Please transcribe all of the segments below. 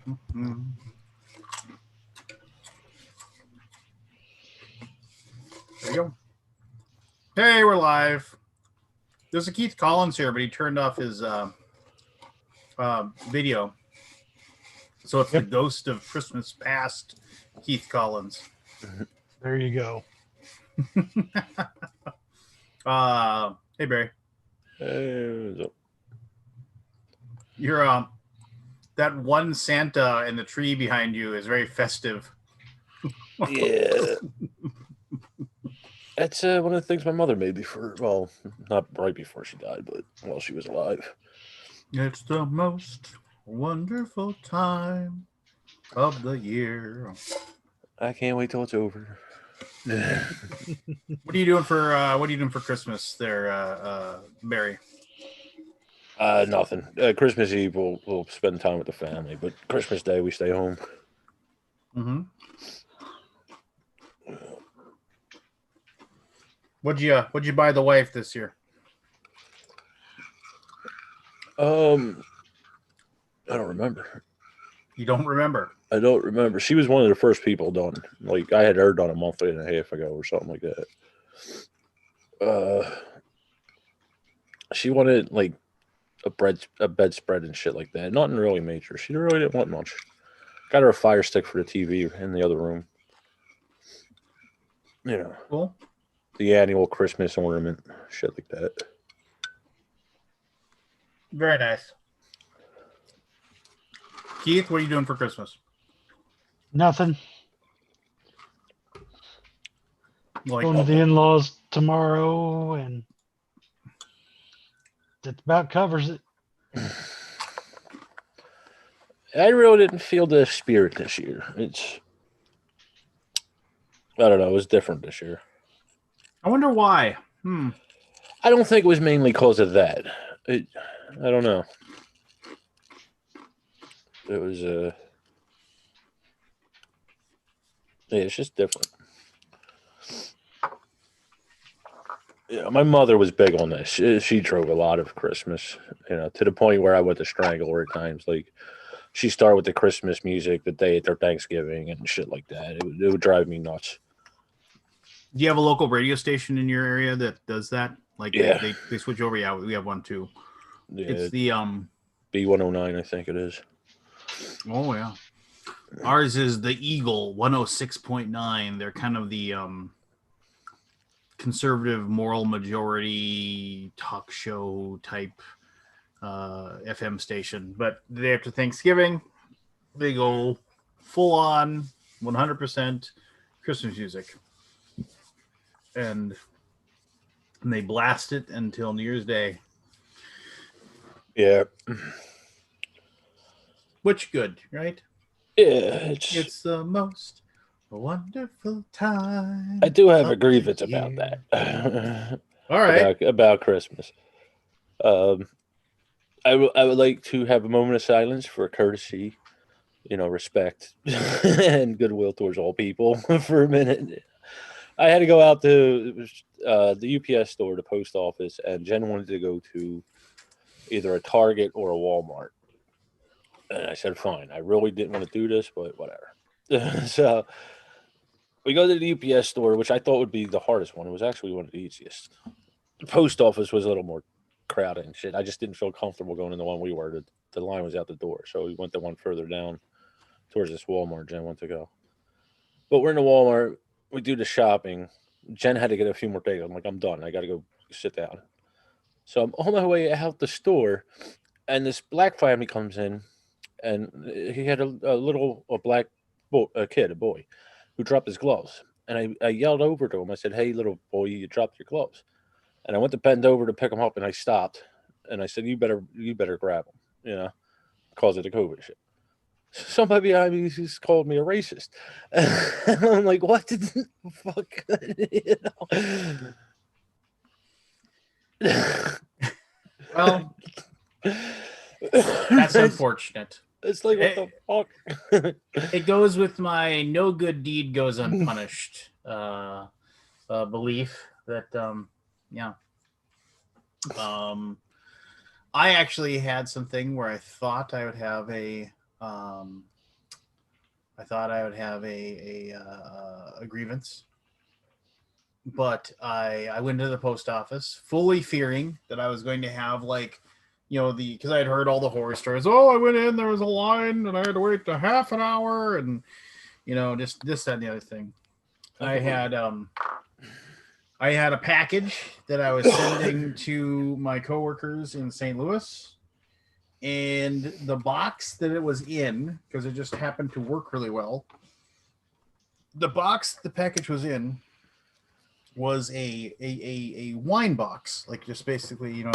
Mm. There you go. Hey, we're live. There's a Keith Collins here, but he turned off his video. So it's the ghost of Christmas past Keith Collins. There you go. Hey, Barry. Hey, You're that one Santa in the tree behind you is very festive. yeah. That's one of the things my mother made before. Well, not right before she died, but while she was alive. It's the most wonderful time of the year. I can't wait till it's over. What are you doing for Christmas there, Barry? Nothing. Christmas Eve we'll spend time with the family, but Christmas Day we stay home. Mm-hmm. What'd you buy the wife this year? I don't remember. You don't remember? I don't remember. She was one of the first people done. Like I had her done a month and a half ago or something like that. She wanted like a bedspread and shit like that. Nothing really major. She really didn't want much. Got her a fire stick for the TV in the other room. You know, Cool. the annual Christmas ornament, shit like that. Very nice. Keith, what are you doing for Christmas? Nothing. Like, Going to the in-laws tomorrow, and that about covers it. I really didn't feel the spirit this year. I don't know. It was different this year. I wonder why. I don't think it was mainly because of that. I don't know. It was yeah, it's just different. Yeah, my mother was big on this. She drove a lot of Christmas, to the point where I went to strangle her at times. Like, she started with the Christmas music the day after Thanksgiving and shit like that. It would drive me nuts. Do you have a local radio station in your area that does that? Like, Yeah. they switch over. Yeah, we have one too. Yeah, It's the B109, I think it is. Oh yeah. Ours is the Eagle 106.9. They're kind of the conservative moral majority talk show type FM station. But the day after Thanksgiving, they go full on 100% Christmas music. And they blast it until New Year's Day. Yeah. Which good, right? Yeah, it's the most wonderful time. I do have a grievance about that. All right. About Christmas. I would like to have a moment of silence for courtesy, respect and goodwill towards all people for a minute. I had to go out to the UPS store, the post office, and Jen wanted to go to either a Target or a Walmart. And I said, fine. I really didn't want to do this, but whatever. So we go to the UPS store, which I thought would be the hardest one. It was actually one of the easiest. The post office was a little more crowded and shit. I just didn't feel comfortable going in the one we were. The line was out the door. So we went the one further down towards this Walmart Jen wanted to go. But we're in the Walmart. We do the shopping. Jen had to get a few more things. I'm like, I'm done. I got to go sit down. So I'm on my way out the store, and this black family comes in, and he had a black kid, a boy, who dropped his gloves. And I yelled over to him. I said, hey, little boy, you dropped your gloves. And I went to bend over to pick him up, and I stopped. And I said, you better grab him, because of the COVID shit. Somebody behind me just called me a racist. And I'm like, what the fuck? Well, that's unfortunate. It's like, what the fuck? It goes with my no good deed goes unpunished belief that, yeah. I actually had something where I thought I would have a I thought I would have a grievance, but I went to the post office fully fearing that I was going to have like, because I had heard all the horror stories. Oh, I went in, there was a line, and I had to wait a half an hour, and just this, that, and the other thing. I had a package that I was sending to my coworkers in St. Louis, and the box that it was in, because it just happened to work really well. The box the package was in was a wine box, like just basically, it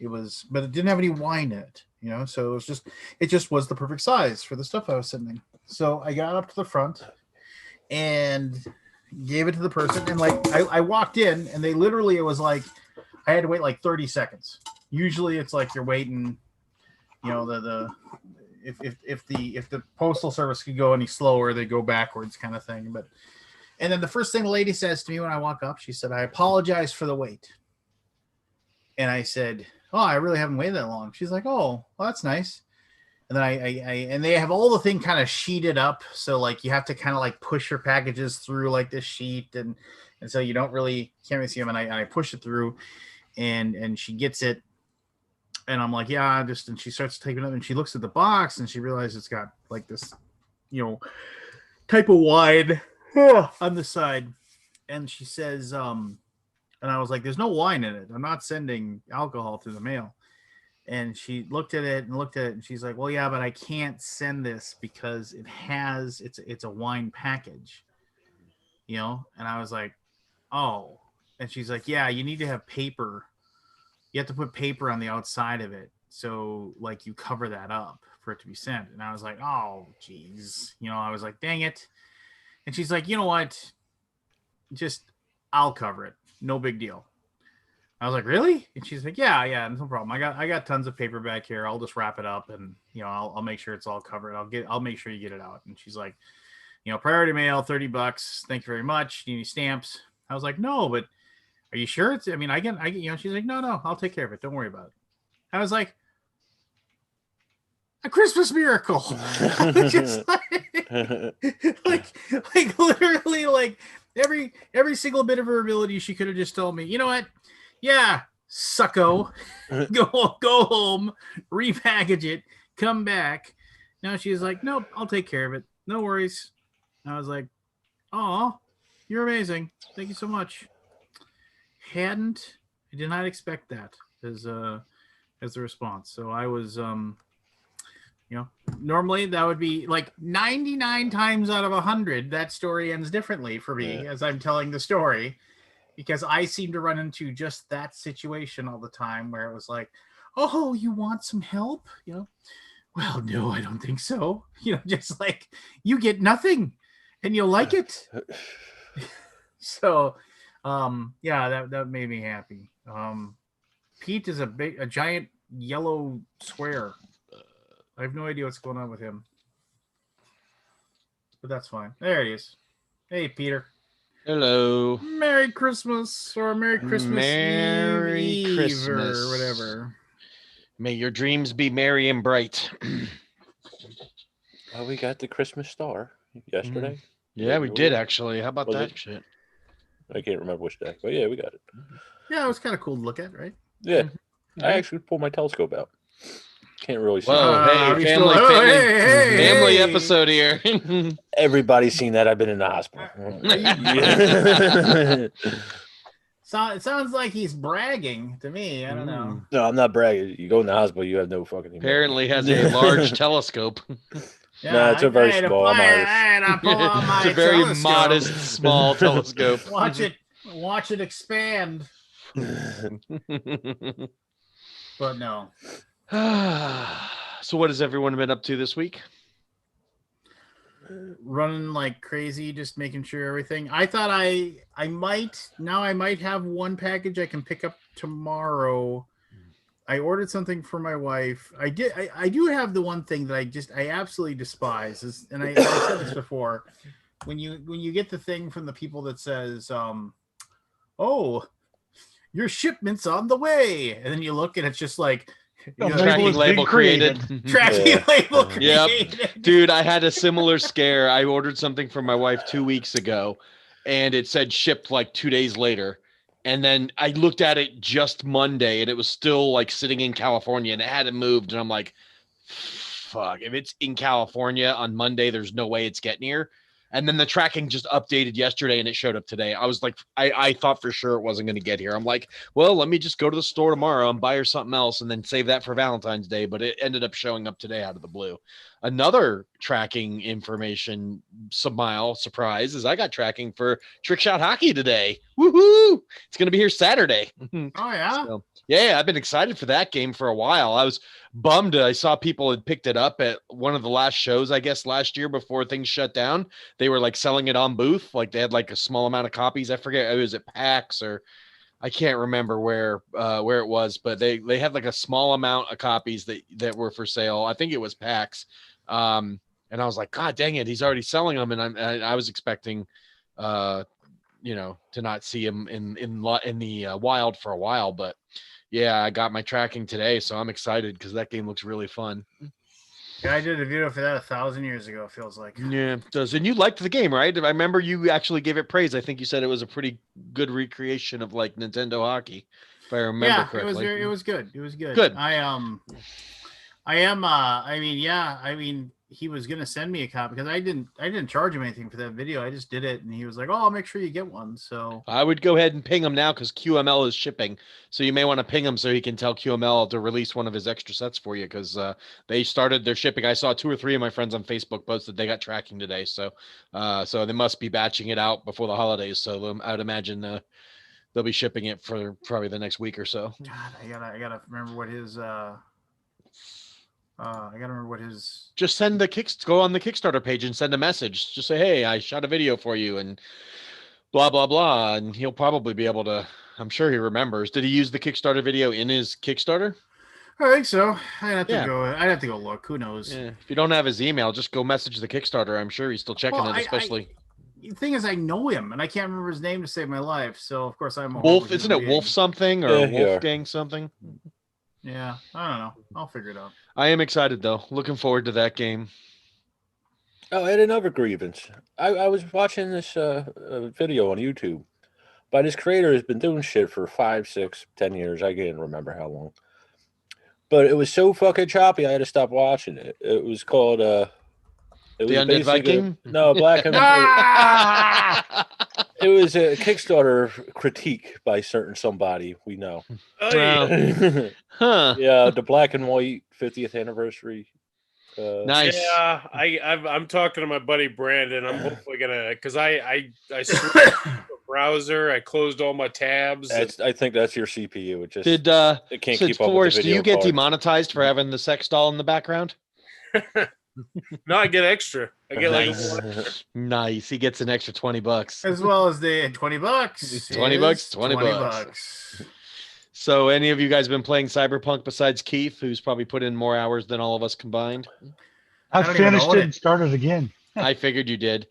was, but it didn't have any wine in it, so it just was the perfect size for the stuff I was sending. So I got up to the front and gave it to the person, and like I walked in, and they literally, it was like I had to wait like 30 seconds. Usually it's like you're waiting, if the postal service could go any slower, they go backwards kind of thing. And then the first thing the lady says to me when I walk up, she said, "I apologize for the wait." And I said, "Oh, I really haven't waited that long." She's like, "Oh, well, that's nice." And then I and they have all the thing kind of sheeted up, so like you have to kind of like push your packages through like this sheet, and so you can't really see them. And I push it through, and she gets it, and I'm like, "Yeah, just." And she starts taking it up, and she looks at the box, and she realizes it's got like this, type of wine on the side, and she says, and I was like, "There's no wine in it. I'm not sending alcohol through the mail." And she looked at it, and she's like, "Well, yeah, but I can't send this because it's a wine package, And I was like, "Oh," and she's like, "Yeah, you need to have paper. You have to put paper on the outside of it, so like you cover that up for it to be sent." And I was like, "Oh, geez," I was like, "Dang it." And she's like, "You know what? Just I'll cover it. No big deal." I was like, "Really?" And she's like, "Yeah, no problem. I got tons of paper back here. I'll just wrap it up, and I'll make sure it's all covered. I'll make sure you get it out." And she's like, "Priority mail, $30. Thank you very much. Do you need any stamps?" I was like, "No, but are you sure it's? I mean, I get. She's like, "No, I'll take care of it. Don't worry about it." I was like, "A Christmas miracle!" Just like literally, like every single bit of her ability, she could have just told me, "You know what? Yeah, sucko, go home, repackage it, come back." Now she's like, "Nope, I'll take care of it. No worries." I was like, "Oh, you're amazing. Thank you so much." I did not expect that as a response. So I was, normally that would be like 99 times out of 100, that story ends differently for me as I'm telling the story. Because I seem to run into just that situation all the time where it was like, "Oh, you want some help?" "Well, no, I don't think so." Just like, you get nothing and you'll like it. So, that made me happy. Pete is a giant yellow square. I have no idea what's going on with him, but that's fine. There he is. Hey, Peter. Hello. Merry Christmas, or Merry Christmas Merry Eve Christmas. or whatever. May your dreams be merry and bright. Well, we got the Christmas star yesterday. Yeah, we did actually. How about that shit? I can't remember which day, but yeah, we got it. Yeah, it was kind of cool to look at, right? Yeah, I actually pulled my telescope out. Can't really see. Whoa, hey, family episode here. Everybody's seen that. I've been in the hospital. So it sounds like he's bragging to me. I don't know. No, I'm not bragging. You go in the hospital, you have no fucking. Apparently has a large telescope. Yeah, no, it's a very small. It's a very modest, small telescope. Watch it expand. But no. So what has everyone been up to this week? Running like crazy, just making sure everything. I thought I might have one package I can pick up tomorrow. I ordered something for my wife. I do have the one thing that I absolutely despise and I said this before. When you get the thing from the people that says, "Oh, your shipment's on the way," and then you look and it's just like The got label Tracking is being label created. tracking Yeah. label Yep. created. Dude, I had a similar scare. I ordered something for my wife 2 weeks ago, and it said shipped like 2 days later. And then I looked at it just Monday, and it was still like sitting in California, and it hadn't moved. And I'm like, fuck, if it's in California on Monday, there's no way it's getting here. And then the tracking just updated yesterday and it showed up today. I was like, I thought for sure it wasn't going to get here. I'm like, well, let me just go to the store tomorrow and buy her something else and then save that for Valentine's Day. But it ended up showing up today out of the blue. Another tracking information surprise is I got tracking for Trick Shot Hockey today. Woohoo! It's going to be here Saturday. Oh yeah. So, yeah, I've been excited for that game for a while. I was bummed. I saw people had picked it up at one of the last shows, I guess, last year before things shut down. They were like selling it on booth. Like they had like a small amount of copies. I forget. It was at PAX or I can't remember where it was, but they had like a small amount of copies that were for sale. I think it was PAX. And I was like, God dang it, he's already selling them. And I was expecting, to not see him in the wild for a while, but yeah, I got my tracking today, so I'm excited because that game looks really fun. Yeah, I did a video for that 1,000 years ago. It feels like. Yeah, it does. And you liked the game, right? I remember you actually gave it praise. I think you said it was a pretty good recreation of like Nintendo hockey, if I remember correctly. It was good. It was good. Good. He was gonna send me a copy because I didn't charge him anything for that video. I just did it, and he was like, "Oh, I'll make sure you get one." So I would go ahead and ping him now because QML is shipping. So you may want to ping him so he can tell QML to release one of his extra sets for you because they started their shipping. I saw 2 or 3 of my friends on Facebook posted they got tracking today. So they must be batching it out before the holidays. So I would imagine they'll be shipping it for probably the next week or so. God, I gotta remember what his Just send go on the Kickstarter page and send a message. Just say, hey, I shot a video for you and blah, blah, blah. And he'll probably be able to, I'm sure he remembers. Did he use the Kickstarter video in his Kickstarter? I think so. I'd have to go look. Who knows? Yeah. If you don't have his email, just go message the Kickstarter. I'm sure he's still checking it, especially. The thing is, I know him and I can't remember his name to save my life. So of course I'm Wolf. Isn't it Wolf something or Wolfgang something? Yeah, I don't know. I'll figure it out. I am excited though. Looking forward to that game. Oh, I had another grievance. I was watching this video on YouTube by this creator who's been doing shit for 5, 6, 10 years. I can't remember how long. But it was so fucking choppy, I had to stop watching it. It was called The Undead Viking? No, Black and It was a Kickstarter critique by somebody we know. Oh, yeah. Huh. Yeah, the Black and White 50th anniversary. Nice. Yeah, I'm talking to my buddy Brandon. I'm hopefully gonna because I switched the browser. I closed all my tabs. I think that's your CPU. It just it can't so keep up with Forrest, the do video you get card. demonetized for having the sex doll in the background? No, I get extra. I get Nice. Nice. He gets an extra $20. As well as the $20. $20. So any of you guys been playing Cyberpunk besides Keith, who's probably put in more hours than all of us combined? I don't even finished own it it. and started again. I figured you did.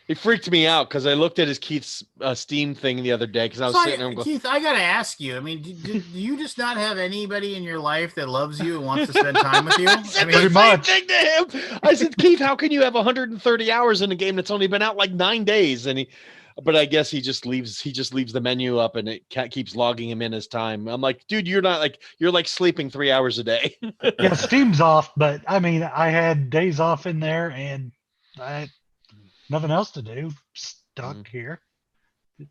It freaked me out because I looked at his Keith's Steam thing the other day because I was sitting there and going, Keith, I gotta ask you. I mean, do you just not have anybody in your life that loves you and wants to spend time with you? I said I the mean, Pretty same much. thing to him. I said, Keith, how can you have 130 hours in a game that's only been out like 9 days? But I guess he just leaves the menu up and it keeps logging him in as time. I'm like, dude, you're like sleeping 3 hours a day. Yeah, Steam's off, but I mean, I had days off in there and I had nothing else to do. Stuck here.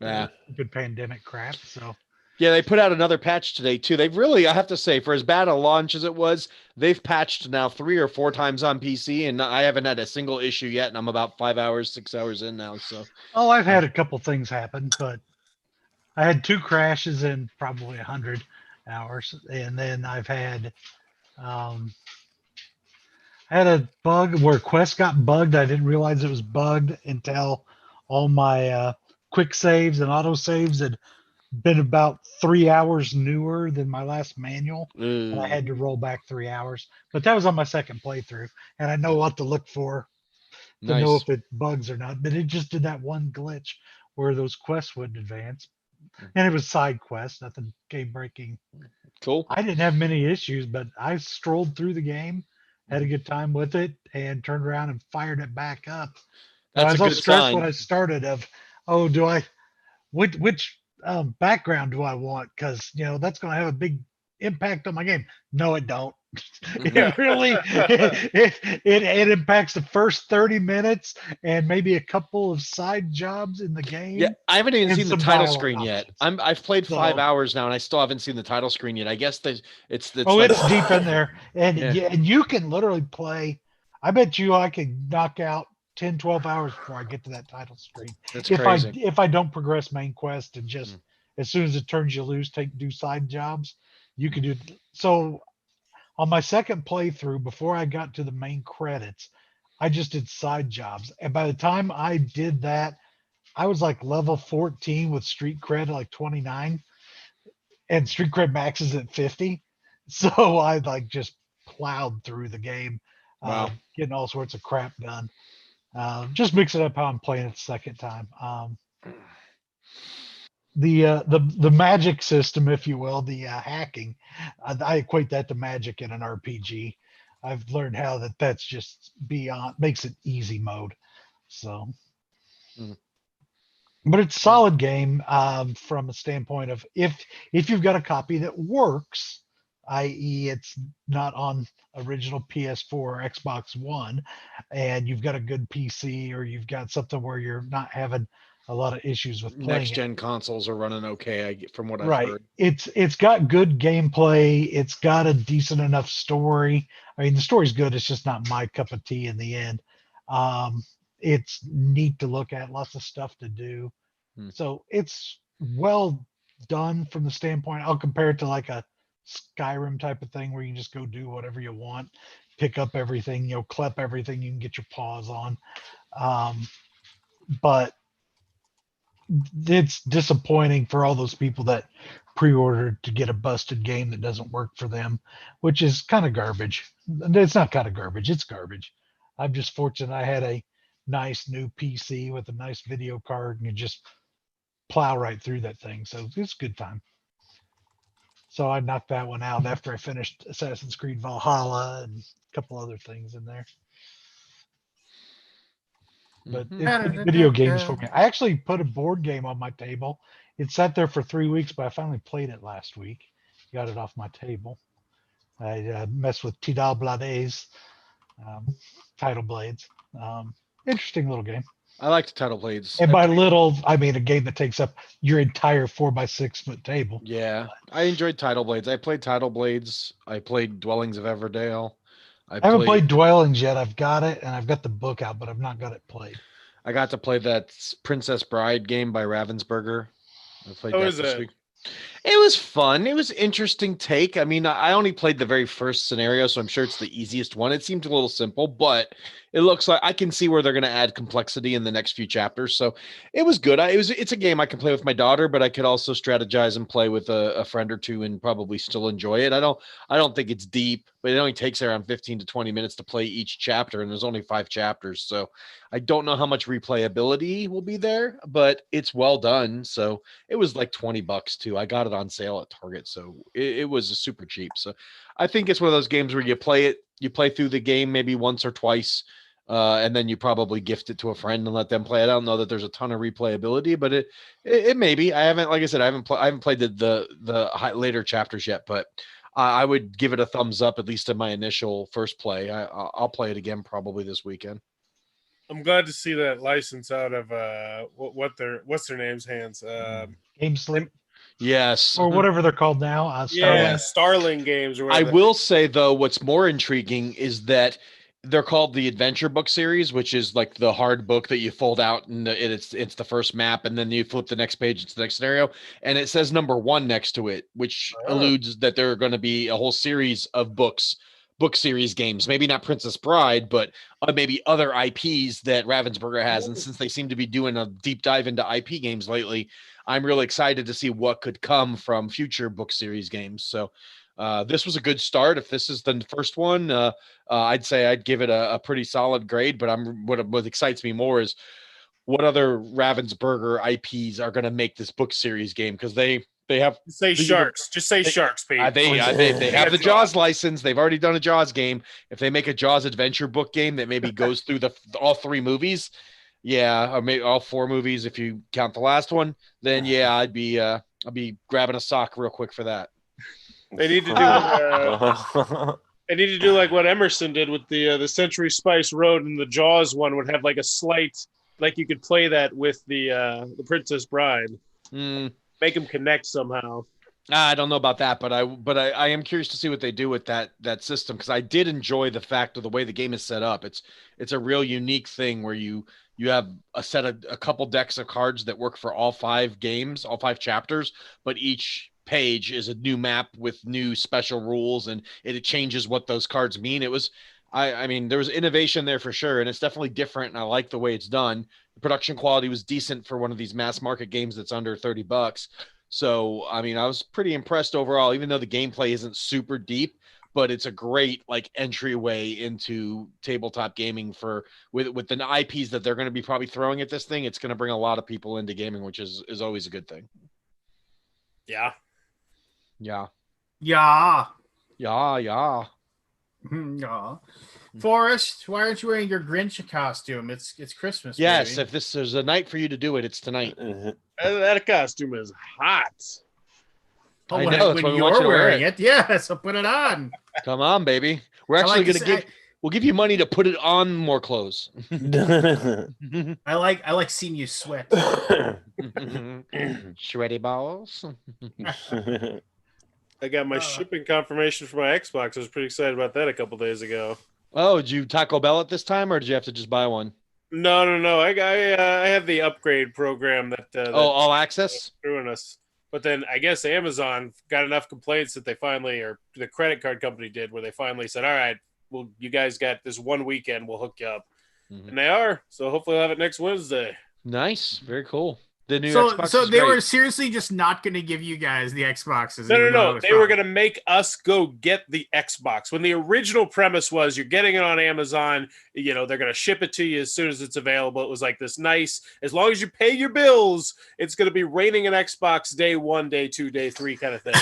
Yeah. Good pandemic crap. So Yeah, they put out another patch today too. They've really, I have to say, for as bad a launch as it was, they've patched now 3 or 4 times on PC, and I haven't had a single issue yet. And I'm about 5 hours, 6 hours in now. So, I've had a couple things happen, but I had 2 crashes in probably 100 hours, and then I've had I had a bug where Quest got bugged. I didn't realize it was bugged until all my quick saves and auto saves had been about 3 hours newer than my last manual, and I had to roll back 3 hours. But that was on my second playthrough, and I know what to look for to know nice. if it bugs or not. But it just did that one glitch where those quests wouldn't advance, and it was side quests, nothing game breaking. Cool. I didn't have many issues, but I strolled through the game, had a good time with it, and turned around and fired it back up. Now, I That's a was all good stressed when sign. I started of, oh, do I which background do I want? Because that's going to have a big impact on my game. No, it don't. Mhm. It really it impacts the first 30 minutes and maybe a couple of side jobs in the Yeah, game I haven't even and seen the some title dialogue screen yet. options. I've played 5 hours So, now, and I still haven't seen the title screen yet. I guess it's oh, like it's deep in there, and yeah, and you can literally play. I bet you I could knock out 10, 12 hours before I get to that title screen. that's If I crazy. if I don't progress main quest and just Mm. as soon as it turns you loose, do side jobs, you can do. So on my second playthrough, before I got to the main credits, I just did side jobs, and by the time I did that, I was like level 14 with street cred like 29, and street cred max is at 50. So I like just plowed through the game, Wow. getting all sorts of crap done. Just mix it up how I'm playing it the second time. The magic system, if you will, the hacking, I equate that to magic in an RPG. I've learned how that's just beyond makes it easy mode. So, Mm. but it's a solid game from a standpoint of if you've got a copy that works, i.e., it's not on original PS4 or Xbox One, and you've got a good PC or you've got something where you're not having a lot of issues with playing Next it. gen consoles are running okay, from what I've Right. heard. It's got good gameplay. It's got a decent enough story. I mean, the story's good. It's just not my cup of tea in the end. Um, it's neat to look at, lots of stuff to do. Hmm. So it's well done from the standpoint. I'll compare it to like a Skyrim type of thing where you just go do whatever you want, pick up everything, clep everything you can get your paws on. Um, but it's disappointing for all those people that pre-ordered to get a busted game that doesn't work for them, which is kind of garbage. It's not kind of garbage, it's garbage. I'm just fortunate I had a nice new PC with a nice video card and you just plow right through that thing. So it's a good time. So I knocked that one out after I finished Assassin's Creed Valhalla and a couple other things in there. But Mhm. it's been video games for me. I actually put a board game on my table. It sat there for 3 weeks, but I finally played it last week. Got it off my table. I messed with Tidal Blades, um, Title Blades. Interesting little game. I like the title blades. And by little, I mean a game that takes up your entire 4 by 6 foot table. Yeah, I enjoyed Title Blades. I played Title Blades. I played Dwellings of Everdale. I I haven't played. played Dwellings yet. I've got it, and I've got the book out, but I've not got it played. I got to play that Princess Bride game by Ravensburger. I played How that is this it? week. It was fun. It was interesting take. I mean, I only played the very first scenario, so I'm sure it's the easiest one. It seemed a little simple, but it looks like I can see where they're going to add complexity in the next few chapters. So it was good. It's a game I can play with my daughter, but I could also strategize and play with a friend or two and probably still enjoy it. I don't think it's deep, but it only takes around 15 to 20 minutes to play each chapter, and there's only 5 chapters. So I don't know how much replayability will be there, but it's well done. So it was like $20 too. I got it on sale at Target, so it was super cheap. So I think it's one of those games where you play through the game maybe once or twice, and then you probably gift it to a friend and let them play it. I don't know that there's a ton of replayability, but it may be. I haven't, like I said, I haven't played the later chapters yet, but I would give it a thumbs up at least in my initial first play. I'll play it again probably this weekend. I'm glad to see that license out of what's their name's hands. Game Slip Yes. or whatever they're called now. Yeah, Starling. Starling Games or I whatever. will say though, what's more intriguing is that they're called the adventure book series, which is like the hard book that you fold out and it's the first map, and then you flip the next page, it's the next scenario, and it says number 1 next to it, which alludes that there are going to be a whole series of book series games. Maybe not Princess Bride, but maybe other IPs that Ravensburger has. And since they seem to be doing a deep dive into IP games lately, I'm really excited to see what could come from future book series games. So this was a good start. If this is the first one, I'd say I'd give it a pretty solid grade. But what excites me more is what other Ravensburger IPs are going to make this book series game, because They have Say sharks. Just say sharks, Pete. they have the Jaws license. They've already done a Jaws game. If they make a Jaws adventure book game that maybe goes through all 3 movies, yeah, or maybe all 4 movies if you count the last one, then yeah, I'll be grabbing a sock real quick for that. They need to do they need to do like what Emerson did with the Century Spice Road, and the Jaws one would have like a slight, like you could play that with the Princess Bride. Make them connect somehow. I don't know about that, but I am curious to see what they do with that system, because I did enjoy the fact of the way the game is set up. It's a real unique thing where you have a couple decks of cards that work for all 5 games, all 5 chapters, but each page is a new map with new special rules, and it changes what those cards mean. I mean, there was innovation there for sure, and it's definitely different, and I like the way it's done. The production quality was decent for one of these mass market games that's under $30. So, I mean, I was pretty impressed overall, even though the gameplay isn't super deep, but it's a great like entryway into tabletop gaming with the IPs that they're going to be probably throwing at this thing. It's going to bring a lot of people into gaming, which is always a good thing. Yeah. Yeah. Yeah. Yeah. Forrest, why aren't you wearing your Grinch costume? It's Christmas. Yes, baby. if there's a night for you to do it, it's tonight. That costume is hot. Oh, I know, that's when why we want you you're to wear wearing it. Yeah, so put it on. Come on, baby. We're actually going to we'll give you money to put it on more clothes. I like seeing you sweat. Sweaty balls. I got my shipping confirmation for my Xbox. I was pretty excited about that a couple days ago. Oh, did you Taco Bell it this time, or did you have to just buy one? No. I have the upgrade program that all access screwing us. But then I guess Amazon got enough complaints that they finally, or the credit card company did, where they finally said, "All right, well, you guys got this one weekend. We'll hook you up," and they are. So hopefully, I'll have it next Wednesday. Nice, very cool. The new Xbox so they great. were seriously just not going to give you guys the Xboxes. No. They were going to make us go get the Xbox. When the original premise was you're getting it on Amazon, they're going to ship it to you as soon as it's available. It was like this nice, as long as you pay your bills, it's going to be raining an Xbox day 1, day 2, day 3 kind of thing.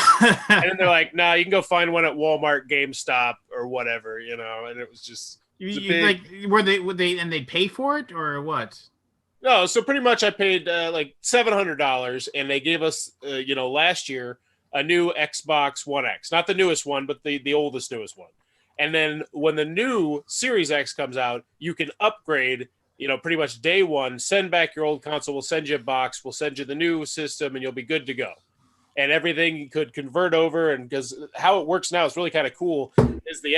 And then they're like, nah, you can go find one at Walmart, GameStop, or whatever, and it was just were they and they pay for it or what? No, so pretty much I paid like $700, and they gave us, last year a new Xbox One X, not the newest one, but the newest one. And then when the new Series X comes out, you can upgrade, pretty much day 1, send back your old console, we'll send you a box, we'll send you the new system, and you'll be good to go. And everything you could convert over, and because how it works now is really kind of cool, is the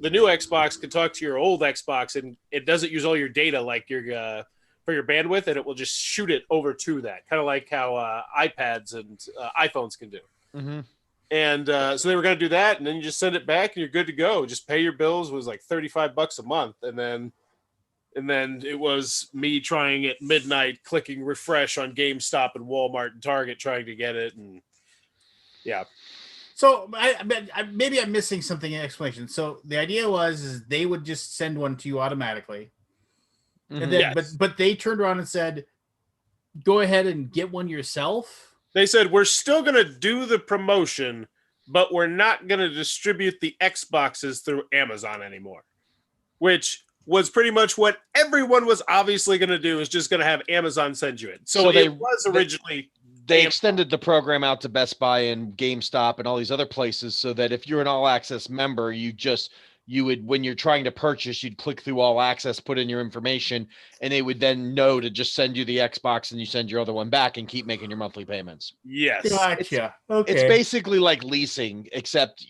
new Xbox can talk to your old Xbox, and it doesn't use all your data like your for your bandwidth, and it will just shoot it over to that, kind of like how iPads and iPhones can do. Mm-hmm. And so they were going to do that, and then you just send it back, and you're good to go. Just pay your bills. It was like $35 a month, and then it was me trying at midnight, clicking refresh on GameStop and Walmart and Target, trying to get it, and yeah. So maybe I'm missing something in explanation. So the idea is they would just send one to you automatically. And then, yes. but they turned around and said, "Go ahead and get one yourself." They said, "We're still going to do the promotion, but we're not going to distribute the Xboxes through Amazon anymore," which was pretty much what everyone was obviously going to do, is just going to have Amazon send you it. So it was originally. They extended the program out to Best Buy and GameStop and all these other places, so that if you're an All Access member, you would, when you're trying to purchase, you'd click through All Access, put in your information, and they would then know to just send you the Xbox, and you send your other one back and keep making your monthly payments. Yes. Gotcha. It's basically like leasing, except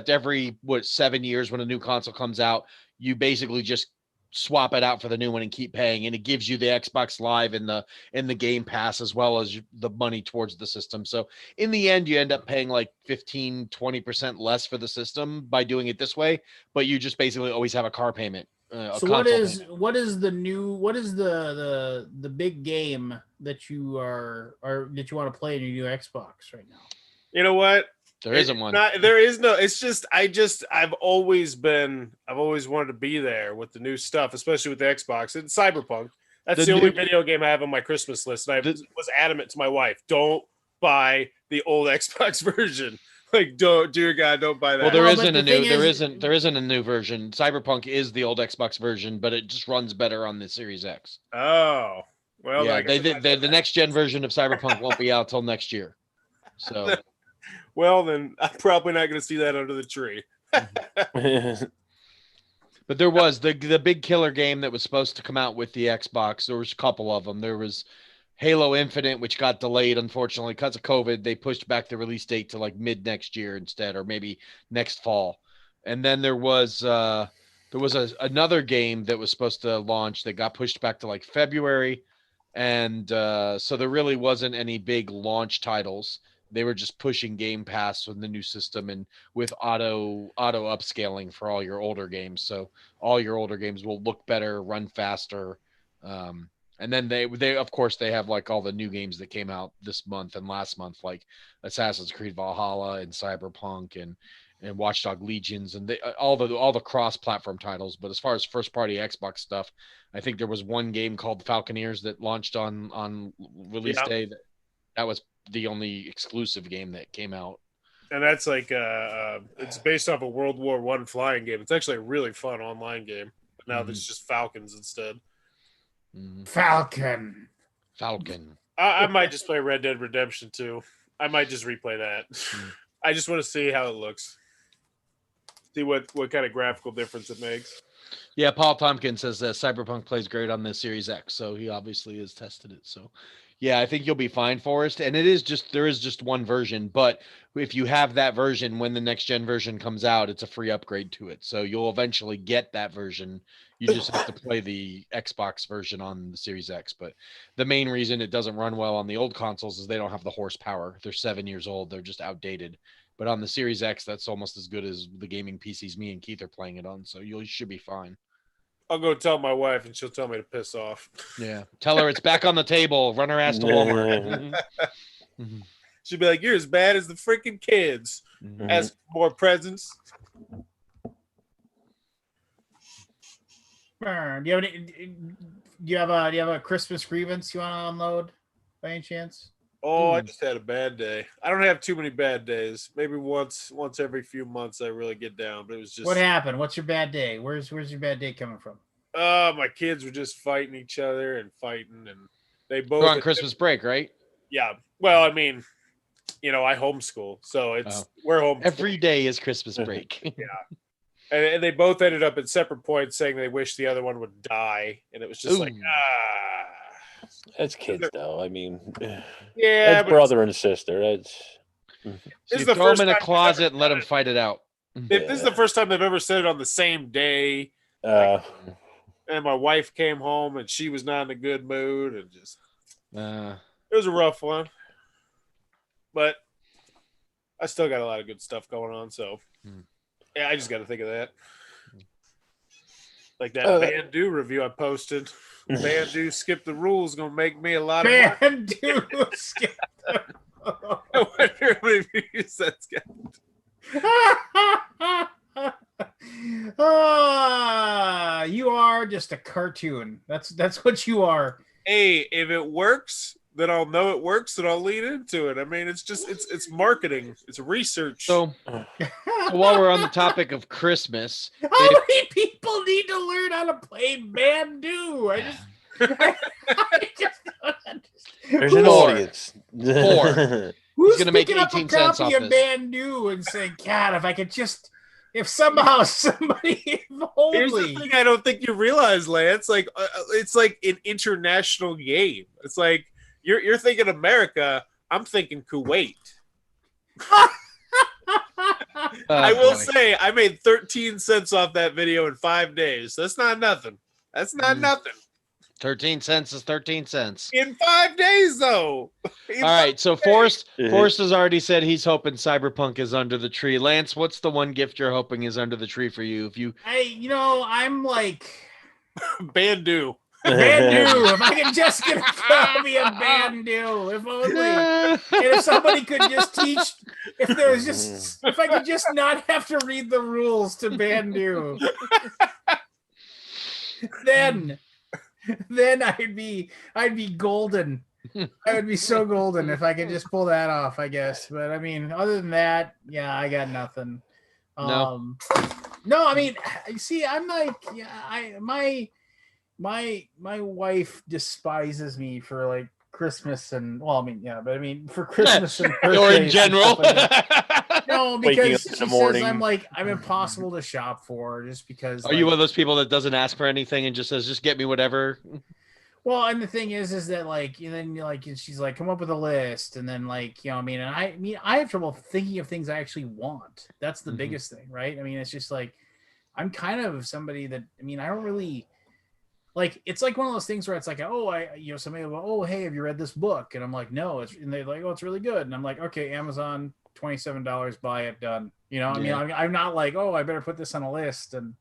every 7 years when a new console comes out, you basically just swap it out for the new one and keep paying, and it gives you the Xbox Live in the Game Pass as well as the money towards the system. So in the end, you end up paying like 15-20% less for the system by doing it this way, but you just basically always have a car payment. So what is the big game that you that you want to play in your new Xbox right now? You know what? There isn't one. There is no. It's just I've always wanted to be there with the new stuff, especially with the Xbox and Cyberpunk. That's the only video game I have on my Christmas list. And I was adamant to my wife, don't buy the old Xbox version. Like, don't, dear God, don't buy that. Well, there Well, but isn't the a new. thing There is- isn't a new version. Cyberpunk is the old Xbox version, but it just runs better on the Series X. Oh, well, Yeah, I guess the next gen version of Cyberpunk won't be out till next year. So well, then I'm probably not going to see that under the tree. But there was the big killer game that was supposed to come out with the Xbox. There was a couple of them. There was Halo Infinite, which got delayed, unfortunately, because of COVID. They pushed back the release date to like mid next year instead, or maybe next fall. And then there was another game that was supposed to launch that got pushed back to like February. And so there really wasn't any big launch titles. They were just pushing Game Pass with the new system and with auto upscaling for all your older games. So all your older games will look better, run faster. And then they of course they have like all the new games that came out this month and last month, like Assassin's Creed Valhalla and Cyberpunk and Watchdog Legions and all the cross-platform titles. But as far as first-party Xbox stuff, I think there was one game called Falconeers that launched on release day. That was the only exclusive game that came out. And that's like it's based off a World War I flying game. It's actually a really fun online game. But now there's just Falcons instead. Falcon. I might just play Red Dead Redemption 2. I might just replay that. I just want to see how it looks. See what kind of graphical difference it makes. Yeah, Paul Tompkins says that Cyberpunk plays great on the Series X, so he obviously has tested it. So, yeah, I think you'll be fine, Forrest. And there is just one version, but if you have that version when the next gen version comes out, it's a free upgrade to it. So you'll eventually get that version. You just have to play the Xbox version on the Series X. But the main reason it doesn't run well on the old consoles is they don't have the horsepower. They're 7 years old. They're just outdated. But on the Series X, that's almost as good as the gaming PCs me and Keith are playing it on. So you should be fine. I'll go tell my wife and she'll tell me to piss off. Yeah. Tell her it's back on the table. Run her ass to Walmart. She'll be like, "You're as bad as the freaking kids." Ask for more presents. Do you have a Christmas grievance you want to unload by any chance? Oh, I just had a bad day. I don't have too many bad days. Maybe once every few months I really get down. But it was just What happened? What's your bad day? Where's your bad day coming from? my kids were just fighting each other and they both We're on Christmas break, right? Yeah. Well, I mean, I homeschool, so we're home Every day is Christmas break. Yeah. And they both ended up at separate points saying they wish the other one would die, and it was just like That's kids, though. I mean, yeah, that's brother and sister. That's So you throw them in a closet and let them fight it out. This is the first time they've ever said it on the same day. And my wife came home and she was not in a good mood, and just it was a rough one. But I still got a lot of good stuff going on, so yeah, I just got to think of that. Like that Bandu review I posted. Bandu skip the rules gonna make me a lot of money. Bandu skip the rules. I wonder how many views that's got. You are just a cartoon. That's what you are. Hey, if it works, then I'll know it works and I'll lean into it. I mean, it's just it's marketing, it's research. So while we're on the topic of Christmas, how many people need to learn how to play Bandu? I just don't understand. There's an audience. 4. Who's gonna make picking up 18 a cents copy off of this? Bandu and saying, "God, if somehow somebody Here's the holy." thing I don't think you realize, Lance. Like it's like an international game. It's like you're thinking America. I'm thinking Kuwait. I will say I made 13 cents off that video in 5 days. That's not nothing. That's not nothing. 13 cents is 13 cents. In 5 days, though. All right, so Forrest has already said he's hoping Cyberpunk is under the tree. Lance, what's the one gift you're hoping is under the tree for you? I'm like Bandu. Bandu. If I could just get a copy of Bandu, if only. And if somebody could just teach, if I could just not have to read the rules to Bandu, then I'd be golden. I would be so golden if I could just pull that off, I guess. But I mean, other than that, yeah, I got nothing. No. No, I mean, see, I'm like, yeah, my wife despises me for like Christmas and well, I mean, yeah, but I mean for Christmas and or in birthdays and general. stuff like that. No, Waking because up in she the says morning. I'm impossible to shop for just because. Are you one of those people that doesn't ask for anything and just says, just get me whatever? Well, and the thing is that like, and then like she's like, come up with a list, and then like, you know, I mean, and I have trouble thinking of things I actually want. That's the biggest thing, right? I mean, it's just like, I'm kind of somebody that, I mean, I don't really like. It's like one of those things where it's like, oh, you know, somebody will go, oh, hey, have you read this book? And I'm like, no, and they're like, oh, it's really good, and I'm like, okay, Amazon, $27, buy it, done. You know, I mean, I'm not like, oh, I better put this on a list and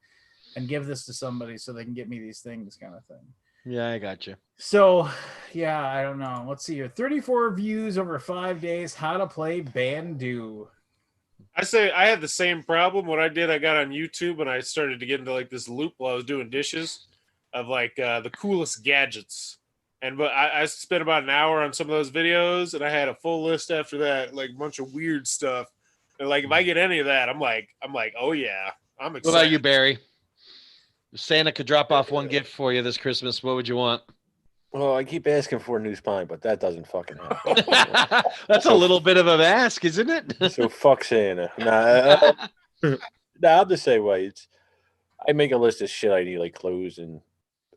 give this to somebody so they can get me these things, kind of thing. Yeah, I got you. So, yeah, I don't know. Let's see here. 34 views over 5 days. How to play Bandu. I say I had the same problem. What I did, I got on YouTube and I started to get into like this loop while I was doing dishes of like the coolest gadgets. But I spent about an hour on some of those videos, and I had a full list after that, like a bunch of weird stuff. And like if I get any of that, I'm like, oh yeah, I'm excited. What about you, Barry? If Santa could drop off one gift for you this Christmas, what would you want? Well, I keep asking for a new spine, but that doesn't fucking happen. That's a little bit of a ask, isn't it? So fuck Santa. I'll just say, I make a list of shit I need, like clothes and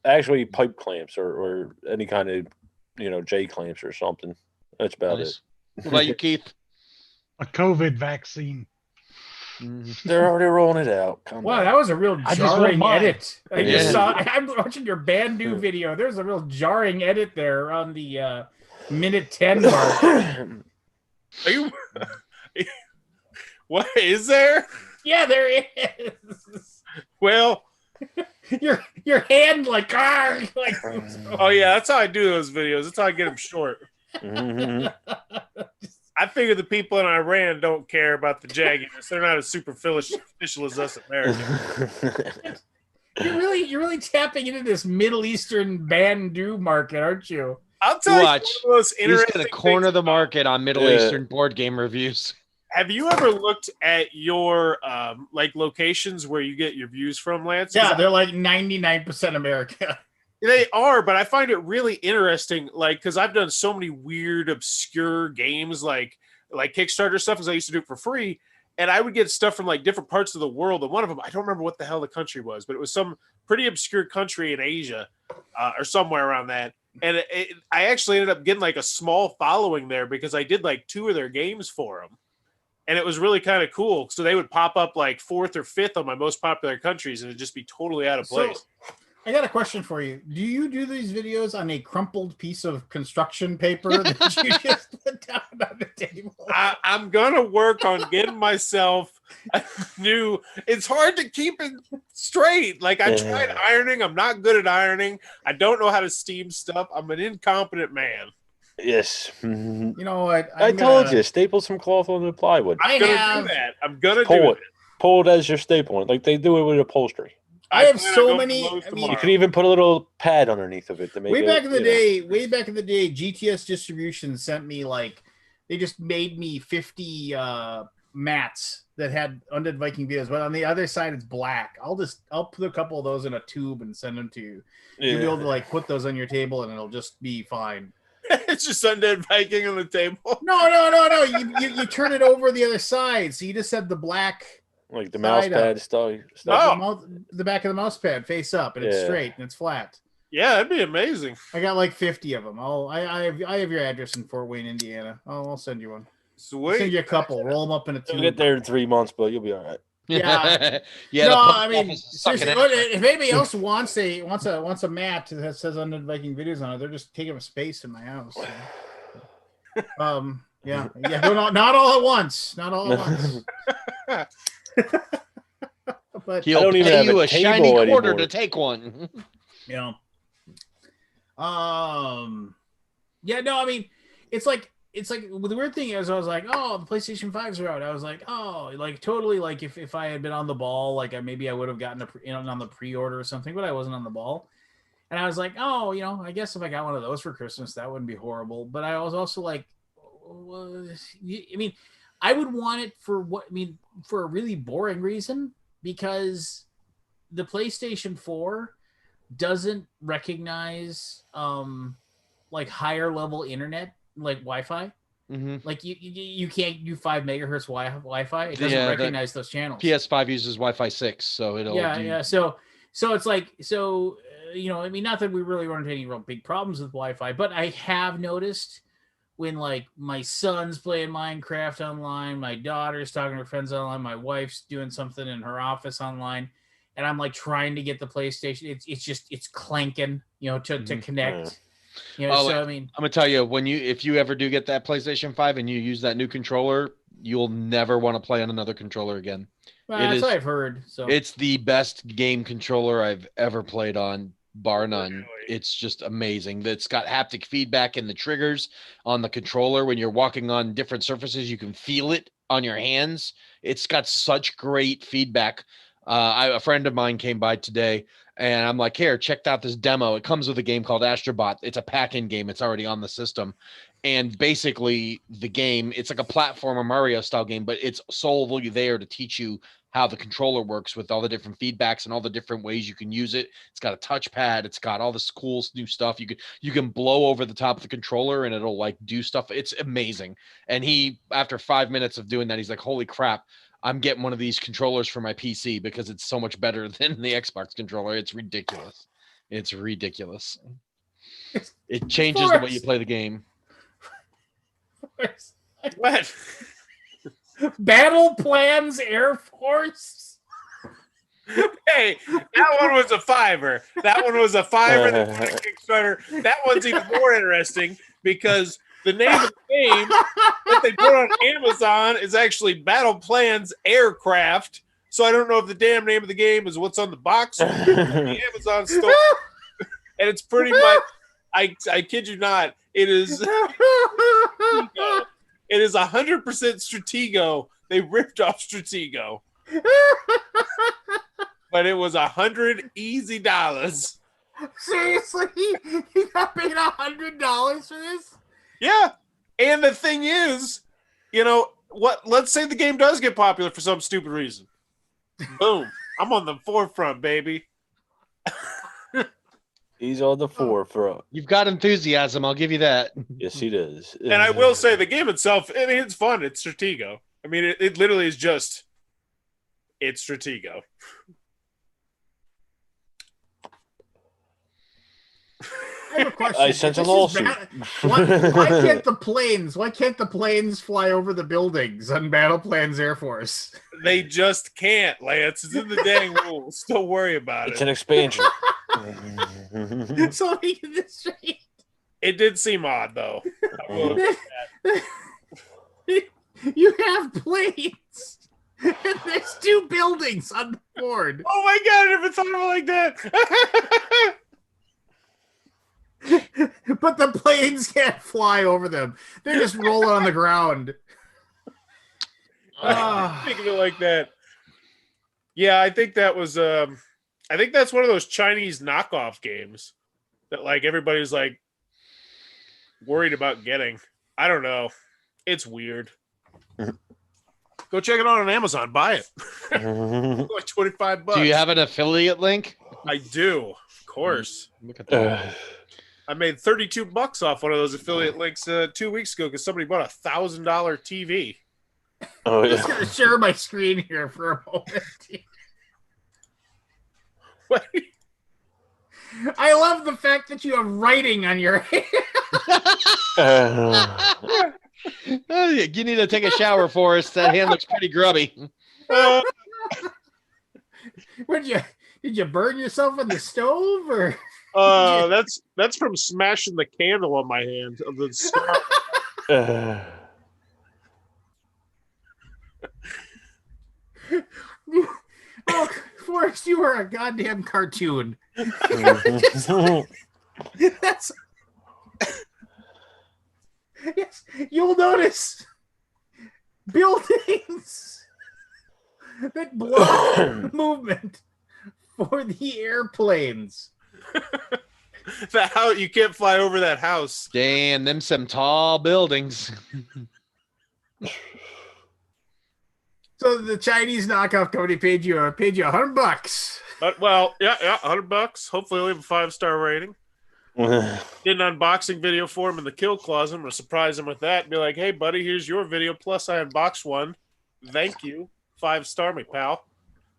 actually pipe clamps or any kind of, you know, J clamps or something. That's about it. What about you, Keith? A COVID vaccine. They're already rolling it out. Come Wow, on. that was a real I just want jarring mine. edit. I just Yeah. saw. I'm watching your Bandu video. There's a real jarring edit there on the minute 10 mark. Are you? What is there? Yeah, there is. Well, Your hand like oh yeah, that's how I do those videos. That's how I get them short. Mhm. I figure the people in Iran don't care about the jagginess. They're not as superficial as us Americans. You're really tapping into this Middle Eastern Bandu market, aren't you? I'll tell Watch. you one of the most He's interesting going to corner things the about- market on Middle Yeah. Eastern board game reviews. Have you ever looked at your like locations where you get your views from, Lance? Yeah, they're like 99% America. They are, but I find it really interesting, like, because I've done so many weird, obscure games, like Kickstarter stuff, as I used to do it for free, and I would get stuff from like different parts of the world. And one of them, I don't remember what the hell the country was, but it was some pretty obscure country in Asia or somewhere around that. And I actually ended up getting like a small following there because I did like 2 of their games for them, and it was really kind of cool. So they would pop up like 4th or 5th on my most popular countries, and it'd just be totally out of place. So, I got a question for you. Do you do these videos on a crumpled piece of construction paper that you just put down on the table? I'm gonna work on getting myself a new. It's hard to keep it straight. Like I tried ironing. I'm not good at ironing. I don't know how to steam stuff. I'm an incompetent man. Yes. Mhm. You know what? I told you, staple some cloth on the plywood. I I'm gonna have do that. I'm gonna Pull do it. Pull it as your staple, like they do it with upholstery. I have plan on so going many. to Lowe's I mean, You tomorrow. could even put a little pad underneath of it to make way it. back in the you know. day, GTS Distribution sent me like they just made me 50 mats that had Undead Viking videos, but on the other side it's black. I'll put a couple of those in a tube and send them to you. You'll be able to like put those on your table and it'll just be fine. It's just Undead Viking on the table. No. You turn it over the other side, so you just have the black. Like the mouse Side pad up. stuff. The back of the mouse pad face up, and it's Yeah. straight and it's flat. Yeah, that'd be amazing. I got like 50 of them. I have your address in Fort Wayne, Indiana. I'll send you one. I'll send Sweet. you a couple. Roll them up in a You'll tube. get there in 3 months, but you'll be all right. Yeah. Yeah. No, the post I mean, office is sucking seriously, it. if anybody else wants a mat that says Undead Viking videos on it, they're just taking up space in my house. So. Yeah. Not all at once. Not all at once. But He'll don't even pay have you a a shiny table quarter anymore. to take one. yeah. Yeah, no, I mean, it's like the weird thing is I was like, oh, the PlayStation 5s are out. I was like, oh, like totally like if I had been on the ball, like maybe I would have gotten on the pre-order or something, but I wasn't on the ball. And I was like, oh, I guess if I got one of those for Christmas, that wouldn't be horrible. But I was also like, I mean, I would want it for a really boring reason, because the PlayStation 4 doesn't recognize like higher level internet, like Wi-Fi. Mm-hmm. Like you can't do 5 megahertz Wi-Fi. It doesn't recognize those channels. PS5 uses Wi-Fi 6, so it'll So it's like, I mean, not that we really run into any real big problems with Wi-Fi, but I have noticed when like my son's playing Minecraft online, my daughter's talking to her friends online, my wife's doing something in her office online, and I'm like trying to get the PlayStation. It's clanking, to connect. I mean, I'm gonna tell you, if you ever do get that PlayStation 5 and you use that new controller, you'll never want to play on another controller again. That's what I've heard. So it's the best game controller I've ever played on, bar none. Really? It's just amazing. It's got haptic feedback in the triggers on the controller. When you're walking on different surfaces, you can feel it on your hands. It's got such great feedback. A friend of mine came by today, and I'm like, here, check out this demo. It comes with a game called Astrobot. It's a pack-in game. It's already on the system. And basically the game, it's like a platformer Mario style game, but it's solely there to teach you how the controller works with all the different feedbacks and all the different ways you can use it. It's got a touchpad. It's got all this cool new stuff. You can blow over the top of the controller and it'll like do stuff. It's amazing. And after 5 minutes of doing that, he's like, holy crap, I'm getting one of these controllers for my PC because it's so much better than the Xbox controller. It's ridiculous. It's ridiculous. It changes the way you play the game. What? Battle Plans Air Force. Hey, that one was a $5. That one was a $5 that's on a Kickstarter. That one's even more interesting because the name of the game that they put on Amazon is actually Battle Plans Aircraft. So I don't know if the damn name of the game is what's on the box or the Amazon store. And it's pretty much, I kid you not, it is 100% Stratego. They ripped off Stratego. But it was $100 easy dollars. Seriously? You got paid $100 for this? Yeah. And the thing is, let's say the game does get popular for some stupid reason. Boom. I'm on the forefront, baby. He's on the forefront. You've got enthusiasm. I'll give you that. Yes, he does. And I will say the game itself, it's fun. It's Stratego. I mean, it literally is just, it's Stratego. I have a question. I sense a lawsuit. Why can't the planes fly over the buildings on Battle Plans Air Force? They just can't, Lance. It's in the dang rules. Don't worry about It's it. an expansion. So let me get this straight. It did seem odd, though. I will admit that. You have planes, and there's 2 buildings on the board. Oh my god, I never thought of it like that. But the planes can't fly over them. They're just rolling on the ground. Think of it like that. Yeah, I think that was I think that's one of those Chinese knockoff games that like everybody's like worried about getting. I don't know. It's weird. Go check it out on Amazon. Buy it. Like $25. Do you have an affiliate link? I do, of course. Look at that. I made $32 off one of those affiliate links 2 weeks ago because somebody bought a $1,000 TV. Oh, I'm just yeah. gonna share my screen here for a moment. What? I love the fact that you have writing on your hand. Oh, you need to take a shower for us. That hand looks pretty grubby. Did you burn yourself in the stove or? That's from smashing the candle on my hand of the star. Oh, Forrest, you are a goddamn cartoon. That's yes. You'll notice buildings that block movement for the airplanes. That house, you can't fly over that house. Damn, them some tall buildings. So the Chinese knockoff company paid you $100. But well, yeah, $100. Hopefully, he'll leave a 5-star rating. Did an unboxing video for him in the kill closet. I'm gonna surprise him with that. And be like, "Hey, buddy, here's your video. Plus, I unboxed one. Thank you, 5-star me, pal."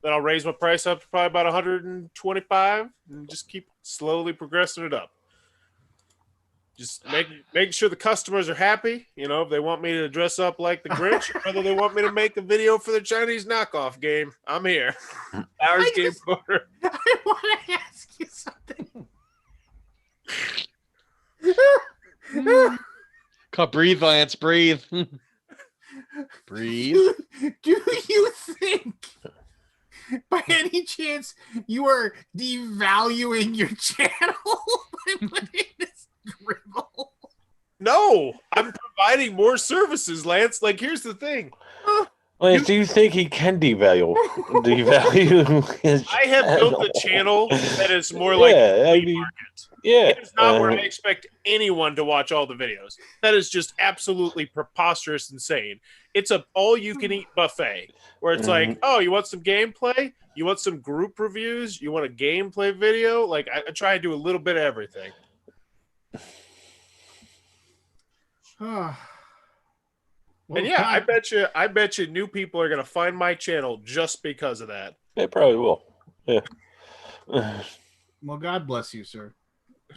Then I'll raise my price up to probably about 125, and just keep slowly progressing it up. Just making sure the customers are happy. You know, if they want me to dress up like the Grinch, or whether they want me to make a video for the Chinese knockoff game, I'm here. Hours Game Corner. I want to ask you something. Breathe, Lance. Breathe. Breathe. Do you think, by any chance, you are devaluing your channel by putting this dribble? No, I'm providing more services, Lance. Like, here's the thing. Lance, do you think he can devalue his I have built a channel that is more like market. Yeah. It is not where I expect anyone to watch all the videos. That is just absolutely preposterous insane. It's a all-you-can-eat buffet where it's like, oh, you want some gameplay? You want some group reviews? You want a gameplay video? Like, I try to do a little bit of everything. And yeah, I bet you new people are gonna find my channel just because of that. They probably will. Yeah. Well, God bless you, sir.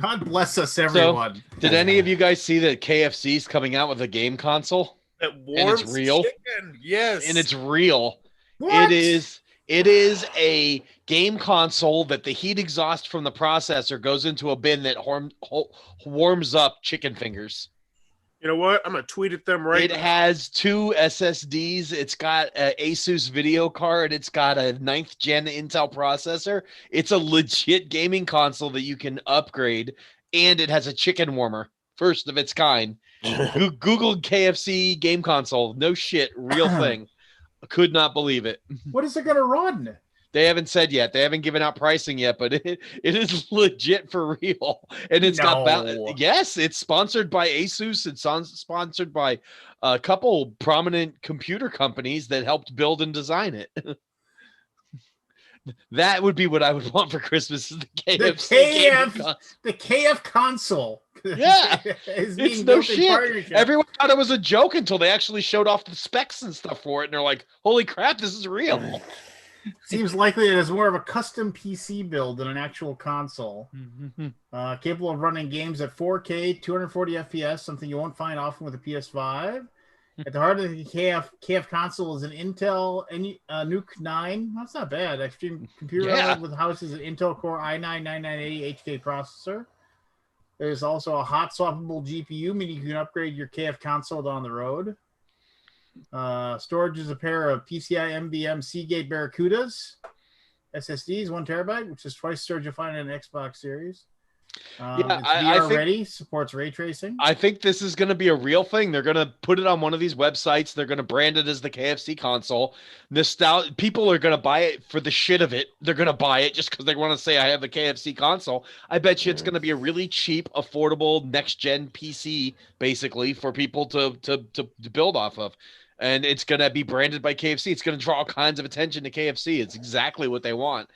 God bless us, everyone. So, did any of you guys see that KFC's coming out with a game console? That warms and it's real. Chicken. Yes, And it's real. What? It is a game console that the heat exhaust from the processor goes into a bin that warms up chicken fingers. You know what? I'm gonna tweet at them right now. It has 2 SSDs. It's got an Asus video card. It's got a 9th gen Intel processor. It's a legit gaming console that you can upgrade, and it has a chicken warmer, first of its kind. Google KFC game console. No shit, real thing. I could not believe it. What is it going to run? They haven't said yet. They haven't given out pricing yet, but it is legit for real. And it's yes, it's sponsored by Asus. It's sponsored by a couple prominent computer companies that helped build and design it. That would be what I would want for Christmas is the KFC the KF console. Yeah, it's no shit. Everyone thought it was a joke until they actually showed off the specs and stuff for it, and they're like, "Holy crap, this is real!" Seems likely it is more of a custom PC build than an actual console. Capable of running games at 4K, 240 FPS, something you won't find often with a PS5. At the heart of the KF console is an Intel Nuke 9. That's not bad. Extreme computer with houses an Intel Core i9-9980 HK processor. There's also a hot swappable GPU, meaning you can upgrade your KF console down the road. Storage is a pair of PCI MBM Seagate Barracudas. SSDs, 1 terabyte, which is twice storage you'll find in an Xbox Series. It's VR ready, supports ray tracing. I think this is going to be a real thing. They're going to put it on one of these websites. They're going to brand it as the KFC console. People are going to buy it for the shit of it. They're going to buy it just because they want to say I have the KFC console. I bet you it's going to be a really cheap, affordable next gen PC, basically, for people to build off of. And it's going to be branded by KFC. It's going to draw all kinds of attention to KFC. It's exactly what they want.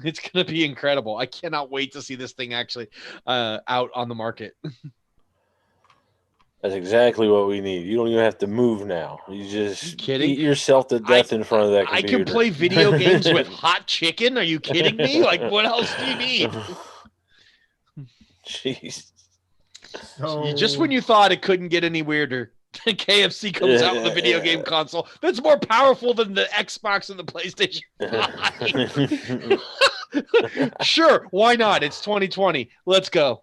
It's going to be incredible. I cannot wait to see this thing actually out on the market. That's exactly what we need. You don't even have to move now. You just eat yourself to death in front of that computer. I can play video games with hot chicken. Are you kidding me? Like, what else do you need? Jeez. So... Just when you thought it couldn't get any weirder, KFC comes out with a video game console that's more powerful than the Xbox and the PlayStation 5. Sure, why not? It's 2020. Let's go.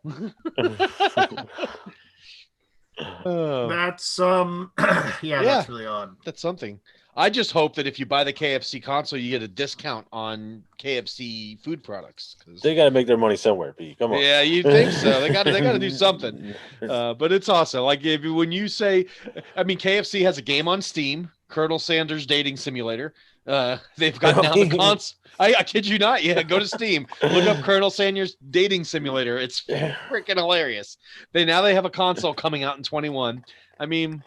That's that's really odd. That's something. I just hope that if you buy the KFC console, you get a discount on KFC food products. They got to make their money somewhere, Pete. Come on. Yeah, you think so? They got to do something. But it's awesome. Like when you say, I mean, KFC has a game on Steam Colonel Sanders Dating Simulator. They've got now the console. I kid you not. Yeah, go to Steam. Look up Colonel Sanders Dating Simulator. It's freaking hilarious. They have a console coming out in 21. I mean,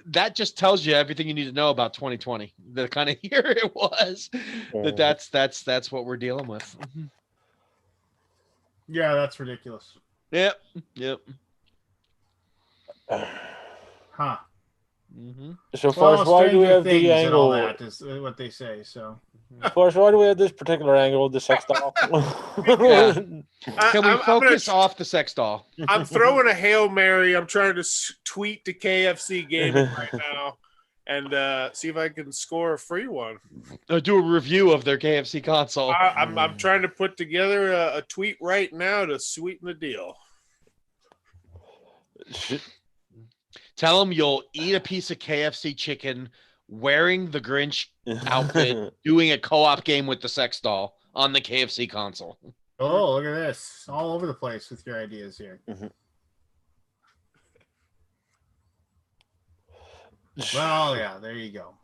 that just tells you everything you need to know about 2020. The kind of year it was. That's what we're dealing with. Yeah, that's ridiculous. Yep. Huh. Mm-hmm. So Forrest, why do we have the and all angle? that is what they say. So, Forrest, why do we have this particular angle of the sex doll? Yeah. Can we focus off the sex doll? I'm throwing a Hail Mary. I'm trying to tweet to KFC Gaming right now and see if I can score a free one. Do a review of their KFC console. I'm trying to put together a tweet right now to sweeten the deal. Tell them you'll eat a piece of KFC chicken wearing the Grinch outfit, doing a co-op game with the sex doll on the KFC console. oh, look at this! All over the place with your ideas here. Mhm. Well, yeah, there you go.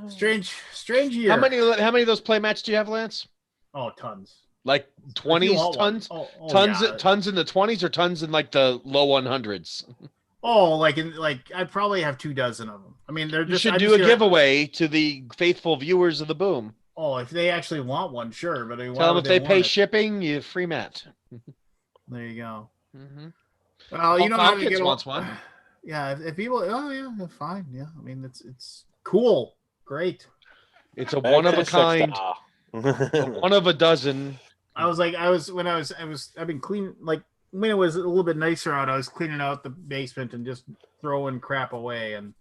Strange year. How many of those play mats do you have, Lance? Oh, tons. Like If 20s, you want one. tons, Yeah. tons in the 20s, or tons in like the low 100s. Oh, I probably have 24 of them. I mean, they're You just. should I'm do just a gonna- giveaway to the faithful viewers of the Boom. Oh, if they actually want one, sure. But why Tell them would if they want pay it? shipping, you free mat. There you go. Mm-hmm. Well, you know how to Falcons get wants one. Yeah, if people, oh yeah, fine. Yeah, I mean it's cool, great. It's a one of a kind, I've one of a dozen. I've been cleaning, like when it was a little bit nicer out, I was cleaning out the basement and just throwing crap away, and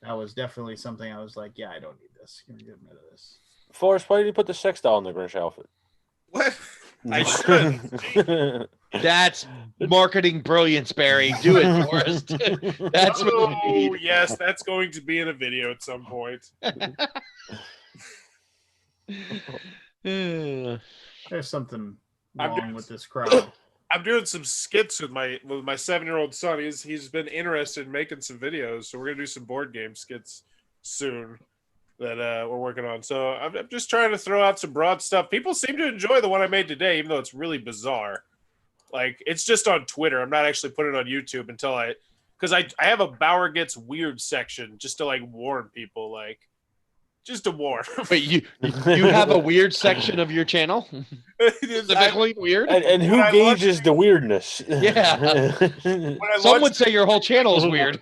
that was definitely something I was like, yeah, I don't need this. Get rid of this. Forrest, why did you put the sex doll in the Grinch outfit? What? I should. That's marketing brilliance, Barry. Do it, Forrest. That's what we Oh, need. yes, that's going to be in a video at some point. There's something I'm wrong doing- with this crowd. I'm doing some skits with my 7-year-old son. He's been interested in making some videos, so we're gonna do some board game skits soon that we're working on. So I'm just trying to throw out some broad stuff. People seem to enjoy the one I made today, even though it's really bizarre. Like, it's just on Twitter. I'm not actually putting it on YouTube until because I have a Bauer Gets Weird section just to like warn people, like just to warn. Wait, you have a weird section of your channel? Specifically weird? And who When I gauges the weirdness? Yeah. When I Some launched- would say your whole channel is weird.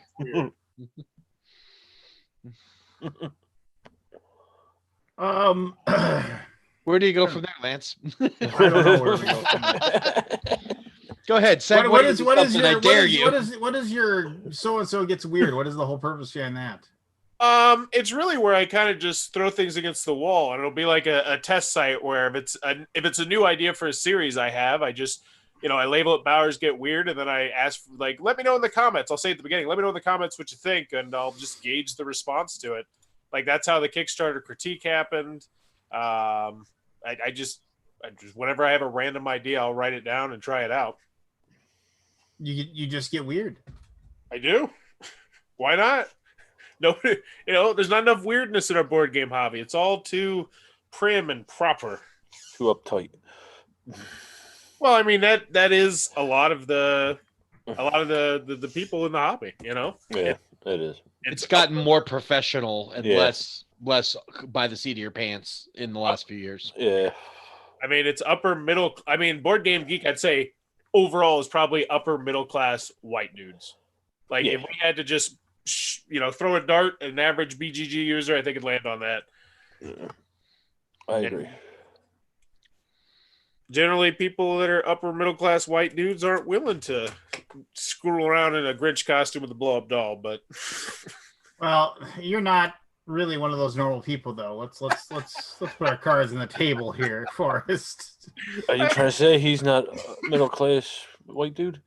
Where do you go from there, Lance? I don't know where we go from there. Go ahead. Segue What is into your something, I dare you. what is your so and so gets weird? What is the whole purpose behind that? It's really where I kind of just throw things against the wall, and it'll be like a test site where if it's a new idea for a series I have, I just I label it Bowers Get Weird, and then I ask let me know in the comments. I'll say at the beginning, let me know in the comments what you think, and I'll just gauge the response to it. Like that's how the Kickstarter critique happened. I just whenever I have a random idea, I'll write it down and try it out. You just get weird. I do. Why not? No, there's not enough weirdness in our board game hobby. It's all too prim and proper. Too uptight. Well, I mean that is a lot of the people in the hobby. Yeah, it is. It's gotten more professional and Yeah. less by the seat of your pants in the last few years. Yeah. I mean, it's upper middle. I mean, Board Game Geek, I'd say overall is probably upper middle class white dudes. Like Yeah. if we had to just throw a dart at an average BGG user, I think it'd land on that. I agree. Generally, people that are upper middle class white dudes aren't willing to screw around in a Grinch costume with a blow up doll. But Well, you're not really one of those normal people, though. Let's put our cards on the table here, Forrest. Are you trying to say he's not a middle class white dude?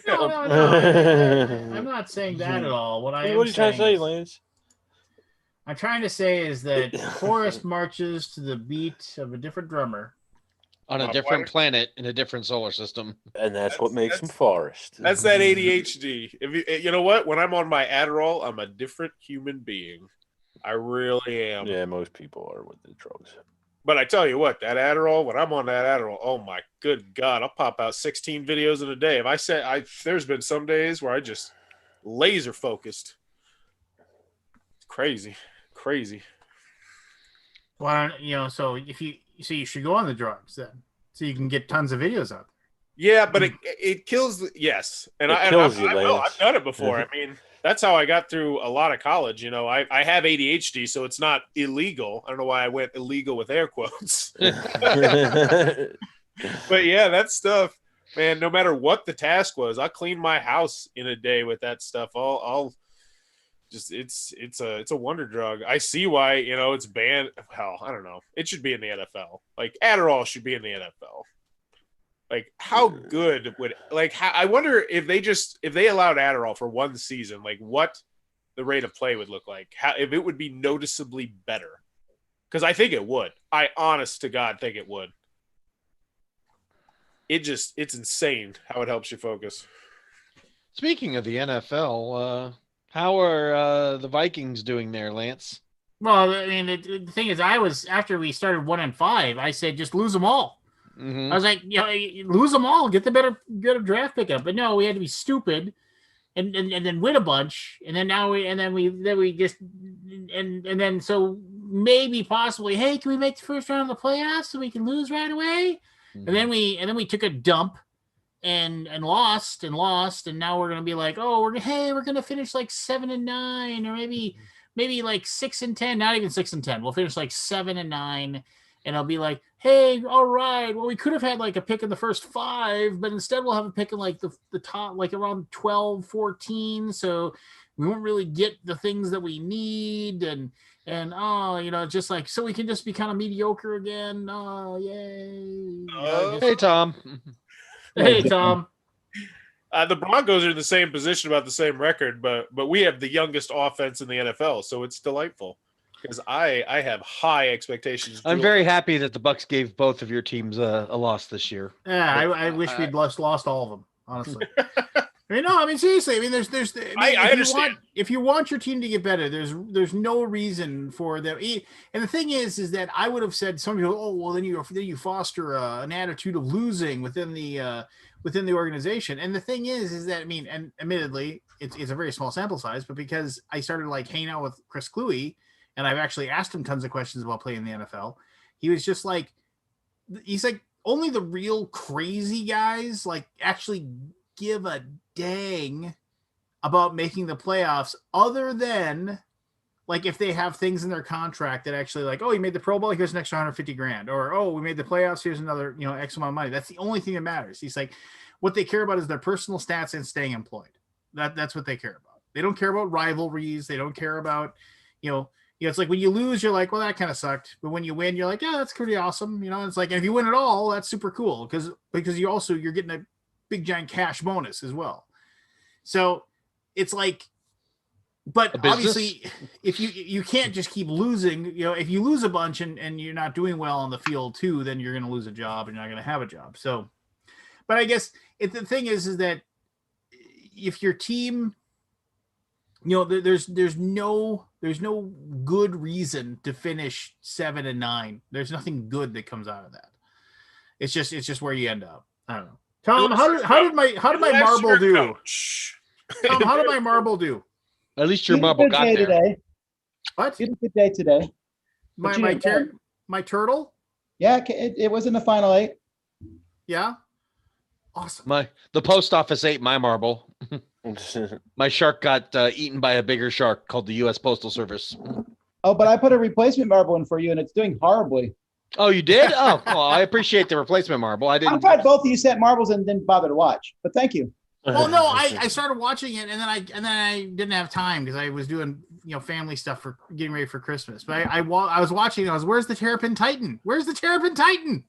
No. I'm not saying that at all. What What are you trying to say, Lance? I'm trying to say is that Forrest marches to the beat of a different drummer. On a different planet in a different solar system. And that's what makes them forest. That's that ADHD. You know what? When I'm on my Adderall, I'm a different human being. I really am. Yeah, most people are with the drugs. But I tell you what, that Adderall, when I'm on that Adderall, oh my good God, I'll pop out 16 videos in a day. There's been some days where I just laser focused. Crazy. Well, so you should go on the drugs then, so you can get tons of videos out there. Yeah, but it kills. Yes, and I've done it before. I mean, that's how I got through a lot of college. I have ADHD, so it's not illegal. I don't know why I went illegal with air quotes. But yeah, that stuff, man. No matter what the task was, I'll clean my house in a day with that stuff. I'll just it's a wonder drug. I see why it's banned. Hell, I don't know. It should be in the NFL. Like Adderall should be in the NFL. Like how good would I wonder if they allowed Adderall for one season, like what the rate of play would look like. If it would be noticeably better. Because I think it would. I honest to God think it would. It's insane how it helps you focus. Speaking of the NFL, how are the Vikings doing there, Lance? Well, I mean, the thing is, after we started 1-5, I said just lose them all. Mm-hmm. I was like, lose them all, get a better draft pickup. But no, we had to be stupid, and then win a bunch, and then so maybe possibly, hey, can we make the first round of the playoffs so we can lose right away? Mm-hmm. And then we took a dump. And lost, and now we're gonna be like, oh, we're gonna finish like 7-9, or maybe like 6-10, not even 6-10. We'll finish like 7-9, and I'll be like, hey, all right, well, we could have had like a pick in the first 5, but instead we'll have a pick in like the top, like around 12, 14, so we won't really get the things that we need, and just like, so we can just be kind of mediocre again. Oh, yay. Hey, Tom. Hey, Tom. The Broncos are in the same position, about the same record, but we have the youngest offense in the NFL, so it's delightful because I have high expectations. I'm very happy that the Bucks gave both of your teams a loss this year. Yeah, I wish we'd lost all of them, honestly. I mean, seriously. I mean, I understand. If you want your team to get better, there's no reason for them. And the thing is that I would have said, some people, oh, well, then you foster an attitude of losing within the organization. And the thing is that, I mean, and admittedly, it's a very small sample size, but because I started like hanging out with Chris Cluey, and I've actually asked him tons of questions about playing the NFL, he was just like, he's like, only the real crazy guys like actually give a dang about making the playoffs, other than like if they have things in their contract that actually like, oh, you made the Pro Bowl, here's an extra $150,000, or oh, we made the playoffs, here's another X amount of money. That's the only thing that matters. He's like, what they care about is their personal stats and staying employed. That's what they care about. They don't care about rivalries. They don't care about it's like when you lose, you're like, well, that kind of sucked. But when you win, you're like, yeah, that's pretty awesome. It's like, and if you win it all, that's super cool because you're getting a big giant cash bonus as well. So it's like, but obviously if you can't just keep losing, if you lose a bunch and you're not doing well on the field too, then you're going to lose a job and you're not going to have a job. So, but I guess the thing is that if your team, there's no good reason to finish 7-9. There's nothing good that comes out of that. It's just where you end up. I don't know. Tom, how did my marble do? Tom, how did my marble do? At least your marble got there. Today. What? You had a good day today. My turtle? Yeah, it was in the final 8. Yeah. Awesome. The post office ate my marble. My shark got eaten by a bigger shark called the U.S. Postal Service. Oh, but I put a replacement marble in for you, and it's doing horribly. Oh, you did? Oh, well, I appreciate the replacement marble. I'm glad both of you sent marbles and didn't bother to watch, but thank you. Well, no, I started watching it, and then I didn't have time because I was doing family stuff for getting ready for Christmas. But I was watching. I was, where's the Terrapin Titan? Where's the Terrapin Titan?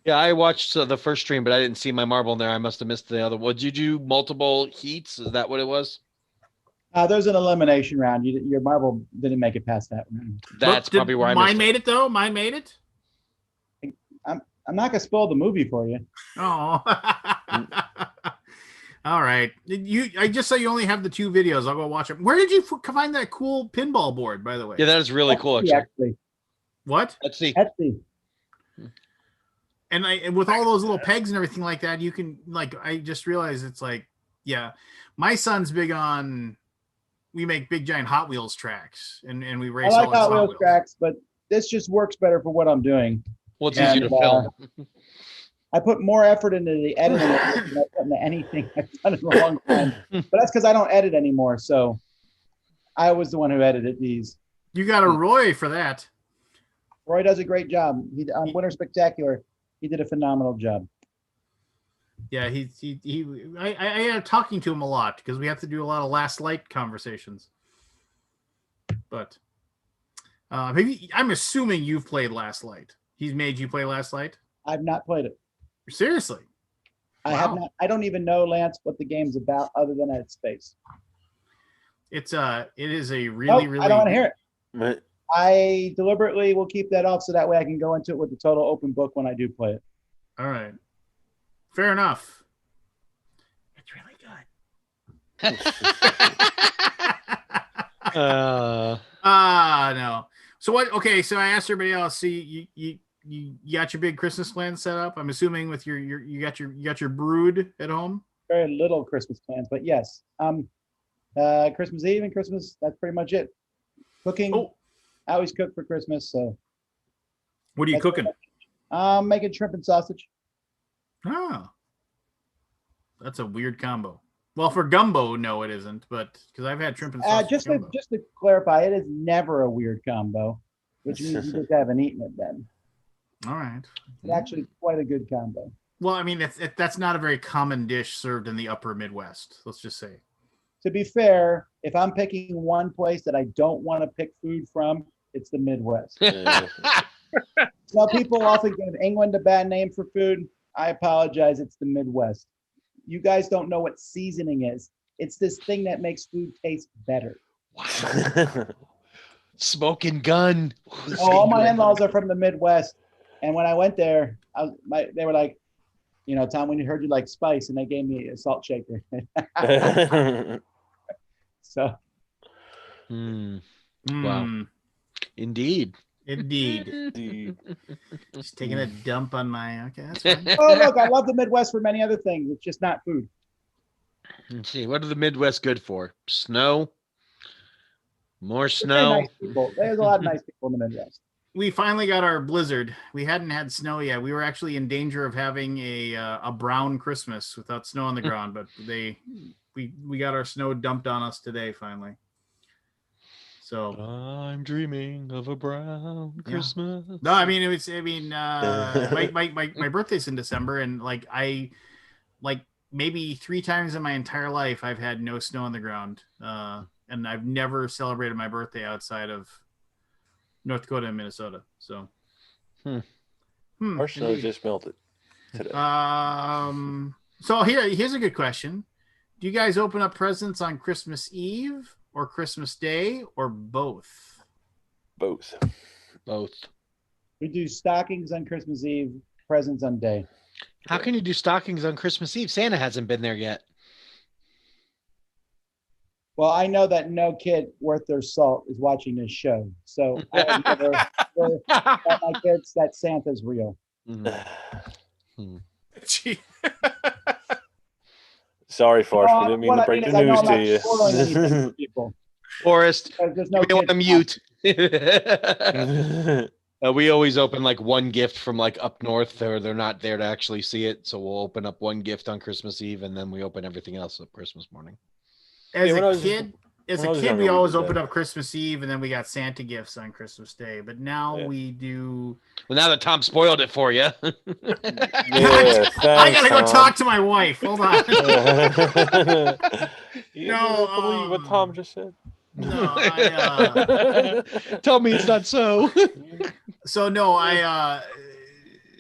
Yeah, I watched the first stream, but I didn't see my marble in there. I must have missed the other one. Did you do multiple heats? Is that what it was? There's an elimination round. Your marble didn't make it past that round. That's probably where I missed it. Mine made it, though. Mine made it. I'm not gonna spoil the movie for you. Oh. All right. I just saw you only have the 2 videos. I'll go watch them. Where did you find that cool pinball board, by the way? Yeah, that is really cool. Etsy, Actually, What? let's see. Etsy. And with all those little pegs and everything like that, you can I just realized it's like, yeah, my son's big on. We make big giant Hot Wheels tracks and we I race like all his Hot Wheels Wheels. tracks, but this just works better for what I'm doing. Well, it's And, easier to film. I put more effort into the editing than I put into anything I've done in a long time. But that's because I don't edit anymore. So I was the one who edited these. You got a Roy for that. Roy does a great job. On Winter Spectacular, he did a phenomenal job. Yeah, I am talking to him a lot because we have to do a lot of Last Light conversations. But I'm assuming you've played Last Light. He's made you play Last Light? I've not played it. Seriously? I have not. I don't even know, Lance, what the game's about other than its space. It is a really, really. I don't want to hear it. Right. I deliberately will keep that off so that way I can go into it with the total open book when I do play it. All right. Fair enough. It's really good. No. So what? Okay, so I asked everybody else. See, you got your big Christmas plan set up. I'm assuming with you got your brood at home. Very little Christmas plans, but yes. Christmas Eve and Christmas. That's pretty much it. Cooking. Oh. I always cook for Christmas, so. What are you cooking? Making shrimp and sausage. Oh, that's a weird combo. Well, for gumbo, no, it isn't. But because I've had shrimp and sausage. Just to clarify, it is never a weird combo, which means you just haven't eaten it then. All right. It's actually quite a good combo. Well, I mean, that's not a very common dish served in the upper Midwest. Let's just say. To be fair, if I'm picking one place that I don't want to pick food from, it's the Midwest. Now, people often give England a bad name for food. I apologize. It's the Midwest. You guys don't know what seasoning is. It's this thing that makes food taste better. Smoking gun. All my in-laws are from the Midwest. And when I went there, they were like, Tom, we heard you like spice, and they gave me a salt shaker. So. Wow. Indeed. Just taking a dump on my. Okay, that's fine. Oh, look, I love the Midwest for many other things. It's just not food. Let's see, what are the Midwest good for? Snow? More snow? Nice people. There's a lot of nice people in the Midwest. We finally got our blizzard. We hadn't had snow yet. We were actually in danger of having a brown Christmas without snow on the ground, but we got our snow dumped on us today finally. So I'm dreaming of a brown Christmas. No, I mean my birthday's in December, and I maybe 3 times in my entire life I've had no snow on the ground, and I've never celebrated my birthday outside of North Dakota and Minnesota. So, our snow just melted today. So here's a good question: do you guys open up presents on Christmas Eve or Christmas Day, or both? Both. We do stockings on Christmas Eve, presents on day. How can you do stockings on Christmas Eve? Santa hasn't been there yet. Well, I know that no kid worth their salt is watching this show. So I have never tell my kids that Santa's real. Sorry, Forrest, we didn't mean to break the news to you. Forrest, there's no you want to mute. We always open one gift from up north, or they're not there to actually see it. So we'll open up one gift on Christmas Eve, and then we open everything else up Christmas morning. As a kid, we always opened up Christmas Eve, and then we got Santa gifts on Christmas Day. but now we do. Well, now that Tom spoiled it for you. Thanks, I gotta go talk to my wife. Hold on. No, believe what Tom just said. No, Tell me it's not so. So no,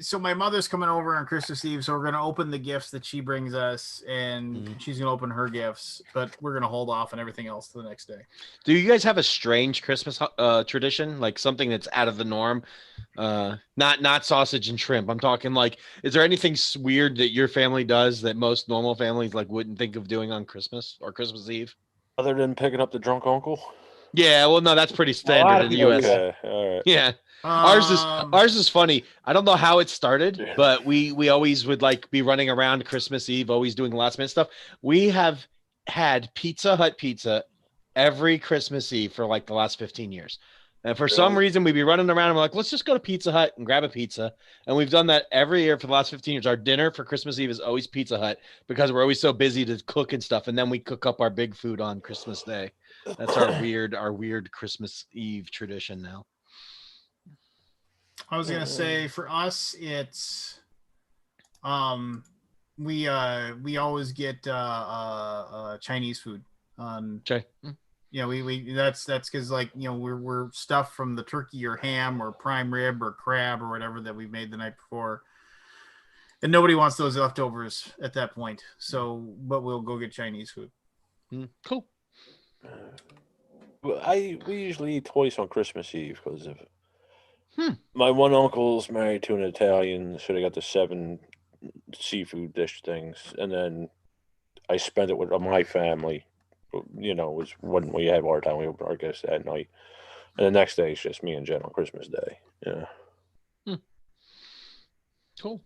so my mother's coming over on Christmas Eve, so we're gonna open the gifts that she brings us, and she's gonna open her gifts, but we're gonna hold off on everything else to the next day. Do you guys have a strange Christmas tradition, like something that's out of the norm? Not sausage and shrimp. I'm talking like, is there anything weird that your family does that most normal families like wouldn't think of doing on Christmas or Christmas Eve? Other than picking up the drunk uncle? Yeah, well, no, that's pretty standard in the U.S. Okay, all right. Yeah. Ours is funny. I don't know how it started, but we always would like be running around Christmas Eve, always doing last minute stuff. We have had Pizza Hut pizza every Christmas Eve for like the last 15 years. And for some reason, we'd be running around and we're like, let's just go to Pizza Hut and grab a pizza. And we've done that every year for the last 15 years. Our dinner for Christmas Eve is always Pizza Hut because we're always so busy to cook and stuff. And then we cook up our big food on Christmas Day. That's our weird Christmas Eve tradition now. I was gonna say for us, it's we always get Chinese food on. Okay. Yeah, we that's because like we're stuffed from the turkey or ham or prime rib or crab or whatever that we made the night before, and nobody wants those leftovers at that point. So, but we'll go get Chinese food. Cool. We usually eat twice on Christmas Eve because of my one uncle's married to an Italian, so they got the 7 seafood dish things, and then I spent it with my family. Was when we had our time. We opened our gifts that night, and the next day it's just me and Jen on Christmas Day. Yeah. Cool.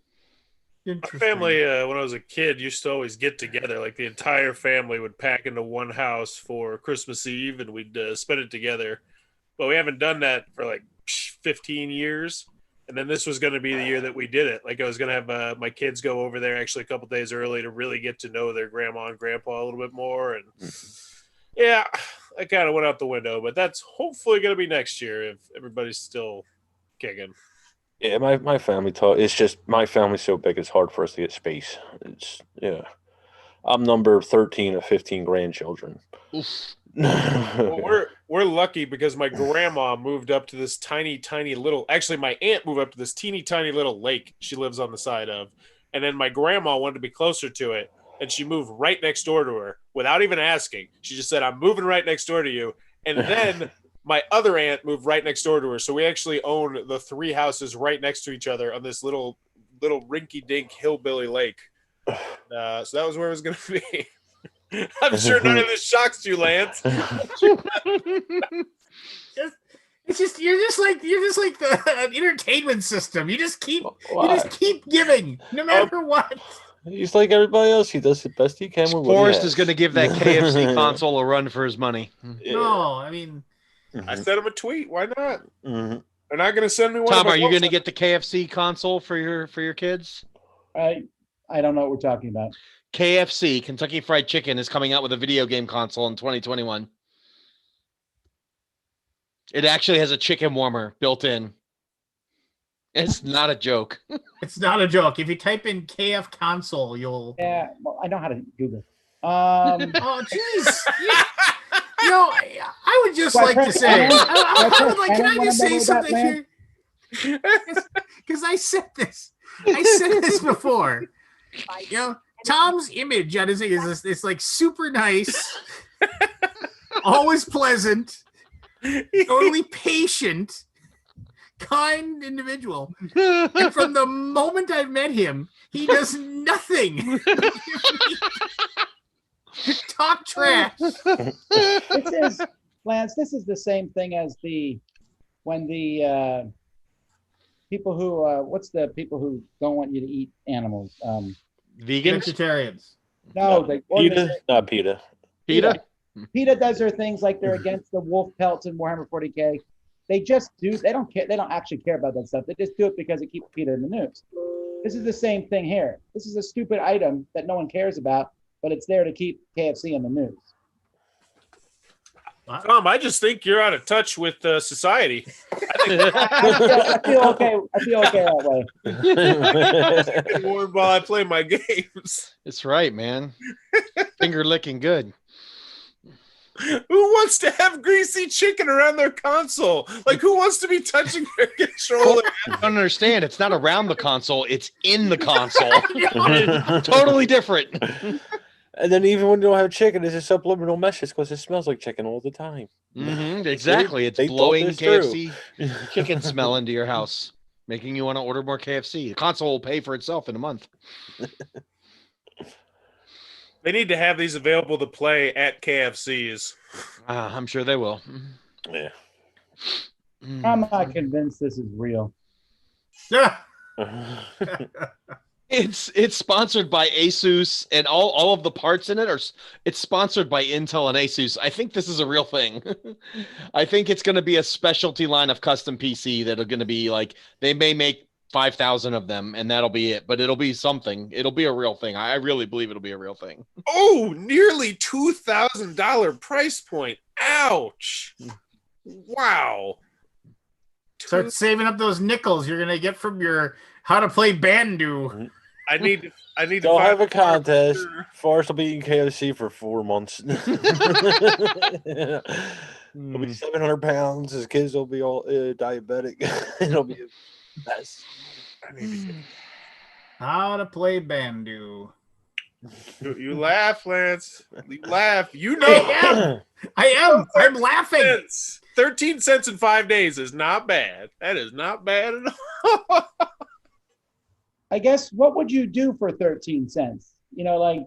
My family, when I was a kid, used to always get together. Like the entire family would pack into one house for Christmas Eve, and we'd spend it together. But we haven't done that for like 15 years. And then this was going to be the year that we did it. Like I was going to have my kids go over there actually a couple days early to really get to know their grandma and grandpa a little bit more. And yeah, I kind of went out the window. But that's hopefully going to be next year if everybody's still kicking. Yeah, my family it's just my family's so big it's hard for us to get space. I'm number 13 of 15 grandchildren. Well, we're lucky because my grandma moved up to this tiny little, actually my aunt moved up to this teeny tiny little lake she lives on the side of, and then my grandma wanted to be closer to it, and she moved right next door to her without even asking. She just said, I'm moving right next door to you. And then my other aunt moved right next door to her. So we actually own the 3 houses right next to each other on this little rinky-dink hillbilly lake. So that was where it was going to be. I'm sure none of this shocks you, Lance. It's just you're just like the entertainment system. You just keep giving no matter what. He's like everybody else. He does the best he can. Forrest is going to give that KFC console a run for his money. No, I mean, I sent him a tweet. Why not? They're not going to send me one. Tom, are you going to get the KFC console for your kids? I don't know what we're talking about. KFC, Kentucky Fried Chicken, is coming out with a video game console in 2021. It actually has a chicken warmer built in. It's not a joke. It's not a joke. If you type in KF console, you'll. Yeah, well, I know how to Google. Oh, jeez. I would just like to say, I would like. Can I just say something here? Because I said this. I said this before. Tom's image on his thing is it's like super nice, always pleasant, totally patient, kind individual. And from the moment I've met him, he does nothing. Talk trash. Lance, this is the same thing as when the people who what's the people who don't want you to eat animals? Vegans? Vegetarians. No, not PETA. PETA? PETA does their things like they're against the wolf pelts and Warhammer 40K. They don't care. They don't actually care about that stuff. They just do it because it keeps PETA in the news. This is the same thing here. This is a stupid item that no one cares about, but it's there to keep KFC in the news. Tom, I just think you're out of touch with society. I feel okay. I feel okay that way. Warm while I play my games. It's right, man. Finger licking good. Who wants to have greasy chicken around their console? Like, who wants to be touching their controller? I don't understand. It's not around the console. It's in the console. It's totally different. And then even when you don't have chicken, it's a subliminal message because it smells like chicken all the time. Exactly. It's They thought blowing this through. KFC chicken smell into your house, making you want to order more KFC. The console will pay for itself in a month. They need to have these available to play at KFCs. I'm sure they will. Yeah. I'm not convinced this is real. Yeah. It's sponsored by Asus, and all of the parts in it it's sponsored by Intel and Asus. I think this is a real thing. I think it's going to be a specialty line of custom PC that are going to be like, they may make 5,000 of them and that'll be it, but it'll be something. It'll be a real thing. I really believe it'll be a real thing. Oh, nearly $2,000 price point. Ouch. Wow. Start saving up those nickels you're gonna get from your how to play Bandu. I need to They'll have a find contest. Sure. Forrest will be eating KFC for 4 months. He'll be 700 pounds. His kids will be all diabetic. It'll be a mess. How to play Bandu. You laugh, Lance. You laugh. You know. I am. I'm laughing. 13 cents in 5 days is not bad. That is not bad at all. I guess, what would you do for 13 cents? You know, like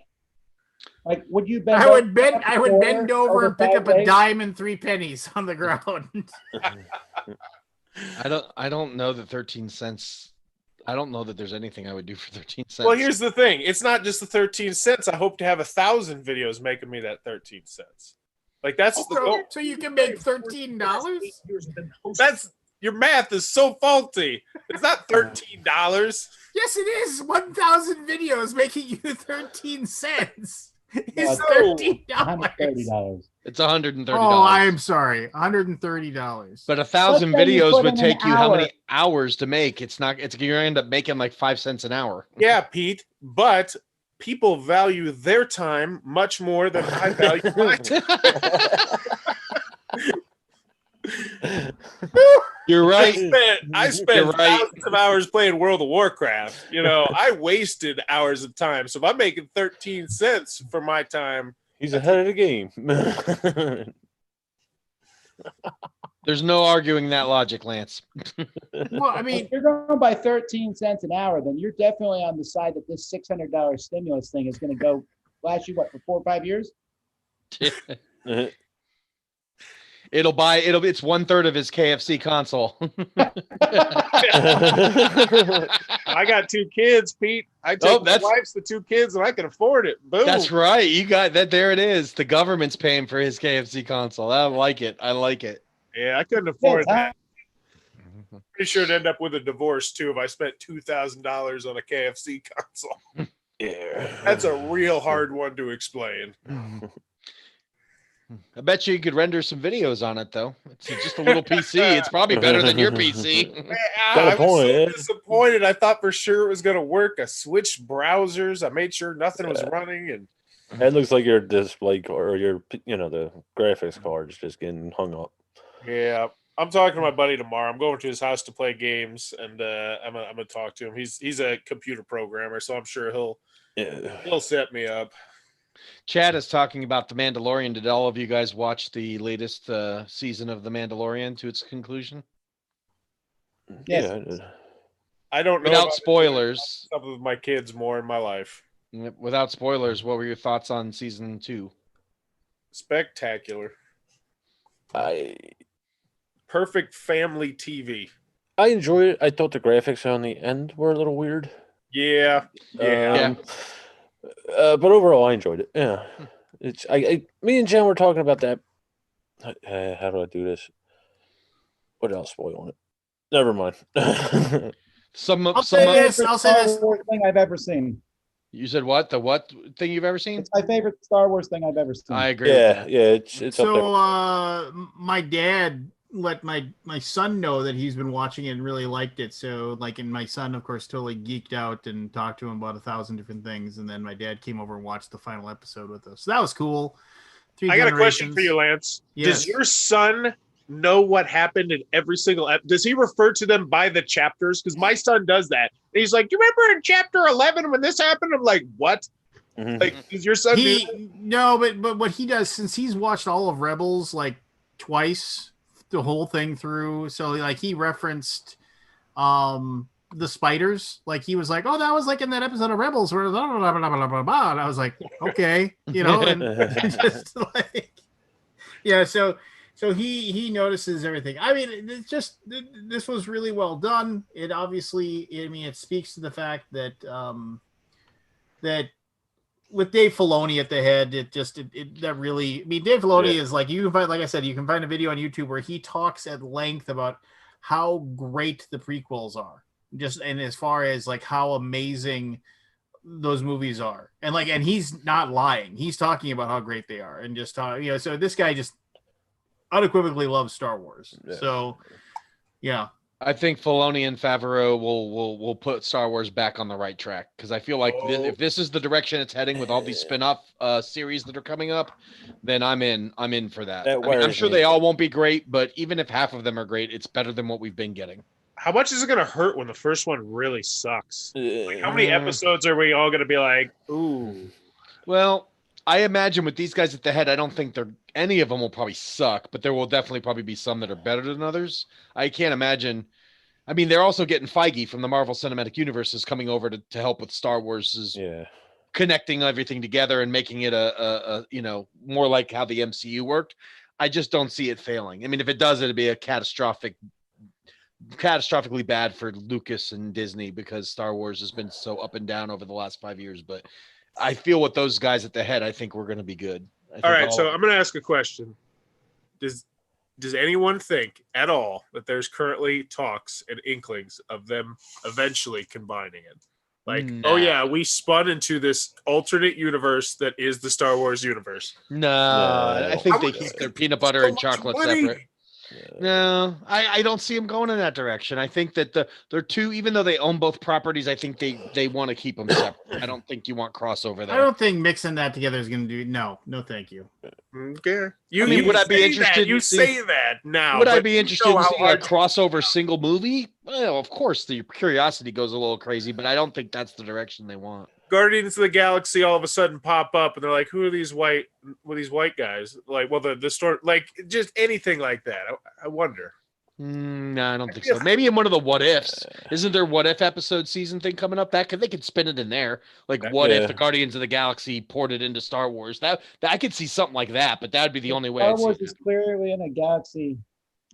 would you bend? I would bend over and pick up a days? dime and 3 pennies on the ground. I don't know that 13 cents. I don't know that there's anything I would do for 13 cents. Well, here's the thing. It's not just the 13 cents. I hope to have 1,000 videos making me that 13 cents. Like, that's the goal. So you can make $13? That's your math is so faulty. It's not $13. Yes, it is. 1,000 videos making you 13 cents. It's No. $13. $130. It's $130. Oh, I am sorry. $130. But 1,000 Let's say you videos put would in take an you how hour. many hours to make? You're gonna end up making like 5 cents an hour. Yeah, Pete, but people value their time much more than I value my time. You're right. I spent You're right. thousands of hours playing World of Warcraft. You know, I wasted hours of time. So if I'm making 13 cents for my time, He's ahead of the game. There's no arguing that logic, Lance. Well, I mean, If you're going by 13 cents an hour, then you're definitely on the side that this $600 stimulus thing is going to go last you, what, for 4 or 5 years? It's 1/3 of his KFC console. I got 2 kids, Pete. I take my wife's the 2 kids and I can afford it. Boom. That's right. You got that. There it is. The government's paying for his KFC console. I like it. I like it. Yeah, I couldn't afford that. Pretty sure it'd end up with a divorce too if I spent $2,000 on a KFC console. Yeah. That's a real hard one to explain. I bet you could render some videos on it, though. It's just a little PC. It's probably better than your PC. I was so disappointed. I thought for sure it was going to work. I switched browsers. I made sure nothing was running. And it looks like your display or your, the graphics card is just getting hung up. Yeah. I'm talking to my buddy tomorrow. I'm going to his house to play games, and I'm gonna talk to him. He's a computer programmer, so I'm sure he'll set me up. Chad is talking about The Mandalorian. Did all of you guys watch the latest season of The Mandalorian to its conclusion? Yes. Yeah. I don't know. Without spoilers. Stuff with my kids more in my life. Without spoilers, what were your thoughts on season 2? Spectacular. Perfect family TV. I enjoyed it. I thought the graphics on the end were a little weird. Yeah. But overall, I enjoyed it. Yeah, it's me and Jen were talking about that. How do I do this? What else spoil it? Never mind. I'll say this. Wars thing I've ever seen. You said what? The what thing you've ever seen? It's my favorite Star Wars thing I've ever seen. I agree. Yeah, it's so. Up there. My dad let my son know that he's been watching it and really liked it. So and my son, of course, totally geeked out and talked to him about 1,000 different things. And then my dad came over and watched the final episode with us. So that was cool three I got a question for generations. you, Lance. Yes. Does your son know what happened in every single does he refer to them by the chapters? Because my son does that. And he's like, "Do you remember in chapter 11 when this happened?" I'm like, "What?" Like, does your son do that? No, but what he does, since he's watched all of Rebels like twice, the whole thing through, so like he referenced the spiders. Like he was like, "Oh, that was like in that episode of Rebels where blah, blah, blah, blah, blah, blah." And I was like, "Okay," and just like, yeah. So he notices everything. I mean, it's just this was really well done. It obviously, I mean, it speaks to the fact that that with Dave Filoni at the head, that really, I mean, Dave Filoni is like, you can find, like I said, you can find a video on YouTube where he talks at length about how great the prequels are, just, and as far as like how amazing those movies are, and like, and he's not lying, he's talking about how great they are, and just so this guy just unequivocally loves Star Wars. So yeah, I think Filoni and Favreau will put Star Wars back on the right track, because I feel like if this is the direction it's heading with all these spin-off series that are coming up, then I'm in for that. I mean, I'm sure they all won't be great, but even if half of them are great, it's better than what we've been getting. How much is it going to hurt when the first one really sucks? Like, how many episodes are we all going to be like, ooh? Well, I imagine with these guys at the head, I don't think any of them will probably suck, but there will definitely probably be some that are better than others. I can't imagine. I mean, they're also getting Feige from the Marvel Cinematic Universe is coming over to help with Star Wars, connecting everything together and making it a more like how the MCU worked. I just don't see it failing. I mean, if it does, it'd be a catastrophically bad for Lucas and Disney, because Star Wars has been so up and down over the last 5 years. But I feel with those guys at the head, I think we're going to be good. All right, so I'm going to ask a question. Does anyone think at all that there's currently talks and inklings of them eventually combining it? Like, oh yeah, we spun into this alternate universe that is the Star Wars universe. No, I think they keep their peanut butter and chocolate separate. No, I don't see them going in that direction. I think that they're two, even though they own both properties, I think they want to keep them separate. I don't think you want crossover there. I don't think mixing that together is going to do. No, thank you. Okay. Would I be interested? You say that now. Would I be interested in seeing a crossover single movie? Well, of course, the curiosity goes a little crazy, but I don't think that's the direction they want. Guardians of the Galaxy all of a sudden pop up, and they're like, "Who are these white guys?" Like, well, the story, like, just anything like that. I wonder. No, I don't think so. Maybe in one of the what ifs. Isn't there what if episode season thing coming up? They could spin it in there. Like, what if the Guardians of the Galaxy ported into Star Wars? That I could see something like that, but that would be the only way. Star Wars is clearly in a galaxy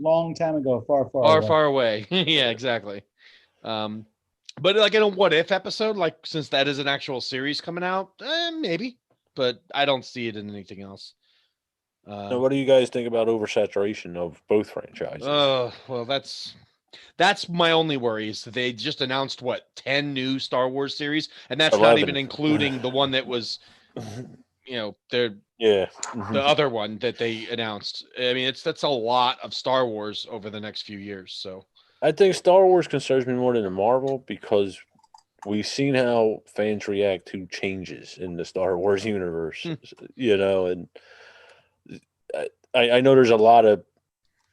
long time ago, far away. Yeah, exactly. But like in a what if episode, like, since that is an actual series coming out, maybe. But I don't see it in anything else. Now, what do you guys think about oversaturation of both franchises? Well, that's my only worry, is that they just announced 10 new Star Wars series, and that's 11. Not even including the one that was, the other one that they announced. I mean, that's a lot of Star Wars over the next few years. So I think Star Wars concerns me more than the Marvel, because we've seen how fans react to changes in the Star Wars universe, and I know there's a lot of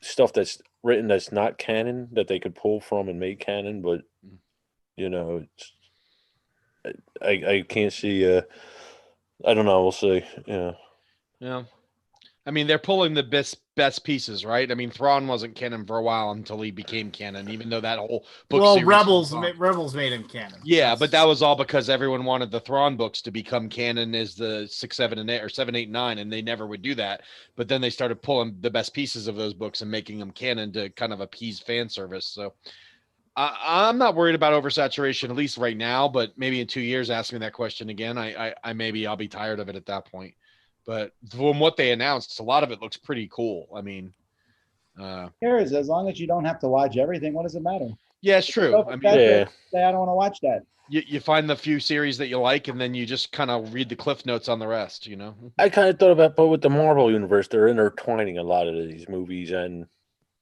stuff that's written that's not canon that they could pull from and make canon, but it's, I can't see. I don't know. We'll see. Yeah. I mean, they're pulling the best pieces, right? I mean, Thrawn wasn't canon for a while until he became canon, even though that whole book. Well, Rebels made him canon. Yeah, but that was all because everyone wanted the Thrawn books to become canon as the 6, 7, and 8, or 7, 8, 9, and they never would do that. But then they started pulling the best pieces of those books and making them canon to kind of appease fan service. So I'm not worried about oversaturation, at least right now. But maybe in 2 years, asking that question again, I'll be tired of it at that point. But from what they announced, a lot of it looks pretty cool. I mean, cares as long as you don't have to watch everything. What does it matter? Yeah, it's true. I mean, I don't want to watch that. You find the few series that you like, and then you just kind of read the cliff notes on the rest. I kind of thought about, but with the Marvel universe, they're intertwining a lot of these movies, and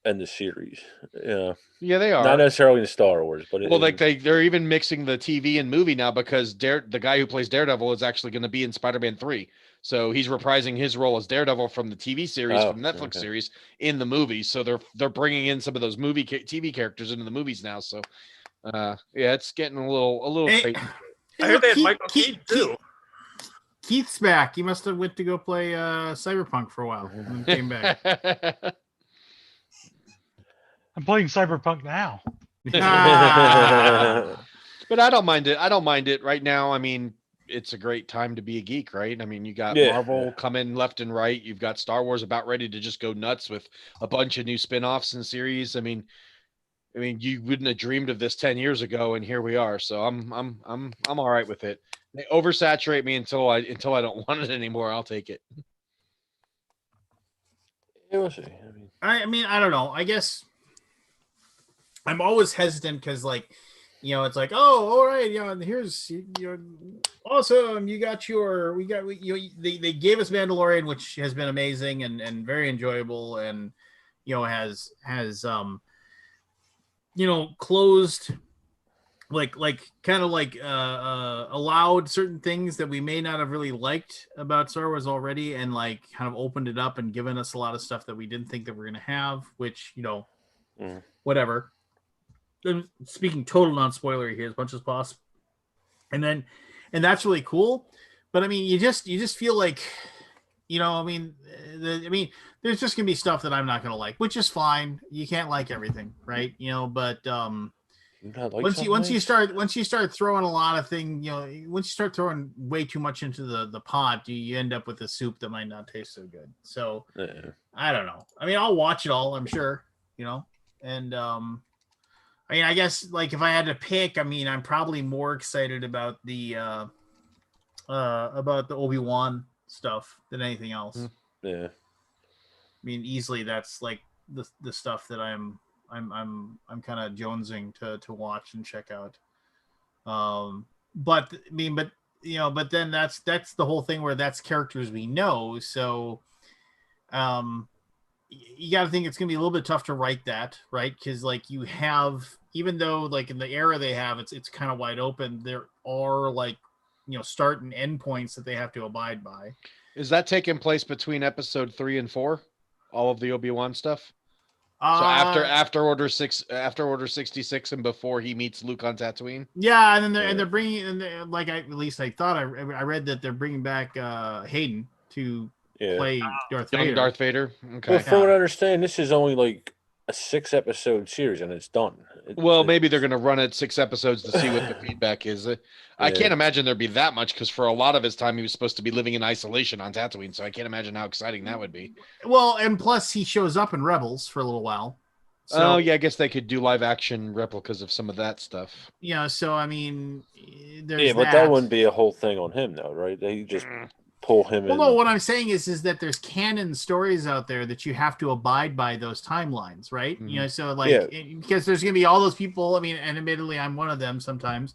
and the series. Yeah, Yeah, they not are. necessarily in Star Wars, but Well, like they're even mixing the TV and movie now because the guy who plays Daredevil is actually going to be in Spider-Man 3. So he's reprising his role as Daredevil from the TV series, from the Netflix series in the movie. So they're bringing in some of those TV characters into the movies now. So yeah, it's getting a little crazy. I heard they had Michael Keaton too. Keith's back. He must have went to go play Cyberpunk for a while and then came back. I'm playing Cyberpunk now. But I don't mind it. I don't mind it right now. I mean, it's a great time to be a geek, right? I mean, you got Marvel coming left and right. You've got Star Wars about ready to just go nuts with a bunch of new spin-offs and series. I mean, you wouldn't have dreamed of this 10 years ago, and here we are. So I'm all right with it. They oversaturate me until I don't want it anymore. I'll take it. We'll see. I mean, I don't know. I guess I'm always hesitant because, like, it's like, oh, all right, here's awesome. You got they gave us Mandalorian, which has been amazing and very enjoyable, and has closed allowed certain things that we may not have really liked about Star Wars already, and like kind of opened it up and given us a lot of stuff that we didn't think that we're going to have, which whatever. I'm speaking total non-spoilery here as much as possible, and that's really cool. But I mean, you just feel like, there's just gonna be stuff that I'm not gonna like, which is fine. You can't like everything, right? But once you start throwing a lot of things, once you start throwing way too much into the pot, you end up with a soup that might not taste so good. So I don't know. I mean, I'll watch it all, I'm sure, and I mean, I guess like if I had to pick, I mean, I'm probably more excited about the Obi-Wan stuff than anything else. Yeah. I mean, easily that's like the stuff that I'm kind of jonesing to watch and check out. But then that's the whole thing where that's characters we know. So, you got to think it's going to be a little bit tough to write that, right? Because like you have, even though like in the era they have, it's kind of wide open. There are like, start and end points that they have to abide by. Is that taking place between episode 3 and 4? All of the Obi-Wan stuff? So after Order 66 and before he meets Luke on Tatooine? Yeah, and then they're bringing, at least I thought I read that they're bringing back Hayden to play Darth Vader. Darth Vader. Okay. Well, from what I understand, this is only like a 6-episode series, and it's done. Maybe they're going to run it 6 episodes to see what the feedback is. I can't imagine there'd be that much, because for a lot of his time, he was supposed to be living in isolation on Tatooine, so I can't imagine how exciting that would be. Well, and plus he shows up in Rebels for a little while. So, I guess they could do live action replicas of some of that stuff. Yeah, so I mean, there's but that wouldn't be a whole thing on him, though, right? They just pull him in. Well, no, what I'm saying is that there's canon stories out there that you have to abide by those timelines, right? Mm-hmm. So like, because there's going to be all those people. I mean, and admittedly, I'm one of them sometimes.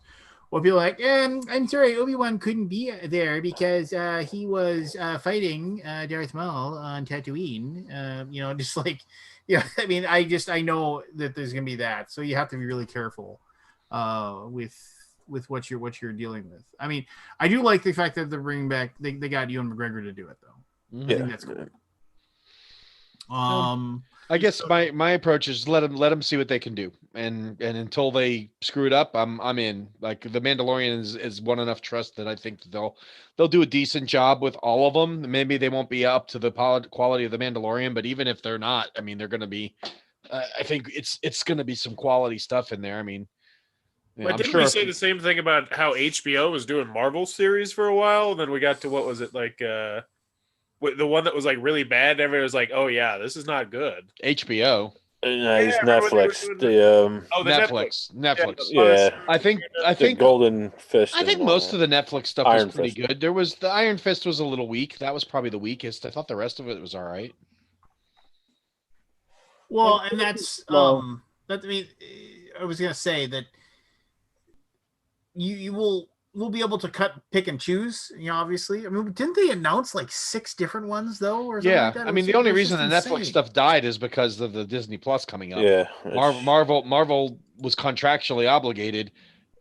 Well, people are like, I'm sorry, Obi-Wan couldn't be there because he was fighting Darth Maul on Tatooine. Just like, I mean, I know that there's going to be that. So you have to be really careful with what you're dealing with. I mean, I do like the fact that they're bringing back, they got Ewan McGregor to do it, though. I think that's cool. I guess my approach is let them see what they can do, and until they screw it up, I'm in. Like the Mandalorian is won enough trust that I think they'll do a decent job with all of them. Maybe they won't be up to the quality of the Mandalorian, but even if they're not, I mean, they're going to be. I think it's going to be some quality stuff in there. I mean, but didn't we say the same thing about how HBO was doing Marvel series for a while, and then we got to what was it like? The one that was like really bad, everybody was like, "Oh yeah, this is not good." HBO. It's Netflix. Netflix. Yeah, I think Golden Fist. I think most of the Netflix stuff was pretty good. There was the Iron Fist was a little weak. That was probably the weakest. I thought the rest of it was all right. Well, and that's I mean, I was gonna say that you will we'll be able to pick and choose. Obviously. I mean, didn't they announce like 6 different ones though, or something Yeah, like that? I mean, the only reason the Netflix stuff died is because of the Disney Plus coming up. Yeah. Marvel was contractually obligated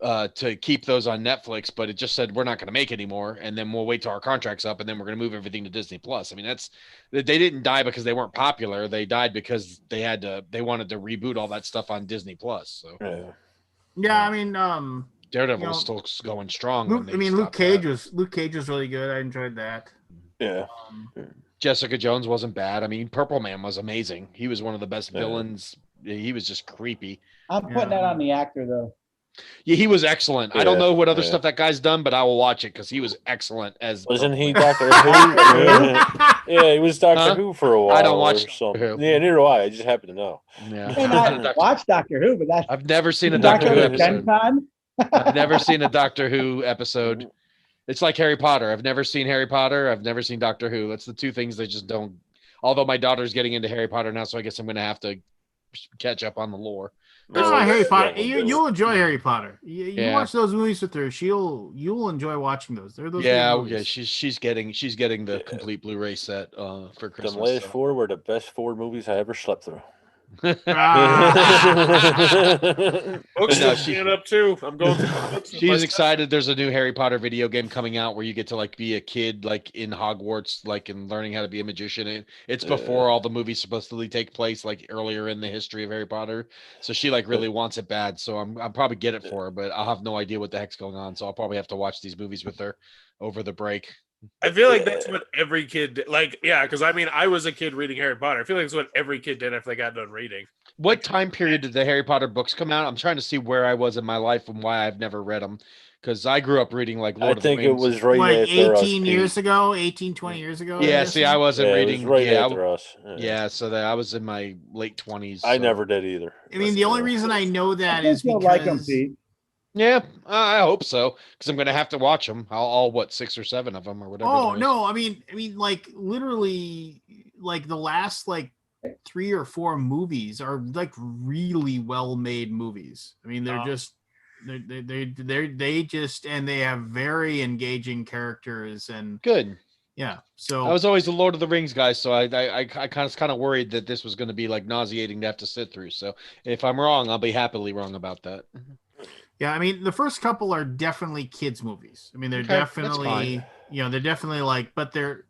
to keep those on Netflix, but it just said we're not going to make anymore, and then we'll wait till our contract's up, and then we're going to move everything to Disney Plus. I mean, they didn't die because they weren't popular. They died because they wanted to reboot all that stuff on Disney Plus. So yeah, I mean, Daredevil was still going strong. Luke Cage was really good. I enjoyed that. Yeah. Jessica Jones wasn't bad. I mean, Purple Man was amazing. He was one of the best villains. He was just creepy. I'm putting that on the actor though. Yeah, he was excellent. I don't know what other stuff that guy's done, but I will watch it because he was excellent as. Wasn't he Doctor Who? Yeah, he was Doctor Who for a while. I don't watch Doctor Who. Yeah, neither do I. I just happen to know. Yeah. I may not watch Doctor Who, but that's. I've never seen a Doctor Who episode. I've never seen a Doctor Who episode. It's like Harry Potter. I've never seen Harry Potter. I've never seen Doctor Who. That's the two things they just don't. Although my daughter's getting into Harry Potter now, so I guess I'm going to have to catch up on the lore. That's not Harry Potter. You'll enjoy Harry Potter. You watch those movies with her. You'll enjoy watching those. They're those. Yeah. She's getting the complete Blu-ray set for Christmas. The last 4 were the best 4 movies I ever slept through. Books stand up too. I'm going. She's excited. There's a new Harry Potter video game coming out where you get to like be a kid like in Hogwarts, like and learning how to be a magician. It's before all the movies supposedly take place, like earlier in the history of Harry Potter. So she like really wants it bad. So I'll probably get it for her, but I'll have no idea what the heck's going on. So I'll probably have to watch these movies with her over the break. I feel like that's what every kid did. Like, yeah, because I mean, I was a kid reading Harry Potter. I feel like it's what every kid did after they got done reading. What time period did the Harry Potter books come out? I'm trying to see where I was in my life and why I've never read them. Because I grew up reading like Lord of the Rings. I think it was right like after 18 years ago, 20 years ago. Yeah, see, I wasn't reading. It was right after us. Yeah, so I was in my late 20s. I never did either. I mean, the only reason I know that is because... like them, Pete. Yeah, I hope so, because I'm going to have to watch them. All 6 or 7 of them or whatever. Oh no, I mean, like literally, like the last like 3 or 4 movies are like really well made movies. I mean, they're just they just and they have very engaging characters and good. Yeah, so I was always the Lord of the Rings guy, so I kind of worried that this was going to be like nauseating to have to sit through. So if I'm wrong, I'll be happily wrong about that. Yeah, I mean, the first couple are definitely kids' movies. I mean, they're definitely, they're definitely like, but they're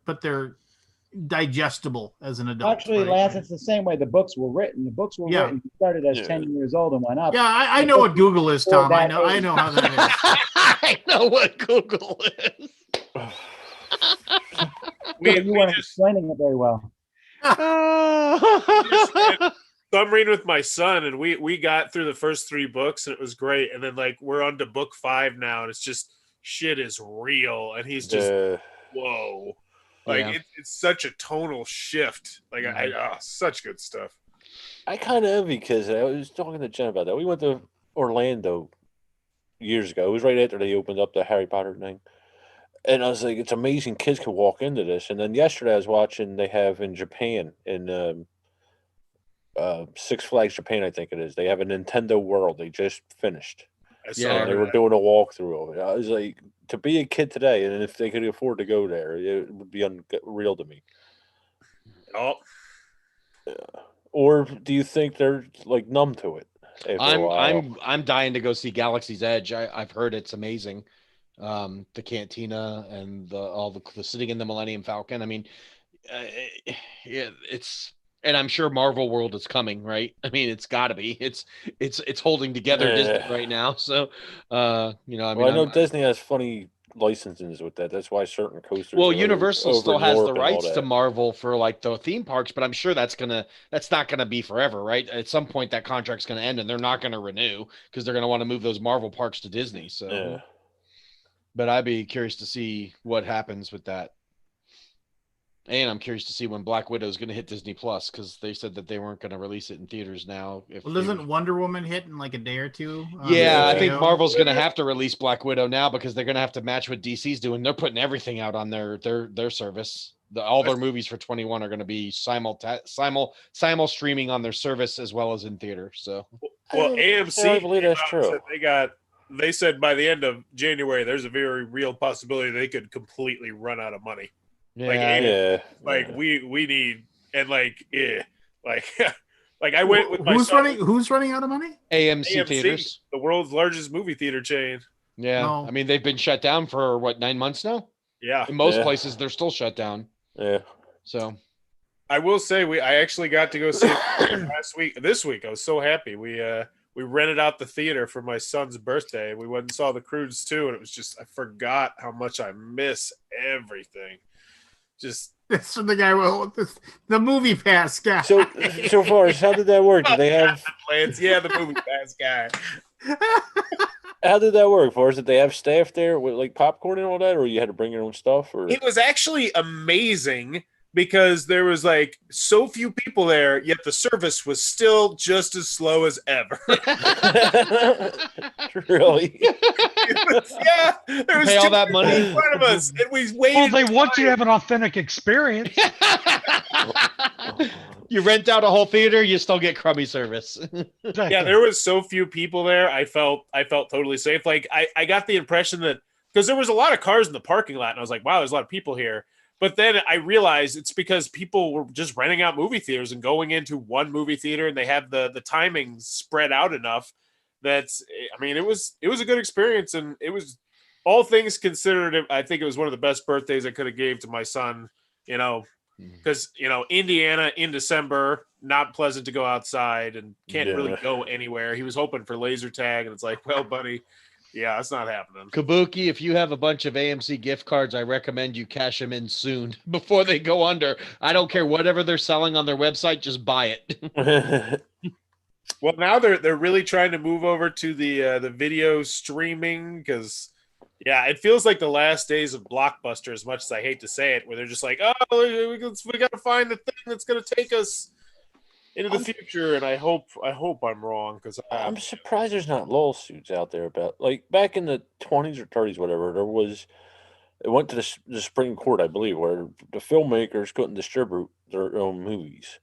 digestible as an adult. Actually, Lance, it's the same way the books were written. The books were written, started as 10 years old and went up. Yeah, I know what Google is, Tom. I know how that is. I know what Google is. You weren't explaining it very well. So I'm reading with my son, and we got through the first 3 books, and it was great. And then like we're on to book 5 now, and it's just shit is real, and he's just whoa, like it's such a tonal shift. Like such good stuff. I kind of envy because I was talking to Jen about that. We went to Orlando years ago. It was right after they opened up the Harry Potter thing. And I was like, it's amazing kids could walk into this. And then yesterday I was watching, they have in Japan, in Six Flags Japan, I think it is. They have a Nintendo World. They just finished. Yeah, they were doing a walkthrough of it. I was like, to be a kid today, and if they could afford to go there, it would be unreal to me. Oh. Or do you think they're like numb to it? I'm dying to go see Galaxy's Edge. I've heard it's amazing. The cantina and all the sitting in the Millennium Falcon. I mean, it's. And I'm sure Marvel World is coming, right? I mean, it's got to be. It's holding together Disney right now. So, I know Disney has funny licenses with that. That's why certain coasters. Well, Universal still has the rights to Marvel for like the theme parks, but I'm sure that's not gonna be forever, right? At some point, that contract's gonna end, and they're not gonna renew because they're gonna want to move those Marvel parks to Disney. So, but I'd be curious to see what happens with that. And I'm curious to see when Black Widow is going to hit Disney Plus because they said that they weren't going to release it in theaters now. Doesn't Wonder Woman hit in like a day or two? Yeah, I think Marvel's going to have to release Black Widow now because they're going to have to match what DC's doing. They're putting everything out on their service. All their movies for 21 are going to be simul streaming on their service as well as in theater. So, well, AMC, I believe that's true. They got they said by the end of January, there's a very real possibility they could completely run out of money. Yeah. We need, and like like I went with my Who's son. running out of money? AMC theaters. the world's largest movie theater chain. Yeah. No. I mean, they've been shut down for what, 9 months now? Yeah, In most Yeah. places, they're still shut down. Yeah. So I will say I actually got to go see it this week. I was so happy. We rented out the theater for my son's birthday. We went and saw The Croods too, and it was just, I forgot how much I miss everything. Just That's from the guy with the movie pass guy. So Forrest, how did that work? Did they have? plans. Yeah, the movie pass guy. How did that work, Forrest? Did they have staff there with like popcorn and all that, or you had to bring your own stuff? Or It was actually amazing because there was like so few people there, yet the service was still just as slow as ever. Really? Yeah, there was Pay all two that people money? in front of us, and we waited. Well, they want you to have an authentic experience. you rent out a whole theater, you still get crummy service. Yeah, there was so few people there. I felt totally safe. Like I got the impression that because there was a lot of cars in the parking lot, and I was like, wow, there's a lot of people here. But then I realized it's because people were just renting out movie theaters and going into one movie theater, and they have the timing spread out enough that, I mean, it was a good experience, and it was, all things considered, I think it was one of the best birthdays I could have gave to my son. You know, because Indiana in December, not pleasant to go outside and can't really go anywhere. He was hoping for laser tag, and it's like, well, buddy, yeah, it's not happening. Kabuki, if you have a bunch of AMC gift cards, I recommend you cash them in soon before they go under. I don't care whatever they're selling on their website, just buy it. Well, now they're really trying to move over to the video streaming because, yeah, it feels like the last days of Blockbuster, as much as I hate to say it, where they're just like, oh, we got to find the thing that's going to take us into the future, and I hope I'm wrong because I'm surprised there's not lawsuits out there about, like, back in the 20s or 30s, whatever. It went to the Supreme Court, I believe, where the filmmakers couldn't distribute their own movies,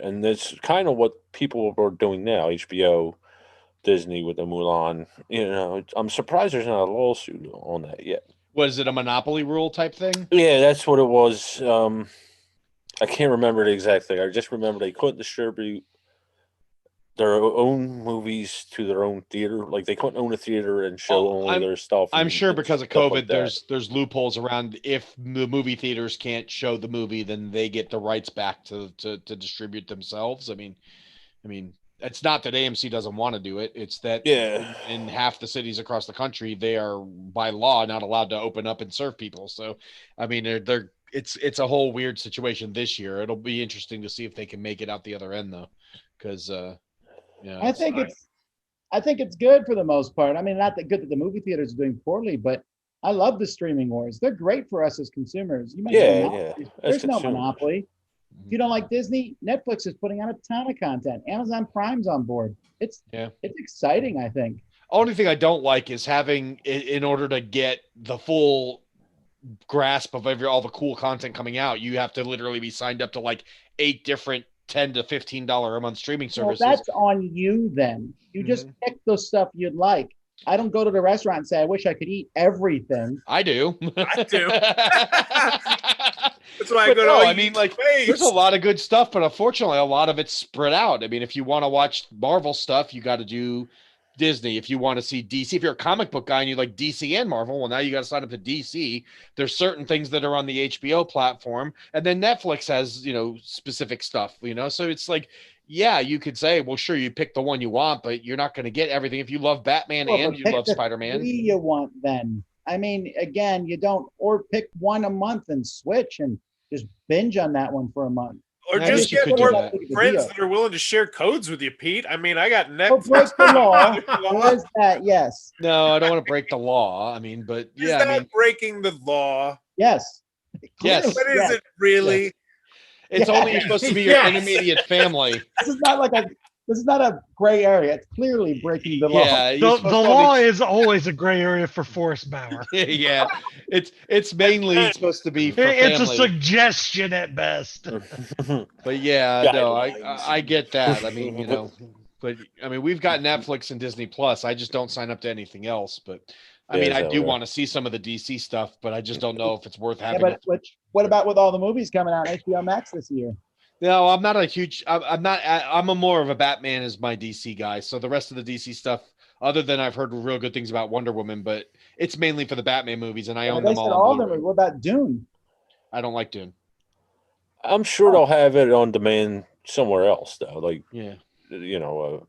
and that's kind of what people are doing now. HBO, Disney with the Mulan. I'm surprised there's not a lawsuit on that yet. Was it a monopoly rule type thing? Yeah, that's what it was. I can't remember the exact thing. I just remember they couldn't distribute their own movies to their own theater. Like they couldn't own a theater and show only their stuff. I'm sure because of stuff COVID, like that. there's loopholes around. If the movie theaters can't show the movie, then they get the rights back to distribute themselves. I mean, it's not that AMC doesn't want to do it. It's that in half the cities across the country, they are by law not allowed to open up and serve people. So, I mean, it's a whole weird situation this year. It'll be interesting to see if they can make it out the other end though, because I think it's good for the most part. I mean, not that good that the movie theaters are doing poorly, but I love the streaming wars. They're great for us as consumers. You mentioned there's no monopoly. If you don't like Disney, Netflix is putting out a ton of content. Amazon Prime's on board. It's exciting, I think. Only thing I don't like is having, in order to get the full grasp of all the cool content coming out, you have to literally be signed up to like 8 different $10 to $15 a month streaming services. Well, that's on you then. You just pick the stuff you'd like. I don't go to the restaurant and say, I wish I could eat everything. I do. I do. That's why I go to all there's a lot of good stuff, but unfortunately, a lot of it's spread out. I mean, if you want to watch Marvel stuff, you got to do Disney. If you want to see DC, if you're a comic book guy and you like DC and Marvel, well, now you got to sign up to DC. There's certain things that are on the HBO platform, and then Netflix has, specific stuff, so it's like, yeah, you could say, well, sure, you pick the one you want, but you're not going to get everything. If you love Batman and you love Spider-Man, you want then. I mean, again, you don't, or pick one a month and switch and just binge on that one for a month. Or just get more friends that are willing to share codes with you, Pete. I mean, I got Netflix. Break the law. What is that? Yes. No, I don't want to break the law. I mean, but is that breaking the law? Yes. Yes. But is it really? Yes. It's only supposed to be your intermediate family. This is not a gray area. It's clearly breaking the law. Yeah, the law is always a gray area for Forrest Bauer. Yeah, it's mainly supposed to be for it's family. a suggestion at best. But yeah, no, I get that. I mean, But I mean, we've got Netflix and Disney Plus. I just don't sign up to anything else. But I mean, I do want to see some of the DC stuff, but I just don't know if it's worth having. Yeah, but what about with all the movies coming out on HBO Max this year? No, I'm not a huge. I'm not. I'm a more of a Batman as my DC guy. So the rest of the DC stuff, other than I've heard real good things about Wonder Woman, but it's mainly for the Batman movies, and I own They them said all. all of them. What about Dune? I don't like Dune. I'm sure they'll have it on demand somewhere else, though. Like, Yeah. You know,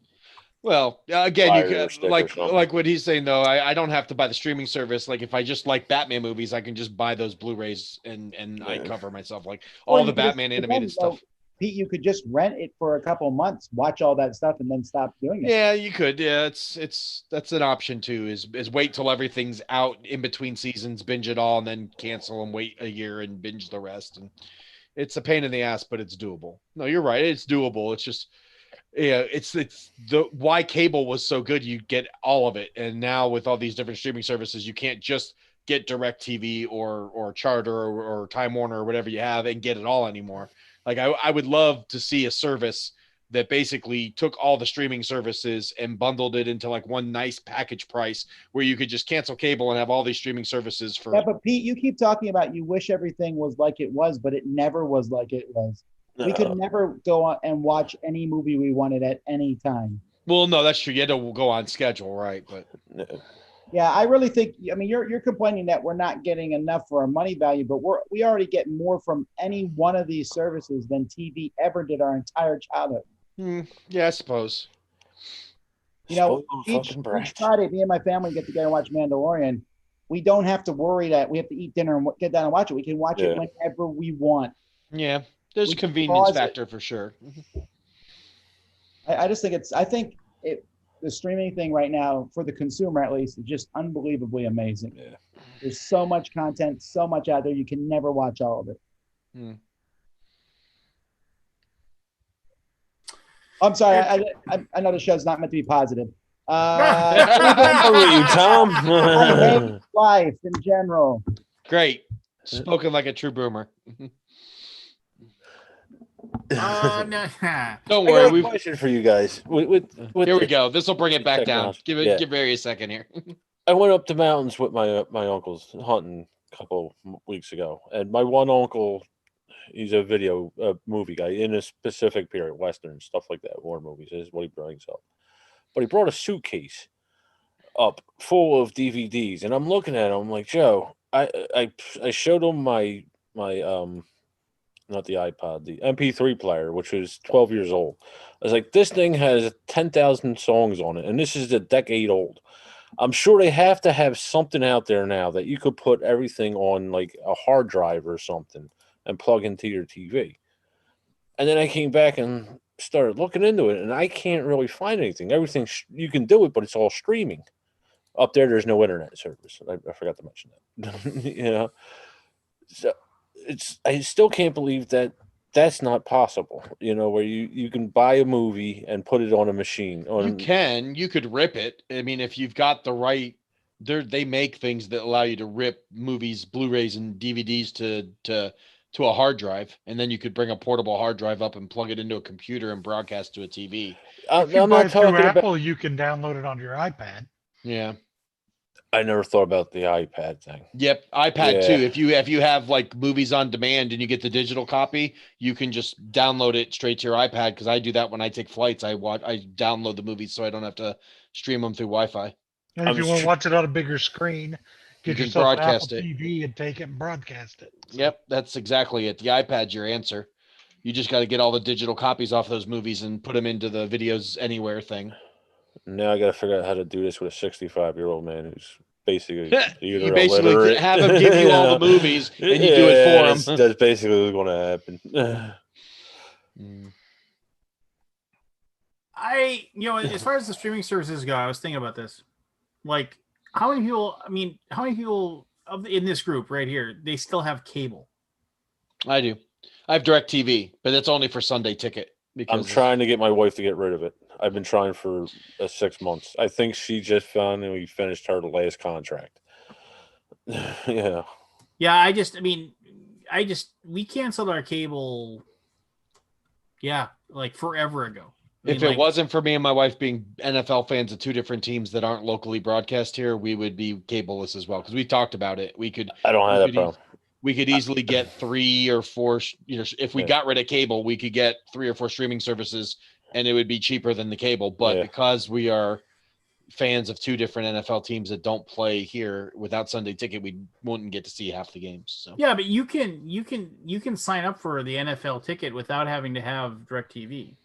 well, again, you Fire can stick or like something. what he's saying though. I don't have to buy the streaming service. Like if I just like Batman movies, I can just buy those Blu-rays and I Yeah. cover myself like Or all you the could just- Batman again, animated stuff. though, Pete, you could just rent it for a couple months, watch all that stuff, and then stop doing it. Yeah, you could. Yeah, that's an option too. Is wait till everything's out in between seasons, binge it all, and then cancel and wait a year and binge the rest. And it's a pain in the ass, but it's doable. No, you're right. It's doable. It's just yeah, it's the why cable was so good. You get all of it, and now with all these different streaming services, you can't just get Direct TV or Charter or Time Warner or whatever you have and get it all anymore. Like I would love to see a service that basically took all the streaming services and bundled it into like one nice package price where you could just cancel cable and have all these streaming services for. Yeah, but Pete, you keep talking about you wish everything was like it was, but it never was like it was. We could never go on and watch any movie we wanted at any time. Well, no, that's true. You had to go on schedule, right? But yeah, I really think. I mean, you're complaining that we're not getting enough for our money value, but we already get more from any one of these services than TV ever did our entire childhood. Yeah, I suppose. You know, each Friday, me and my family get together and watch Mandalorian. We don't have to worry that we have to eat dinner and get down and watch it. We can watch it whenever we want. Yeah, there's a convenience factor for sure. I just think the streaming thing right now, for the consumer at least, is just unbelievably amazing. Yeah. There's so much content, so much out there. You can never watch all of it. I'm sorry. I know the show's not meant to be positive. you, Tom. I hate life in general. Great. Spoken like a true boomer. No. Don't worry. I got a question for you guys. With here we go. This will bring it back down. technology. Give Barry a second here. I went up the mountains with my uncles hunting a couple weeks ago, and my one uncle, he's a movie guy in a specific period, Western stuff like that, war movies is what he brings up. But he brought a suitcase up full of DVDs, and I'm looking at him. I'm like, Joe, I showed him my not the iPod, the MP3 player, which was 12 years old. I was like, this thing has 10,000 songs on it, and this is a decade old. I'm sure they have to have something out there now that you could put everything on like a hard drive or something and plug into your TV. And then I came back and started looking into it, and I can't really find anything. Everything you can do it, but it's all streaming. Up there's no internet service. I forgot to mention that. You know, so I still can't believe that that's not possible. You know, where you can buy a movie and put it on a machine. You could rip it. I mean, if you've got the right, they make things that allow you to rip movies, Blu-rays, and DVDs to a hard drive, and then you could bring a portable hard drive up and plug it into a computer and broadcast to a TV. If you buy it through Apple, you can download it on your iPad. Yeah. I never thought about the iPad thing. Yep, iPad too. If you have like movies on demand and you get the digital copy, you can just download it straight to your iPad. Because I do that when I take flights. I download the movies so I don't have to stream them through Wi-Fi. And if you want to watch it on a bigger screen, get yourself an Apple TV and take it and broadcast it. So. Yep, that's exactly it. The iPad's your answer. You just got to get all the digital copies off those movies and put them into the videos anywhere thing. Now I got to figure out how to do this with a 65-year-old man who's basically you basically have him give you all the movies and you do it for him. That's basically what's going to happen. As far as the streaming services go, I was thinking about this. Like, how many people in this group right here, they still have cable? I do. I have Direct TV, but that's only for Sunday Ticket. I'm trying to get my wife to get rid of it. I've been trying for 6 months. I think she just finally finished her last contract. Yeah. Yeah, we canceled our cable. Yeah, like forever ago. If it wasn't for me and my wife being NFL fans of two different teams that aren't locally broadcast here, we would be cableless as well. Because we talked about it. I don't have that problem. We could easily get 3 or 4. If we got rid of cable, we could get 3 or 4 streaming services, and it would be cheaper than the cable. But because we are fans of two different NFL teams that don't play here, without Sunday Ticket, we wouldn't get to see half the games. So yeah, but you can sign up for the NFL ticket without having to have DirecTV.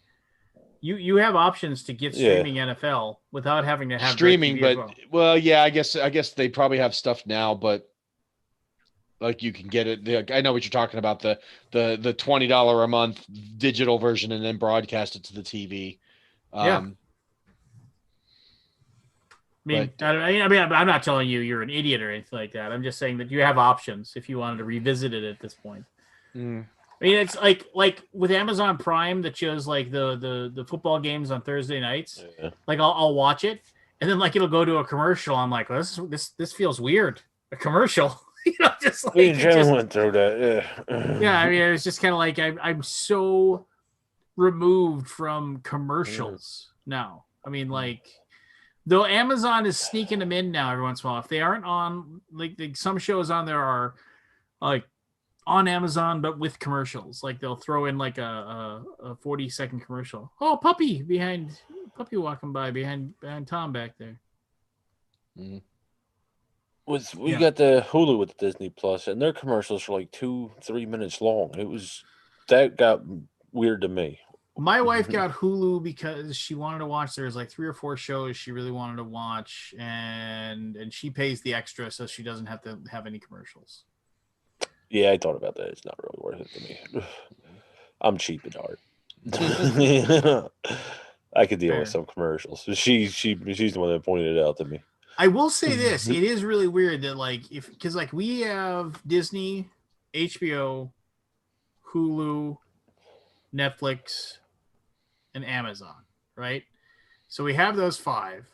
You have options to get streaming NFL without having to have streaming, DirecTV as I guess they probably have stuff now, but like you can get it. I know what you're talking about, the $20 a month digital version and then broadcast it to the TV. I mean, I'm not telling you you're an idiot or anything like that. I'm just saying that you have options if you wanted to revisit it at this point. I mean, it's like with Amazon Prime that shows like the football games on Thursday nights. Yeah. Like I'll watch it, and then like it'll go to a commercial. I'm like, well, this feels weird. A commercial, just like we went through that. Yeah, I mean, it's just kind of like I'm so removed from commercials now. I mean, like though Amazon is sneaking them in now every once in a while. If they aren't on, like some shows on there are like on Amazon, but with commercials. Like they'll throw in like a 40-second commercial. Oh, puppy walking by behind Tom back there. We got the Hulu with Disney Plus, and their commercials are like 2-3 minutes long. That got weird to me. My wife got Hulu because she wanted to watch. There's like 3 or 4 shows she really wanted to watch, and she pays the extra so she doesn't have to have any commercials. Yeah, I thought about that. It's not really worth it to me. I'm cheap at heart. I could deal with some commercials. She's the one that pointed it out to me. I will say this: it is really weird that because we have Disney, HBO, Hulu, Netflix, and Amazon, right? So we have those 5.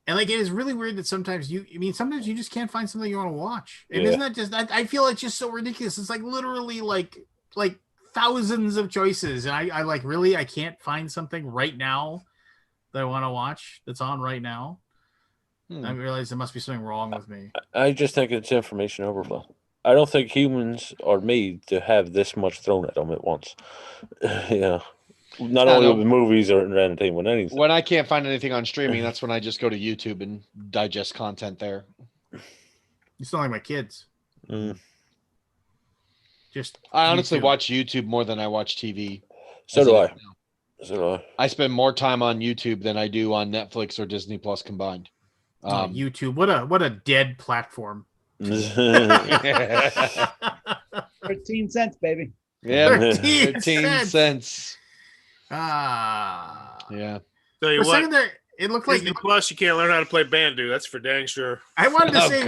And like it is really weird that sometimes you just can't find something you want to watch. And isn't that just I feel it's just so ridiculous. It's like literally like thousands of choices. And I like really I can't find something right now that I want to watch that's on right now. I realize there must be something wrong with me. I just think it's information overflow. I don't think humans are made to have this much thrown at them at once. Not only with movies or entertainment, anything. When I can't find anything on streaming, that's when I just go to YouTube and digest content there. You sound like my kids. Mm. I honestly watch YouTube more than I watch TV. So do I. I spend more time on YouTube than I do on Netflix or Disney Plus combined. YouTube, what a dead platform. 13 cents, baby. Yeah, 13 cents. Yeah. Tell you what, there, it looked Disney like Plus, you can't learn how to play Bandu. That's for dang sure. I wanted to say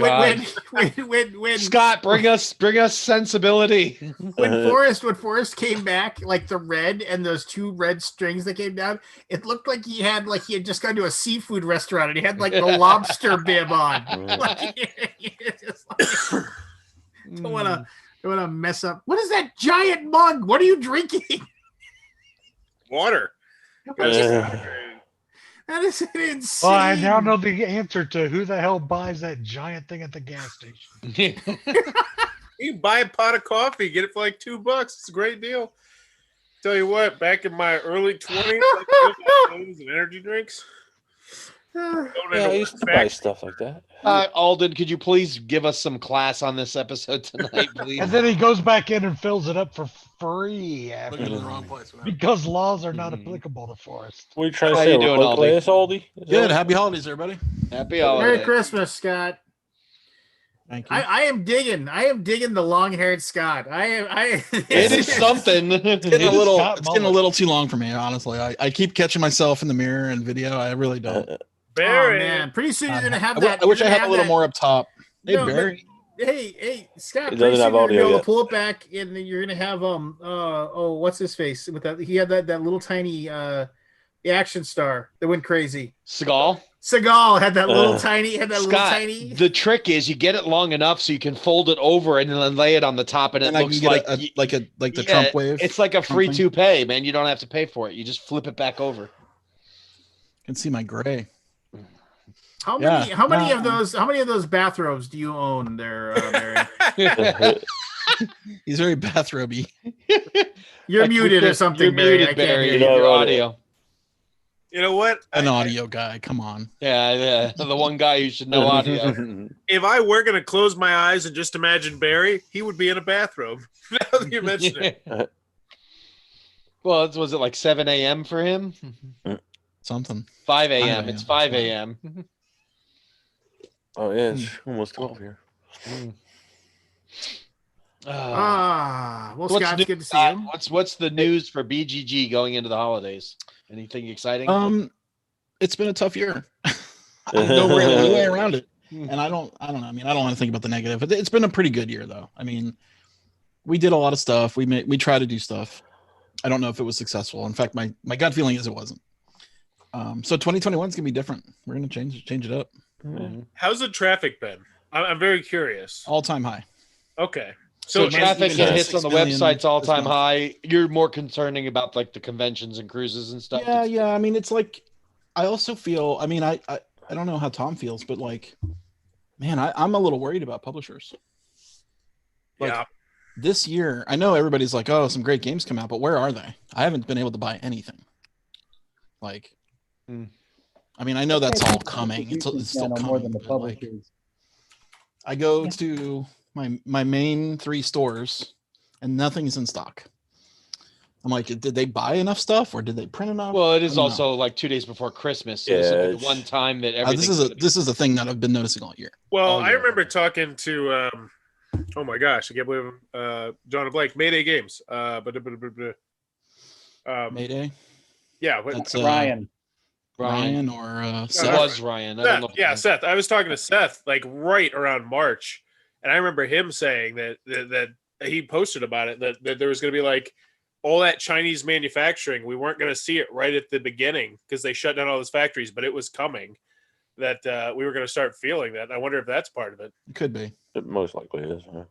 when Scott, bring us sensibility. When Forrest came back, like the red and those 2 red strings that came down, it looked like he had just gone to a seafood restaurant and he had like the lobster bib on. Don't want to mess up. What is that giant mug? What are you drinking? Water. That is insane. Well, I now know the answer to who the hell buys that giant thing at the gas station. You can buy a pot of coffee, get it for like $2. It's a great deal. Tell you what, back in my early 20s, and energy drinks. I used to buy stuff like that. Alden, could you please give us some class on this episode tonight, please? And then he goes back in and fills it up for free after Looking in the wrong place, man. because laws are not applicable to Forrest. What are you trying to How say? you doing, Aldi? Aldi? Good. Happy holidays, everybody. Happy holidays. Merry Christmas, Scott. Thank you. I am digging the long-haired Scott. It is something. It's getting a little too long for me, honestly. I keep catching myself in the mirror and video. I really don't. Barry. Oh man, pretty soon you're gonna have I that. I wish I had a little more up top. Hey, No, Barry. Hey, Scott. It Pretty doesn't soon have you're gonna be audio able to yet. pull it back, and then you're gonna have what's his face with that? He had that little tiny The action star that went crazy. Seagal. Seagal had that little Scott, little tiny. The trick is you get it long enough so you can fold it over and then lay it on the top, and it And I can looks get like the Trump wave. It's like a Trump free thing. toupee, man. You don't have to pay for it. You just flip it back over. You can see my gray. How Yeah. many of those bathrobes do you own there, Barry? He's very bathrobe-y. You're muted or something, You're Barry. muted, I can't Barry. hear you. Your audio. You know what? An audio guy. Come on. Yeah, the one guy who should know audio. If I were going to close my eyes and just imagine Barry, he would be in a bathrobe. Now that you mention it. Well, was it like 7 a.m. for him? Something. 5 5 a.m. It's 5 a.m. Oh yeah, it's almost 12 here. Well, What's Scott, new, it's good to see Scott? you. What's the news for BGG going into the holidays? Anything exciting? It's been a tough year. There's no really way around it. And I don't know. I mean, I don't want to think about the negative. It's been a pretty good year though. I mean, we did a lot of stuff. We try to do stuff. I don't know if it was successful. In fact, my gut feeling is it wasn't. So 2021 is gonna be different. We're gonna change it up. How's the traffic been? I'm very curious. All time high. Okay. So So traffic even and at hits on the 6 million website's all time this month. high. You're more concerning about like the conventions and cruises and stuff. Yeah. I mean, it's like I also feel. I mean, I don't know how Tom feels, but like, man, I'm a little worried about publishers. Like, yeah. this year, I know everybody's like, oh, some great games come out, but where are they? I haven't been able to buy anything. Like, I mean, I know that's all coming. It's still coming. more than the but, like, publishers. I go to my main 3 stores and nothing's in stock. I'm like, did they buy enough stuff or did they print enough? Well, it I is don't know. also like 2 days before Christmas. So this is like the one time that everything. This is a thing that I've been noticing all year. Well, Oh, I yeah. remember talking to, oh my gosh, I can't believe him, John and Blake, Mayday Games. Mayday. Yeah, That's Ryan. Ryan or It Seth. was Ryan. I don't know. Yeah, Seth. I was talking to Seth like right around March, and I remember him saying that he posted about it that there was going to be like all that Chinese manufacturing. We weren't going to see it right at the beginning because they shut down all those factories, but it was coming. That we were going to start feeling that. I wonder if that's part of it. It could be. It most likely is. Huh?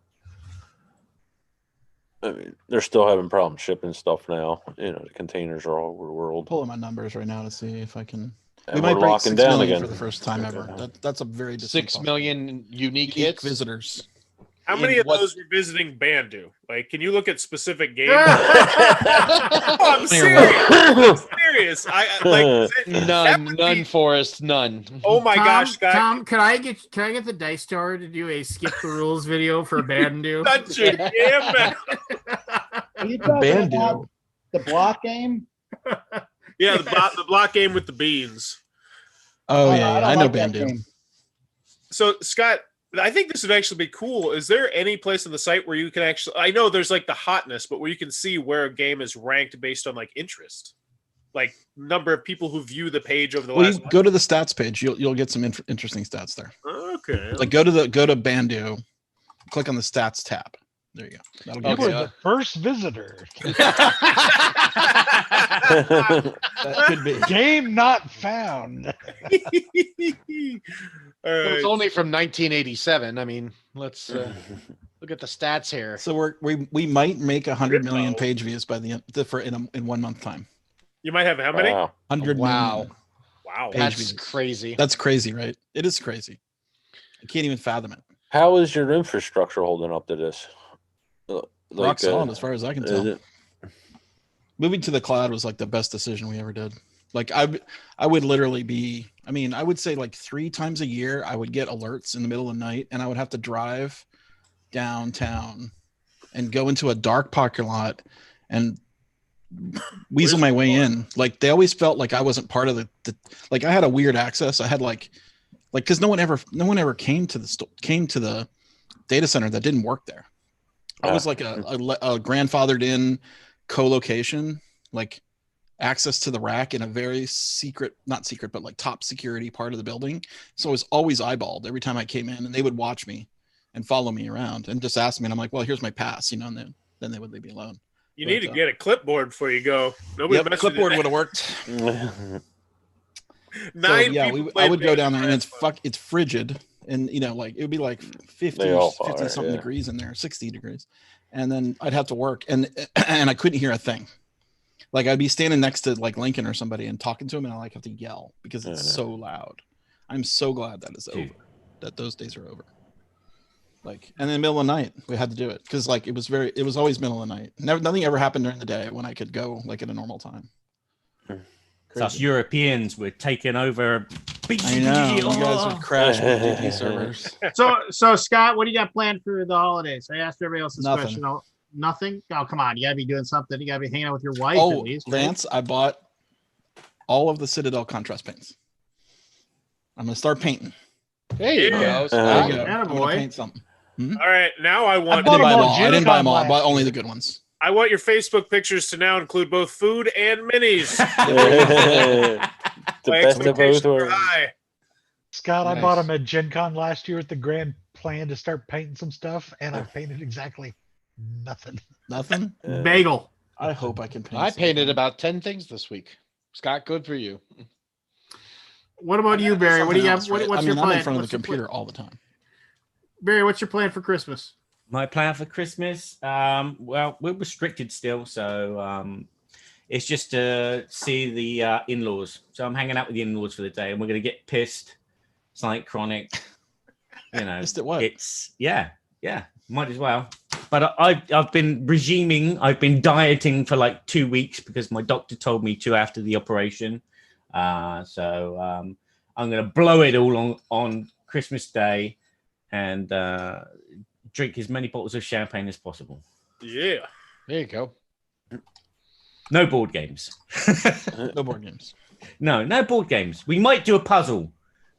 I mean, they're still having problems shipping stuff now. You know, the containers are all over the world. Pulling my numbers right now to see if I can. And We might we're break locking 6 down million again for the first time ever. That's a very distinct 6 million unique hits. visitors. How many In of what- those were visiting Bandu? Like, can you look at specific games? Oh, I'm serious. I'm serious. I like is it- that would None, be- Forrest, none. Oh my gosh, Scott! Tom, can I get the Dice Tower to do a skip the rules video for Bandu? Such a damn man. Are you talking Bandu. about the block game? Yeah, the block game with the beans. Oh I yeah, don't I know like that Bandu. game. So, Scott, I think this would actually be cool. Is there any place on the site where you can actually? I know there's like the hotness, but where you can see where a game is ranked based on like interest, like number of people who view the page over the Well, last. you go to the stats page. You'll get some interesting stats there. Okay. Like go to Bandu, click on the stats tab. There you go. That'll You give were you the first visitor. that could be. Game not found. Well, it's only from 1987. I mean, let's look at the stats here. So we might make 100 million page views by the end in 1 month time. You might have how many? Wow. 100 Wow. million. Wow. Page That's views. crazy. That's crazy, right? It is crazy. I can't even fathom it. How is your infrastructure holding up to this? Rock solid, as far as I can is tell. it- Moving to the cloud was like the best decision we ever did. Like I would literally be, I mean, I would say like 3 times a year I would get alerts in the middle of the night and I would have to drive downtown and go into a dark parking lot and weasel my way in. Like they always felt like I wasn't part of the like I had a weird access. I had like because no one ever came to the data center that didn't work there. I was like a grandfathered in co-location, like access to the rack in a very not secret, but like top security part of the building. So I was always eyeballed every time I came in, and they would watch me and follow me around and just ask me. And I'm like, well, here's my pass, and then they would leave me alone. You need to get a clipboard before you go. Nobody Yep, clipboard would have worked. Nine yeah, people I would go played down there, and basketball. it's frigid, and like it would be like 50 They all something are, yeah. degrees in there, 60 degrees, and then I'd have to work, and I couldn't hear a thing. Like I'd be standing next to like Lincoln or somebody and talking to him, and I like have to yell because it's so loud. I'm so glad that is over. That those days are over. Like, and in the middle of the night, we had to do it because like it was always middle of the night. Nothing ever happened during the day when I could go like at a normal time. So us Europeans were taking over. I know. You guys would crash my GP servers. So Scott, what do you got planned for the holidays? I asked everybody else this Nothing. question. Oh, nothing? Oh, come on. You gotta be doing something. You gotta be hanging out with your wife Oh, at least. Right? Lance, I bought all of the Citadel contrast paints. I'm gonna start painting. There you go. There Scott. you go. I'm gonna Attaboy. paint something. All right, now I I want didn't buy them all. Gen I didn't buy Con them all. I last bought only year. the good ones. I want your Facebook pictures to now include both food and minis. The My best of both expectations are worlds. high. Scott, I Nice. bought him at Gen Con last year with the grand plan to start painting some stuff, and I've painted exactly nothing. Nothing. Bagel. I hope I can paint. I painted something. about 10 things this week. Scott, good for you. What about you, Barry? What do you have? Something else, right? What's I mean, your I'm plan? in front of What's the your plan? computer all the time. Barry, what's your plan for Christmas? My plan for Christmas, well, we're restricted still, so it's just to see the in-laws. So I'm hanging out with the in-laws for the day, and we're gonna get pissed. It's like chronic, you know. Pissed at what? It's yeah, might as well. But I've been regiming. I've been dieting for like 2 weeks because my doctor told me to after the operation. So I'm gonna blow it all on Christmas Day, and drink as many bottles of champagne as possible. Yeah. There you go. No board games. No board games. No board games. We might do a puzzle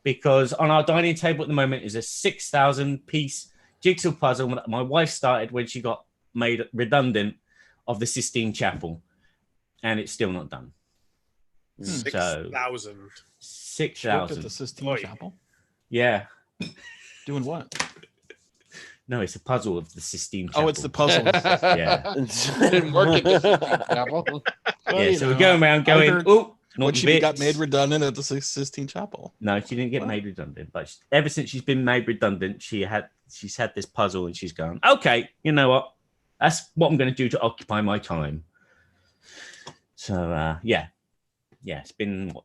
because on our dining table at the moment is a 6,000 piece jigsaw puzzle that my wife started when she got made redundant of the Sistine Chapel, and it's still not done. 6,000. Worked at 6,000. the Sistine Oy. Chapel. Yeah. Doing what? No, it's a puzzle of the Sistine Chapel. Oh, it's the puzzle. Yeah. Didn't work at the Chapel. Yeah, so we're going around going, heard oh, When not she got bits. made redundant at the Sistine Chapel. No, she didn't get What? made redundant. But ever since she's been made redundant, she's had this puzzle, and she's gone, okay, you know what? That's what I'm going to do to occupy my time. So yeah, it's been what,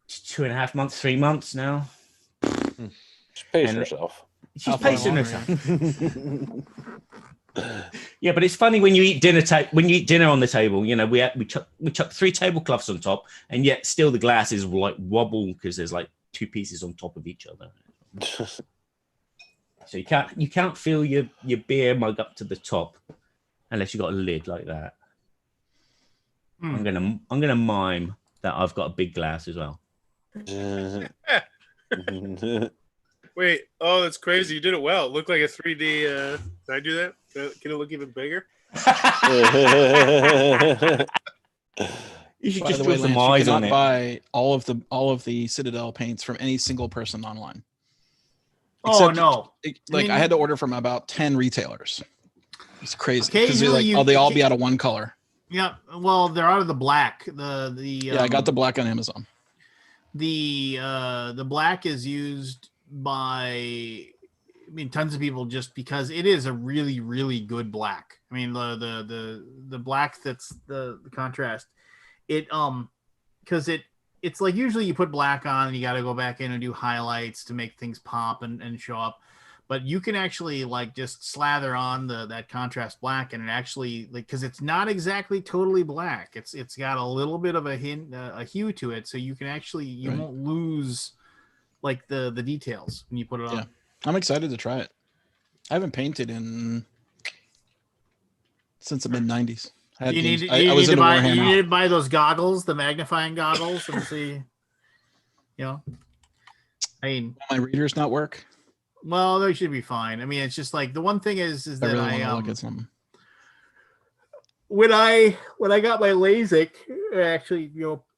2.5 months, 3 months now. Just pace And- yourself. She's How far pacing along herself. Yeah, but it's funny when you eat dinner on the table. You know, we chuck 3 tablecloths on top, and yet still the glasses will like wobble because there's like 2 pieces on top of each other. So you can't fill your beer mug up to the top unless you got a lid like that. I'm gonna mime that I've got a big glass as well. Wait. Oh, that's crazy. You did it well. It looked like a 3D. Did I do that? Can it look even bigger? You should By just the way, put some Lance, you eyes cannot on it. buy all of the Citadel paints from any single person online. Oh Except- no. Like I had to order from about 10 retailers. It's crazy because Occasionally you- they all be out of one color. Yeah. Well, they're out of the black. The Yeah, I got the black on Amazon. the black is used by tons of people just because it is a really, really good black. I mean, the black that's the contrast. It because it's like usually you put black on and you got to go back in and do highlights to make things pop and show up. But you can actually like just slather on that contrast black, and it actually like because it's not exactly totally black. It's got a little bit of a hue to it, so you can actually you Right. won't lose like the details when you put it on. Yeah. I'm excited to try it. I haven't painted since the mid 90s. I was into buy Warhammer. you need to buy those goggles, the magnifying goggles, and see. You know, I mean, My readers not work. well, they should be fine. I mean, it's just like the one thing is I that really I want to look at something. when I got my LASIK, actually,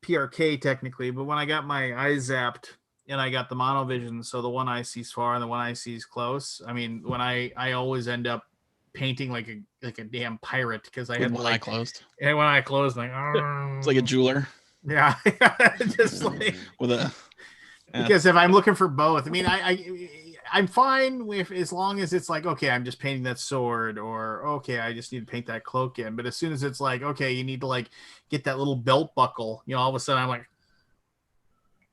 PRK technically, but when I got my eyes zapped and I got the monovision, so the one eye sees far and the one eye sees close. I mean, when I always end up painting like a damn pirate because I With had one eye closed. and when I closed, like, oh. It's like a jeweler yeah, just like with a. Yeah. because if I'm looking for both, I mean, I'm fine with as long as it's like, okay, I'm just painting that sword, or okay, I just need to paint that cloak in. But as soon as it's like, okay, you need to like get that little belt buckle, all of a sudden I'm like,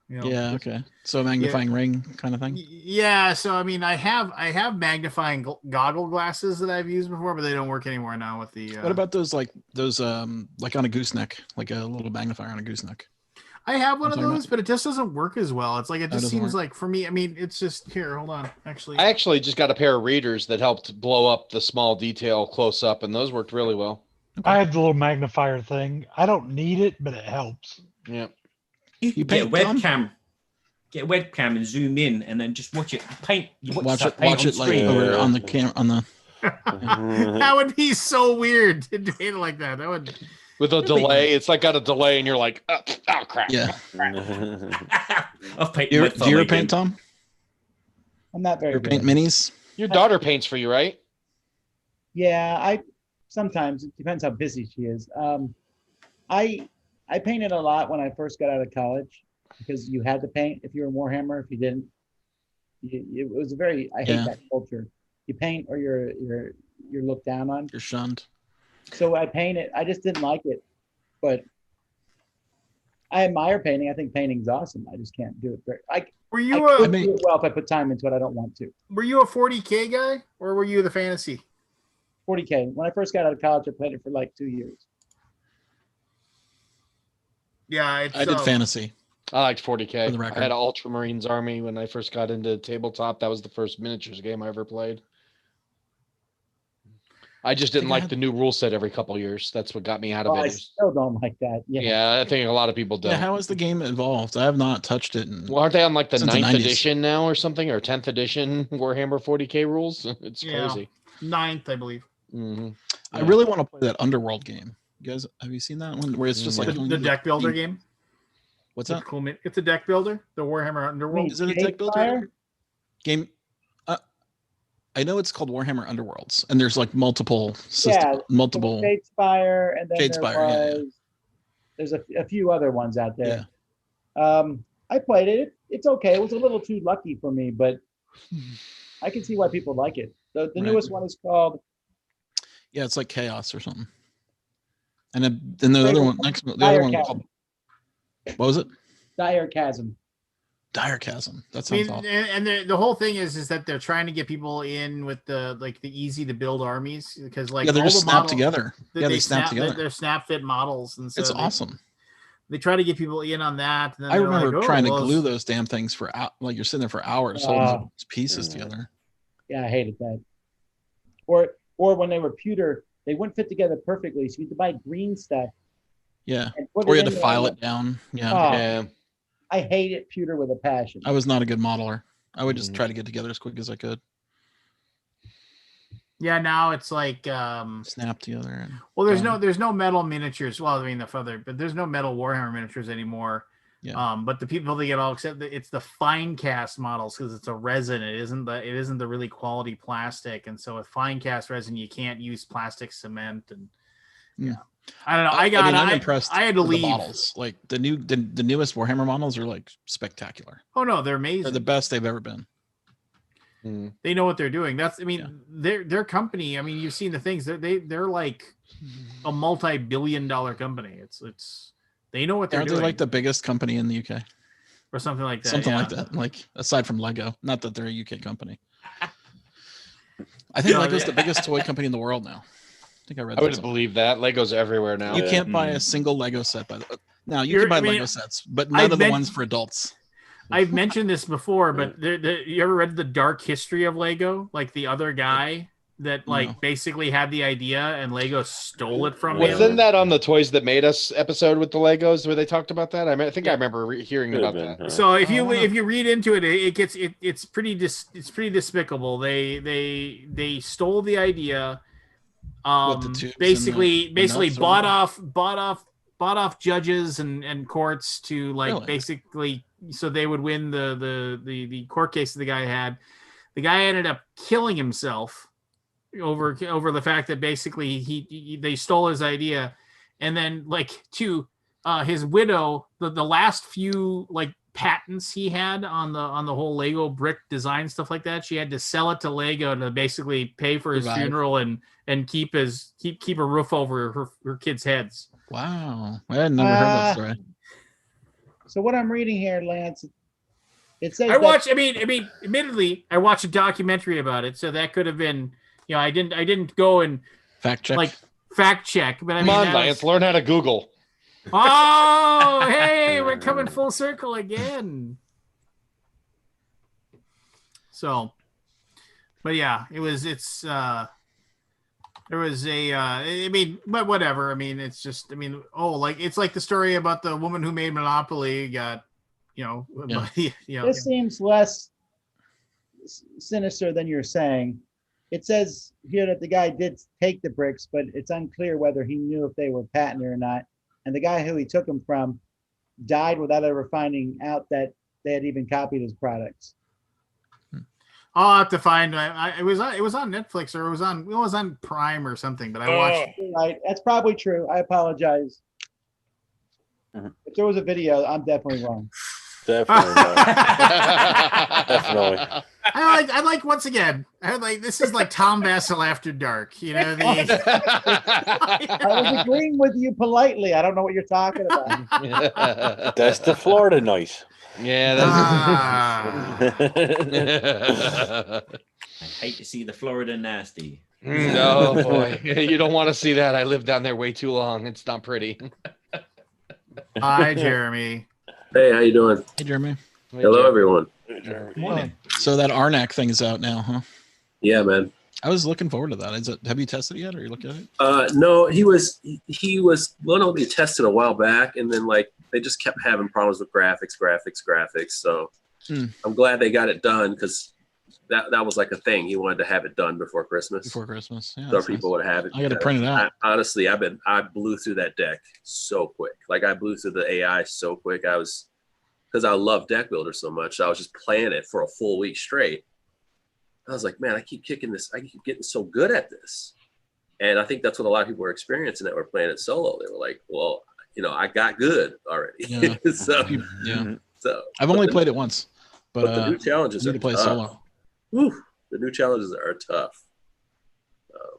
Yeah. Okay. So a magnifying ring kind of thing. Yeah. So I mean, I have magnifying goggle glasses that I've used before, but they don't work anymore now with the. What about those like on a gooseneck, like a little magnifier on a gooseneck? I have one of talking those, but it just doesn't work as well. It's like it just doesn't seems work. like for me. I mean, it's just here. Hold on, actually. I actually just got a pair of readers that helped blow up the small detail close up, and those worked really well. I have the little magnifier thing. I don't need it, but it helps. Yeah. You can get a paint, Tom? webcam. Get a webcam and zoom in, and then just watch it paint. You Watch that it. paint Watch on it like screen. over on the camera on the. That would be so weird to do it like that. That would. With a delay, it's like got a delay, and you're like, oh crap. Yeah. I've painted Do my you thumb ever again. paint, Tom? I'm not very You good. paint minis? Your daughter paints for you, right? Yeah, I sometimes it depends how busy she is. I painted a lot when I first got out of college because you had to paint if you were Warhammer. If you didn't, it was a very I hate Yeah. that culture. You paint or you're looked down on. You're shunned. So I painted. I just didn't like it, but I admire painting. I think painting's awesome. I just can't do it very. Were I you could a do it well if I put time into it. I don't want to. Were you a 40K guy, or were you the fantasy? 40K. When I first got out of college, I played it for like 2 years. Yeah, it's, I did fantasy. I liked 40K. For the I record. had an Ultramarines army when I first got into tabletop. That was the first miniatures game I ever played. I just didn't think I like had- the new rule set every couple years. That's what got me out of Oh, I it. still don't like that. Yeah. Yeah, I think a lot of people don't. Yeah, how has the game evolved? I have not touched it. Well, aren't they on like the Since the 9th 90s. edition now or something, or 10th edition Warhammer 40K rules? It's Yeah. crazy. 9th, I believe. Hmm I really want to play that Underworld game. You guys, have you seen that one where it's just like The deck builder game. What's It's that? cool. It's a deck builder. The Warhammer Underworld. Is it a deck builder game? I know it's called Warhammer Underworlds, and there's like multiple systems, multiple. Shadespire, and then Shadespire, yeah. There's a few other ones out there. I played it. It's okay. It was a little too lucky for me, but I can see why people like it. The Right. newest one is called Yeah, it's like Chaos or something. And then the other one, the other Dire one Chasm. called, what was it? Dire Chasm. Dire Chasm. That I mean, sounds awful. and the whole thing is that they're trying to get people in with the easy to build armies because like Yeah, they're all just the snapped models, together. Yeah, they snap together. They're snap fit models, and so It's they, awesome. They try to get people in on that. And then I they're remember like, trying to well, glue those damn things for like you're sitting there for hours holding those pieces together. Yeah, I hated that. Or when they were pewter, they wouldn't fit together perfectly. So you had to buy green stuff. Yeah. And put Or you it had to in file there. it down. Yeah. Oh, Yeah. I hated pewter with a passion. I was not a good modeler. I would just try to get together as quick as I could. Yeah, now it's like Snap together. And well, there's done. no metal miniatures. Well, I mean but there's no metal Warhammer miniatures anymore. Yeah. But the people that get all except it's the fine cast models because it's a resin. It isn't the really quality plastic, and so with fine cast resin, you can't use plastic cement and yeah. I don't know. I'm impressed. I had to with the leave. models. Like the newest Warhammer models are like spectacular. Oh no, they're amazing. They're the best they've ever been. They know what they're doing. Their company. I mean, you've seen the things. They're like a multi-billion-dollar company. It's they know what they're Aren't doing. they like the biggest company in the UK? Or something like that. Something yeah. like that. Like aside from Lego, not that they're a UK company. I think No, Lego's the biggest toy company in the world now. I think I read. I that would somewhere. believe that. Lego's everywhere now. You can't buy a single Lego set by the. Now you You're- can buy I mean, Lego sets, but none I've of the meant- ones for adults. I've mentioned this before, but you ever read the dark history of Lego? Like the other guy that No. basically had the idea and Lego stole it from Wasn't him. that on the Toys That Made Us episode with the Legos where they talked about that? I think I remember hearing about that. So if you read into it, it's pretty despicable. They stole the idea. What, the tubes and Basically the nuts or bought off judges and courts to Really? basically so they would win the court case that the guy had. The guy ended up killing himself over the fact that basically they stole his idea, and then like to his widow, the last few like patents he had on the whole Lego brick design stuff like that, she had to sell it to Lego to basically pay for his funeral and keep a roof over her kids' heads. Wow, I had never heard that story. So what I'm reading here, Lance, it says admittedly, I watched a documentary about it, so that could have been, I didn't go and fact check, but Come on, Lance, learn how to Google. Oh, hey, we're coming full circle again. So, but yeah, there was but whatever. I mean, it's just, it's like the story about the woman who made Monopoly got, This seems less sinister than you're saying. It says here that the guy did take the bricks, but it's unclear whether he knew if they were patented or not. And the guy who he took them from died without ever finding out that they had even copied his products. I'll have to find. It was on Netflix, or it was on Prime or something. But I watched. Right, that's probably true. I apologize. If there was a video, I'm definitely wrong. Definitely. Definitely. I like once again. This is like Tom Vassell After Dark. I was agreeing with you politely. I don't know what you're talking about. That's the Florida nice. Yeah, I hate to see the Florida nasty. No, boy, you don't want to see that. I lived down there way too long. It's not pretty. Hi, Jeremy. Hey, how you doing? Hey, Jeremy. Hello, everyone. Hey, Jeremy. Morning. So that Arnak thing is out now, huh? Yeah, man. I was looking forward to that. Have you tested it yet? Or are you looking at it? No, he was going to be tested a while back, and then like they just kept having problems with graphics. So I'm glad they got it done, because that was like a thing. He wanted to have it done before Christmas. Yeah, so people would have it. I got to print it out. Honestly, I blew through that deck so quick. Like I blew through the AI so quick. Because I love Deck Builder so much. I was just playing it for a full week straight. I was like, man, I keep kicking this. I keep getting so good at this. And I think that's what a lot of people were experiencing that were playing it solo. They were like, well, I got good already. Yeah. So I've only played it once, but the new challenges I need to play tough. solo. Whew, the new challenges are tough.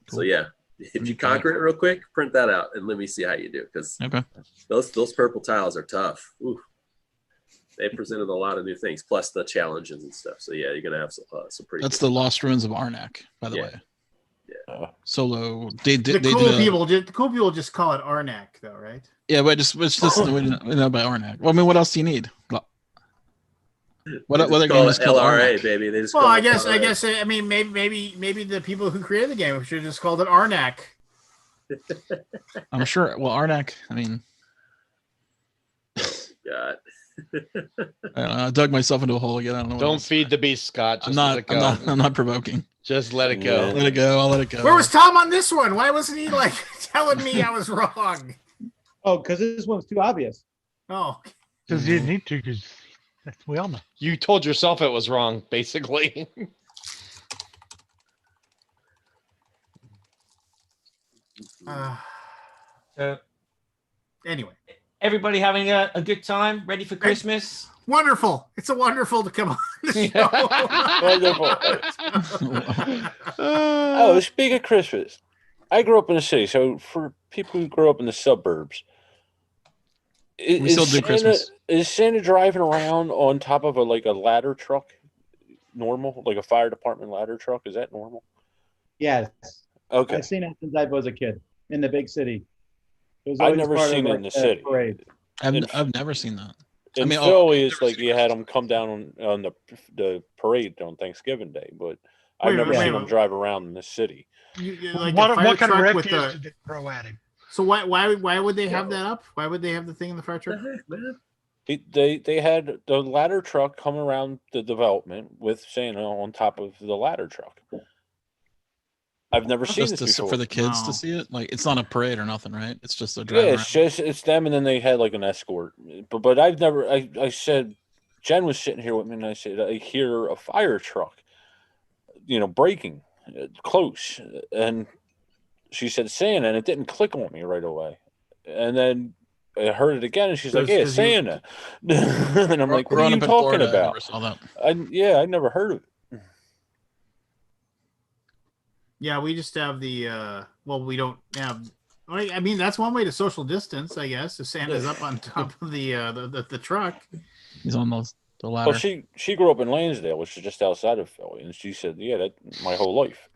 So yeah, if you conquer it real quick, print that out and let me see how you do, because those purple tiles are tough. Ooh. They presented a lot of new things, plus the challenges and stuff. So yeah, you're gonna have some pretty. That's the Lost Ruins of Arnak, by the way. Yeah. Solo. The cool people just call it Arnak, though, right? Yeah, but it's just we know by Arnak. Well, I mean, what else do you need? What other game is called LRA, Arnak? baby? They just Well, call I it guess LRA. Maybe the people who created the game should have just called it Arnak. I'm sure. Well, Arnak. I mean, God. I dug myself into a hole again. I don't know. Don't feed the beast, Scott. Just let it go. I'm not provoking. Just let it go. Let it go. I'll let it go. Where was Tom on this one? Why wasn't he like telling me I was wrong? Oh, because this one's too obvious. Oh, Because you didn't need to, because we all know. You told yourself it was wrong, basically. So, anyway, everybody having a good time? Ready for Christmas? Wonderful. It's a wonderful to come on the Wonderful. Speaking of Christmas, I grew up in the city. So for people who grew up in the suburbs, we still do Christmas. Is Santa driving around on top of a ladder truck normal? Like a fire department ladder truck? Is that normal? Yes. Okay. I've seen it since I was a kid in the big city. I've never seen it in the city. Parade. I've never seen that. In Philly, it's like you had them come down on the parade on Thanksgiving Day, but I've never seen them drive around in the city. What kind of refuse did they throw at him? So why would they have that up? Why would they have the thing in the fire truck? They had the ladder truck come around the development with Santa on top of the ladder truck. I've never seen this before. For the kids to see it. Like, it's not a parade or nothing, right? It's just a drive. Yeah, it's them, and then they had like an escort. But I've never. I said, Jen was sitting here with me, and I said, I hear a fire truck, braking. close. And she said Santa, and it didn't click on me right away. And then I heard it again, and she's like, "Yeah, Santa." And I'm like, "What are you talking about?" I never saw that. I never heard of it. Yeah, we just have the we don't have. I mean, that's one way to social distance, I guess. If Santa's up on top of the truck. He's on the ladder. Well, she grew up in Lansdale, which is just outside of Philly, and she said, "Yeah, that my whole life."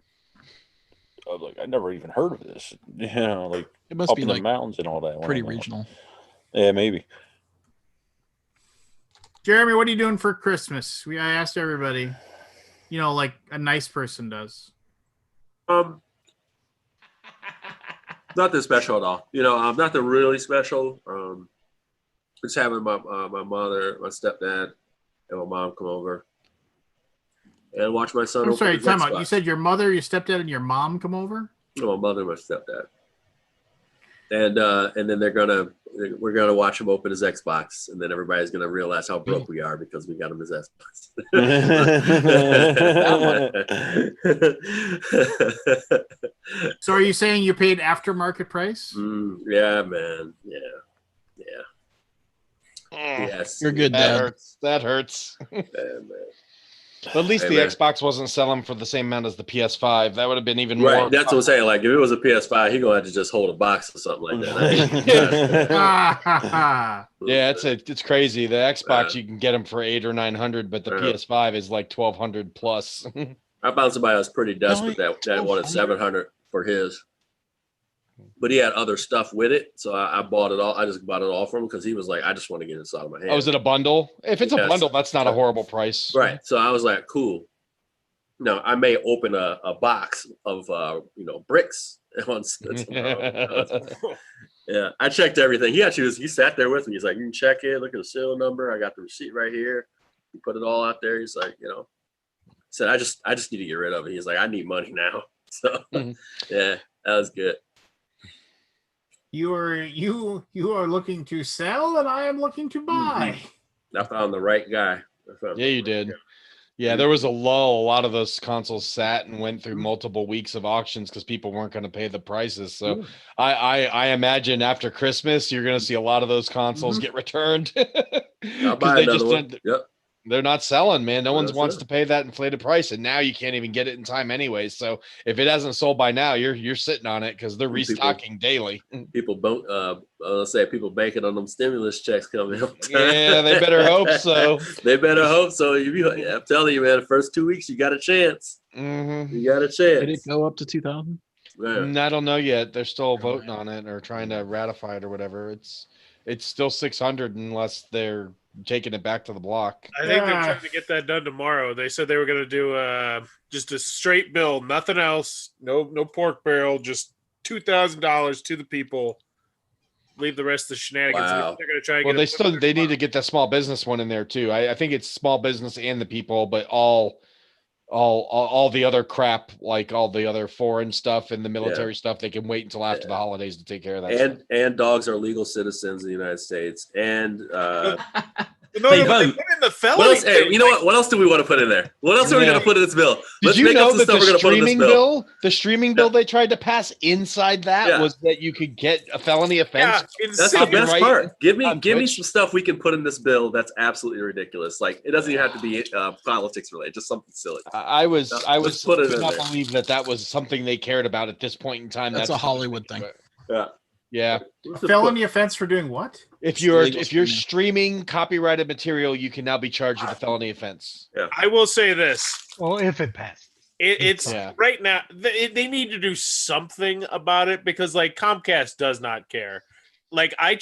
I was like, "I never even heard of this." Like it must up be in like the mountains and all that. pretty regional. Yeah, maybe. Jeremy, what are you doing for Christmas? I asked everybody. Like a nice person does. Not that special at all. Not that really special. Just having my mother, my stepdad, and my mom come over and watch my son. I'm sorry, time out. You said your mother, your stepdad, and your mom come over? No, my mother and my stepdad. And then we're gonna watch him open his Xbox, and then everybody's gonna realize how broke we are because we got him his Xbox. So are you saying you paid aftermarket price? Yeah, man. Yeah. Yes. You're good, Dad. That hurts. Man. But at least the Xbox wasn't selling for the same amount as the PS5. That would have been even more. Right, that's what I'm saying. Like, if it was a PS5, he's gonna have to just hold a box or something like that. Yeah, it's crazy. The Xbox you can get them for $800 or $900, but the PS5 is like $1,200 plus. I found somebody that was pretty desperate that wanted $700 for his, but he had other stuff with it, so I bought it all. I just bought it all from him because he was like, I just want to get this out of my hand. Oh, is it a bundle? If it's a bundle, that's not a horrible price, right? So I was like, cool. No, I may open a box of bricks. Yeah, I checked everything. He sat there with me. He's like, you can check it. Look at the serial number. I got the receipt right here. He put it all out there. He's like, said I just need to get rid of it. He's like, I need money now. So yeah, that was good. You are looking to sell, and I am looking to buy. I found the right guy. Yeah, you did. Yeah, there was a lull. A lot of those consoles sat and went through multiple weeks of auctions because people weren't going to pay the prices. So I imagine after Christmas, you're going to see a lot of those consoles get returned. I'll buy another one. Yep. They're not selling, man. No one wants to pay that inflated price, and now you can't even get it in time anyway. So if it hasn't sold by now, you're sitting on it because they're restocking daily. People banking on them stimulus checks coming up. Yeah, they better hope so. They better hope so. I'm telling you, man. The first 2 weeks, you got a chance. Mm-hmm. You got a chance. Did it go up to 2,000? I don't know yet. They're still voting on it or trying to ratify it or whatever. It's still 600 unless they're taking it back to the block. I think they're trying to get that done tomorrow. They said they were going to do just a straight bill, nothing else, no pork barrel, just $2,000 to the people. Leave the rest of the shenanigans. Wow. They're going to try. And they need to get that small business one in there too. I think it's small business and the people, but all the other crap, like all the other foreign stuff and the military stuff, they can wait until after the holidays to take care of that. And dogs are legal citizens in the United States. And they put in the felony. You know what? What else do we want to put in there? What else are we going to put in this bill? Did you know that the streaming bill they tried to pass inside that was that you could get a felony offense? Yeah, that's the best part. Give me some stuff we can put in this bill that's absolutely ridiculous. Like, it doesn't even have to be politics related, just something silly. I could not believe that was something they cared about at this point in time. That's a Hollywood thing. Yeah. A felony offense for doing what? If you're streaming copyrighted material, you can now be charged with a felony offense. Yeah. I will say this. Well, if it passes. It's right now. They need to do something about it because, like, Comcast does not care. Like, I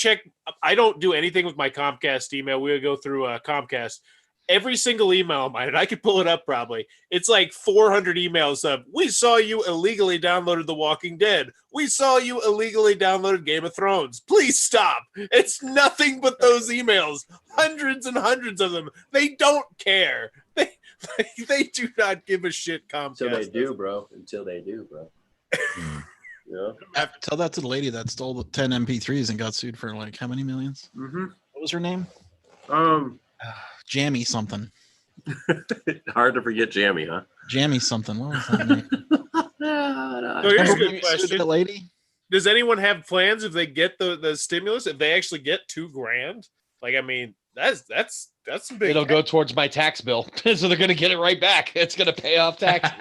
don't do anything with my Comcast email. We would go through Comcast. Every single email of mine, and I could pull it up probably. It's like 400 emails of, we saw you illegally downloaded The Walking Dead. We saw you illegally downloaded Game of Thrones. Please stop. It's nothing but those emails. Hundreds and hundreds of them. They don't care. They do not give a shit, Comcast. Until they do, bro. Yeah. Tell that to the lady that stole the 10 MP3s and got sued for like how many millions? Mm-hmm. What was her name? Jammy something. Hard to forget Jammy, huh? Jammy something. What was that name? No. So here's a Remember when good we sued question. that lady? Does anyone have plans if they get the stimulus? If they actually get $2,000? Like, I mean, that's some big. It'll go towards my tax bill, so they're gonna get it right back. It's gonna pay off taxes.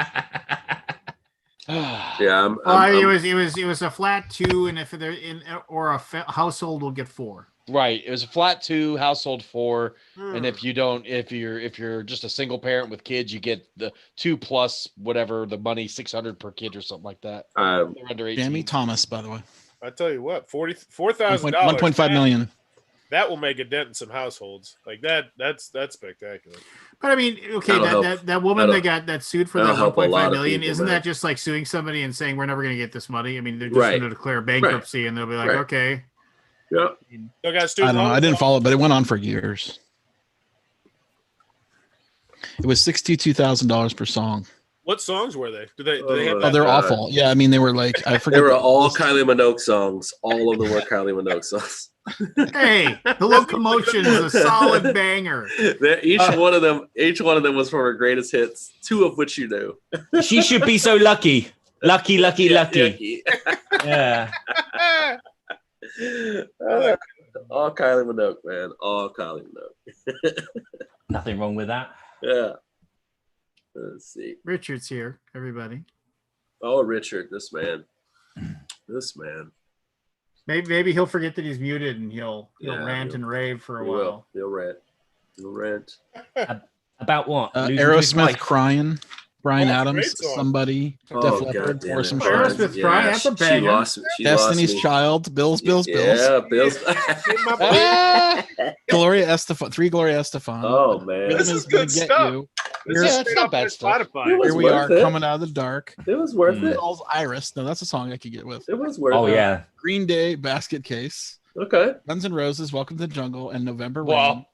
Yeah, It was a flat 2, and if they're in or a household will get 4. Right. It was a flat 2, household 4, and Hmm. if you're just a single parent with kids, you get the 2 plus whatever the money, 600 per kid or something like that. They're under 18. Jamie Thomas, by the way. I tell you what, $4,000, 1.5 million. That will make a dent in some households. Like that's spectacular. But I mean, okay, That'll that woman That'll- that sued for that'll that help a lot 1.5 of million, people, isn't man. that just like suing somebody and saying we're never going to get this money? I mean, they're just Right. going to declare bankruptcy and they'll be like, Right. okay. Yeah. Still got I student don't know. I loans? didn't follow it, but it went on for years. It was $62,000 per song. What songs were they? Do they have Oh, Oh, that? they're God. awful. Yeah, I mean, they were like, I forget. They were the all list. Kylie Minogue songs. All of them were Kylie Minogue songs. Hey, the locomotion is a solid banger. Each one of them was from her greatest hits, 2 of which you knew. She should be so lucky. Lucky. Yeah. All Kylie Minogue, man. All Kylie Minogue. Nothing wrong with that. Yeah. Let's see. Richard's here, everybody. Oh, Richard, this man. Maybe he'll forget that he's muted and he'll Yeah, rant he'll- and rave for a He while. will. He'll rant. About what? Losing his Aerosmith wife? crying. Brian Oh, it's a Adams, great song. Somebody, Oh, Def God Leppard, damn Pour it. Some Aerosmith Sugar, Aerosmith crying, that's a she banger. lost Destiny's me. Child, Bills. Yeah, Bills. Gloria Estefan, 3 Gloria Estefan. Oh, man. This Rhythm is Gonna good Get stuff. You. This Here- is Yeah, straight it's not off bad my stuff. Spotify. It was Here we worth are, it. coming out of the dark. It was worth it. Falls Iris. No, that's a song I could get with. It was worth Oh it. yeah. Green Day, Basket Case. Okay. Guns N' Roses, Welcome to the Jungle, and November Wow. Rain.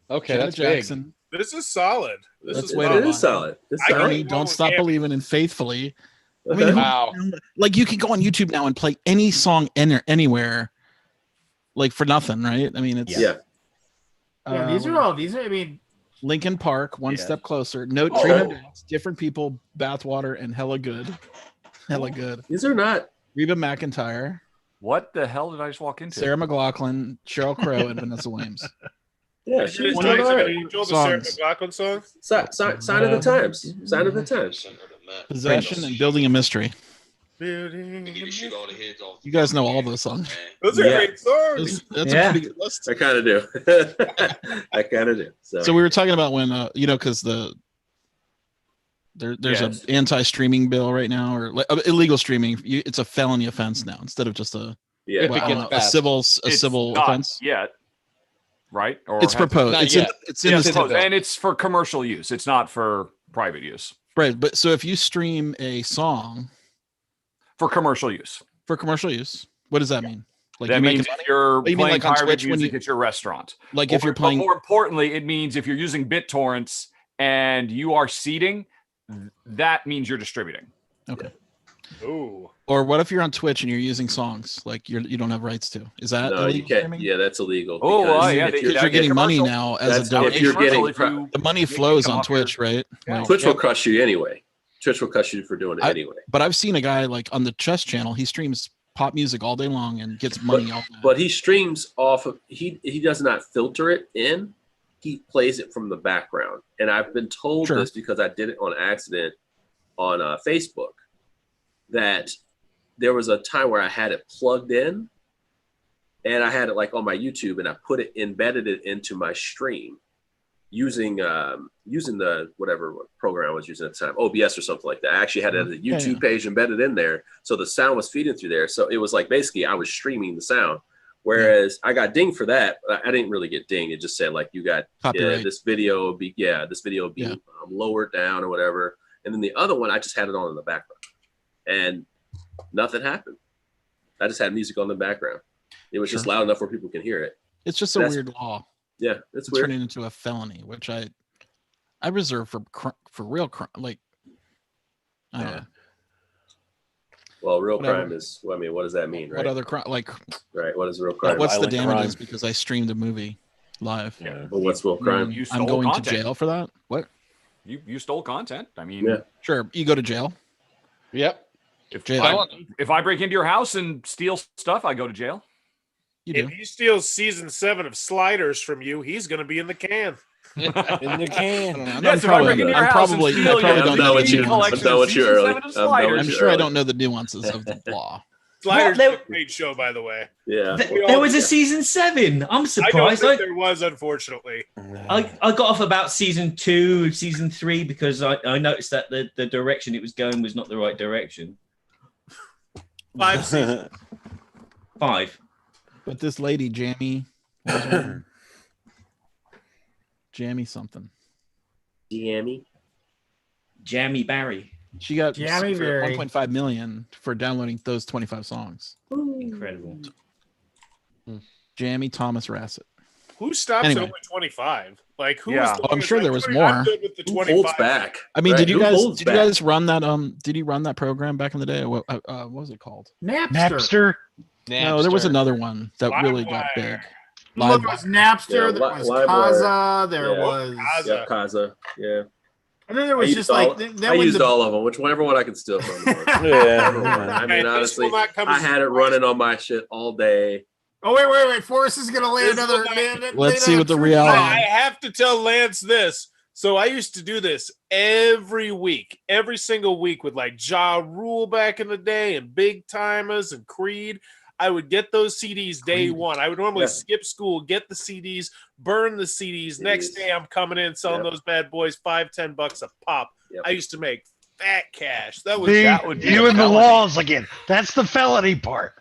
Okay, Janet that's big. Jackson. This is solid. This Let's is wait solid. It is solid. It's I can't solid. Journey, go Don't with Stop Gabby. Believing, and Faithfully. I mean, Wow. like you can go on YouTube now and play any song anywhere, like for nothing, right? I mean, it's Yeah. Yeah, these are I mean, Linkin Park, One Yeah. Step Closer, No Oh. Tree No Dance, Different People, Bathwater, and Hella Good. Hella Good. These are not. Reba McEntire, What the hell did I just walk into? Sarah McLachlan, Sheryl Crow, and Vanessa Williams. Yeah, Did she you was guys doing know all that right. Angel, the Sarah Songs. McLachlan song? Sign of the times. Sign of the times. Possession and Building a Mystery. Building. You guys know all those songs. Those are Yeah. great songs. That's Yeah. a pretty good list. I kind of do. I kind of do. So we were talking about when because there's Yes. an anti-streaming bill right now, or like, illegal streaming. It's a felony offense now instead of just a yeah. If it I don't gets know, a passed. civil It's civil not offense. yet, right? Or It's has- proposed. Not It's in, yet. it's in Yeah, the it's state. proposed, and it's for commercial use. It's not for private use. Right, but so if you stream a song For commercial use. for commercial use, what does that mean? Like That you means making if you're you mean playing like on pirated Twitch when music you- at your restaurant. like if Or- you're but playing more importantly, it means if you're using BitTorrents and you are seeding, that means you're distributing. okay. Ooh. Or what if you're on Twitch and you're using songs like you don't have rights to? Is that No, you illegal can't. streaming? Yeah, that's illegal. Oh, because yeah, if they- you're- Because you're getting money commercial. now as That's- a donation. if you're getting Commercial, The money they flows come on off your- Twitch, right? Yeah. Like, Twitch will crush you anyway. Twitch will crush you for doing it anyway. but I've seen a guy like on the Chess channel. He streams pop music all day long and gets money all day. But he streams off of he does not filter it in. He plays it from the background. And I've been told Sure. this because I did it on accident on Facebook, that there was a time where I had it plugged in and I had it like on my YouTube and I embedded it into my stream using the whatever program I was using at the time, OBS or something like that. I actually had it as a YouTube page embedded in there. So the sound was feeding through there. So it was like basically I was streaming the sound. Whereas I got dinged for that. But I didn't really get dinged. It just said like you got Copyright. this video will be lowered down or whatever. And then the other one I just had it on in the background and nothing happened. I just had music on the background. It was just loud enough where people can hear it. It's just a That's- weird law. Yeah, it's It's weird. turning into a felony, which I reserve for real crime. Like, I don't Yeah. know. Well, real Whatever. crime is. Well, I mean, what does that mean, right? What other crime? Like, Right. What is real crime? what's the violent damages crime. because I streamed a movie live? Yeah. Well, what's real crime? You I'm stole going content. to jail for that. What? You stole content. I mean, Yeah. Sure, you go to jail. Yep. Jail. If I break into your house and steal stuff, I go to jail. You do. If he steals season 7 of Sliders from you, he's going to be in the can. In the I don't can. know. I'm Yes, if I break probably, into your I'm house and probably, steal I probably your don't know the DVD DVD nuances. collection I'm done of with you season early. 7 of I'm done Sliders. with I'm you sure I early. don't know the nuances of the law. Sliders Well, is a great show, by the way. Yeah. There was a season 7. I'm I don't surprised. think there was, unfortunately. I got off about season 2, season 3 because I noticed that the direction it was going was not the right direction. 5 seasons. 5. But this lady, Jamie, what was her name? Jamie something. Jammy. Jamie Barry. She got Jamie for Berry. 1.5 million for downloading those 25 songs. Incredible. Jamie Thomas Rassett. Who stops Anyway. at only 25? Like, who Yeah. was the Oh, I'm one sure that's there like, was 20 I'm more. good with the Who 25. holds back? I mean, Right, did you who guys holds back? run that did you run that program back in the day? What was it called? Napster. No, there was another one that really got Livewire. big. Look, there was Napster, Yeah, there was Livewire. Kaza, there Yeah. was. Kaza. Yeah, Kaza. Yeah. And then there I was used just all, like. Then I when used the, all of them, whichever one I could steal from. Whichever one. I Hey, mean, this honestly, will not come I as a had it surprise. running on my shit all day. Oh, wait. Forrest is going to lay This another. will not- Let's see what the I reality. have to tell Lance this. So I used to do this every week, every single week with like Ja Rule back in the day and Big Timers and Creed. I would get those CDs day Creed. one. I would normally Yeah. skip school, get the CDs, burn the CDs. Next CDs. day I'm coming in selling Yep. those bad boys $5-10 a pop. Yep. I used to make fat cash. That was See, that would be you a and the felony. laws again. That's the felony part.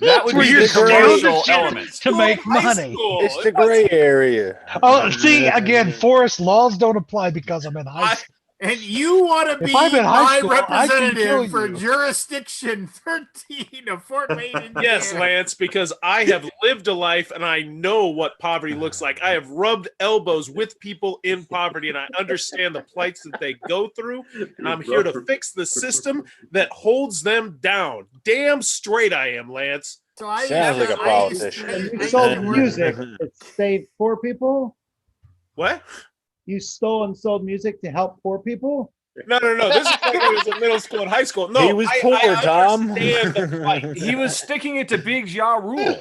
That would Where be you're the stealing commercial the shit element. to make High money. school. It's the It wasn't- gray area. Oh, see, again, Forest laws don't apply because I'm in high I- school. and you want to If be I'm in high my school, I can kill representative for you. jurisdiction 13 of Fort Wayne, Indiana. Yes, Lance, because I have lived a life and I know what poverty looks like. I have rubbed elbows with people in poverty and I understand the plights that they go through. And I'm here to fix the system that holds them down. Damn straight I am, Lance. So I Sounds like a politician. And you I sold used to work- music that saved poor people. What? You stole and sold music to help poor people. No. This is when I was in middle school and high school. No, He was poor, I Tom. understand the plight. He was sticking it to Big Ja Rule.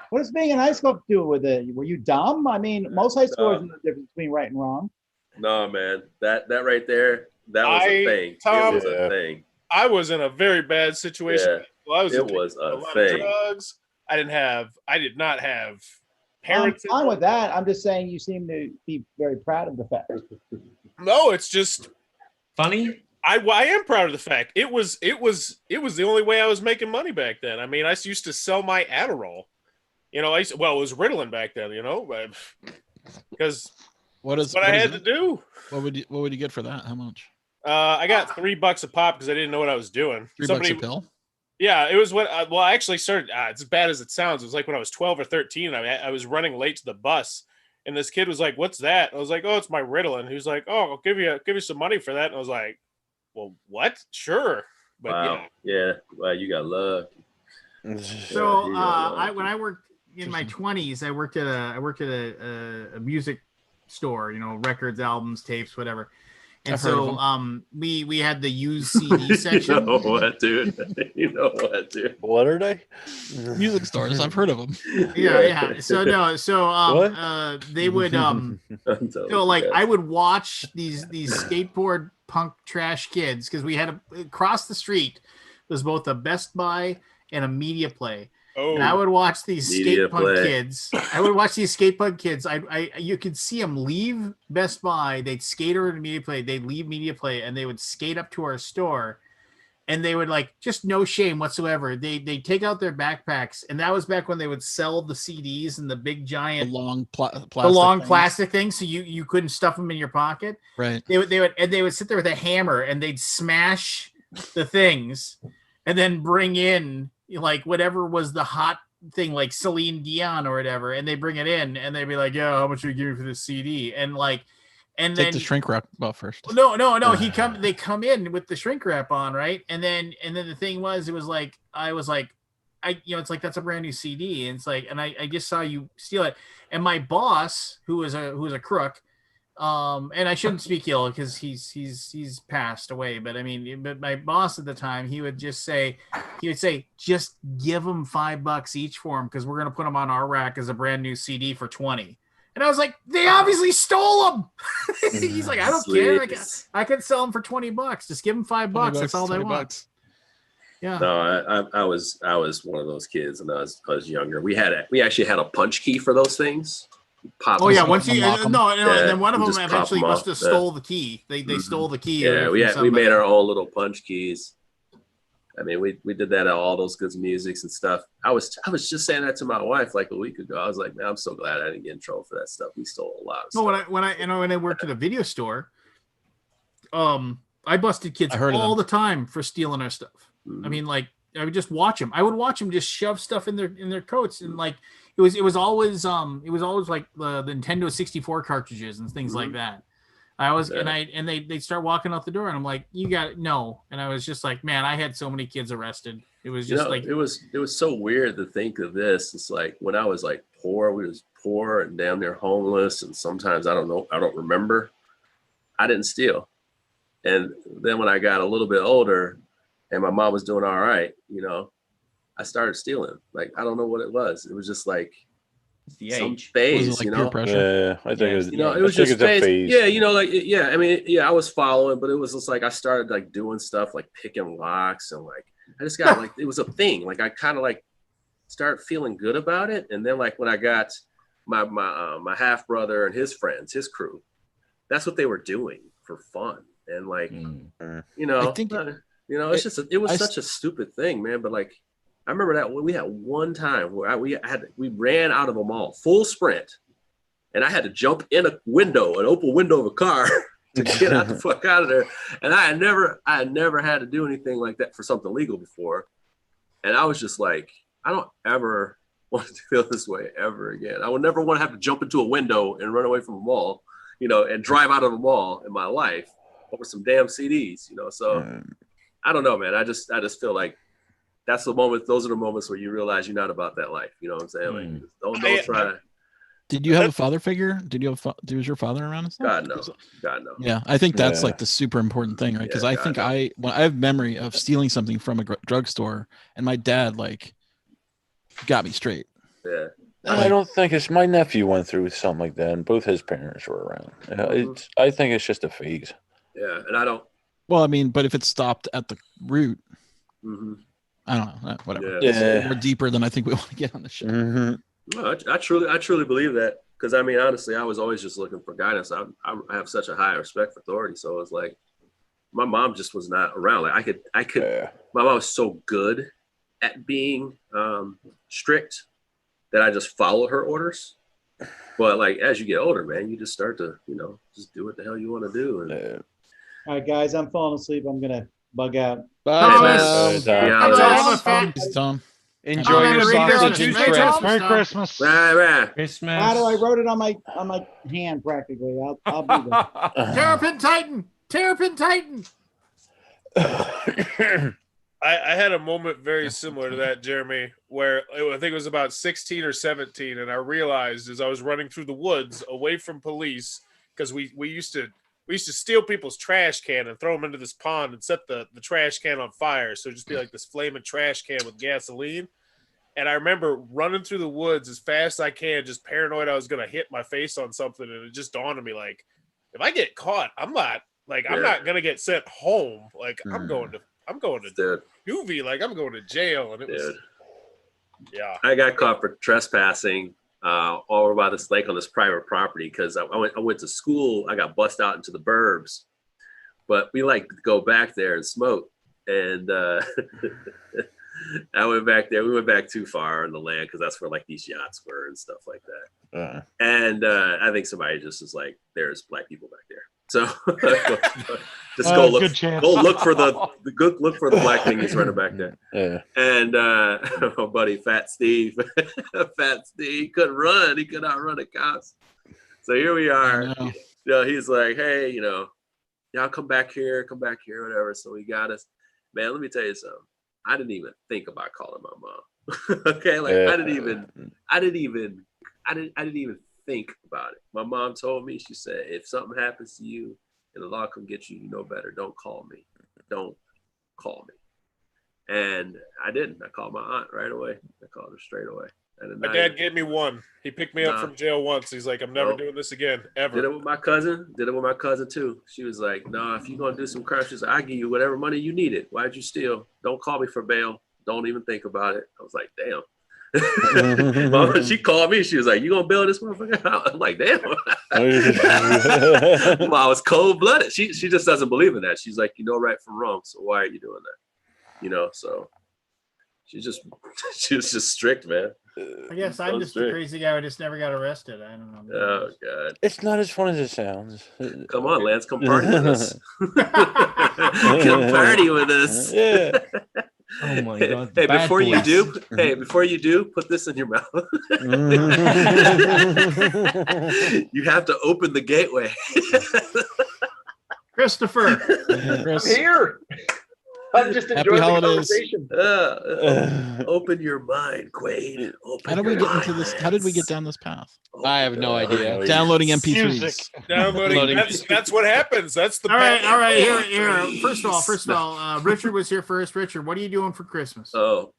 What does being in high school have to do with it? Were you dumb? I mean, most high schoolers know the difference between right and wrong. No, man, that right there, that was a thing. Tom- It was Yeah. a thing. I was in a very bad situation. Yeah, Well, I was it addicted was to a lot thing. of drugs. I did not have I'm parents. fine with that. I'm just saying you seem to be very proud of the fact. No, it's just Funny? I am proud of the fact it was the only way I was making money back then. I mean, I used to sell my Adderall. You know, it was Ritalin back then. You know, because What is what I had to do. What would you get for that? How much? I got $3 a pop because I didn't know what I was doing. $3 a pill? Yeah, it was what. Well, I actually started. It's as bad as it sounds. It was like when I was 12 or 13. I was running late to the bus, and this kid was like, "What's that?" I was like, "Oh, it's my Ritalin." He was like, "Oh, I'll give you some money for that." And I was like, "Well, what? Sure." But Wow. Yeah. Wow, you got luck. So Yeah, when I worked in my 20s, I worked at a music store, you know, records, albums, tapes, whatever. And I've heard of so them. we had the used CD section. You know what, dude? You know what, dude? What are they? Music stores. I've heard of them. Yeah. So What? they would so like I would watch these skateboard punk trash kids because we had across the street was both a Best Buy and a Media Play. oh, And I would watch these Media skate punk Play. kids. I would watch these skate punk kids. You could see them leave Best Buy. They'd skate over to Media Play. They'd leave Media Play, and they would skate up to our store. And they would like just no shame whatsoever. They'd take out their backpacks, and that was back when they would sell the CDs and the big The giant, long plastic. the long things. plastic thing, so you couldn't stuff them in your pocket. Right. They would sit there with a hammer and they'd smash the things, and then bring in like whatever was the hot thing, like Celine Dion or whatever, and they bring it in and they'd be like, "Yo, how much are you giving me for this CD?" And Take then the shrink wrap off first. no, they come in with the shrink wrap on, right? And then the thing was, it's like that's a brand new CD, and it's like, and I just saw you steal it, and my boss, who was a crook, And I shouldn't speak ill because he's passed away. But I mean, but my boss at the time, he would say, just give them $5 each for them because we're gonna put them on our rack as a brand new CD for 20. And I was like, they obviously stole them. He's like, I don't care. I could sell them for $20. Just give them $5. That's all they want. Yeah. No, I was one of those kids, and I was younger. We actually had a punch key for those things. Oh yeah, once you and then one of them just pop eventually them must off. have stole the key. They stole the key. Yeah, we somebody. made our own little punch keys. I mean, we did that at all those good musics and stuff. I was just saying that to my wife like a week ago. I was like, man, I'm so glad I didn't get in trouble for that stuff. We stole a lot of stuff. When I worked at a video store, I busted kids all the time for stealing our stuff. I mean, like I would just watch them. I would watch them just shove stuff in their coats, and like it was always like the Nintendo 64 cartridges and things like that. And they'd start walking out the door, and I'm like, you got it, no. And I was just like, man, I had so many kids arrested. It was just like it was so weird to think of this. It's like when I was like poor, we was poor and damn near homeless, and sometimes I don't remember. I didn't steal, and then when I got a little bit older, and my mom was doing all right, I started stealing. Like I don't know what it was. It was just like some phase, was it like peer pressure? Yeah, I think it's, it was just a phase. Yeah, I mean, I was following, but it was just like I started like doing stuff like picking locks, and like I just got like it was a thing. Like I kind of like started feeling good about it, and then like when I got my half brother and his friends, his crew, that's what they were doing for fun, and like I think it's just it was such a stupid thing, man. But like I remember that we had one time where we ran out of a mall full sprint, and I had to jump in an open window of a car to get out the fuck out of there. And I had never had to do anything like that for something legal before. And I was just like, I don't ever want to feel this way ever again. I would never want to have to jump into a window and run away from a mall, and drive out of a mall in my life over some damn CDs, So I don't know, man. I just feel like that's the moment. Those are the moments where you realize you're not about that life. You know what I'm saying? Like, don't try. Did you have a father figure? Was your father around? God no. Yeah, I think that's like the super important thing, right? Because I think I have memory of stealing something from a drugstore, and my dad like got me straight. Yeah. I don't think it's my nephew went through something like that, and both his parents were around. I think it's just a phase. Yeah, and I don't. Well, I mean, but if it stopped at the root, I don't know. Whatever. Yeah. More deeper than I think we want to get on the show. No, I truly believe that, because I mean, honestly, I was always just looking for guidance. I have such a high respect for authority, so it's like my mom just was not around. Like I could. Yeah. My mom was so good at being strict that I just followed her orders. But like as you get older, man, you just start to just do what the hell you want to do. And, all right, guys, I'm falling asleep. I'm gonna bug out. Bye. Tom. Enjoy your sausage and shrimp. Merry Christmas. Christmas. How do I wrote it on my hand practically? I'll do that. Terrapin Titan. I had a moment very similar to that, Jeremy, where I think it was about 16 or 17, and I realized as I was running through the woods away from police, because we used to steal people's trash can and throw them into this pond and set the trash can on fire. So it'd just be like this flaming trash can with gasoline. And I remember running through the woods as fast as I can, just paranoid I was going to hit my face on something. And it just dawned on me, like, if I get caught, I'm not going to get sent home. Like I'm going to juvie, like I'm going to jail. And it was, I got caught for trespassing over by this lake on this private property, because I went to school. I got bussed out into the burbs, but we like to go back there and smoke. And I went back there. We went back too far on the land, because that's where like these yachts were and stuff like that. And I think somebody just was like, "There's black people back there." So just go look. Go look for the black thing he's running back there. Yeah. And my buddy Fat Steve, he couldn't run. He could not run the cops. So here we are. He's like, "Hey, y'all come back here, whatever." So he got us. Man, let me tell you something. I didn't even think about calling my mom. Okay, like I didn't even think about it. My mom told me, she said, if something happens to you and the law come get you, you know better. Don't call me. Don't call me. And I didn't. I called my aunt right away. I called her straight away. And My dad gave me one. He picked me up from jail once. He's like, I'm never doing this again, ever. Did it with my cousin. Did it with my cousin too. She was like, "No, if you're gonna do some crime, she's like, I give you whatever money you needed. Why'd you steal? Don't call me for bail. Don't even think about it." I was like, "Damn." Mama, she called me. She was like, "You gonna bail this motherfucker out?" I'm like, "Damn." I was cold blooded. She just doesn't believe in that. She's like, "You know right from wrong. So why are you doing that?" You know. So she was just strict, man. I guess I'm just the crazy guy who just never got arrested. I don't know. Oh God! It's not as fun as it sounds. Come on, Lance, come party with us. Come party with us. Yeah. Oh my God! Hey, bad before you boys. do, put this in your mouth. You have to open the gateway. Christopher. Chris, I'm here. I'm just Happy enjoying the holidays. conversation. Open your mind, Quaid. Open how did we your get into mind, this? How did we get Lance. down this path? I have no idea. Downloading MP3s. Music. Downloading. That's what happens. That's the All right, path. all right. Here. First of all, Richard was here first. Richard, what are you doing for Christmas? Oh,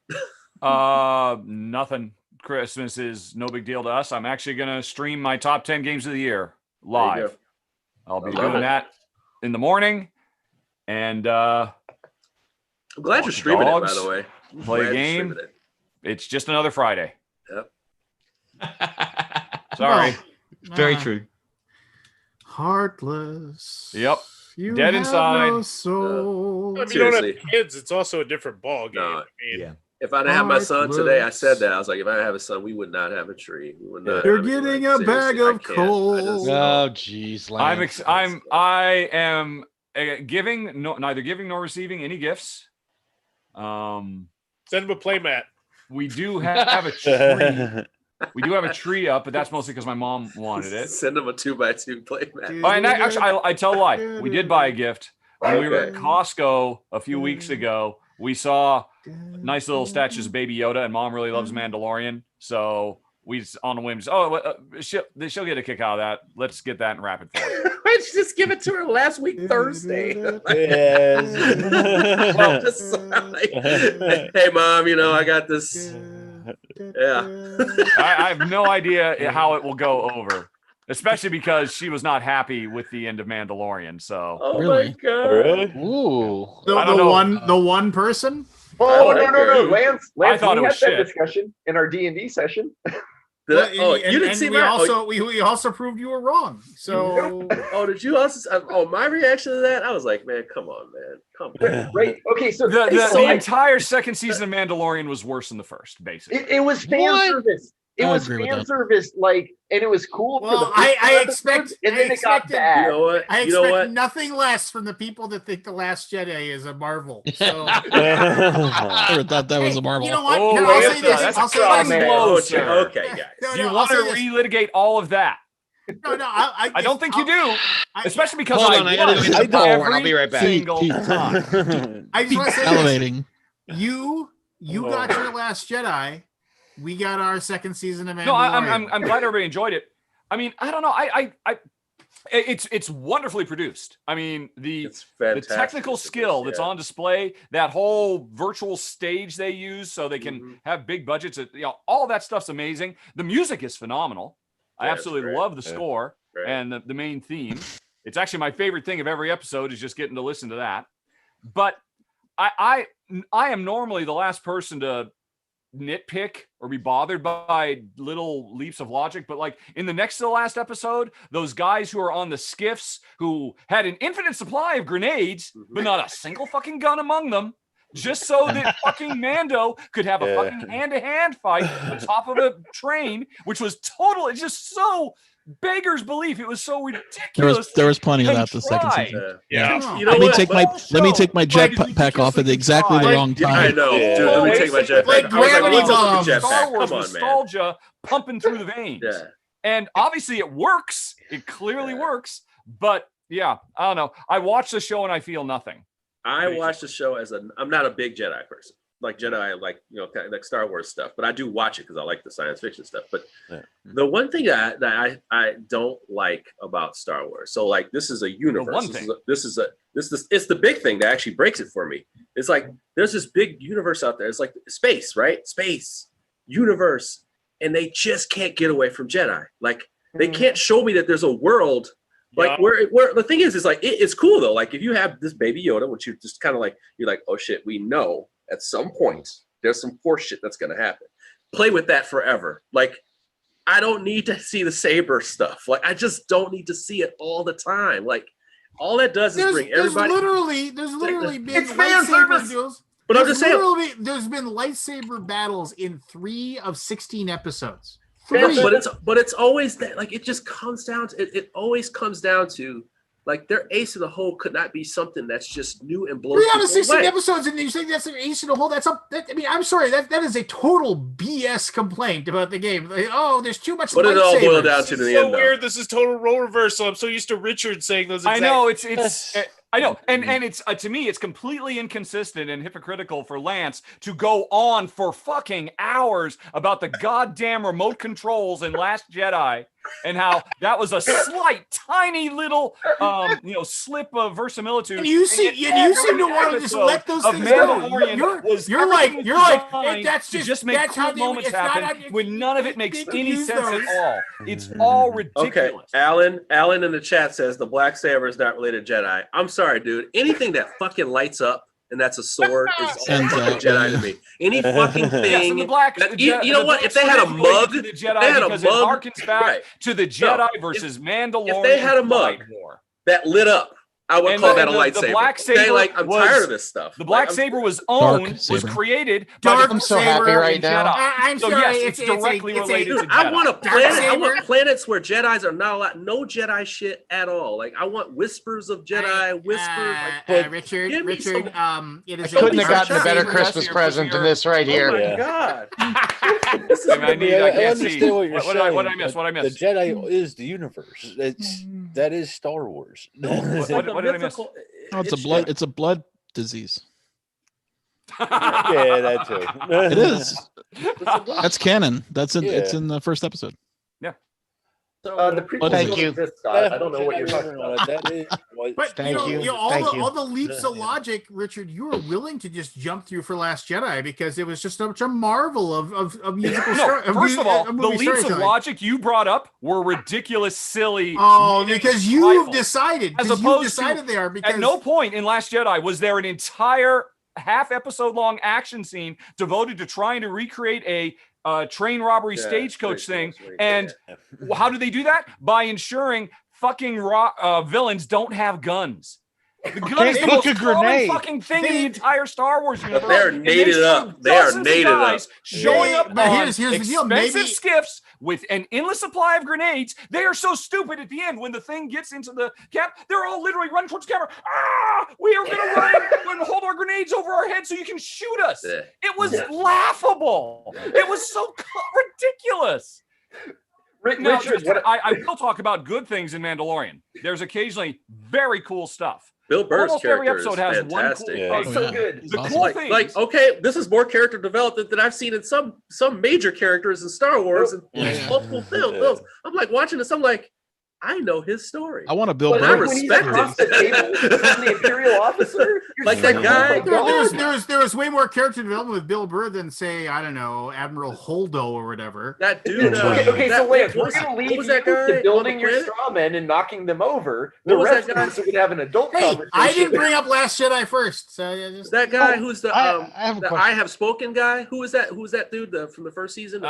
Nothing. Christmas is no big deal to us. I'm actually gonna stream my top 10 games of the year there you live. go. I'll be I love doing it. that in the morning, and I'm glad you're streaming it, by Dogs, the way. play a Glad you're game. streaming it. It's just another Friday. Yep. Sorry. Very Nah. true. Heartless. Yep. You Dead have inside. No soul. If you don't have Seriously. kids, it's also a different ball game. No. I mean, Yeah. If I didn't have my son today, I Heartless. said that. I was like, if I have a son, we would not have a tree. We would not. You're I mean, getting like, a bag seriously, I of can't. coal. I just- Oh, jeez, Lance. I am giving neither giving nor receiving any gifts. send him a playmat. We do have a tree. We do have a tree up, but that's mostly because my mom wanted it. Send him a 2x2 playmat. Oh, and actually, I tell a lie. We did buy a gift. When we were at Okay. Costco a few weeks ago, we saw nice little statues of Baby Yoda, and Mom really loves Mandalorian. So we just, on the whim, she'll get a kick out of that. Let's get that and wrap it for her. Let's just give it to her last week Thursday. Yes. Well, just like, hey, Mom, I got this. Yeah. I have no idea how it will go over, especially because she was not happy with the end of Mandalorian. So Oh Really? my God. Really? Ooh. I don't know. The one person. Oh, I like no. her. Lance, I thought we it had was that shit. discussion in our D&D session. You didn't see we my. we also proved you were wrong. So Did you also? My reaction to that, I was like, man, come on, man, come on. Right. Okay, so the entire second season of Mandalorian was worse than the first, basically. it was fan What? service. It I was agree with fan that. service, and it was cool. Well, for the I first expect- episodes, and I then it got expected- bad. You know what? I You know expect what? nothing less from the people that think The Last Jedi is a Marvel. So I never thought that was a Marvel. you know what? Oh, Here, I'll that's say this. that's I'll say Oh, this. man. blow, Oh, sir. okay, guys. No, Do you I'll want to say this. relitigate all of that? No, I don't think you do, especially because Hold on, I gotta go watched get the popcorn. I'll be right back. every single Pete. time. I just want to say this. Elevating. You got your Last Jedi. We got our second season of Mandalorian. No, I'm glad everybody enjoyed it. I mean, I don't know. It's wonderfully produced. I mean, the It's fantastic. technical skill that's Yeah. on display, that whole virtual stage they use so they can Mhm. have big budgets, all that stuff's amazing. The music is phenomenal. I Yeah, it's absolutely great. love the Yeah. score Right. and the main theme. It's actually my favorite thing of every episode is just getting to listen to that. But I am normally the last person to nitpick or be bothered by little leaps of logic, but like in the next to the last episode, those guys who are on the skiffs who had an infinite supply of grenades but not a single fucking gun among them, just so that fucking Mando could have a Yeah. fucking hand-to-hand fight on top of a train, which was total. It's just so beggars belief. It was so ridiculous. There was plenty of that the second Contrived. season. Yeah. You know Let me what? take But- my let me take my Like, jetpack off at exactly the like, wrong Yeah, I time. know, Yeah. dude. Let me take my jetpack. Like I was like, gravity what's up bombs. with the Star jetpack? Wars Come on, man. nostalgia pumping through the veins. Yeah. And obviously it works. It clearly works. But yeah, I don't know. I watch the show and I feel nothing. I watch the show I'm not a big Jedi person. like Jedi, like kind of like Star Wars stuff, but I do watch it because I like the science fiction stuff. But Yeah. the one thing that I don't like about Star Wars, so like this is a universe. one This is it's the big thing that actually breaks it for me. It's like there's this big universe out there. It's like space, right? Space, universe, and they just can't get away from Jedi. Like they can't show me that there's a world. Like where the thing is like it's cool though. Like if you have this baby Yoda, which you just kind of like, you're like, oh shit, we know at some point there's some Force shit that's gonna happen. Play with that forever. Like I don't need to see the saber stuff. Like I just don't need to see it all the time. Like all that does is bring everybody. There's literally been It's fan lightsaber service. duels. But I'm just saying, There's been lightsaber battles in 3 of 16 episodes. yeah, 3. but it's always that, like it just comes down to it always comes down to like their ace in the hole could not be something that's just new and blows 3 out of people 16 away. episodes, and you think that's an ace in the hole? I mean, I'm sorry, that is a total BS complaint about the game. Like, oh, there's too much. What did it all boil down This to is the so end? Though? weird. This is total role reversal. I'm so used to Richard saying those. I Exact know it's I know, and it's to me it's completely inconsistent and hypocritical for Lance to go on for fucking hours about the goddamn remote controls in Last Jedi and how that was a slight, tiny little slip of verisimilitude. And you seem to want to just let those things go. You're like that's just make that's cool how they, moments it's not happen how- when none of it makes they any use sense those. at all. It's all Okay, ridiculous. Alan in the chat says the black saber is not related to Jedi. I'm sorry, dude. Anything that fucking lights up and that's a sword is all Sends fucking out, Jedi yeah. to me. Any fucking thing. Yes, and the black, that, the you Je- know the what? black If they had a sword is related mug, to the if Jedi they had a because mug, it harkens back right. to the Jedi versus Mandalorian. If they had a mug that lit up, I would And call the- that a the lightsaber. black Okay, saber like I'm was- tired of this stuff. The black Like, saber was Dark owned, was saber. created Dark by the I'm so happy saber right and now. Jedi. I'm So sorry, yes, it's it's a- directly it's a- related to Dude, I Jedi. want a planet. I saber. want planets where Jedi's are not allowed. No Jedi shit at all. Like I want whispers of Jedi. Whispers. Like, Richard, give me some- it I is couldn't a have gotten a better Saber Christmas Jesse or present than this right oh here. my Yeah. god. I can't understand see. what you're What saying. did I miss? but What I missed? The Jedi is the universe. That is Star Wars. It's like What a did I miss? mythical. Oh, it's a blood disease. Yeah, that too. It is. That's canon. It's Yeah. in the first episode. The prequel Thank don't you. exist, Scott. I don't know what you're talking about. That is But Thank you. all the leaps of logic, Richard, you were willing to just jump through for Last Jedi because it was just such a marvel of musical No, first of all, the movie leaps of storytelling. logic you brought up were ridiculous, silly. Oh, because you've trifles. decided. As Because you opposed decided to, they are. Because at no point in Last Jedi was there an entire half episode long action scene devoted to trying to recreate a train robbery stagecoach thing. And how do they do that? By ensuring fucking villains don't have guns. The gun is the look, most a common grenade. fucking thing in the entire Star Wars universe. They're And nated spend up. They are dozens of nated up. guys showing up But on here's the deal. expensive Maybe skiffs with an endless supply of grenades. They are so stupid at the end when the thing gets into the cap. They're all literally running towards the camera. We are going to run and hold our grenades over our heads so you can shoot us. Yeah. It was laughable. It was so ridiculous. Now, Richard, I will talk about good things in Mandalorian. There's occasionally very cool stuff. Bill Burr's Almost every character episode is has one fantastic. cool. Yeah. oh, so good. The Awesome. cool things. Like, okay, this is more character development than I've seen in some major characters in Star Wars and Yeah. multiple films. I'm like watching this. I'm like, I know his story. I want a Bill But I Burr. when he's respect across it. the table from the Imperial officer, you're Like just that guy- oh my God. there was way more character development with Bill Burr than say I don't know Admiral Holdo or whatever. That dude. Okay, so that- Lance, what we're was- going to what leave was you that guy to on building the your planet? straw men and knocking them over. The What was rest that of guy? us are going to have an adult Hey, conversation. I didn't bring up Last Jedi first, so yeah, just That guy who's the I have a the question. I have spoken guy. Who is that? Who's that dude from the first season? The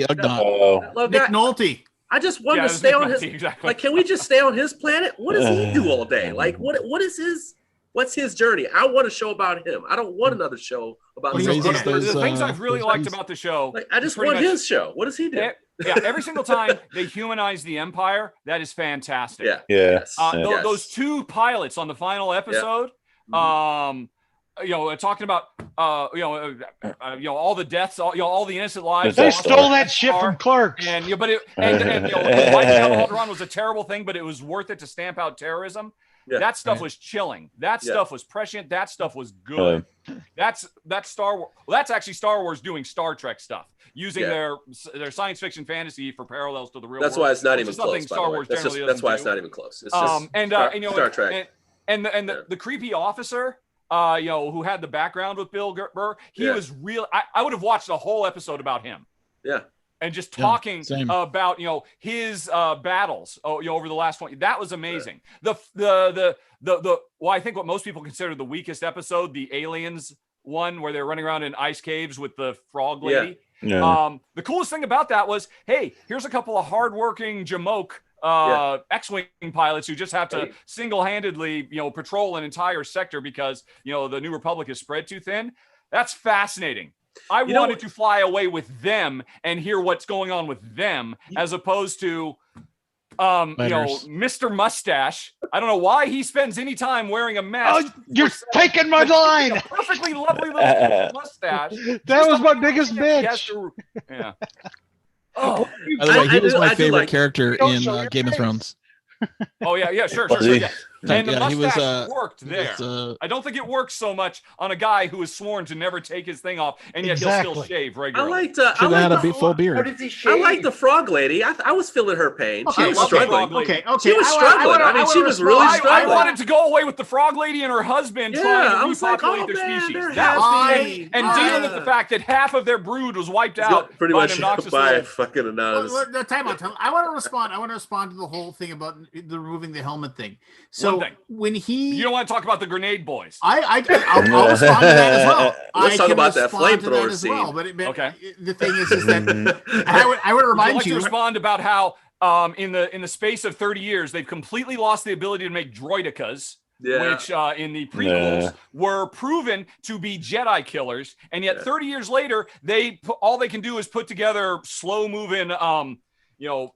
Ugnaught. Oh, that love Nick guy. Nolte. I just wanted Yeah, to it was stay Nick on his. Nolte, exactly. Like, can we just stay on his planet? What does he do all day? Like, what is his? What's his journey? I want a show about him. I don't want another show about He some raises other those, the things uh, I've really those liked things. about the show. Like, I just pretty want much- his show. What does he do? Yeah, every single time they humanize the Empire, that is fantastic. Yeah. yeah. Yes. Those two pilots on the final episode, talking about all the deaths, all the innocent lives. They Death stole Star. that shit from Clerks. And but it and wiping out Alderaan was a terrible thing, but it was worth it to stamp out terrorism. Yeah. That stuff was chilling. That stuff was prescient. That stuff was good. That's Star Wars. Well, that's actually Star Wars doing Star Trek stuff, using their science fiction fantasy for parallels to the real That's world. why it's not which even is something close. By Star the way. Wars That's generally that's why doesn't it's do. not even close. It's just Star Trek. And the creepy officer, who had the background with Bill Burr, he was real. I would have watched a whole episode about him. Yeah. And just talking same. about his battles over the last 20. That was amazing. The I think what most people consider the weakest episode, the aliens one where they're running around in ice caves with the frog lady. Yeah. The coolest thing about that was, hey, here's a couple of hardworking Jamoke X-wing pilots who just have to single-handedly patrol an entire sector because the New Republic is spread too thin. That's fascinating. I wanted to fly away with them and hear what's going on with them, as opposed to, Mr. Mustache. I don't know why he spends any time wearing a mask. Oh, you're taking my line. A perfectly lovely little mustache. That was my biggest bitch. Yeah. Oh, By the way, he was my do favorite like- character Don't in show your Game of face. Thrones. yeah, sure. Yeah. And the mustache worked there. I don't think it works so much on a guy who is sworn to never take his thing off, and yet he'll still shave I regularly. liked. Should have had a full How beard. does he shave? I liked the frog lady. I was feeling her pain. Okay, She was okay, struggling. Okay. She was struggling. I mean, she was really I struggling. wanted to go away with the frog lady and her husband Yeah, trying I to was like, repopulate oh, their man, species. they're That happy. was and dealing with the fact that half of their brood was wiped out pretty by much an obnoxious by little- fucking anonymous. Time out. I want to respond. I want to respond to the whole thing about the removing the helmet thing. So One thing. when he, You don't want to talk about the grenade boys. I'll respond to that as well. Let's I talk can about that respond to flamethrower as scene. well. But Okay. the thing is that I would Would you remind like to you. respond about how in the space of 30 years they've completely lost the ability to make droidicas, Yeah. which in the prequels were proven to be Jedi killers, and yet 30 years later all they can do is put together slow moving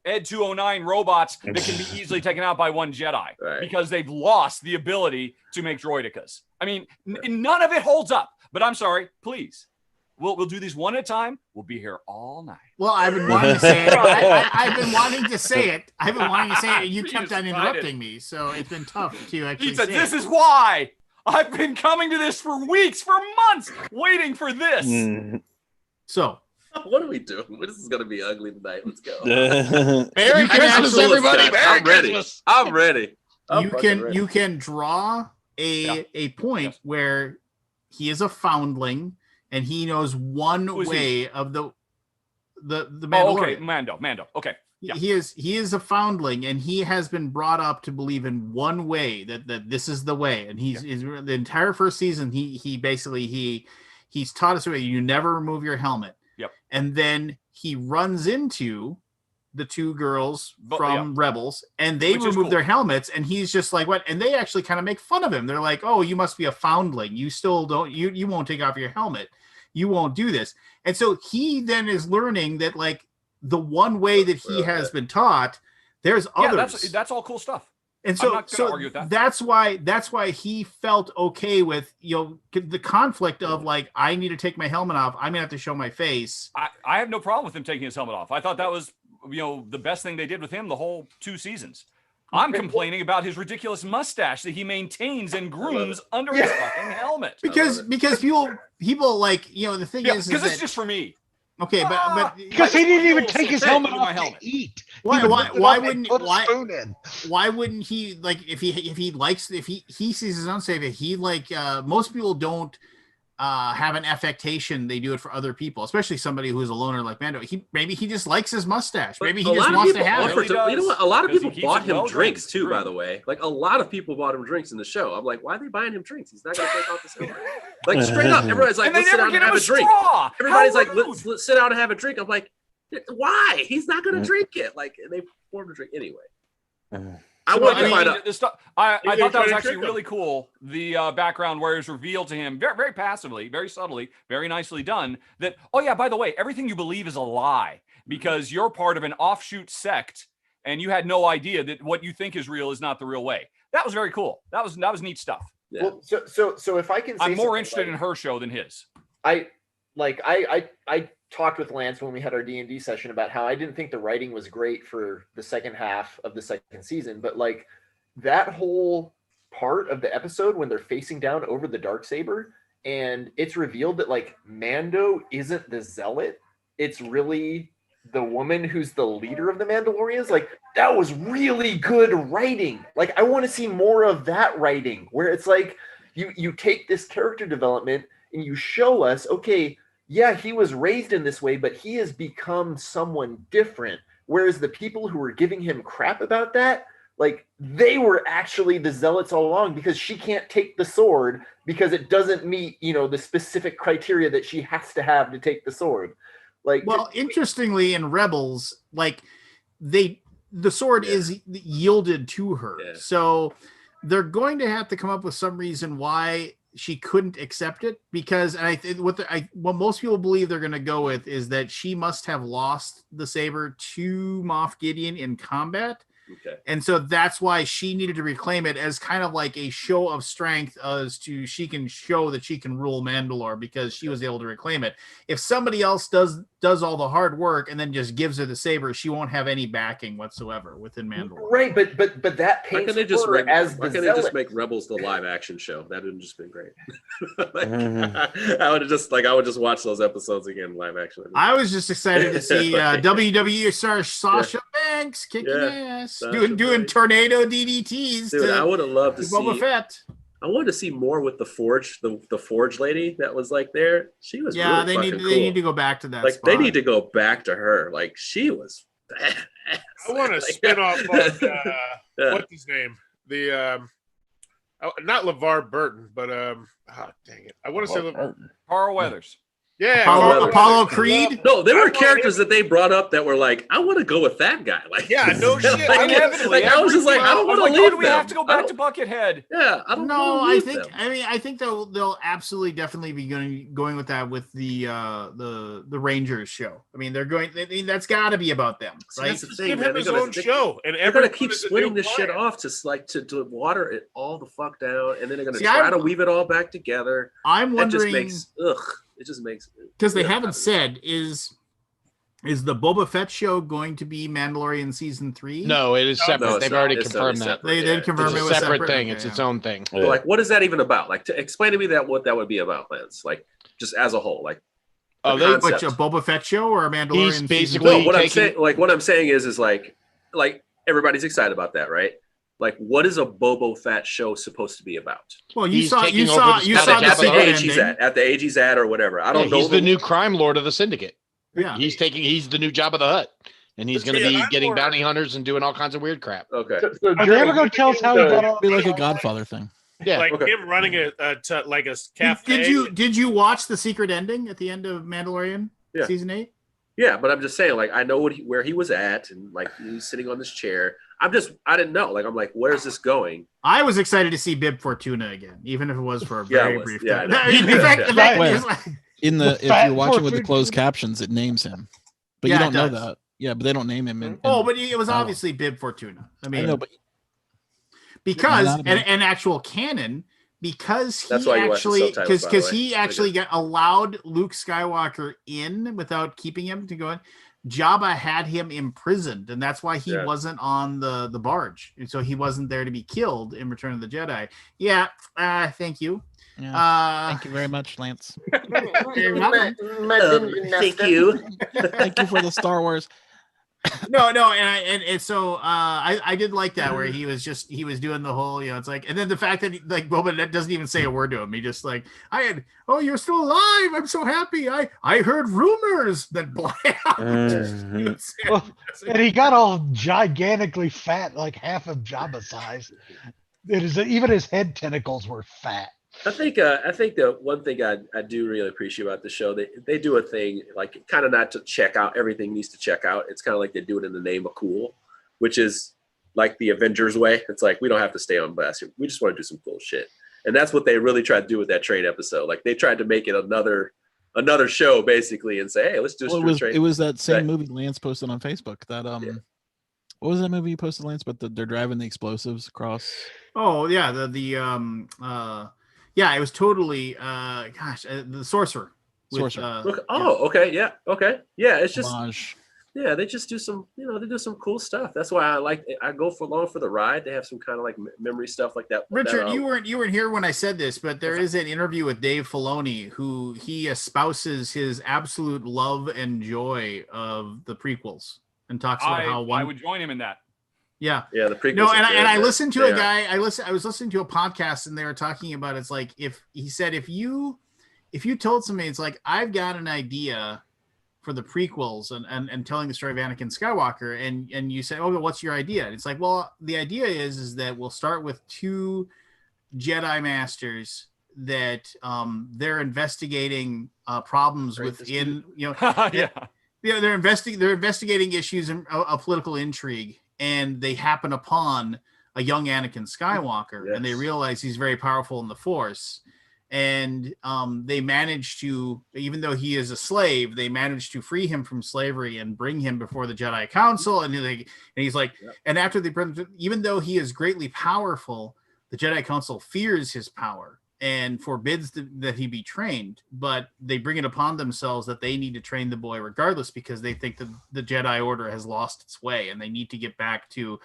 Ed 209 robots that can be easily taken out by one Jedi because they've lost the ability to make droidicas. I mean, none of it holds up. But I'm sorry, please. We'll do these one at a time. We'll be here all night. Well, I've been wanting to say it. I've been wanting to say it. I've been wanting to say it. You kept on interrupting me, so it's been tough to actually. He said, say "This it. is why I've been coming to this for weeks, for months, waiting for this." So, What are we doing? This is gonna be ugly tonight. Let's go. Merry You can Christmas, actually- everybody. Merry I'm ready. Christmas. I'm ready. I'm fucking ready. you can draw a point where he is a foundling and he knows one Who is way of the Oh, Mandalorian. okay, Mando. Okay. Yeah. He is a foundling, and he has been brought up to believe in one way that this is the way. And he's the entire first season. He basically he's taught us a way. You never remove your helmet. Yep. And then he runs into the two girls from Rebels, and they Which is remove cool. their helmets, and he's just like, what? And they actually kind of make fun of him. They're like, oh, you must be a foundling. You still don't. You won't take off your helmet. You won't do this. And so he then is learning that like the one way that he has been taught, there's others. Yeah, that's all cool stuff. And so, I'm not gonna argue with that. that's why he felt okay with the conflict of like, I need to take my helmet off. I'm gonna have to show my face. I have no problem with him taking his helmet off. I thought that was the best thing they did with him the whole 2 seasons. I'm complaining about his ridiculous mustache that he maintains and grooms under his fucking helmet. Because people like the thing is because it's that- just for me. Okay, but Because he didn't even take his helmet with my off helmet. to eat. Why He lifted it why up and wouldn't put a why spoon in? why wouldn't he like if he likes if he sees his own save he like most people don't have an affectation. They do it for other people, especially somebody who's a loner like Mando. Maybe he just likes his mustache. Maybe he just wants to have it. You know what? A lot of because people he keeps bought it him well drinks done. too. True. By the way, like a lot of people bought him drinks in the show. I'm like, why are they buying him drinks? He's not gonna take off his helmet. Like straight up, everybody's like, And they let's sit never down and get him have a a drink. straw. Everybody's How like, rude. let's sit down and have a drink. I'm like, why? He's not gonna drink it. Like they poured a drink anyway. I wanted to find out. The stuff, I Maybe thought that they're was trying to actually trick him. really cool. The background where it was revealed to him very, very passively, very subtly, very nicely done. That, oh yeah, by the way, everything you believe is a lie because you're part of an offshoot sect and you had no idea that what you think is real is not the real way. That was very cool. That was neat stuff. Yeah. Well, so if I can, say I'm more something, interested in her show than his. I talked with Lance when we had our D&D session about how I didn't think the writing was great for the second half of the second season, but like that whole part of the episode when they're facing down over the Darksaber and it's revealed that like Mando isn't the zealot, it's really the woman who's the leader of the Mandalorians. Like that was really good writing. Like I want to see more of that writing where it's like you take this character development and you show us, okay, yeah, he was raised in this way, but he has become someone different. Whereas the people who were giving him crap about that, like they were actually the zealots all along because she can't take the sword because it doesn't meet, the specific criteria that she has to have to take the sword. Like, well, interestingly, in Rebels, like the sword is yielded to her, so they're going to have to come up with some reason why she couldn't accept it, because and I think what most people believe they're going to go with is that she must have lost the saber to Moff Gideon in combat. Okay. And so that's why she needed to reclaim it as kind of like a show of strength as to she can show that she can rule Mandalore because she was able to reclaim it. If somebody else does all the hard work and then just gives her the saber, she won't have any backing whatsoever within Mandalore. Right, but that Why paints can't they just her as why the can't they just zealot. make Rebels the live action show? That would have just been great. I would just watch those episodes again live action. I was just excited to see WWE star Sasha Banks kicking ass, doing tornado DDTs. Dude, I would have loved to see Boba Fett. I wanted to see more with the Forge, the Forge lady that was like there. She was really they fucking need to go back to that. Like spot. they need to go back to her. Like she was badass. I want to spin off on what's his name? The not LeVar Burton, but dang it. I want to say Carl Weathers. Yeah, Apollo Creed. No, there were characters that they brought up that were like, I want to go with that guy. Like, yeah, no shit. I was just like, I don't want to leave. Do we have to go back to Buckethead? Yeah, I don't. No, I think they'll absolutely definitely be going with that with the Rangers show. I mean, they're going. That's got to be about them, right? That's the thing, Give man. him his own show, and they're gonna keep splitting this shit off to water it all the fuck down, and then they're gonna try to weave it all back together. I'm wondering. That just makes It just makes because they haven't said is the Boba Fett show going to be Mandalorian season 3? No, it is separate. No, They've already confirmed that. They did confirm it's it a was separate thing. Okay, it's its own thing. But like, what is that even about? Like, to explain to me what that would be about, Lance. Like, just as a whole, like. Which a Boba Fett show or a Mandalorian? He's basically what I'm saying is like everybody's excited about that, right? Like, what is a Boba Fett show supposed to be about? Well, you saw at the age he's at or whatever. I don't know. He's the new crime lord of the Syndicate. Yeah, he's the new Jabba the Hutt, and he's going to be getting bounty hunters and doing all kinds of weird crap. Okay. Are they ever going to tell us how he got on? Be like a Godfather thing. Yeah, like him running a cafe. Did you watch the secret ending at the end of Mandalorian season 8? Yeah, but I'm just saying, like, I know where he was at, and like he's sitting on this chair. I didn't know. Like, I'm like, where's this going? I was excited to see Bib Fortuna again, even if it was for a very brief time. If you're watching with the closed captions, it names him, but you don't know that. Yeah, but they don't name him. But it was obviously Bib Fortuna. I mean, I know, but because an actual canon. Because he got allowed Luke Skywalker in without keeping him to go in. Jabba had him imprisoned, and that's why he wasn't on the barge, and so he wasn't there to be killed in Return of the Jedi. Yeah, thank you. Yeah, thank you very much, Lance. Thank you. Thank you. Thank you for the Star Wars. No, and so I did like that where he was doing the whole, it's like, and then the fact that like Boba doesn't even say a word to him. He just like, you're still alive. I'm so happy. I heard rumors that and he got all gigantically fat, like half of Jabba size. Even his head tentacles were fat. I think the one thing I do really appreciate about the show, they do a thing like kind of not to check out everything needs to check out. It's kind of like they do it in the name of cool, which is like the Avengers way. It's like, we don't have to stay on bus. We just want to do some cool shit. And that's what they really tried to do with that train episode. Like they tried to make it another show basically and say, hey, let's do It was that same movie Lance posted on Facebook that What was that movie you posted, Lance? But they're driving the explosives across. Oh yeah, yeah, it was totally the Sorcerer. Sorcerer. Okay, yeah, okay, yeah. It's just Homage. yeah, they just do some, they do some cool stuff. That's why I go for along for the ride. They have some kind of like memory stuff like that. Richard, you weren't here when I said this, but there is an interview with Dave Filoni who he espouses his absolute love and joy of the prequels and talks about how I would join him in that. Yeah, the prequels. No, and I listened to a guy. I was listening to a podcast, and they were talking about it's like if you told somebody it's like I've got an idea for the prequels and telling the story of Anakin Skywalker, and you say, oh, but what's your idea? And it's like, well, the idea is that we'll start with 2 Jedi Masters that they're investigating problems within, Yeah. they're investigating issues of political intrigue, and they happen upon a young Anakin Skywalker, and they realize he's very powerful in the Force. And they manage to, even though he is a slave, they manage to free him from slavery and bring him before the Jedi Council. And he's like, and after even though he is greatly powerful, the Jedi Council fears his power and forbids that he be trained. But they bring it upon themselves that they need to train the boy regardless, because they think that the Jedi Order has lost its way and they need to get back to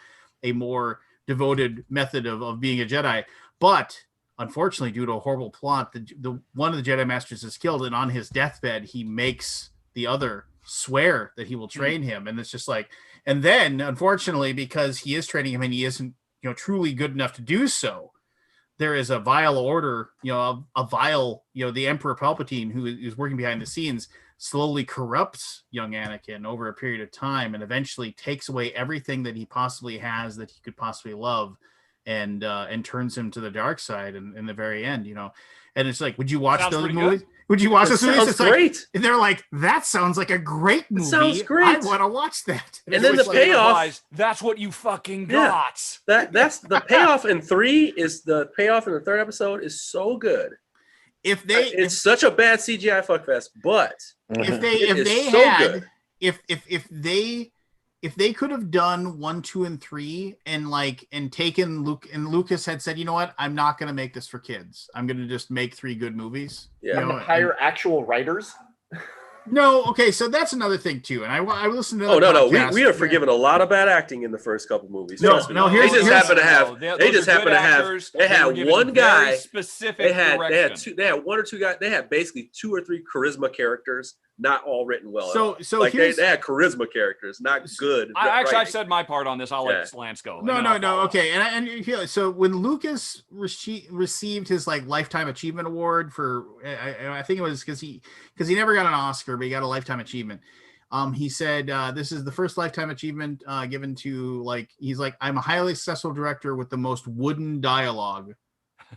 a more devoted method of being a Jedi. But unfortunately, due to a horrible plot, the one of the Jedi Masters is killed, and on his deathbed, he makes the other swear that he will train him. And it's just like, and then unfortunately, because he is training him and he isn't, truly good enough to do so, there is a vile order, a vile, the Emperor Palpatine, who is working behind the scenes, slowly corrupts young Anakin over a period of time and eventually takes away everything that he possibly has that he could possibly love. And turns him to the dark side in the very end, and it's like, would you watch those movies? Would you watch those movies? It's great. Like, they're like, that sounds like a great movie. It sounds great. I want to watch that. And then the payoff. That's what you fucking got. That's the payoff in 3 is the payoff in the 3rd episode is so good. It's such a bad CGI fuckfest, but if they could have done 1, 2, and 3 and taken Luke, and Lucas had said, you know what, I'm not going to make this for kids. I'm going to just make 3 good movies. Yeah. Hire actual writers. No. Okay. So that's another thing too. And I listened to. Oh no. We are forgiven a lot of bad acting in the first couple movies. No. They just happen to have. They had one guy. Specific. They had 1 or 2 guys. They had basically 2 or 3 charisma characters, not all written well. So like they had charisma characters, not good. I've said my part on this. I'll let Lance go. No. Okay. And so when Lucas received his Lifetime Achievement Award for, I think it was because he never got an Oscar, but he got a Lifetime Achievement. He said, this is the first Lifetime Achievement given to he's like, I'm a highly successful director with the most wooden dialogue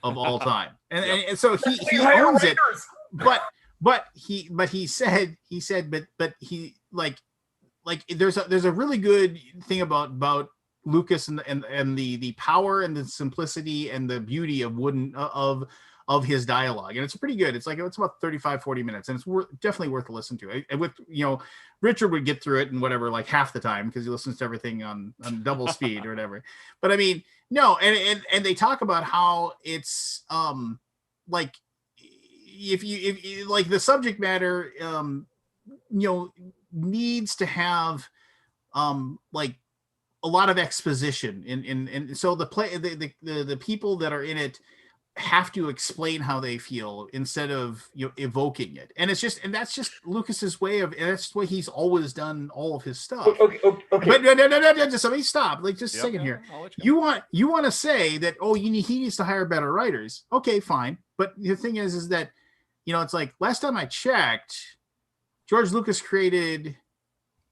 of all time. And so he owns it, but he said there's a really good thing about Lucas and the power and the simplicity and the beauty of his dialogue, and it's pretty good. It's about 35-40 minutes, and it's definitely worth to listen to. And with Richard would get through it in whatever half the time because he listens to everything on double speed or whatever. But I mean, no, and they talk about how it's if you the subject matter needs to have a lot of exposition and so the people that are in it have to explain how they feel instead of evoking it, and that's just Lucas's way of, and that's the way he's always done all of his stuff. Okay. But no, just let me stop. Just a second here. You want to say that he needs to hire better writers? Okay, fine. But the thing is that it's like last time I checked, George Lucas created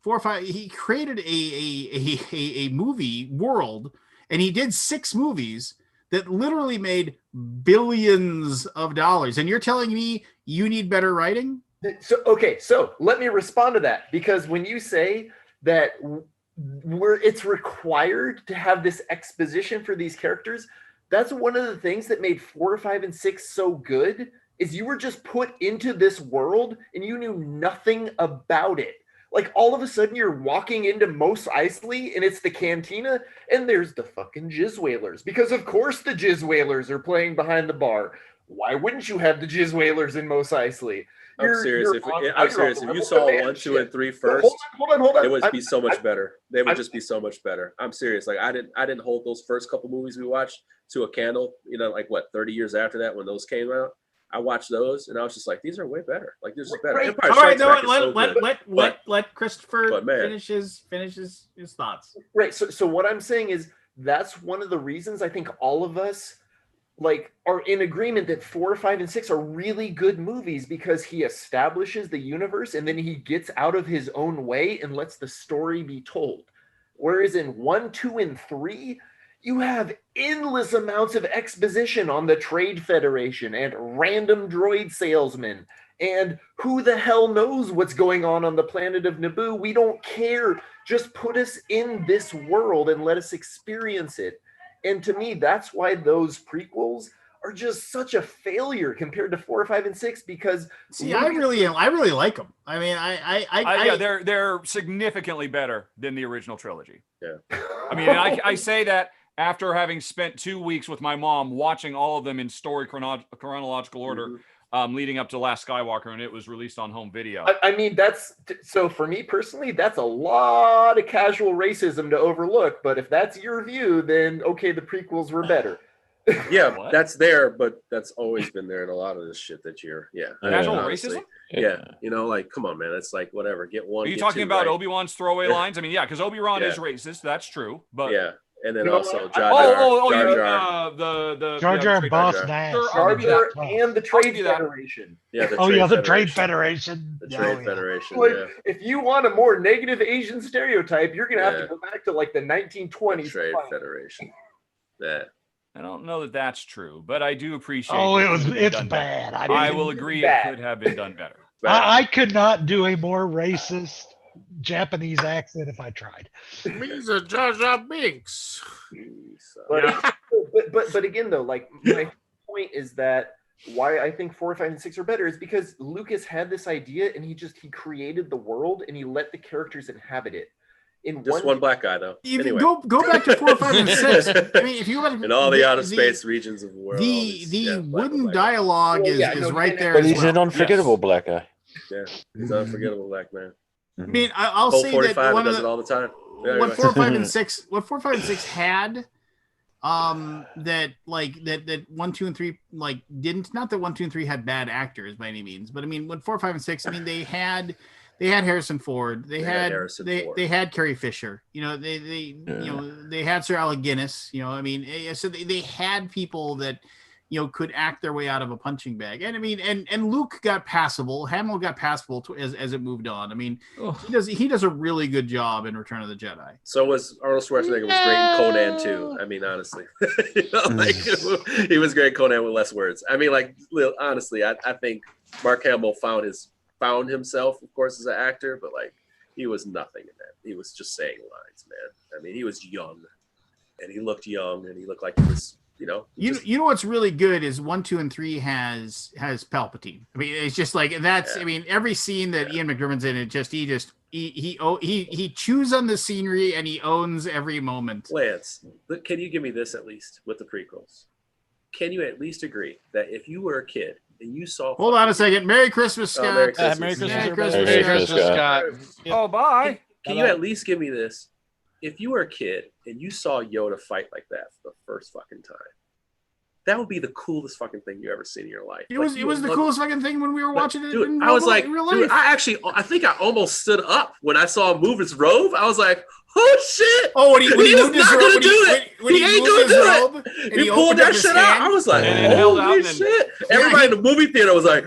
4 or 5. He created a movie world, and he did 6 movies that literally made billions of dollars. And you're telling me you need better writing? So let me respond to that, because when you say that it's required to have this exposition for these characters, that's one of the things that made 4, 5, and 6 so good, is you were just put into this world and you knew nothing about it. Like all of a sudden you're walking into Mos Eisley and it's the cantina and there's the fucking Jizz Whalers. Because of course the Jizz Whalers are playing behind the bar. Why wouldn't you have the Jizz Whalers in Mos Eisley? I'm serious. If you saw 1, 2, and 3 first, hold on. It would be so much better. They would just be so much better. I'm serious. Like I didn't hold those first couple movies we watched to a candle. You know, like what 30 years after that when those came out, I watched those and I was just like, these are way better. Like this is better. Right. Empire All right, Strikes no, Back is so good. let Christopher but man. finish his thoughts. Right. So what I'm saying is that's one of the reasons I think all of us like are in agreement that 4, 5, and 6 are really good movies because he establishes the universe and then he gets out of his own way and lets the story be told. Whereas in 1, 2, and 3, you have endless amounts of exposition on the Trade Federation and random droid salesmen. And who the hell knows what's going on the planet of Naboo? We don't care. Just put us in this world and let us experience it. And to me, that's why those prequels are just such a failure compared to 4, 5, and 6. Because I really like them. I mean, yeah, they're significantly better than the original trilogy. Yeah. I mean, I say that after having spent 2 weeks with my mom watching all of them in story chronological order, leading up to Last Skywalker, and it was released on home video. I mean, that's so for me personally, that's a lot of casual racism to overlook. But if that's your view, then okay, the prequels were better. Yeah, that's there, but that's always been there in a lot of this shit that Casual honestly. racism? Yeah, you know, like come on, man. It's like whatever. Get one. Are you get talking two, about right? Obi-Wan's throwaway lines? I mean, yeah, because Obi-Wan is racist. That's true. But yeah, and then You know also what? Jar Jar. Boss Jar. Nash. Sure, I'll Jar give you that. Jar and the Trade Federation. Yeah, the Trade Federation. The Trade Federation. Like, Yeah. if you want a more negative Asian stereotype, you're gonna have to go back to like the 1920s. The Trade Federation. Yeah. I don't know that that's true, but I do appreciate. It's bad. I will agree it could have been done better. I could not do a more racist Japanese accent if I tried. He's a Jar Jar Binks. But again, though, like my point is that why I think 4, 5, and 6 are better is because Lucas had this idea and he created the world and he let the characters inhabit it. In Just one black guy though. Anyway. Go back to 4, 5, and 6. I mean, if you go back in all the outer space regions of the world, the wooden dialogue is right there. But he's an unforgettable black guy. Yeah, he's an unforgettable black man. I mean, I'll say that one does it all the time. Yeah, what 4, 5, and 6, had, that 1, 2, and 3 like didn't. Not that 1, 2, and 3 had bad actors by any means, but I mean, when 4, 5, and 6, I mean, they had Harrison Ford. They had Carrie Fisher. You know, they had Sir Alec Guinness. You know, I mean, so they had people that could act their way out of a punching bag. And I mean, and Luke got passable. Hamill got passable as it moved on. I mean, he does a really good job in Return of the Jedi. So was Arnold Schwarzenegger was great in Conan too. I mean, honestly, he was great in Conan with less words. I mean, like honestly, I think Mark Hamill found himself, of course, as an actor, but like he was nothing in that. He was just saying lines, man. I mean, he was young, and he looked young, and he looked like he was, you know what's really good is 1, 2, and 3 has Palpatine. I mean, it's just like that's. I mean, every scene that Ian McDermott's in, he chews on the scenery and he owns every moment. Lance, can you give me this at least with the prequels? Can you at least agree that if you were a kid and you saw... Hold on a second. Merry Christmas, Scott. Merry Christmas. Merry Christmas, Scott. Oh, bye. Can you at least give me this? If you were a kid and you saw Yoda fight like that for the first fucking time, that would be the coolest fucking thing you ever seen in your life. It was the coolest fucking thing when we were watching it. Dude, I was like, I think I almost stood up when I saw him move his robe. I was like, oh shit! Oh, when he moved his robe, he ain't gonna do it. He pulled that shit out. I was like, holy shit! Everybody in the movie theater was like,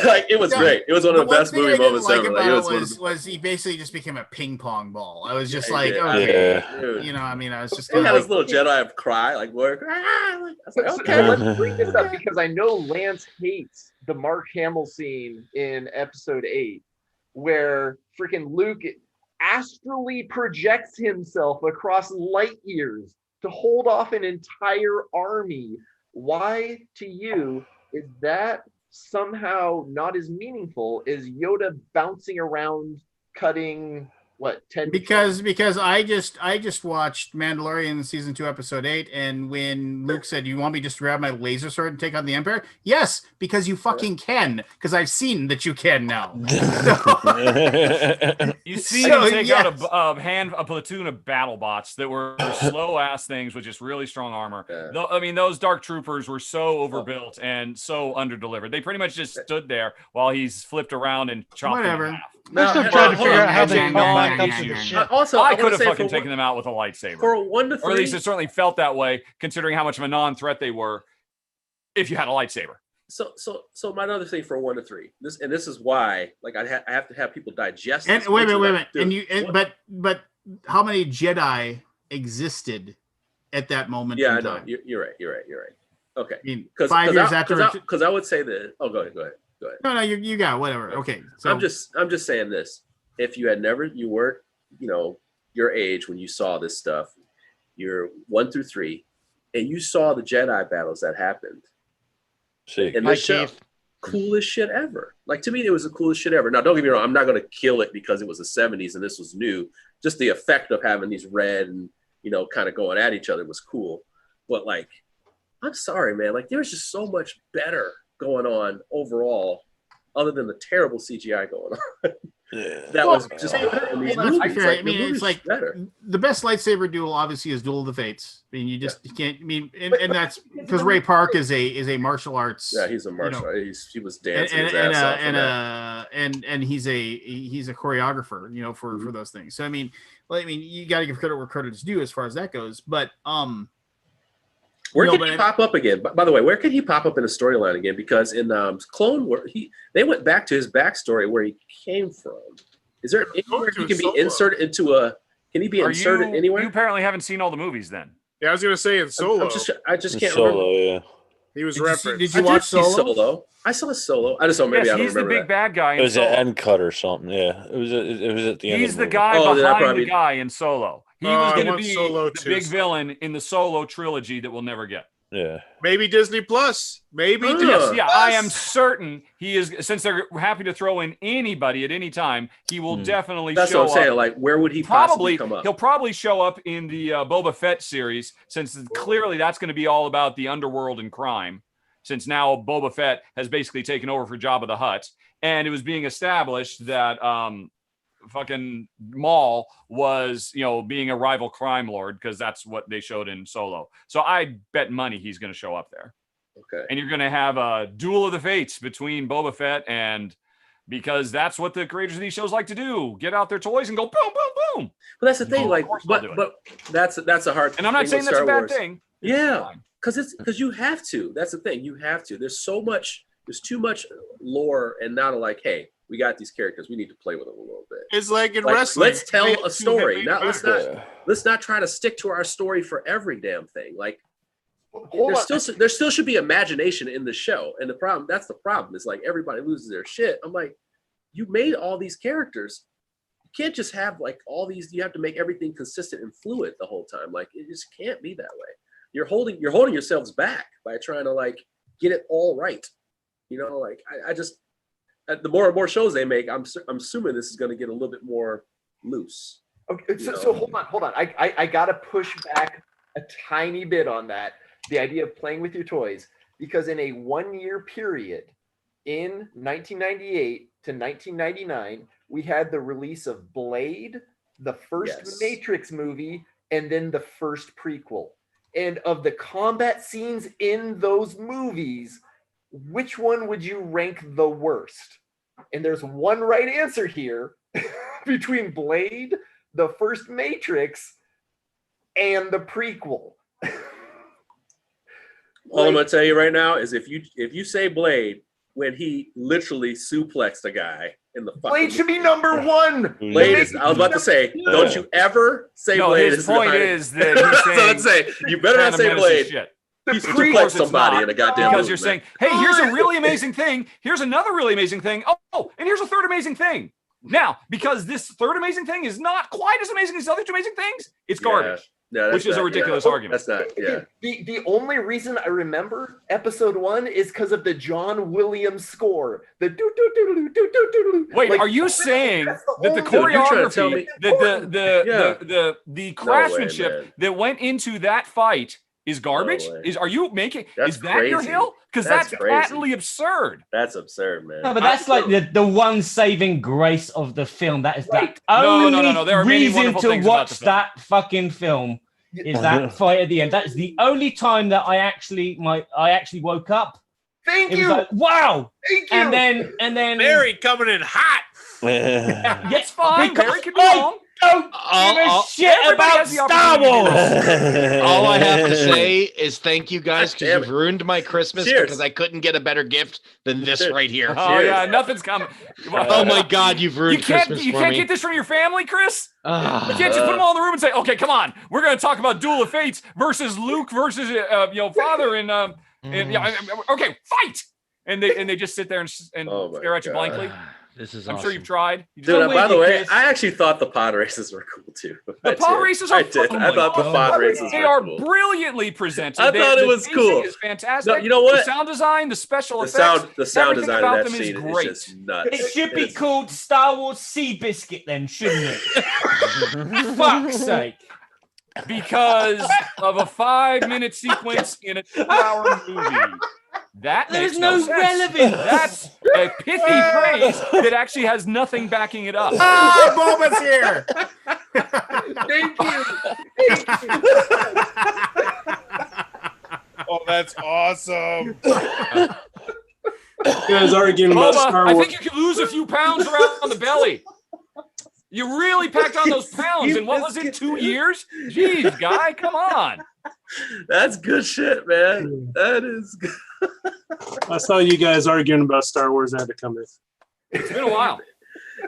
like it was great. It was one of the best movie moments ever. Like it was he basically just became a ping pong ball. I was just like, okay, I mean, I was just. He had his little Jedi cry, like, okay, let's bring this up because I know Lance hates the Mark Hamill scene in Episode 8, where freaking Luke astrally projects himself across light years to hold off an entire army. Why, to you, is that somehow not as meaningful as Yoda bouncing around cutting what 10 because I just watched Mandalorian season 2 episode 8, and when Luke said, "You want me just to grab my laser sword and take on the Empire?" Yes, because you fucking can. Because I've seen that you can now. You see So, him take yes. out a platoon of battle bots that were slow ass things with just really strong armor. Yeah. I mean, those dark troopers were so overbuilt and so underdelivered. They pretty much just stood there while he's flipped around and chopped them Whatever. in half. I'm still Now, trying to hold figure on. out how they Hang come on, back up hang to the on. ship. Also, I wanna could have say fucking for taken them out with a lightsaber. For a 1 to 3, Or at least it certainly felt that way, considering how much of a non-threat they were if you had a lightsaber. So my other thing for a 1 to 3. This is why, like, I have to have people digest. And this wait a mentally, minute. like, dude, what- But how many Jedi existed at that moment Yeah, I in know. time? You're right. Okay. I mean, Because 5 years after. I would say that. Oh, go ahead. No, you got it, whatever. Okay, so I'm just saying this. If you weren't, your age when you saw this stuff, you're 1 through 3, and you saw the Jedi battles that happened See, in Hi, this show, Keith. coolest shit ever. Like, to me, it was the coolest shit ever. Now, don't get me wrong. I'm not going to kill it because it was the 70s and this was new. Just the effect of having these red and, kind of going at each other was cool. But, like, I'm sorry, man. Like, there's just so much better going on overall, other than the terrible CGI going on. That was just better in these Well, that's movies. fair. Like, I mean, the it's movie's like better. the best lightsaber duel obviously is Duel of the Fates. I mean, you can't. I mean, and that's because Ray Park is a martial arts. Yeah, he's a martial. He was dancing and his ass off. for that. and he's a choreographer, for those things. So I mean, you got to give credit where credit is due as far as that goes. But where can he pop up again? By the way, where can he pop up in a storyline again? Because in Clone Wars, they went back to his backstory where he came from. Is there anywhere he can be inserted into a? Can he be inserted anywhere? You apparently haven't seen all the movies then. Yeah, I was gonna say in Solo. I just can't Solo, remember. yeah. He was Did you referenced. watch see Solo? Solo? I saw Solo. I just don't. Maybe Yes, I don't he's the remember big that. bad guy. It In was an Solo. end cut or something. Yeah, it was at the end. He's of the movie. guy Oh, then I behind probably- the guy in Solo. He Oh, was I going to want be Solo the too, big so- villain in the Solo trilogy that we'll never get. Yeah. Maybe Disney Plus. Maybe Oh. Disney Yes, yeah, Plus. I am certain he is. Since they're happy to throw in anybody at any time, he will definitely That's show what I'm saying. up. Like, where would he possibly come up? He'll probably show up in the Boba Fett series, since clearly that's going to be all about the underworld and crime. Since now Boba Fett has basically taken over for Jabba the Hutt, and it was being established that fucking Maul was, being a rival crime lord, because that's what they showed in Solo. So I bet money he's going to show up there. Okay. And you're going to have a duel of the fates between Boba Fett and, because that's what the creators of these shows like to do, get out their toys and go boom, boom, boom. But that's the thing. Of Like, course they'll do it. but that's a hard. And I'm not thing saying with that's a Star bad Wars. thing. It's Yeah, fine. because you have to. That's the thing. You have to. There's too much lore, and not like, hey, we got these characters. We need to play with them a little bit. It's like in Like, wrestling. let's tell We have a two story. heavyweight Not let's not try to stick to our story for every damn thing. Like, Hold on. there still should be imagination in the show. And that's the problem. Is like everybody loses their shit. I'm like, you made all these characters. You can't just have like all these. You have to make everything consistent and fluid the whole time. Like, it just can't be that way. You're holding yourselves back by trying to like get it all right. Like I just, the more and more shows they make, I'm assuming this is going to get a little bit more loose. Okay, so hold on. I gotta push back a tiny bit on that. The idea of playing with your toys, because in a 1-year period, in 1998 to 1999, we had the release of Blade, the first Yes. Matrix movie, and then the first prequel. And of the combat scenes in those movies, which one would you rank the worst? And there's one right answer here between Blade, the first Matrix, and the prequel. All I'm gonna tell you right now is if you say Blade when he literally suplexed a guy in the fucking Blade should be number one. Blade is, I was about to say, don't you ever say No, Blade. his point is that he's so saying let's say you better not say Phantom Menace is Blade. shit. He The suplexed it's somebody not, in a goddamn because movie, you're saying, man. hey, here's a really amazing thing. Here's another really amazing thing. Oh, and here's a third amazing thing. Now, because this third amazing thing is not quite as amazing as the other two amazing things, it's garbage. No, that's which is a not- ridiculous yeah. argument. That's not. Yeah. The only reason I remember episode 1 is because of the John Williams score. The do do do do do do do. Wait, Like, are you saying that's that the only- Dude, you're trying to tell choreography, me- the No craftsmanship way, man. that went into that fight is garbage? way. Are you making? That's is that your crazy. hill? Because That's that's crazy. patently absurd. That's absurd, man. No, but that's like the one saving grace of the film. That is Right. the No, only no. There are many reason wonderful to things about watch the film. that fucking film. Is that fight at the end? That's the only time that I actually woke up. Thank It was you. like, wow. Thank you. And then Barry coming in hot. It's fine. Because Barry can be I wrong. don't give a shit everybody about has the Star opportunity Wars. All I have to say is thank you guys because Damn you've it. ruined my Christmas Cheers. because I couldn't get a better gift than this right here. Oh Cheers. yeah, nothing's coming. Oh my God, you've You ruined can't. Christmas You for can't me. get this from your family, Chris. You Ah. can't just put them all in the room and say, "Okay, come on, we're going to talk about Duel of Fates versus Luke versus father and okay, fight." And they just sit there and Oh my stare at you God. blankly. This is I'm awesome. sure you've tried. You Dude, just- by the way, Chris. I actually thought the pod races were cool too. The pod races are I did. fun. I thought the Oh pod my races They were are cool. brilliantly presented. I thought it The was pacing cool. Is fantastic. No, you know what? The sound design, the special The effects, sound everything design about of that them is scene great. is just nuts. It should be is- called Star Wars Seabiscuit then, shouldn't it? Fuck's sake. Because of a 5-minute sequence in a 2-hour movie. That There's makes no sense. relevance. That's a pithy phrase that actually has nothing backing it up. Ah, Boba's here. Thank you. Oh, that's awesome. You guys arguing about Boba, Star I Wars? think you could lose a few pounds around the belly. You really packed on those pounds in what was it, 2 years? Jeez, guy, come on. That's good shit, man. That is good. I saw you guys arguing about Star Wars. I had to come in. It's been a while.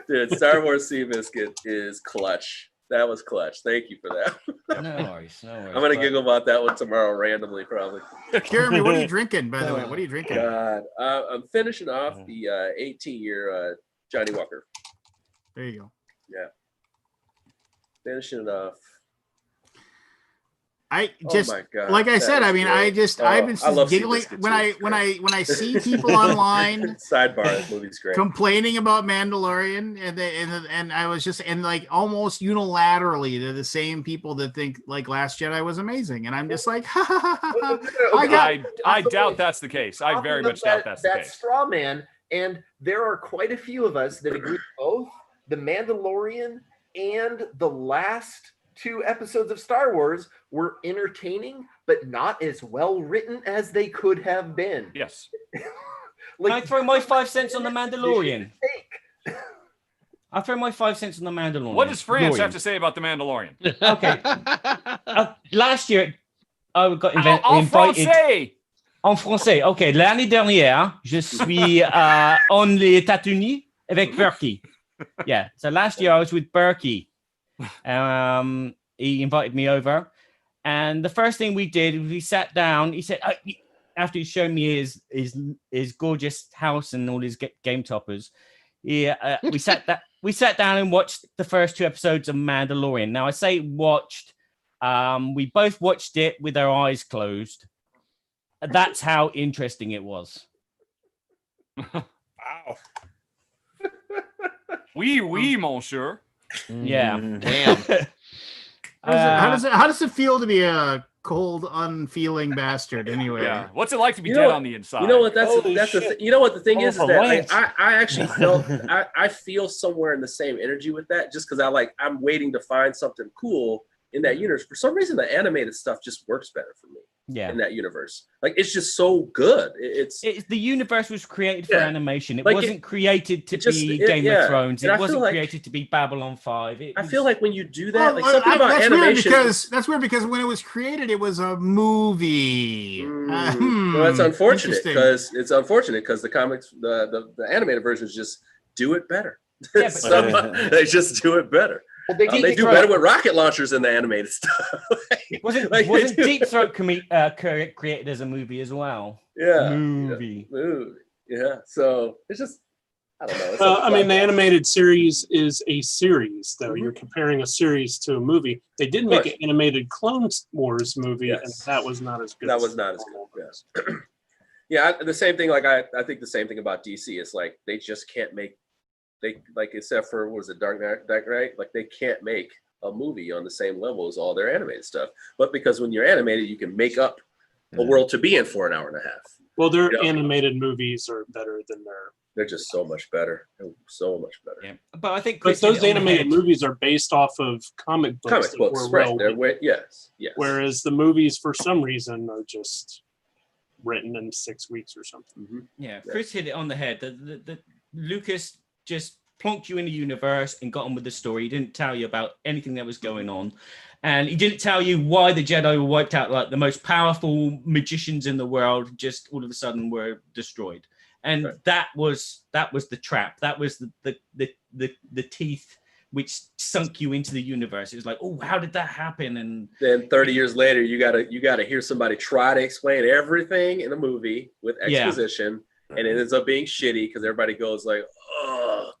Dude, Star Wars Seabiscuit is clutch. That was clutch. Thank you for that. No worries, no worries. I'm gonna But- giggle about that one tomorrow randomly, probably. Jeremy, what are you drinking, by the way? What are you drinking? God, I'm finishing off the 18-year Johnny Walker. There you go. Yeah, finishing it off. I Oh just my God, like I that said, is I mean, great. I've Oh, been I love giggling Seabiscuit when too. when I see people online Sidebar, that movie's great. complaining about Mandalorian, and I was just like almost unilaterally they're the same people that think like Last Jedi was amazing, and I'm just like, ha, ha, ha, ha, ha. I doubt that's the case. I very much doubt that's the that case. straw man, and there are quite a few of us that agree with both the Mandalorian and the last 2 episodes of Star Wars were entertaining, but not as well written as they could have been. Yes. Can I throw my 5 cents on the Mandalorian? I'll throw my 5 cents on the Mandalorian. What does France have to say about the Mandalorian? Okay. Last year, I got En invited. français. En français. OK. L'année dernière, je suis on les États-Unis avec Berkey. Yeah. So last year I was with Berkey. He invited me over. And the first thing we did was we sat down. He said, after he showed me his gorgeous house and all his game toppers, we sat down and watched the first 2 episodes of Mandalorian. Now I say watched. We both watched it with our eyes closed. That's how interesting it was. Wow. Oui, monsieur. Yeah. Damn. How does it feel to be a cold, unfeeling bastard? Anyway, Yeah. What's it like to be You dead know what- on the inside? You know what? That's Holy the shit. you know what the thing is Oh, that Lance. I actually felt I feel somewhere in the same energy with that, just because I'm waiting to find something cool in that universe. For some reason, the animated stuff just works better for me Yeah. in that universe. Like it's just so good. It's The universe was created for Yeah. animation. It Like, wasn't created to it just- be it- Game yeah. of Thrones. And It I feel wasn't like- created to be Babylon 5. I feel like when you do that, Well, like something about that's animation. weird because when it was created, it was a movie. Well, that's unfortunate Interesting. because the comics, the animated versions just do it better. Yeah, but- They just do it better. Well, they They did do better with rocket launchers in the animated stuff. Wasn't Like, they wasn't do. Deep Throat created as a movie as well? Yeah. Movie. Movie. Yeah. So it's just I don't know. It's I mean, the animated series is a series, though. You're comparing a series to a movie. They did make an animated Clone Wars movie, and that was not as good. That was not as good. Yes. Yeah, the same thing. Like I think the same thing about DC. It's like they just can't make except for what was it, Dark Knight? Like they can't make a movie on the same level as all their animated stuff. But because when you're animated, you can make up a world to be in for an hour and a half. Well, their animated movies are better than their. They're just so much better. So much better. Yeah. But I think those animated movies are based off of comic books. Right? Yes. Whereas the movies, for some reason, are just written in 6 weeks or something. Yeah, Chris hit it on the head. The Lucas just plonked you in the universe and got on with the story. He didn't tell you about anything that was going on. And he didn't tell you why the Jedi were wiped out, like the most powerful magicians in the world just all of a sudden were destroyed. And that was the trap. That was the teeth which sunk you into the universe. It was like, oh, how did that happen? And then 30 years later, you gotta hear somebody try to explain everything in a movie with exposition, and it ends up being shitty because everybody goes like, oh,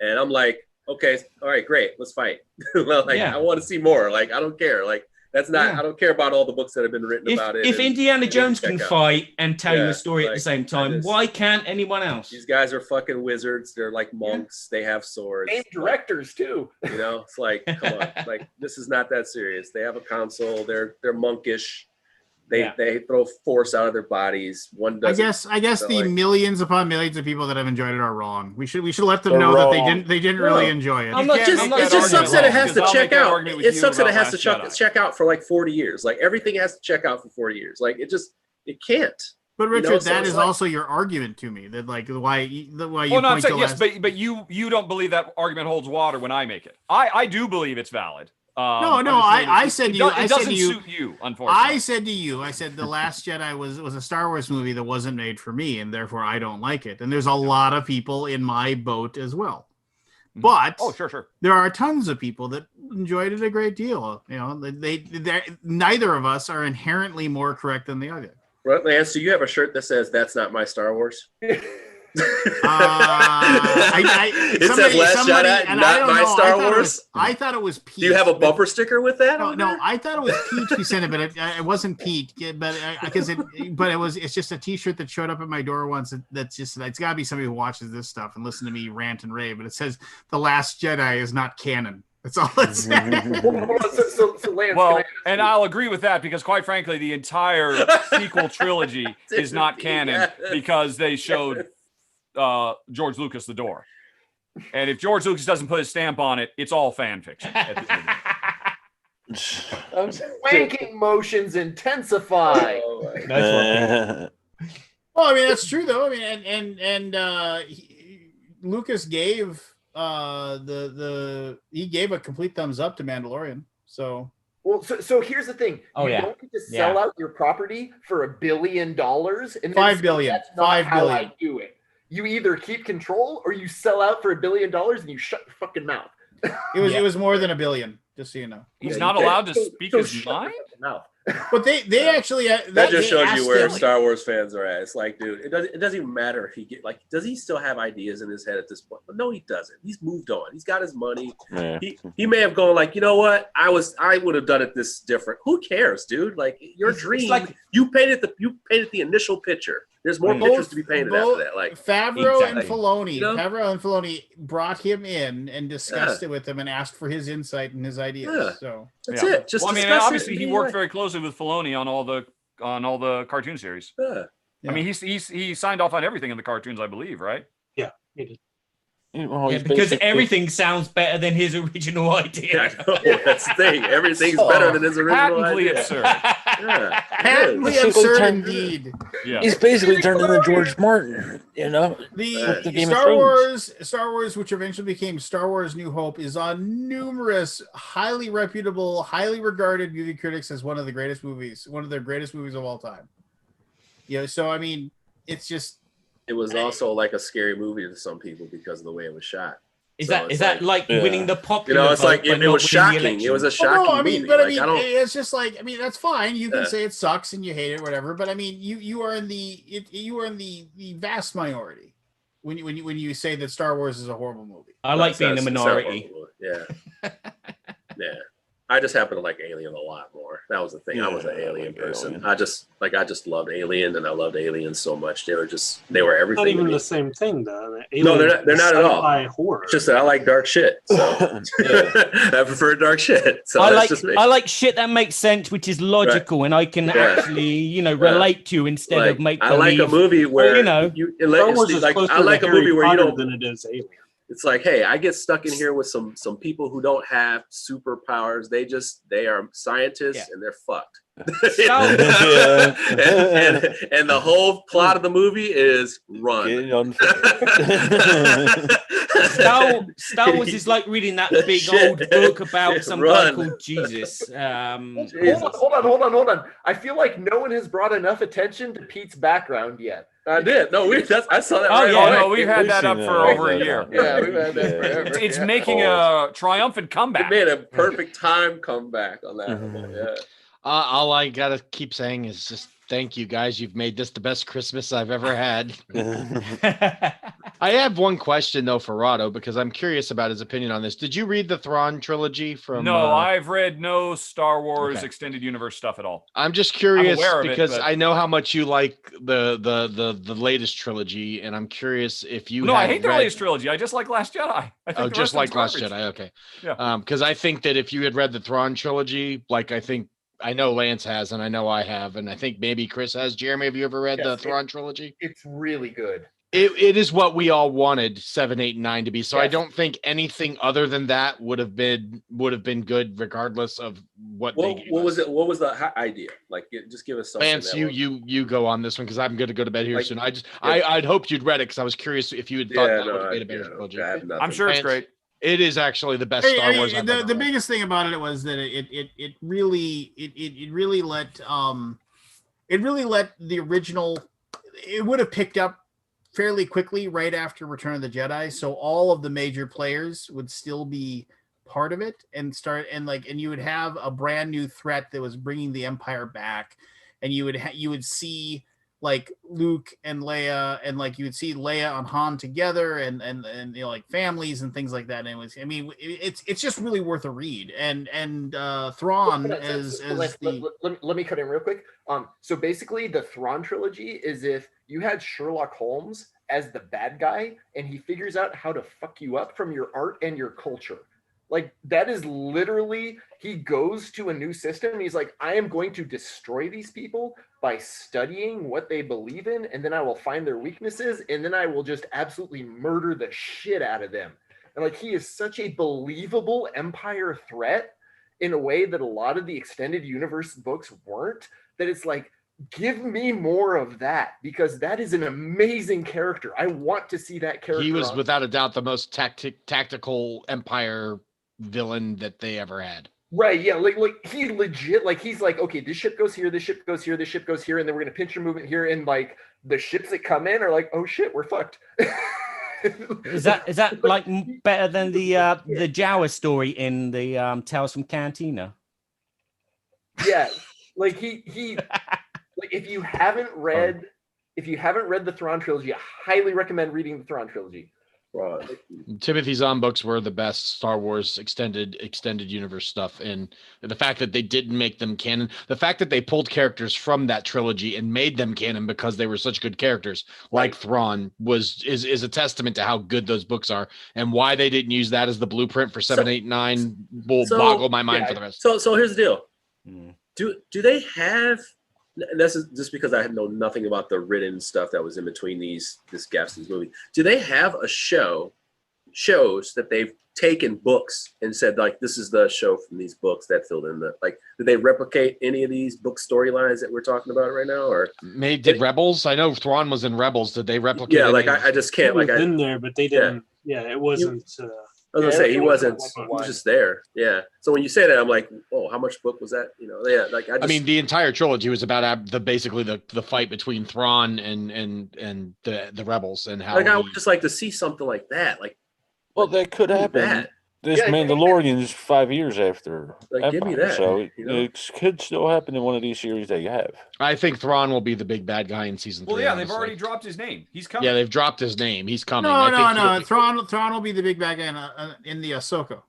and I'm like, okay, all right, great, let's fight. I want to see more. Like, I don't care. Like, that's not. I don't care about all the books that have been written about it. If Indiana Jones can fight and tell you a story at the same time, why can't anyone else? These guys are fucking wizards. They're like monks. They have swords. And directors too. You know, it's like, come on, like this is not that serious. They have a council. They're monkish. They throw force out of their bodies. One doesn't. I guess the millions upon millions of people that have enjoyed it are wrong. We should let them know that they didn't really enjoy it. It just sucks that it has to check out. It sucks that it has to check out for like 40 years. Like everything has to check out for 40 years. Like it can't. But Richard, that is also your argument to me. That like why you. Well, no, I'm saying yes, but you don't believe that argument holds water when I make it. I do believe it's valid. I said to you. It doesn't suit you, unfortunately. I said to you, The Last Jedi was a Star Wars movie that wasn't made for me, and therefore I don't like it. And there's a lot of people in my boat as well. But sure. There are tons of people that enjoyed it a great deal. You know, they neither of us are inherently more correct than the other. Right, Lance, do you have a shirt that says "That's not my Star Wars"? It says Last Jedi, not my Star Wars. I thought it was Pete. Do you have a bumper sticker with that? No, I thought it was Pete who sent it, but it wasn't Pete. It's just a T-shirt that showed up at my door once. It's got to be somebody who watches this stuff and listen to me rant and rave. But it says The Last Jedi is not canon. That's all it says. So Lance, and I'll agree with that because, quite frankly, the entire sequel trilogy is not canon because they showed George Lucas the door. And if George Lucas doesn't put his stamp on it, it's all fan fiction. Wanking motions intensify. Well, I mean, that's true though. I mean, Lucas gave he gave a complete thumbs up to Mandalorian. So so here's the thing. You don't get to sell out your property for $1 billion, and $5 billion. That's not how I do it. You either keep control or you sell out for $1 billion and you shut your fucking mouth. It was more than $1 billion, just so you know. He's not allowed to speak his mind. But they actually that just shows you where Star Wars fans are at. It's like, dude, it doesn't even matter if does he still have ideas in his head at this point? But no, he doesn't. He's moved on. He's got his money. Yeah. He may have gone like, you know what? I would have done it this different. Who cares, dude? Like your dream. Like, you painted the initial picture. There's more pictures to be painted after that. Like Favreau and Filoni. You know? Favreau and Filoni brought him in and discussed it with him and asked for his insight and his ideas. Yeah. So that's it. Just obviously he worked very closely with Filoni on all the cartoon series. Yeah. I mean, he signed off on everything in the cartoons, I believe, right? Yeah, he did. Because everything sounds better than his original idea. That's the thing. Everything's better than his original idea. Absurd. Yeah, patently absurd indeed. Yeah. He's basically turned into George Martin, you know. The Star Wars, which eventually became Star Wars New Hope, is on numerous highly reputable, highly regarded movie critics as one of their greatest movies of all time. You know, so I mean, it's just. It was also like a scary movie to some people because of the way it was shot. Is that winning the popular? You know, it's like it was shocking. It was a shocking movie. It's just like that's fine. You can say it sucks and you hate it, whatever. But I mean, you are in the vast minority when you say that Star Wars is a horrible movie. I like being the It's not minority. horrible. Yeah. Yeah. I just happen to like Alien a lot more. That was the thing. I was an Alien person. Alien. I just loved Alien, and I loved Aliens so much. They were everything. Not even to me. the same thing, though. No, they're not at all. Sci-fi horror. It's just that I like dark shit. So I prefer dark shit. So I that's like just me. I like shit that makes sense, which is logical, and I can actually relate to instead Like, of make. I like a believe. movie where Star Wars is like closer I like to a movie Harry where you Potter don't. than it is Alien. It's like, hey, I get stuck in here with some people who don't have superpowers. They are scientists and they're fucked. and the whole plot of the movie is run. Star Wars is like reading that big old book about some guy called Jesus. Hold on. I feel like no one has brought enough attention to Pete's background yet. I did. No, I saw that. Oh right yeah, away. no, we've had that up for over a year. Yeah, we've had that forever. It's making a triumphant comeback. It made a perfect time comeback on that one. Yeah. All I gotta keep saying is just thank you guys. You've made this the best Christmas I've ever had. I have one question though for Rado, because I'm curious about his opinion on this. Did you read the Thrawn trilogy from? No, I've read no Star Wars extended universe stuff at all. I'm just curious I'm aware of because it, but... I know how much you like the latest trilogy, and I'm curious if you. No, I hate the latest trilogy. I just like Last Jedi. I think just like Last Jedi. Okay. Yeah. Because I think that if you had read the Thrawn trilogy, like I know Lance has, and I know I have, and I think maybe Chris has. Jeremy, have you ever read the Thrawn trilogy? It's really good. It is what we all wanted 7, 8, and 9 to be. So I don't think anything other than that would have been good, regardless of what. What was it? What was the idea? Like, just give us something. Lance, you go on this one because I'm going to go to bed here soon. I'd hoped you'd read it because I was curious if you had thought that would have made a better trilogy. I'm sure it's great. It is actually the best Star Wars. The biggest thing about it was that it really let the original. It would have picked up fairly quickly right after Return of the Jedi, so all of the major players would still be part of it and you would have a brand new threat that was bringing the Empire back, and you would see like Luke and Leia, and like you would see Leia and Han together, and like families and things like that. And it's just really worth a read. And Thrawn let me cut in real quick. So basically, the Thrawn trilogy is if you had Sherlock Holmes as the bad guy, and he figures out how to fuck you up from your art and your culture. Like, that is literally, he goes to a new system and he's like, I am going to destroy these people by studying what they believe in, and then I will find their weaknesses, and then I will just absolutely murder the shit out of them. And like, he is such a believable Empire threat in a way that a lot of the extended universe books weren't, that it's like, give me more of that, because that is an amazing character. I want to see that character. He was without a doubt the most tactical Empire villain that they ever had. Right, yeah, like he legit, like he's like, okay, this ship goes here, this ship goes here, this ship goes here, and then we're gonna pinch your movement here, and like the ships that come in are like, oh shit, we're fucked. Is that like better than the Jawa story in the Tales from Cantina? Yeah, like he like if you haven't read the Thrawn trilogy, I highly recommend reading the Thrawn trilogy. Timothy Zahn books were the best Star Wars extended universe stuff, and the fact that they didn't make them canon, the fact that they pulled characters from that trilogy and made them canon because they were such good characters, like Thrawn, is a testament to how good those books are, and why they didn't use that as the blueprint for 7, 8, 9 will boggle my mind for the rest. So here's the deal. Do they have? And this is just because I know nothing about the written stuff that was in between these gaps in this movie. Do they have a shows that they've taken books and said, like, this is the show from these books that filled in the, like, did they replicate any of these book storylines that we're talking about right now? Or did Rebels? I know Thrawn was in Rebels. Did they replicate? Yeah, like I just can't. He was in there, but they didn't. Yeah, it wasn't. I was gonna say he wasn't. He was just there. Yeah. So when you say that, I'm like, oh, how much book was that? You know, yeah. Like I mean, the entire trilogy was about basically the fight between Thrawn and the rebels, and how. Like I would just like to see something like that. Like, well, that could happen. This Yeah, Mandalorian's 5 years after Like, give me Empire, that, so it, you know? it could still happen in one of these series that you have. I think Thrawn will be the big bad guy in season 3. Well, yeah, they've honestly. already dropped his name. He's coming. Yeah, they've dropped his name. He's coming. No, I think no. Thrawn will be the big bad guy in the Ahsoka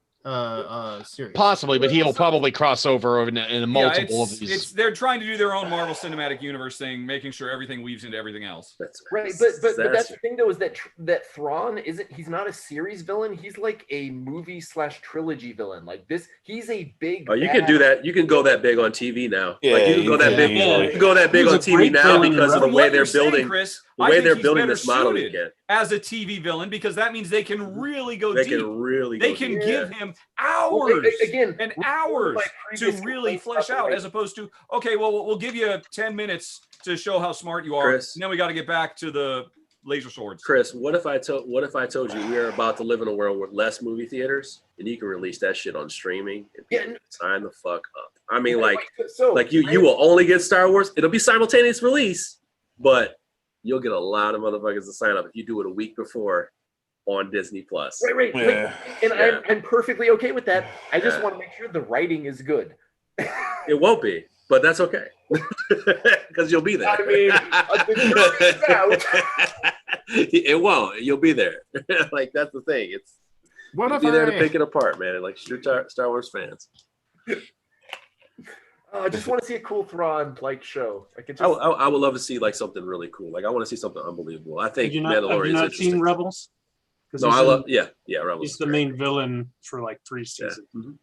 series. Possibly, but he'll probably cross over in a multiple of it's, these. they're trying to do their own Marvel Cinematic Universe thing, making sure everything weaves into everything else. That's Right, but that's the thing though, is that Thrawn he's not a series villain. He's like a movie / trilogy villain. Like this, he's a big. Oh, you can do that. You can go that big on TV now. Yeah, like you can go that big. You can go that big He on was a TV great now villain because of the From way what they're you're saying, building. Chris, The I way think they're he's building better this model suited again. as a TV villain, because that means they can really go They deep. can really. They go can deep. give him hours Well, again and one of hours my to previous really complaints flesh about the out, writing- as opposed to, okay, well, we'll give you 10 minutes to show how smart you are, Chris. and then we got to get back to the laser swords. Chris, what if I told you we are about to live in a world with less movie theaters and you can release that shit on streaming and people sign the fuck up? I mean, like you will only get Star Wars. It'll be simultaneous release, but you'll get a lot of motherfuckers to sign up if you do it a week before on Disney Plus. Right. Yeah. And I'm perfectly okay with that. I just Yeah. want to make sure the writing is good. It won't be, but that's okay because you'll be there. I mean, the jury's out. It won't. You'll be there. Like that's the thing. It's What you'll if be there to I- pick it apart, man. Like you're Star Wars fans. I just want to see a cool Thrawn like show. Like it I, just, I would love to see like something really cool. Like I want to see something unbelievable. I think Have you not Mandalorian is seen interesting. Rebels? 'Cause No, he's I in- love. Yeah, Rebels. He's is the great. main villain for like 3 seasons. Mhm.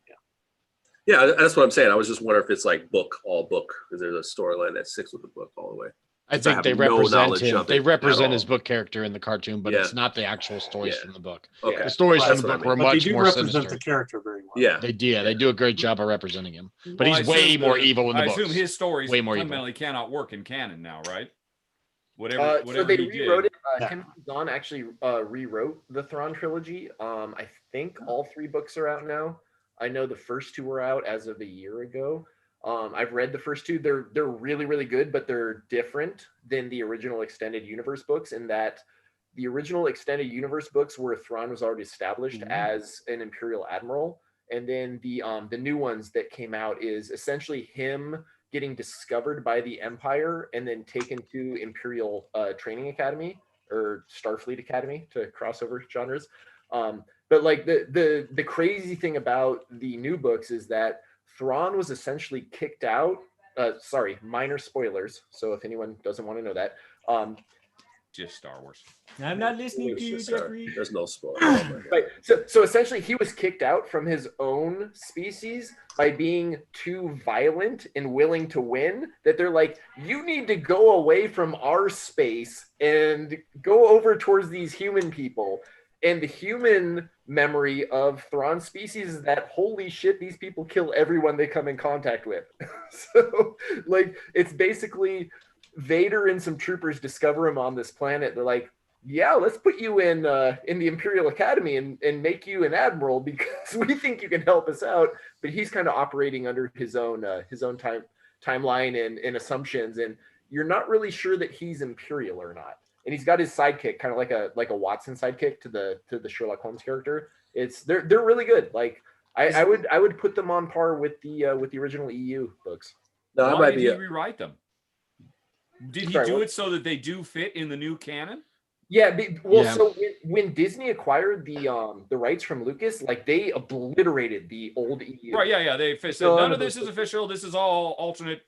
Yeah, that's what I'm saying. I was just wondering if it's like all book because there's a storyline that sticks with the book all the way. I 'Cause I think they have no represent knowledge him. of They it at represent his all. book character in the cartoon, but Yeah. it's not the actual stories Yeah. from the book. Okay. The stories That's from the what I book mean. were But they much do more represent sinister. the character very well. Yeah, They do a great job of representing him. But Well, I he's way assume more the- evil in the I books. assume his stories Way more evil. fundamentally cannot work in canon now, right? so Whatever they he rewrote did. it. Yeah. Tim Zahn actually rewrote the Thrawn trilogy. I think all 3 books are out now. I know the first 2 were out as of a year ago. I've read the first 2. They're really, really good, but they're different than the original extended universe books in that the original extended universe books where Thrawn was already established as an Imperial admiral, and then the new ones that came out is essentially him getting discovered by the Empire and then taken to Imperial Training Academy or Starfleet Academy to crossover genres. But like the crazy thing about the new books is that Thrawn was essentially kicked out. Sorry, minor spoilers. So if anyone doesn't want to know that, Just Star Wars. I'm not listening to you, Jeffrey. There's no spoiler. right. So essentially, he was kicked out from his own species by being too violent and willing to win. That they're like, you need to go away from our space and go over towards these human people. And the human memory of Thrawn's species is that holy shit, these people kill everyone they come in contact with. So like it's basically Vader and some troopers discover him on this planet. They're like, yeah, let's put you in the Imperial Academy and make you an admiral because we think you can help us out. But he's kind of operating under his own timeline and assumptions, and you're not really sure that he's Imperial or not. And he's got his sidekick, kind of like a Watson sidekick to the Sherlock Holmes character. They're really good. Like I would put them on par with the original EU books. No, Why did he rewrite them? Did he do it so that they do fit in the new canon? Yeah, so when Disney acquired the rights from Lucas, like they obliterated the old EU. Right, yeah. They said none of this is official. This is all alternate,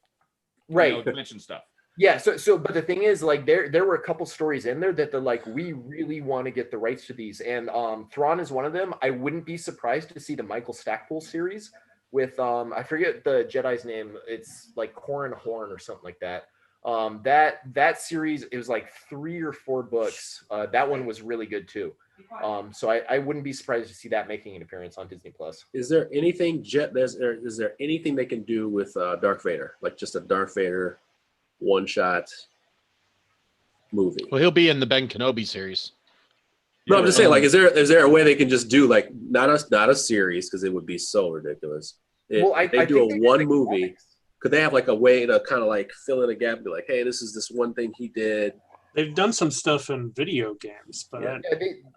dimension stuff. Yeah, so but the thing is, like there were a couple stories in there that they're like, we really want to get the rights to these, and Thrawn is one of them. I wouldn't be surprised to see the Michael Stackpole series with I forget the Jedi's name. It's like Corran Horn or something like that. That series, it was like 3 or 4 books. That one was really good too. So I wouldn't be surprised to see that making an appearance on Disney Plus. Is there anything is there anything they can do with Darth Vader, like just a Darth Vader one-shot movie? Well, he'll be in the Ben Kenobi series. No, I'm just saying, like, is there a way they can just do like not a series because it would be so ridiculous. If they do a one movie, could they have like a way to kind of like fill in a gap and be like, hey, this is this one thing he did, They've done some stuff in video games, but Yeah.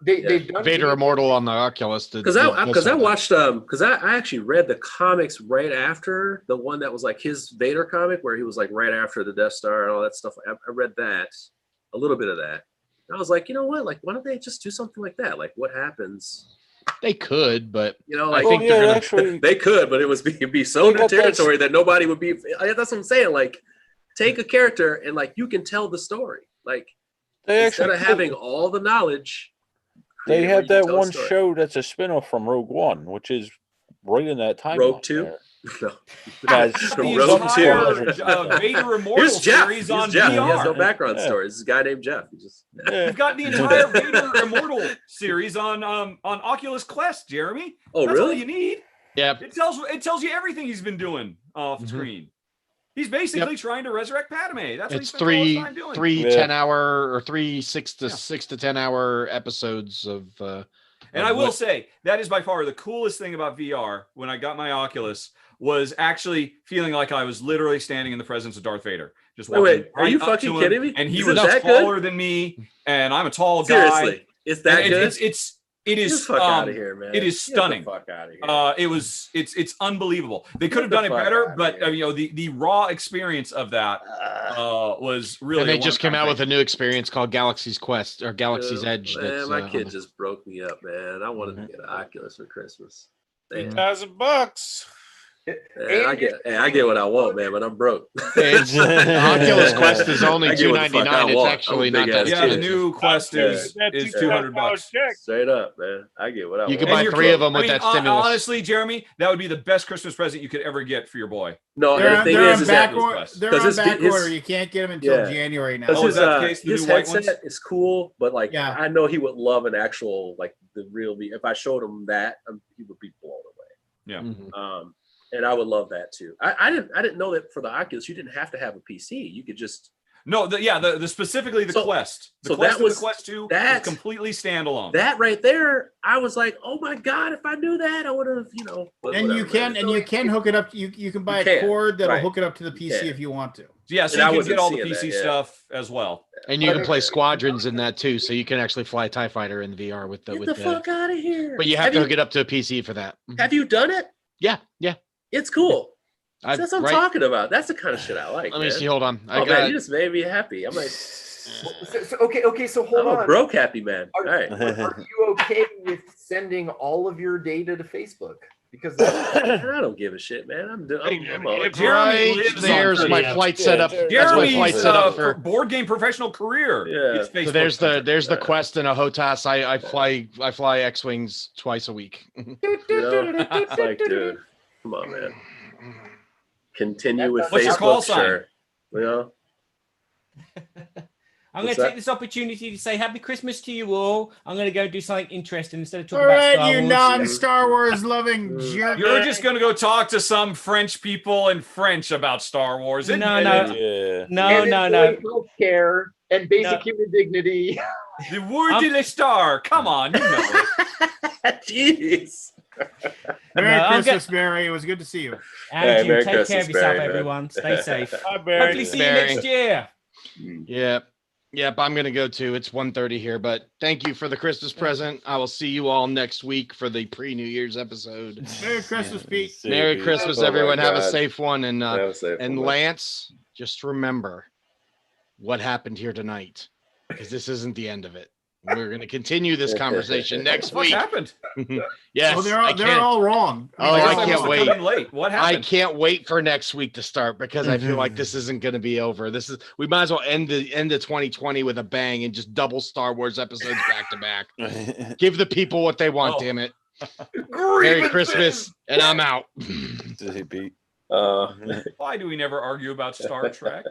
They've done Vader video- Immortal on the Oculus. Because I watched because I actually read the comics right after the one that was like his Vader comic where he was like right after the Death Star and all that stuff. I read that, a little bit of that. And I was like, you know what? Like, why don't they just do something like that? Like, what happens? They could, but You know, I like think they're gonna. actually, they could, but it was be so They new got that- territory that nobody would be. That's what I'm saying. Like, take a character and like you can tell the story. Like, they instead actually of having all the knowledge, they create where had you can that tell a one story. show that's a spinoff from Rogue One, which is right in that time. Rogue 2? No. That's The Rogue entire Vader Immortal Here's Jeff. series He's on Jeff. He has VR. no background Yeah. story. This is a guy named Jeff. He just You've got the entire Vader Immortal series on Oculus Quest, Jeremy. Oh, That's all really? you need. Yeah, It tells you everything he's been doing off screen. He's basically trying to resurrect Padme. That's what it's he spent all his time doing. three Yeah. 10-hour or 6 to 10 hour episodes of. And of I will what- say that is by far the coolest thing about VR when I got my Oculus was actually feeling like I was literally standing in the presence of Darth Vader. Just Wait, walking are you right up fucking to him, kidding me? And he Is was it that good? taller than me, and I'm a tall guy. seriously. It's that And good? it Get is the fuck out of here, man. it is Get stunning. the fuck out of here. It's unbelievable. They Get could have the done it fuck better, outta but here. the raw experience of that was really. And they a just came out one-time with a new experience called Galaxy's Quest or Galaxy's Edge. Man, that's, my on kid the- just broke me up, man. I wanted to get an Oculus for Christmas. Man, $8,000. I get what I want, man, but I'm broke. It's, Oculus Quest is only I get what the fuck I $299. It's want. actually I'm a not big that ass Yeah, the kid. new Quest is That's $200. Straight up, man. I get what I You want. could buy And you're 3 of kidding. them with that stimulus. Honestly, Jeremy, that would be the best Christmas present you could ever get for your boy. No, and They're, the thing they're is on that back order. Quest. They're 'Cause on his- back his- order. You can't get them until Yeah. January now. because Oh, is that the case, the his new white headset is cool, but like Yeah. I know he would love an actual like the real. If I showed him that, he would be blown away. Yeah. Mhm. And I would love that too. I didn't know that for the Oculus you didn't have to have a PC. You could just No, the specifically the So- Quest. The so Quest that and was- the Quest 2 that- is completely standalone. that right there. I was like, oh my god, if I knew that, I would have, but And you whatever, can man. and you can hook it up. You can buy You a can, cord that'll right. hook it up to the PC can. if you want to. Yeah, so And I you can wasn't get all the seeing PC that, yeah. stuff as well. And you can play Squadrons in that too, so you can actually fly a TIE Fighter in VR with the Get with the the. fuck out of here. But you have to hook it up to a PC for that. Have you done it? Yeah. It's cool. I've- That's what I'm right- talking about. That's the kind of shit I like. Let me man. see. Hold on. Oh man, you just made me happy. I'm like, Okay, so hold I'm a on. broke happy man. All right. Are you okay with sending all of your data to Facebook? Because that's I don't give a shit, man. I'm all Jeremy lives on There's my Facebook. flight setup. That's my Jeremy's flight setup for. board game professional career. Yeah. It's Facebook So there's centric. the Quest and a HOTAS. I fly X-wings twice a week. it's like, dude, come on, man. Continue with What's your Facebook, call sign? sure. You know, I'm going What's to that? take this opportunity to say Happy Christmas to you all. I'm going to go do something interesting instead of All talking about right, Star you Wars. non-Star Wars loving jerk. You're just gonna go talk to some French people in French about Star Wars. No, Admit no. it. Yeah. No, no, no. Healthcare and basic No. human dignity. The word de la star. Come on, you know it. jeez. Merry No, I'm Christmas, Mary. It was good to see you. And you Merry take care Christmas, of yourself, Barry, man. everyone. Stay safe. Hi, Barry. Hopefully see you Barry. next year. Yep, I'm gonna go too. It's 1:30 here, but thank you for the Christmas present. I will see you all next week for the pre-New Year's episode. Merry Christmas, Pete. Merry Christmas, Oh my everyone. Have a God. safe one, and Have a safe and one. Lance, just remember what happened here tonight, because this isn't the end of it. We're going to continue this conversation next What week. happened? Yes, Oh, I they're can't- all wrong. Oh, guess I must can't have wait. come in late. What I happened? can't wait for next week to start because I feel like this isn't going to be over. We might as well end the 2020 with a bang and just double Star Wars episodes back to back. Give the people what they want, Oh. damn it. Merry Christmas, and I'm out. Pete. Why do we never argue about Star Trek?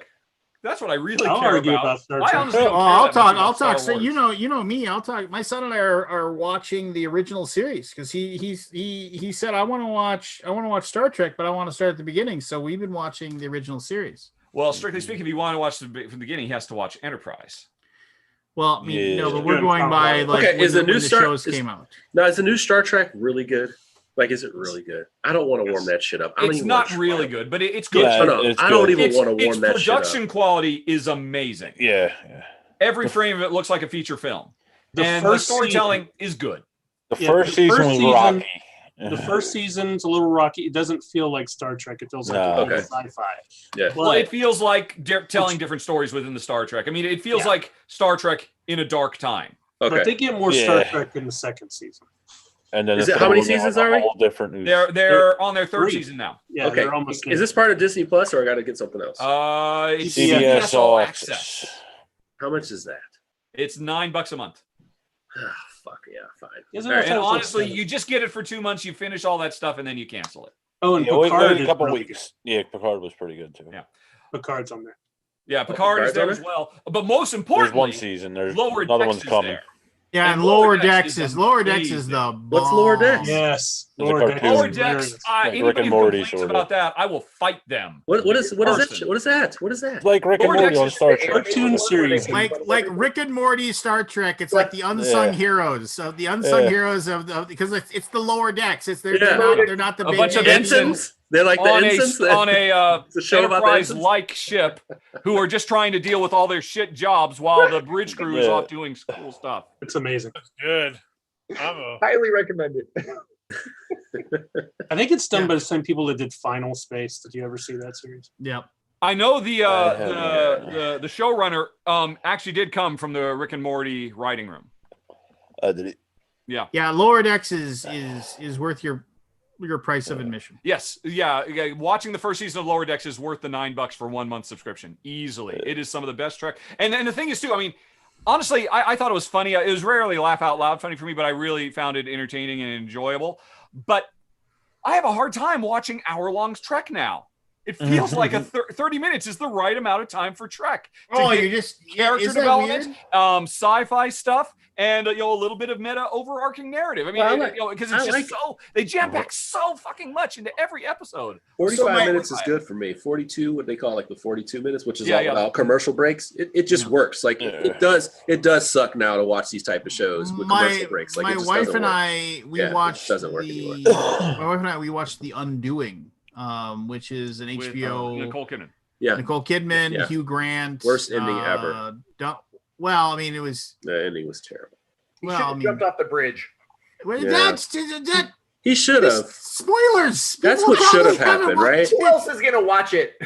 That's what I really I'll care argue about. about Star I Trek. honestly Oh, don't care I'll that talk. much about I'll talk. Star So you Wars. know me. I'll talk. My son and I are watching the original series because he said I want to watch Star Trek, but I want to start at the beginning. So we've been watching the original series. Well, strictly speaking, if you want to watch from the beginning, he has to watch Enterprise. Well, I mean, no, Yeah. but we're going by like Okay, when, is the new when Star- shows is- came out. Now, is the new Star Trek really good? Like, is it really good? I don't want to warm that shit up. I don't It's even not wanna really try. good, but it's good. Yeah, No, it's I don't good. even Its want to warm that shit production up. quality is amazing. Yeah. every frame of it looks like a feature film, The and the first storytelling is good. The Yeah, first the season first was season- rocky. The first season's a little rocky. It doesn't feel like Star Trek. It feels like No. Okay. sci-fi. Yeah. Well, it But feels like telling different stories within the Star Trek. I mean, it feels like Star Trek in a dark time. but Okay. they get more Star Trek in the second season. And then Is the it- how many third one seasons was a are we? whole different news. They're on their third Three. season now. Yeah, Okay. they're almost. Is this part of Disney Plus, or I got to get something else? It's CBS CBS All All Access. Access. How much is that? It's $9 a month. Ah, fuck yeah, fine. Isn't All it right. And Sounds like honestly, seven. you just get it for 2 months. You finish all that stuff, and then you cancel it. Oh, and Yeah, wait Picard a is couple really weeks. Yeah, Picard was pretty good too. Yeah. good. Picard's on there. Yeah, Picard is Picard's there on as it? well. But most There's importantly, one season. There's Lower another Decks one's is coming. there. Yeah, And and Lower Lower Decks Decks is Lower Decks is amazing. the What's Lower Decks? bomb. Yes, There's a Lower Decks. cartoon. Lower is Decks, hilarious. anybody Rick and who Morty, complains sorta. about that, I will fight them. What is In that? person. What is that? What is that? It's like Rick and Lower Morty Decks on is Star the Trek. Cartoon series. Like Rick and Morty Star Trek. It's like the unsung Yeah. heroes. So the unsung Yeah. heroes of because it's the lower decks. It's they're, Yeah. they're not the A big bunch of names. Ensigns? They're like the on ensigns? a It's a show about the ensigns? Enterprise-like ship who are just trying to deal with all their shit jobs while the bridge crew is Yeah. off doing cool stuff. It's amazing. Good. Bravo. Highly recommend it. I think it's done Yeah. by the same people that did Final Space. Did you ever see that series? Yep. I know the haven't. the showrunner actually did come from the Rick and Morty writing room. Did it? Yeah, Lower Decks is worth your price of admission. Yes, yeah. Watching the first season of Lower Decks is worth the $9 for 1 month subscription easily. It is some of the best Trek. And the thing is too, I mean, honestly, I thought it was funny. It was rarely laugh out loud funny for me, but I really found it entertaining and enjoyable. But I have a hard time watching hour-long Trek now. It feels like 30 minutes is the right amount of time for Trek. to Oh, get you're just character is that development, weird? sci-fi stuff, and a little bit of meta overarching narrative. I mean, Well, I like- because I it's just like it. so they jam pack so fucking much into every episode. 45 So minutes is good for me. 42, what they call like the 42 minutes, which is Yeah, all yeah. about commercial breaks. It just works. Like it does suck now to watch these type of shows with commercial breaks. Like my it just wife doesn't and work. I Yeah, it watched doesn't work the anymore. my wife and I we watched The Undoing, which is an With, HBO Nicole Kidman. Yeah, Nicole Kidman, Yeah. Hugh Grant. Worst ending ever. Well, I mean, it was. the ending was terrible. He Well, should I have mean- jumped off the bridge. Well, Yeah. that He should have. spoilers. That's People what should have probably haven't happened, watched right? Who else is gonna watch it?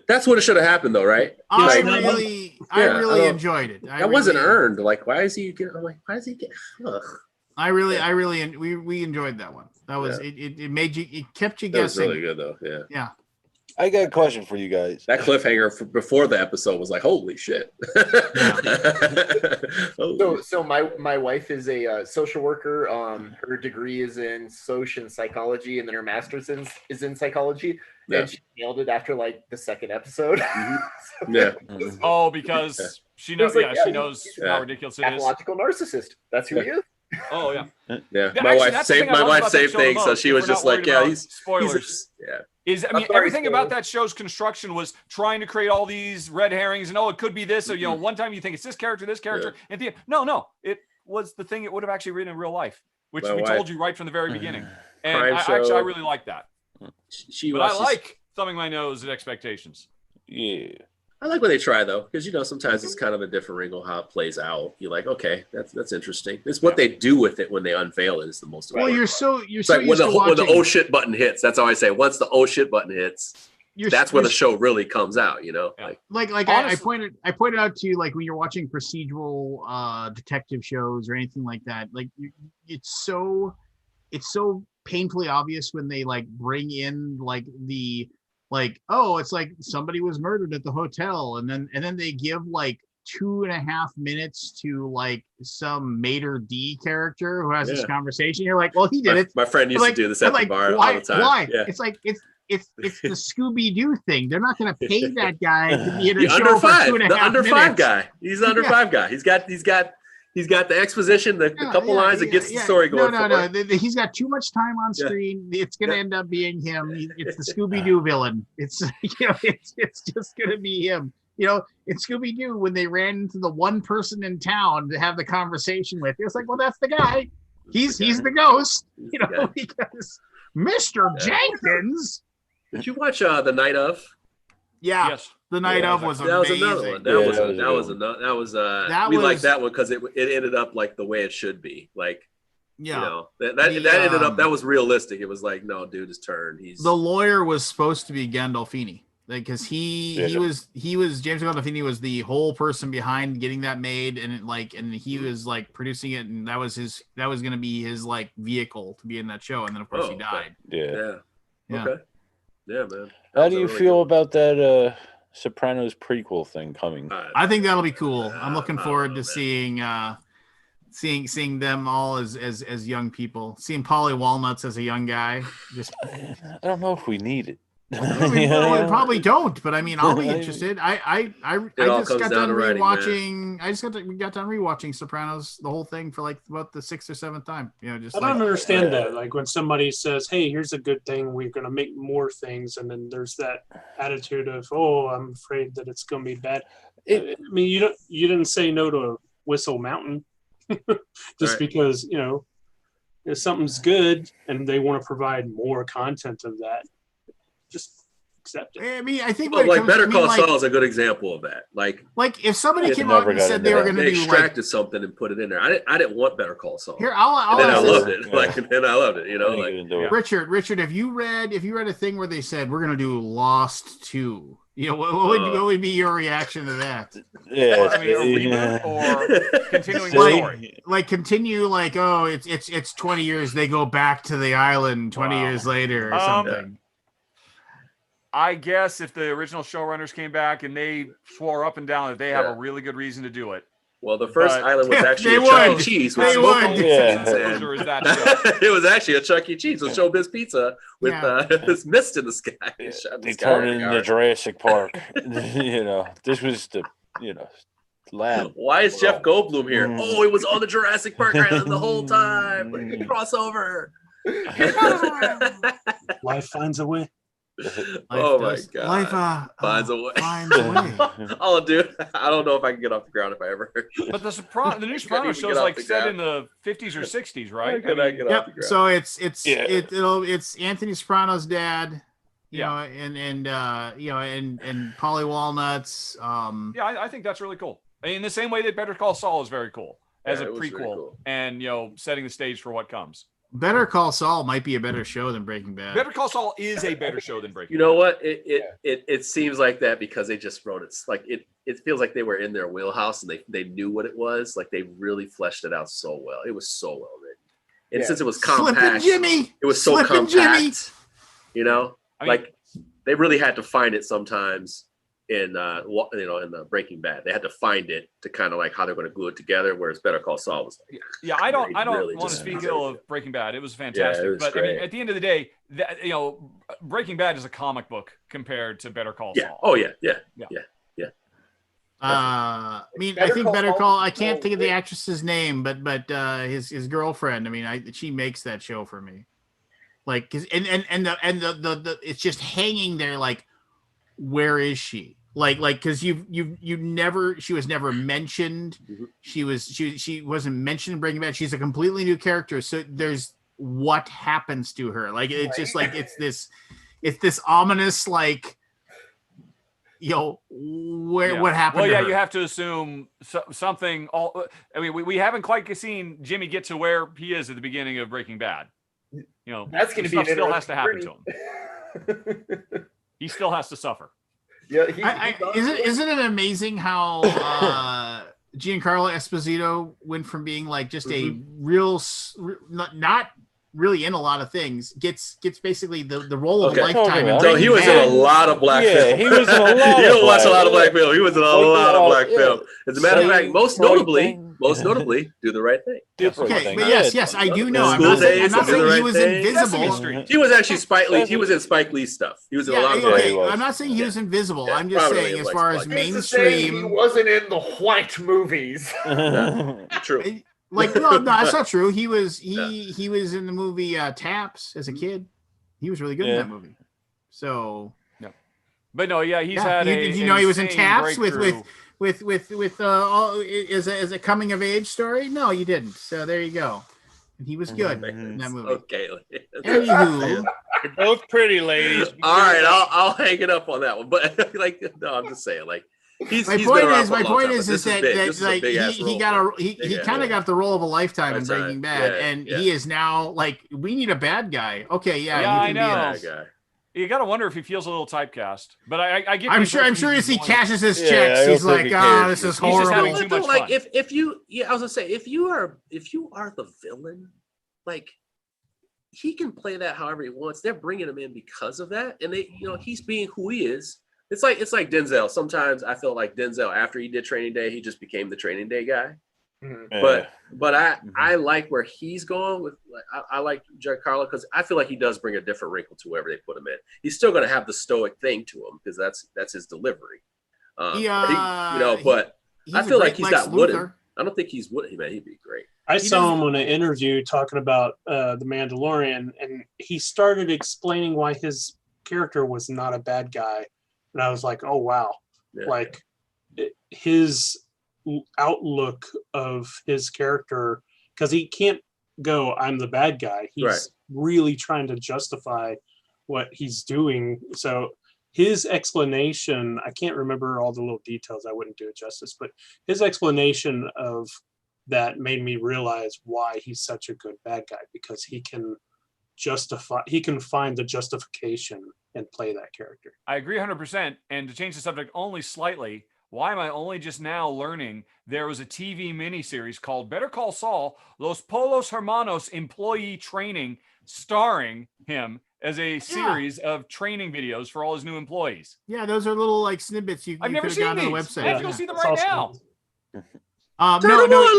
That's what it should have happened, though, right? I Like, really I don't- enjoyed it. that wasn't earned. Like, why is he getting? I'm like, why does he get? Ugh. we enjoyed that one. That was Yeah. it made you, it kept you That was guessing. really good, though. Yeah. Yeah. I got a question for you guys. That cliffhanger before the episode was like, holy shit. Holy So my wife is a social worker. Her degree is in social and psychology, and then her master's is in psychology. Yeah. And she nailed it after like the second episode. Yeah. Oh, because she It knows. was like, Yeah, she yeah, knows he's how ridiculous it is. Pathological narcissist. That's who he is. Oh yeah. Yeah, Actually, my wife that's the saved thing I my love wife about that saved show the things, so most, she if was we're just not like, worried yeah, about he's spoilers. yeah. Is I I'm mean sorry, everything about spoilers. that show's construction was trying to create all these red herrings and it could be this. So one time you think it's this character, and at the end, no, it was the thing it would have actually written in real life, which My we wife- told you right from the very beginning. And Crime I show. really like that. She But I watches- like thumbing my nose at expectations. Yeah. I like when they try though, because sometimes it's kind of a different wrinkle how it plays out. You're like, okay, that's interesting. It's what they do with it when they unveil it is the most Well, important. you're It's so like when used the to when the watching. oh shit button hits. That's how I say. Once the oh shit button hits, that's where the show really comes out. Yeah. Like Honestly- I pointed out to you, like when you're watching procedural detective shows or anything like that, like it's so painfully obvious when they like bring in like the like, oh, it's like somebody was murdered at the hotel, and then they give like 2.5 minutes to like some Mater D character who has this Yeah. conversation. You're like, well, he did it. My friend used Like- to do this I'm at the like, bar why, all the time. Why? Yeah. It's like it's the Scooby Doo thing. They're not going to pay that guy to be in a The show under for five, 2.5 the under minutes. five guy. He's the under Yeah. five guy. He's got the exposition, the couple lines that gets the story going. No. He's got too much time on screen. It's going to end up being him. It's the Scooby Doo villain. It's it's just going to be him. In Scooby Doo, when they ran into the one person in town to have the conversation with, it's like, well, that's the guy. He's the ghost. guy. Because Mr. Jenkins. Did you watch The Night of? Yeah, Yes. the night of was That was amazing. another one. Yeah, We was- liked that one because it ended up like the way it should be. Like, Yeah, you know, that The, ended up, that was realistic. It was like, no, dude, his turn. He's the lawyer was supposed to be Gandolfini, because he was James Gandolfini was the whole person behind getting that made, and he was like producing it, and that was going to be his like vehicle to be in that show, and then of course he died. Yeah. Okay. Yeah, man. How do you feel about that Sopranos prequel thing coming? I think that'll be cool. I'm looking forward to seeing them all as young people. Seeing Polly Walnuts as a young guy. Just I don't know if we need it. we probably don't, but I mean, I'll be interested. I just got done rewatching. We got done rewatching Sopranos, the whole thing, for like about the 6th or 7th time. You know, just I don't understand that. Like when somebody says, "Hey, here's a good thing. We're going to make more things," and then there's that attitude of, "Oh, I'm afraid that it's going to be bad." I mean, you didn't say no to Whistle Mountain just because if something's good and they want to provide more content of that. Just accept it. I mean, I think like Better Call Saul is a good example of that. Like if somebody came out and said they were going to do extracted something and put it in there. I didn't want Better Call Saul. Here, and then I loved it. And then I loved it. You know, like Richard, if you read a thing where they said we're going to do Lost 2, what would be your reaction to that? Yeah, I mean, a reboot or continuing story. Like continue, like, oh, it's 20 years. They go back to the island 20 years later or something. I guess if the original showrunners came back and they swore up and down that they have a really good reason to do it. Well, the first island was actually a Chuck E. Cheese with smoke on it was actually a Chuck E. Cheese with Showbiz Pizza with this mist in the sky. They turned it into Jurassic Park. This was the lab. Why is Jeff Goldblum here? Oh, it was on the Jurassic Park island the whole time. Crossover. Life finds a way. Oh my god! Life finds a way. Way. Oh, dude, I don't know if I can get off the ground if I ever. But the new Sopranos show's like set in the 50s or 60s, right? Can I get off the ground? So it's Anthony Soprano's dad, and Polly Walnuts. I think that's really cool. I mean, in the same way that Better Call Saul is very cool as a prequel, really cool. And setting the stage for what comes. Better Call Saul might be a better show than Breaking Bad. Better Call Saul is a better show than Breaking Bad. You know what? It seems like that because they just wrote it. Like it feels like they were in their wheelhouse and they knew what it was. Like they really fleshed it out so well. It was so well written. And since it was compact, it was so compact. Like they really had to find it sometimes in the Breaking Bad. They had to find it to kind of like how they're going to glue it together, whereas Better Call Saul was like, I don't want to speak ill of Breaking Bad. It was fantastic. But great. I mean, at the end of the day, Breaking Bad is a comic book compared to Better Call Saul. Oh yeah. I mean, I think Better Call. I can't think of the actress's name, but his girlfriend. I mean, she makes that show for me. Like, and the it's just hanging there. Like, where is she? Like, because she was never mentioned. She wasn't mentioned in Breaking Bad. She's a completely new character. So there's what happens to her. Like, it's just like it's this ominous like. What happened? Well, to her? You have to assume something. I mean, we haven't quite seen Jimmy get to where he is at the beginning of Breaking Bad. That's going to be still has to happen to him. He still has to suffer. Yeah, isn't it amazing how Giancarlo Esposito went from being like just a real, not really in a lot of things, gets basically the role of a lifetime. So he was in a lot of black film. He was in a lot. You don't watch a lot of black film. He was in a lot of black film. As a matter of fact, most notably, Do the Right Thing. Okay, but yes, I do know. I'm not saying he was invisible. He was actually Spike Lee. He was in Spike Lee stuff. He was in a lot of. Okay, I'm not saying he was invisible. I'm just saying, as far as mainstream, he wasn't in the white movies. True. Like, no, that's not true. He was in the movie Taps as a kid. He was really good in that movie. So, but no, he's had a. Did you know he was in Taps breakthrough. with as a coming of age story? No, you didn't. So there you go. and he was good in that movie. Okay. Anywho, You're both pretty ladies. All right, I'll hang it up on that one. But like, no, I'm just saying, like, he's my been point around is, for a my long point time, is, but this that, big. that This is a like big-ass he role got for a him. he Yeah. kind of got the role of a lifetime in Lifetime. Breaking Bad, Yeah, and yeah. he is now like, we need a bad guy. Okay, yeah, Yeah, you I can know. be Bad in guy. You got to wonder if he feels a little typecast. But I get. I'm the sure impression as he he's cashes his Yeah, I checks, don't he's think like, he ah, cares. this is He's just horrible. having too much like fun. if you I was gonna say if you are the villain, like he can play that however he wants. They're bringing him in because of that, and they he's being who he is. It's like Denzel. Sometimes I felt like Denzel after he did Training Day, he just became the Training Day guy. Yeah. But I like where he's going with. Like, I like Giancarlo because I feel like he does bring a different wrinkle to wherever they put him in. He's still going to have the stoic thing to him because that's his delivery. But I feel like he's Lex not wooden. Luthor. I don't think he's wooden. Man, he'd be great. I saw him on an interview talking about the Mandalorian, and he started explaining why his character was not a bad guy, and I was like, oh wow, Yeah. like his outlook of his character, because he can't go, I'm the bad guy. He's Right. really trying to justify what he's doing. So his explanation, I can't remember all the little details, I wouldn't do it justice, but his explanation of that made me realize why he's such a good bad guy, because he can find the justification and play that character. I agree 100%. And to change the subject only slightly, why am I only just now learning there was a TV miniseries called Better Call Saul, Los Polos Hermanos Employee Training, starring him as a series of training videos for all his new employees. Yeah, those are little like snippets you I've you never could have seen gotten on the these. website. I have to go see them That's right awesome. now. No,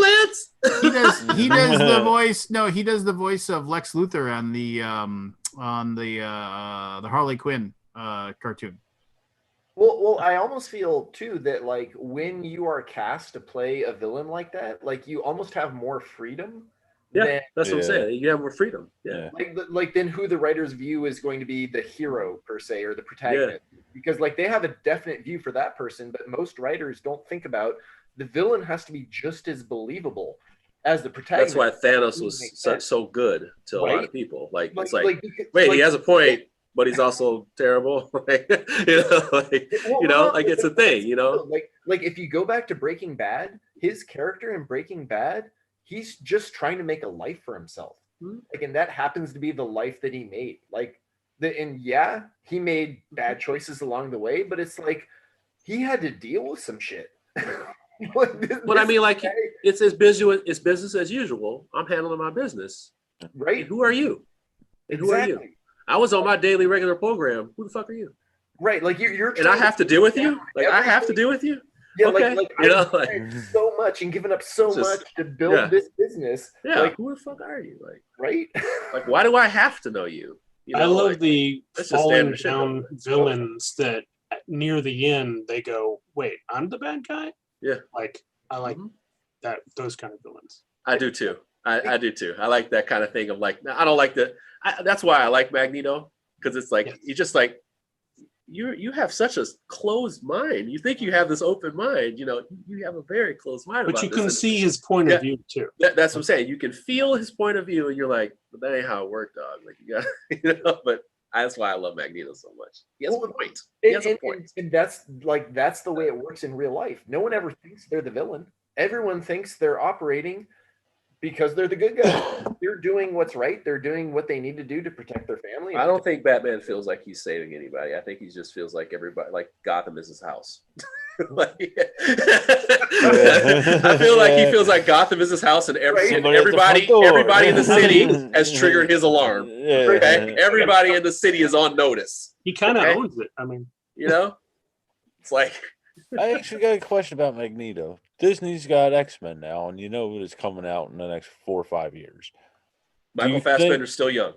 Lance. he does the voice. No, he does the voice of Lex Luthor on the Harley Quinn cartoon. Well, I almost feel too that like when you are cast to play a villain like that, like you almost have more freedom. Yeah, than, that's what I'm saying. You have more freedom. Yeah. like then who the writer's view is going to be the hero per se or the protagonist, because like they have a definite view for that person, but most writers don't think about the villain has to be just as believable as the protagonist. That's why Thanos was so good to a lot of people. It's like because, he has a point, but he's also terrible. It's a thing, Like if you go back to Breaking Bad, his character in Breaking Bad, he's just trying to make a life for himself. Like, and that happens to be the life that he made. He made bad choices along the way, but it's like he had to deal with some shit. It's as busy. It's business as usual. I'm handling my business. Right. And who are you? And who are you? I was on my daily regular program. Who the fuck are you? Right. Like you're and I have to deal with you? Like I have to deal with you? Yeah, okay. I've tried so much and given up so much to build this business. Yeah. Like, who the fuck are you? Like, right? Like, why do I have to know you? I love the falling down villains that near the end they go, "Wait, I'm the bad guy." Yeah. Like I like that those kind of villains. I do too. I do too. I like that kind of thing of like, I don't like that's why I like Magneto, because it's like you just like you have such a closed mind. You think you have this open mind, you have a very closed mind. But you can see his point of view too. That's what I'm saying. You can feel his point of view, and you're like, but that ain't how it worked, dog. Like you got, but that's why I love Magneto so much. He has a point. He has a point. And that's the way it works in real life. No one ever thinks they're the villain. Everyone thinks they're operating because they're the good guys. They're doing what's right. They're doing what they need to do to protect their family. I don't think Batman feels like he's saving anybody. I think he just feels like everybody, like Gotham is his house. I feel like he feels like Gotham is his house, and everybody in the city has triggered his alarm. Okay? Everybody in the city is on notice. He kind of owns it. I mean, it's like. I actually got a question about Magneto. Disney's got X-Men now, and it's coming out in the next 4 or 5 years. Michael Fassbender's still young.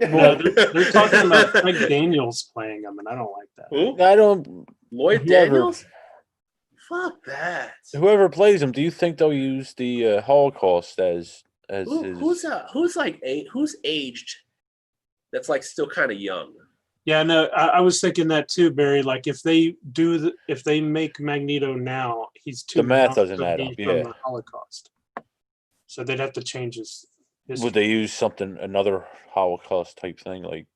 Well, they're talking about Mike Daniels playing him, and I don't like that. Who? I don't. Lloyd Daniels? Fuck that. Whoever plays him, do you think they'll use the Holocaust as his? Who's aged? That's like still kind of young. Yeah, no, I was thinking that too, Barry. Like if they make Magneto now, he's too the math young doesn't to add be up. from Yeah, the Holocaust. So they'd have to change his history. Would they use another Holocaust type thing? Like,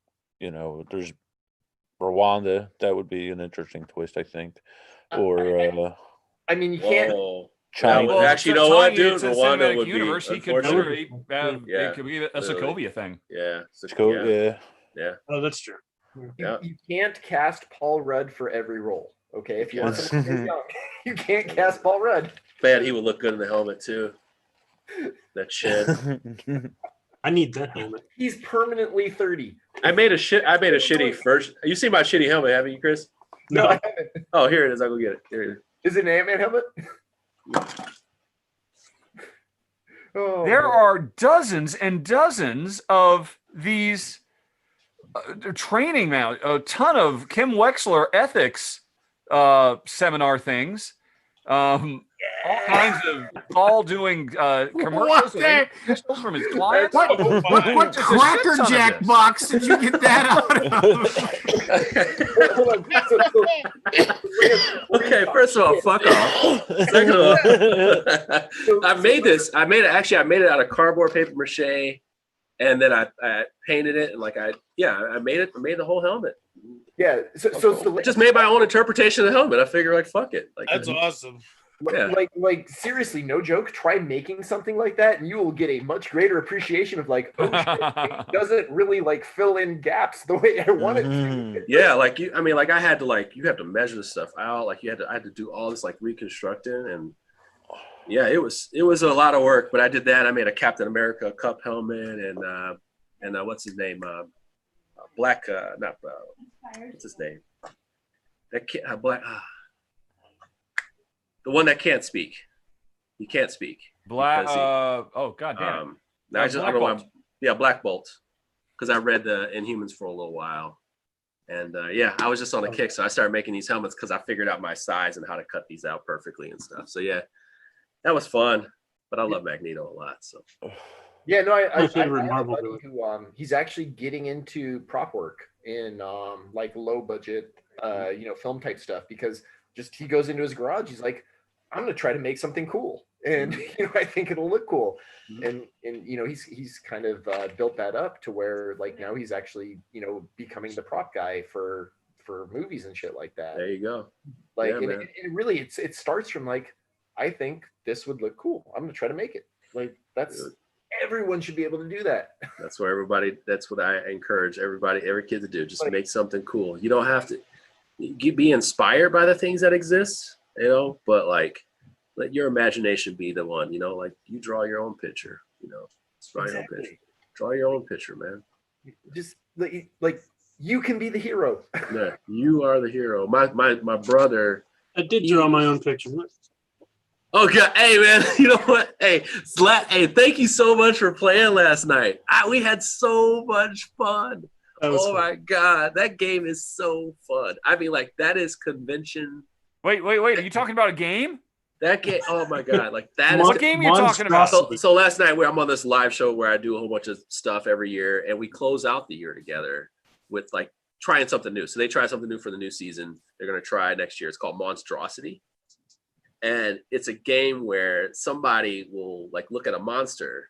there's Rwanda. That would be an interesting twist, I think. Or I mean, you can't. Whoa. China. Well, actually, you know what, dude? It's a Rwanda cinematic would be, universe. He could unfortunately. literally Yeah, it could be a literally. Sokovia thing. Yeah. Yeah. Oh, that's true. You can't cast Paul Rudd for every role. Okay, if you want someone to stay young, you can't cast Paul Rudd. Man, he would look good in the helmet too. That shed. I need that helmet. He's permanently 30. I made a shitty first. You see my shitty helmet, haven't you, Chris? No, I haven't. Oh, here it is. I'll go get it. Here it is. Is it an Ant-Man helmet? Oh, There are dozens and dozens of these training now. A ton of Kim Wexler ethics seminar things. All kinds of all doing commercials and commercials from his clients. What Cracker Jack box did you get that out of? Okay, first of all, fuck off. Second of all, I made it out of cardboard paper mache, and then I painted it, and I made it. I made the whole helmet. Yeah, so I just made my own interpretation of the helmet. I figure, fuck it. That's awesome. Yeah. Like seriously, no joke. Try making something like that, and you will get a much greater appreciation of like, oh, shit, it doesn't really fill in gaps the way I want it to. Yeah, I had to you have to measure the stuff out. I had to do all this reconstructing, and yeah, it was a lot of work. But I did that. I made a Captain America Cup helmet, and what's his name? Black. What's his name? That kid, Black. The one that can't speak. He can't speak. Black. Oh god damn. I don't know why. Yeah, Black Bolt. Because I read the Inhumans for a little while, and I was just on a kick, so I started making these helmets because I figured out my size and how to cut these out perfectly and stuff. So yeah, that was fun. But I love Magneto a lot. So. Yeah, no, I favorite have Marvel a buddy who he's actually getting into prop work in low budget film type stuff because just he goes into his garage, he's like, I'm gonna try to make something cool, and I think it'll look cool, and he's kind of built that up to where now he's actually becoming the prop guy for movies and shit like that. There you go. It really it starts from I think this would look cool. I'm gonna try to make it. That's everyone should be able to do that. That's what I encourage every kid to do. Just make something cool. You don't have to be inspired by the things that exist, but let your imagination be the one, you draw your own picture, draw your own picture, man. Just you can be the hero. Yeah, you are the hero. My brother. I did draw my own picture. Okay, hey man, you know what? Hey, thank you so much for playing last night. We had so much fun. Oh my god, that game is so fun. I mean, that is convention. Wait, are you talking about a game? That game, oh my god, what game are you talking about? So last night I'm on this live show where I do a whole bunch of stuff every year, and we close out the year together with trying something new. So they try something new for the new season. They're gonna try next year. It's called Monstrosity. And it's a game where somebody will look at a monster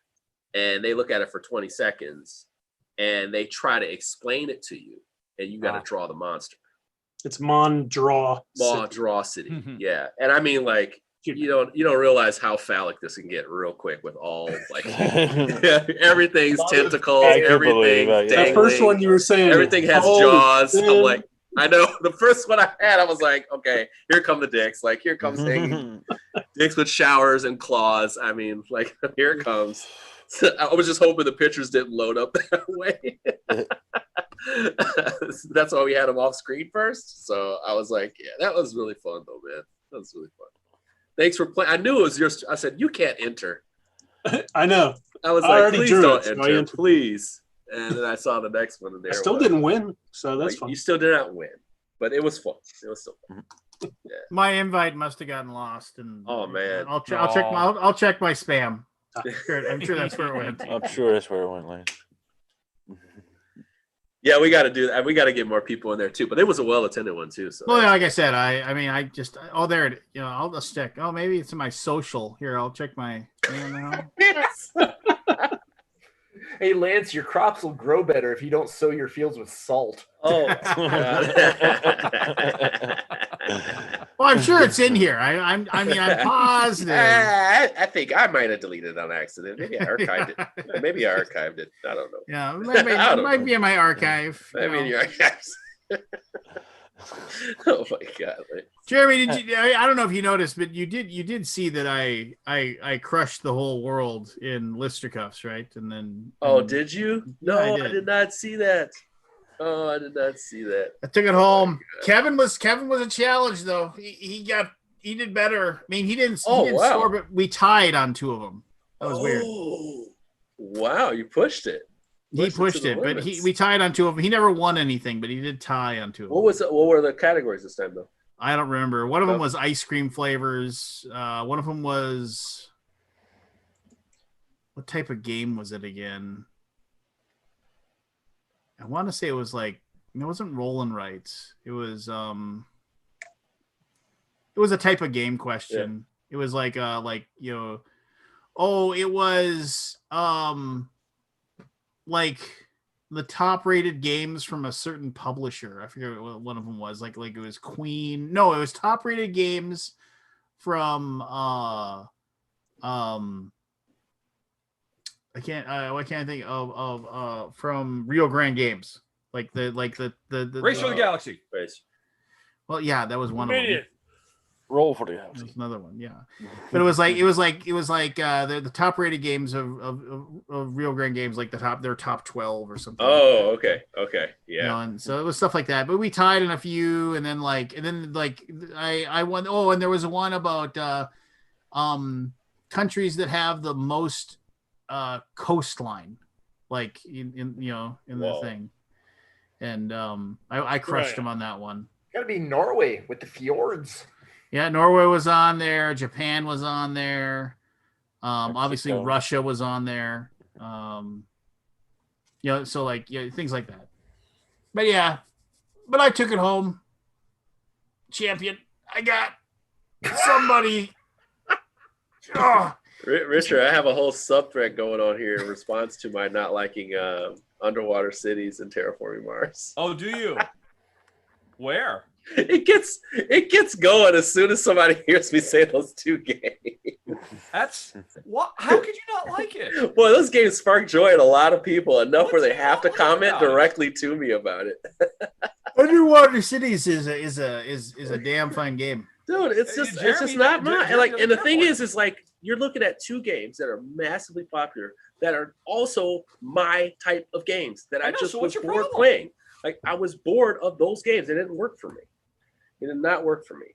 and they look at it for 20 seconds and they try to explain it to you and you got to draw the monster. It's Monstrosity. Yeah. And I mean, you don't realize how phallic this can get real quick with all everything's tentacles, everything. That first one you were saying, everything has jaws. I'm I know the first one I had, I was like, okay, here come the dicks. Here comes hanging dicks with showers and claws. I mean, here it comes. I was just hoping the pictures didn't load up that way. That's why we had them off screen first. So I was like, yeah, that was really fun though, man. That was really fun. Thanks for playing. I knew it was yours. I said, you can't enter. I know. I was like, please don't enter, please. And then I saw the next one. And I still didn't win, so that's fun. You still did not win, but it was fun. It was still fun. Yeah. My invite must have gotten lost, and oh man, I'll check my spam. I'm sure that's where it went. I'm sure that's where it went, Lane. Yeah, we got to do that. We got to get more people in there too. But it was a well-attended one too. So, well, like I said, I just there it. I'll just check. Oh, maybe it's in my social. Here, I'll check my. Hey Lance, your crops will grow better if you don't sow your fields with salt. Oh, my God. Well, I'm sure it's in here. I mean, I'm positive. I think I might have deleted it on accident. Maybe I archived it. Maybe I archived it. I don't know. Yeah, it I don't might know. be in my archive. Maybe in your archives. Oh my God, Jeremy, did you? I don't know if you noticed, but you did see that I crushed the whole world in Listercuffs, right? And then did you? No, I I did not see that. Oh, I did not see that. I took it home. Kevin was a challenge though. He did better. I mean, he didn't score, but we tied on 2 of them. That was weird. Wow, you pushed it. He pushed it, but we tied on 2 of them. He never won anything, but he did tie on 2 of them. What were the categories this time though? I don't remember. One of them was ice cream flavors. One of them was, what type of game was it again? I want to say it was like, it wasn't Rollin' Rights. It was a type of game question. Yeah. It was like it was like the top rated games from a certain publisher. I forget what one of them was. Like it was Queen. No, it was top rated games from I can't think of from Rio Grande Games. Like the Race for the Galaxy. Race. Well, yeah, that was one of them. Roll for the Galaxy. There's another one, yeah. But it was like the top rated games of Rio Grande Games, like their top 12 or something. Oh, okay, yeah. You know, and so it was stuff like that. But we tied in a few, and then I won. Oh, and there was one about countries that have the most coastline, like in the thing. And I crushed him on that one. Got to be Norway with the fjords. Yeah, Norway was on there. Japan was on there. Obviously, Russia was on there. So things like that. But but I took it home. Champion. I got somebody. Richard, I have a whole subthread going on here in response to my not liking underwater cities and terraforming Mars. Oh, do you? Where? It gets going as soon as somebody hears me say those 2 games. That's what? How could you not like it? Well, those games spark joy in a lot of people enough where they have to comment directly to me about it. Underwater Cities is a damn fine game, dude. It's just not mine. And the thing is like you're looking at 2 games that are massively popular that are also my type of games that I just was bored playing. Like I was bored of those games. It didn't work for me. It did not work for me.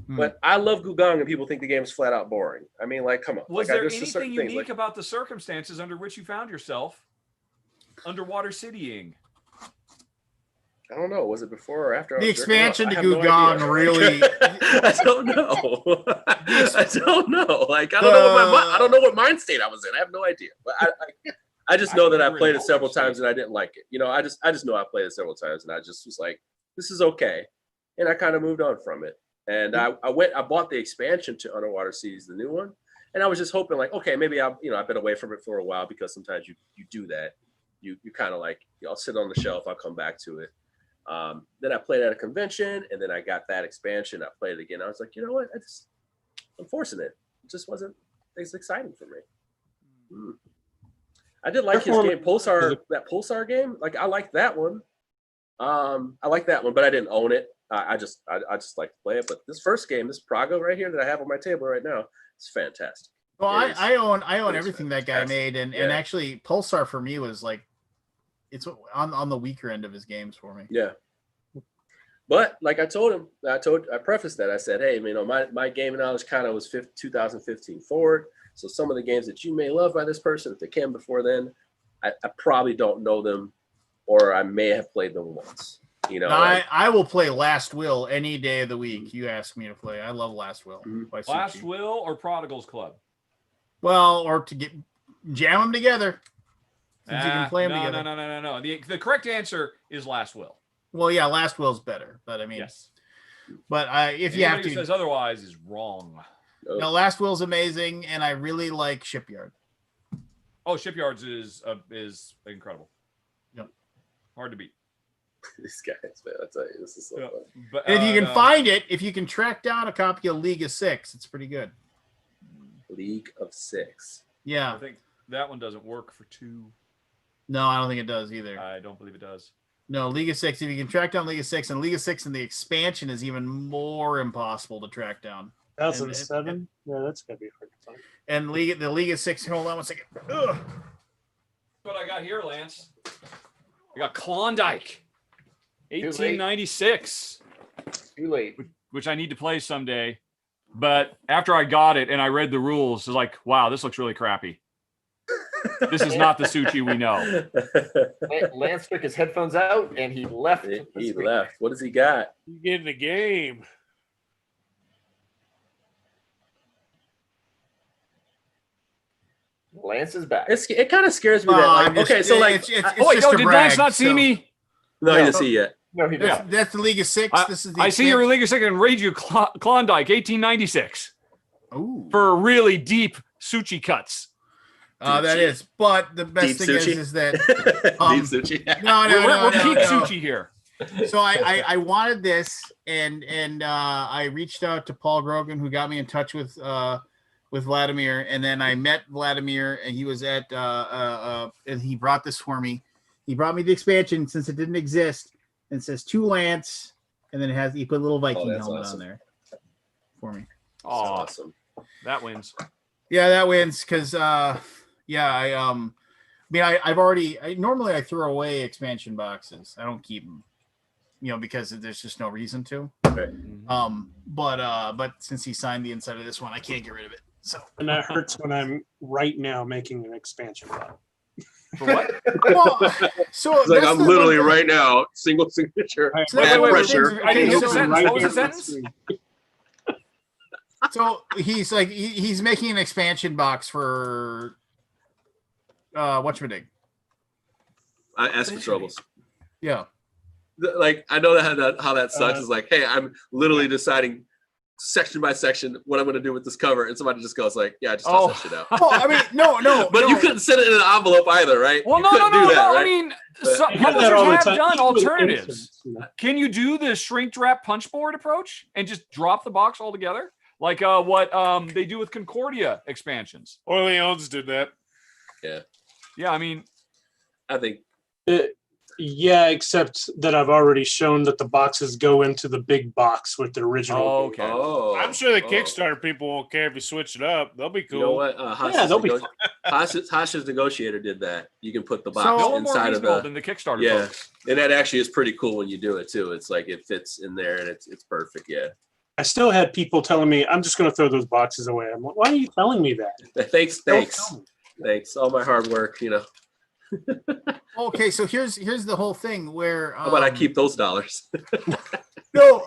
But I love Gugong, and people think the game is flat out boring. I mean, like, come on. Was there anything unique about the circumstances under which you found yourself underwater citying? I don't know. Was it before or after? The expansion to Gugong really. I don't know. I don't know. Like I don't know what mind state I was in. I have no idea. But I just know that I played it several times and I didn't like it. You know, I just know I played it several times and I just was like, this is okay, and I kind of moved on from it. And I bought the expansion to Underwater Cities, the new one, and I was just hoping like, okay, maybe I've been away from it for a while because sometimes you do that. You kind of like I'll sit on the shelf, I'll come back to it. Then I played at a convention, and then I got that expansion. I played it again. I was like, you know what? I'm forcing it. It just wasn't as exciting for me. I did like his game, Pulsar. That Pulsar game, like I liked that one. I like that one, but I didn't own it. I just like to play it. But this first game, this Praga right here that I have on my table right now, it's fantastic. Well, I own everything that guy made, and actually Pulsar for me was like, it's on the weaker end of his games for me. Yeah. But like I told him, I prefaced that. I said, hey, my gaming knowledge kind of was 2015 forward. So some of the games that you may love by this person, if they came before then, I probably don't know them, or I may have played them once. You know, I will play Last Will any day of the week. You ask me to play. I love Last Will. Last Will or Prodigal's Club? Well, or to jam them together. You can play them together. No. The correct answer is Last Will. Well, yeah, Last Will's better, but I mean, yes. But if you have to, who says otherwise is wrong. No, Last Will's amazing, and I really like Shipyard. Oh, Shipyards is incredible. Yep. Hard to beat. These guys, man, I tell you, this is so fun. But And if you can find it, if you can track down a copy of League of Six, it's pretty good. League of Six. Yeah. I think that one doesn't work for 2. No, I don't think it does either. I don't believe it does. No, League of Six. If you can track down League of Six, and League of Six and the expansion is even more impossible to track down. 2007. Yeah, that's gotta be hard to find. And the League of Six. Hold on one second. Ugh. What I got here, Lance? I got Klondike, late. 1896. Too late. Which I need to play someday. But after I got it and I read the rules, it's like, wow, this looks really crappy. This is not the Suchi we know. Lance took his headphones out and he left. He left. What does he got? You get in the game. Lance is back. It kind of scares me that. I'm Like, just- okay, so like, it's Oh, wait, just no, a did brag, Lance not see so- me? no, he didn't see yet. No, he Yeah. doesn't. That's the League of Six. This is the I see your expansion. League of Six and read you Klondike, 1896. Ooh. For really deep Suchi cuts. That is. But the best Deep thing sushi? is that Deep Suchi. no, We're no, peak no. Suchi here. So I wanted this, and I reached out to Paul Grogan, who got me in touch with Vladimir, and then I met Vladimir, and he was at and he brought this for me. He brought me the expansion since it didn't exist, and it says 2 Lance, and then he put a little Viking that's helmet awesome. on there for me. Oh, Awesome. that wins. Yeah, that wins because normally I throw away expansion boxes. I don't keep them, because there's just no reason to. Right. But since he signed the inside of this one, I can't get rid of it. So And that hurts when I'm right now making an expansion box. For what? well, so It's like that's I'm the literally one thing- right now, single signature, So mad wait, pressure. I didn't hear the so- sentence. Right What was here the on the sentence? screen. So he's like he's making an expansion box for whatchamadick. I ask for troubles. Yeah. Like I know how that sucks. It's like, hey, I'm literally deciding section by section what I'm going to do with this cover, and somebody just goes like, yeah, just toss that shit out. Well, I mean, no. But you couldn't send it in an envelope either, right? Well, You no. couldn't do that, right? I mean, But- some You have that all publishers the have time, done even with alternatives. inserts, you know. Can you do the shrink wrap punch board approach and just drop the box altogether? Like what they do with Concordia expansions. Orleans did that. Yeah, I mean, I think Yeah, except that I've already shown that the boxes go into the big box with the original. oh, game. okay. Oh, I'm sure the oh. Kickstarter people won't care if you switch it up. They'll be cool. You know what? Yeah, they'll be Hasha's negotiator did that. You can put the box So- No one more inside of reasonable the than the Kickstarter yeah. folks. And that actually is pretty cool when you do it too. It's like it fits in there and it's perfect. Yeah. I still had people telling me, I'm just going to throw those boxes away. I'm like, why are you telling me that? Thanks. Don't tell me. Thanks. All my hard work, Okay, so here's the whole thing where How about I keep those dollars? no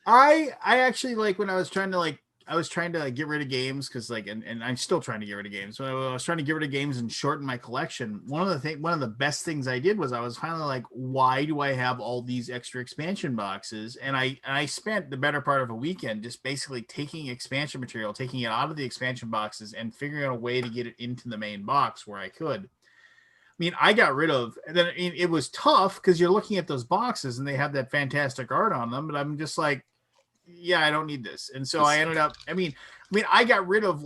I actually like when I was trying to get rid of games because and I'm still trying to get rid of games. So I was trying to get rid of games and shorten my collection. One of the best things I did was I was finally like, why do I have all these extra expansion boxes? And I spent the better part of a weekend just basically taking expansion material, taking it out of the expansion boxes and figuring out a way to get it into the main box where I could. I mean, I got rid of, and then it was tough because you're looking at those boxes and they have that fantastic art on them, but I'm just like, yeah, I don't need this. And so I ended up, I got rid of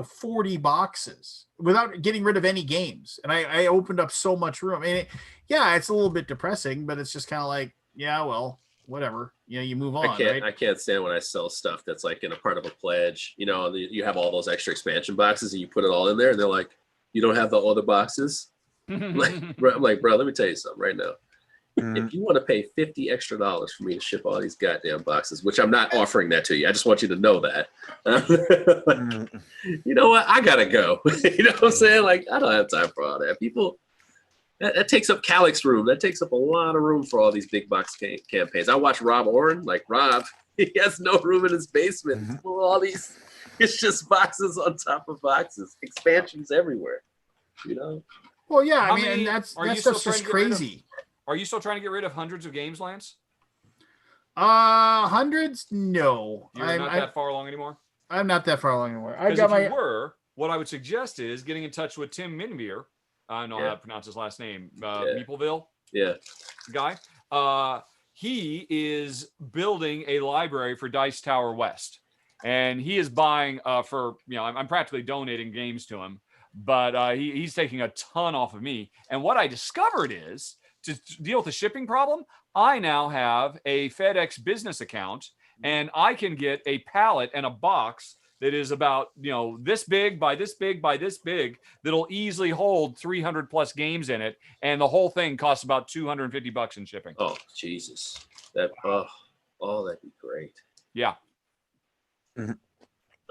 40 boxes without getting rid of any games. And I opened up so much room. I mean, it's a little bit depressing, but it's just kind of like, yeah, well, whatever, you move on. I can't stand when I sell stuff that's like in a part of a pledge, and you have all those extra expansion boxes and you put it all in there and they're like, you don't have the other boxes. I'm like, bro, let me tell you something right now. If you want to pay $50 extra for me to ship all these goddamn boxes, which I'm not offering that to you, I just want you to know that. You know what? I gotta go. You know what I'm saying? Like, I don't have time for all that. People, that takes up Calyx room. That takes up a lot of room for all these big box campaigns. I watch Rob Oren. Like Rob, he has no room in his basement. He's full of all these. It's just boxes on top of boxes, expansions everywhere. Well, yeah, How I mean, many- and are you that still stuff's trying just to get rid of- crazy. Are you still trying to get rid of hundreds of games, Lance? Hundreds? No, You're not that far along anymore. I'm not that far along anymore. I Because got if my you were, what I would suggest is getting in touch with Tim Minvier. I don't know how to pronounce his last name. Meepleville guy. He is building a library for Dice Tower West. And he is buying for, I'm practically donating games to him, but he's taking a ton off of me. And what I discovered is, to deal with the shipping problem, I now have a FedEx business account, and I can get a pallet and a box that is about, this big by this big by this big, that'll easily hold 300 plus games in it. And the whole thing costs about $250 in shipping. Oh, Jesus. That'd be great. Yeah. I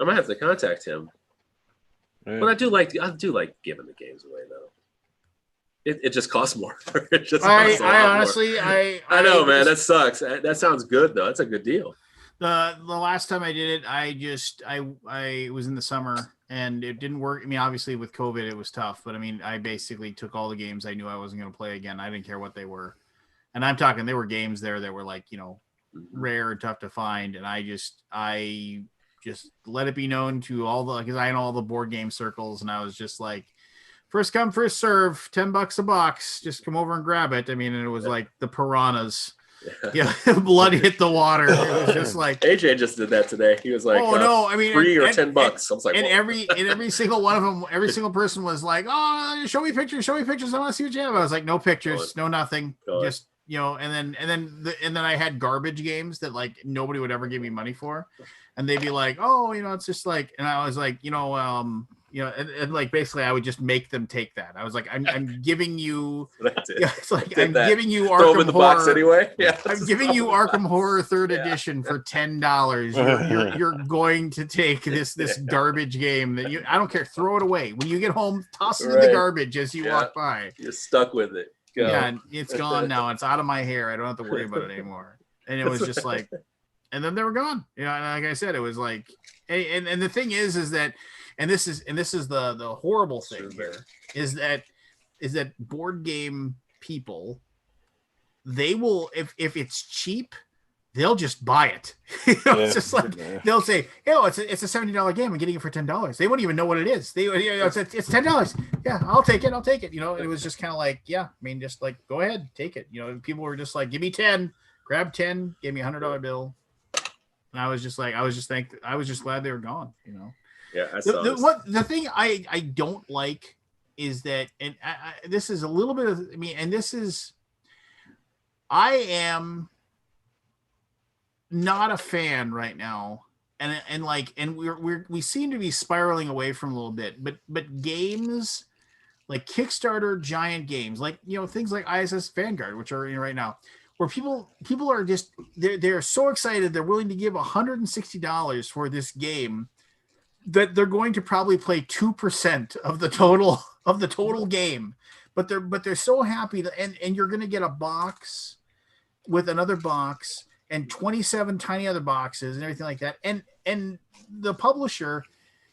might have to contact him. Yeah. But I do like giving the games away though. It just costs more. I know, man. That sucks. That sounds good though. That's a good deal. The last time I did it, I was in the summer and it didn't work. I mean, obviously with COVID, it was tough, but I mean, I basically took all the games I knew I wasn't going to play again. I didn't care what they were. And I'm talking, there were games there that were like, rare and tough to find. And I just let it be known to because I know all the board game circles. And I was just like, first come, first serve, $10 a box. Just come over and grab it. I mean, and it was like the piranhas. Yeah, blood hit the water. It was just like AJ just did that today. He was like, "Oh no!" I mean, $3 or $10. I was like, and every single one of them, every single person was like, "Oh, show me pictures, show me pictures. I want to see what you have." I was like, "No pictures, no nothing, just And then I had garbage games that like nobody would ever give me money for, and they'd be like, "Oh, it's just like," and I was like, and like basically I would just make them take that. I was like, I'm giving you, it's like I'm giving you Arkham in the Horror box anyway. Yeah, I'm giving you Arkham Horror 3rd edition for $10. You're going to take this garbage game that I don't care, throw it away when you get home, toss it in the garbage as you walk by. You're stuck with it. Go. Yeah, it's gone now. It's out of my hair. I don't have to worry about it anymore. And it was just like, and then they were gone. And like I said, it was like, and the thing is that. And this is the horrible thing here is that board game people, they will, if it's cheap, they'll just buy it. It's just like they'll say, it's a $70 game. I'm getting it for $10. They won't even know what it is. It's $10. Yeah, I'll take it. It was just kind of like, yeah, I mean, just like go ahead, take it. People were just like, give me 10, grab 10, gave me $100 bill, and I was just glad they were gone. Yeah, the thing I don't like is that, and this is a little bit of, and this is, I am not a fan right now, and we seem to be spiraling away from a little bit, but games like Kickstarter giant games, like things like ISS Vanguard, which are right now, where people are just they're so excited they're willing to give $160 for this game that they're going to probably play 2% of the total game, but they're so happy that, and you're going to get a box with another box and 27 tiny other boxes and everything like that. And the publisher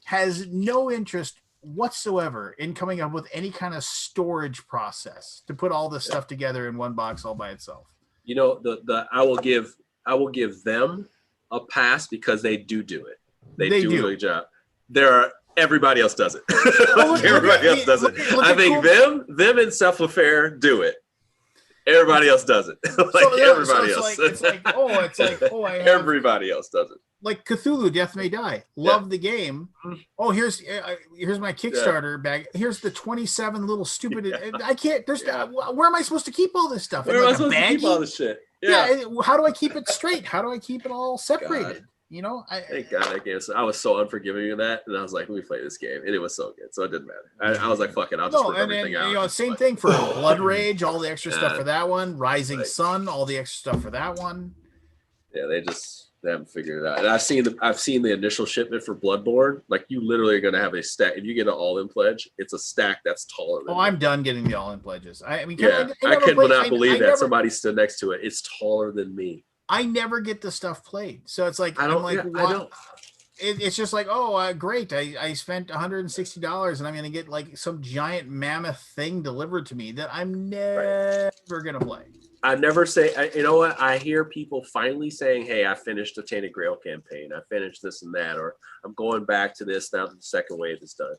has no interest whatsoever in coming up with any kind of storage process to put all this stuff together in one box all by itself. I will give them a pass because they do it. They do a good job. Everybody else does it. Everybody else does it. I think them and Cephalofair do it. Everybody else does it. Everybody else. Everybody else does it. Like Cthulhu, Death May Die. Love the game. Oh, here's my Kickstarter bag. Here's the 27 little stupid. I can't. Where am I supposed to keep all this stuff? Where am I supposed to keep all this shit? Yeah. How do I keep it straight? How do I keep it all separated? Thank God that game. So I was so unforgiving in that, and I was like, "Let me play this game," and it was so good, so it didn't matter. I was like, "Fuck it, I'll just rip everything out." Same thing for Blood Rage, all the extra stuff for that one. Rising Sun, all the extra stuff for that one. Yeah, they haven't figured it out. And I've seen the initial shipment for Bloodborne. Like you literally are going to have a stack. If you get an all-in pledge, it's a stack that's taller than. I'm done getting the all-in pledges. I could not believe that somebody stood next to it. It's taller than me. I never get the stuff played. So it's like, it's just like, great. I spent $160 and I'm going to get like some giant mammoth thing delivered to me that I'm never going to play. I never say, you know what? I hear people finally saying, hey, I finished the Tainted Grail campaign. I finished this and that, or I'm going back to this now that the second wave is done.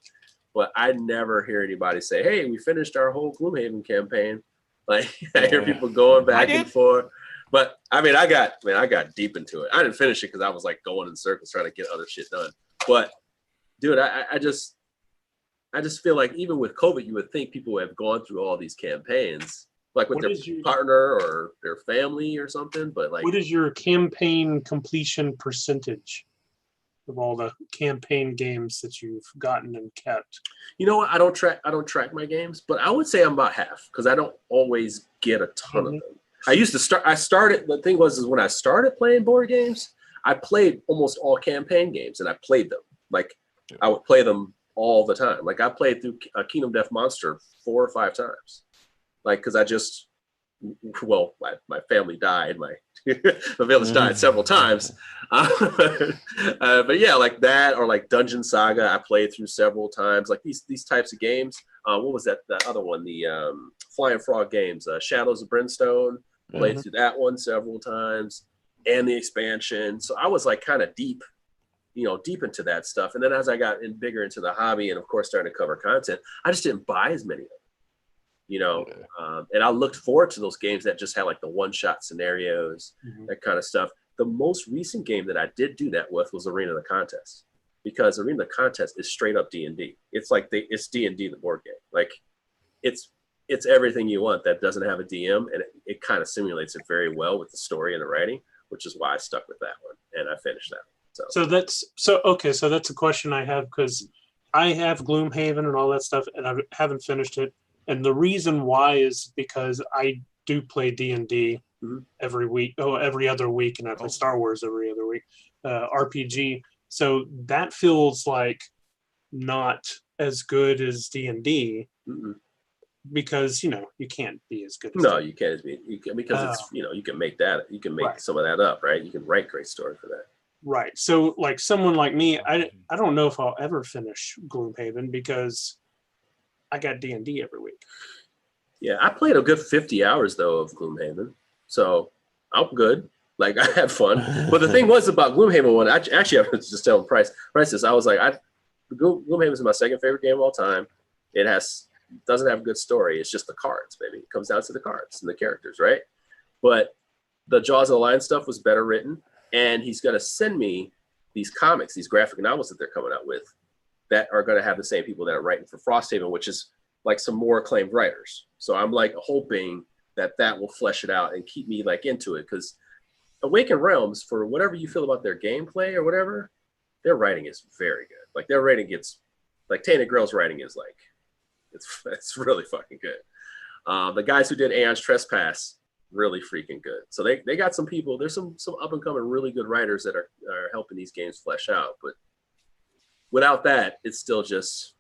But I never hear anybody say, hey, we finished our whole Gloomhaven campaign. Like I hear people going back and forth. But I mean, I got deep into it. I didn't finish it because I was like going in circles trying to get other shit done. But dude, I just feel like even with COVID, you would think people have gone through all these campaigns, like with their partner or their family or something. But like, what is your campaign completion percentage of all the campaign games that you've gotten and kept? You know what? I don't track my games, but I would say I'm about half because I don't always get a ton of them. The thing was when I started playing board games, I played almost all campaign games and I played them. Like I would play them all the time. Like I played through Kingdom Death Monster 4 or 5 times. Like, cause my family died. My village died several times. But yeah, like that, or like Dungeon Saga, I played through several times. Like these types of games. What was that? The other one, the Flying Frog games, Shadows of Brimstone. Played through that one several times, and the expansion. So I was like kind of deep into that stuff. And then as I got bigger into the hobby, and of course starting to cover content, I just didn't buy as many of them. And I looked forward to those games that just had like the one-shot scenarios, that kind of stuff. The most recent game that I did do that with was Arena of the Contest, because Arena of the Contest is straight up D&D. It's like it's D&D, the board game. Like it's everything you want that doesn't have a DM, and it kind of simulates it very well with the story and the writing, which is why I stuck with that one and I finished that. So that's a question I have, because I have Gloomhaven and all that stuff, and I haven't finished it. And the reason why is because I do play D&D every week, every other week, and I play Star Wars every other week, RPG. So that feels like not as good as D&D. Because you can't be as good as you can't be because it's you can make some of that up, right? You can write great story for that, right? So like someone like me, I don't know if I'll ever finish Gloomhaven because I got D&D every week. Yeah, I played a good 50 hours though of Gloomhaven, so I'm good. Like I had fun. But the thing was about Gloomhaven one, I was just telling Prices, I was like, Gloomhaven is my second favorite game of all time. It doesn't have a good story. It's just the cards, baby. It comes down to the cards and the characters, right? But the Jaws of the Lion stuff was better written, and he's going to send me these comics, these graphic novels that they're coming out with that are going to have the same people that are writing for Frosthaven, which is like some more acclaimed writers. So I'm like hoping that will flesh it out and keep me like into it, because Awakened Realms, for whatever you feel about their gameplay or whatever, their writing is very good. Like their writing gets, like Tainted Grail's writing is like, it's really fucking good. The guys who did Aeon's Trespass, really freaking good. So they got some people. There's some up and coming really good writers that are helping these games flesh out. But without that, it's still just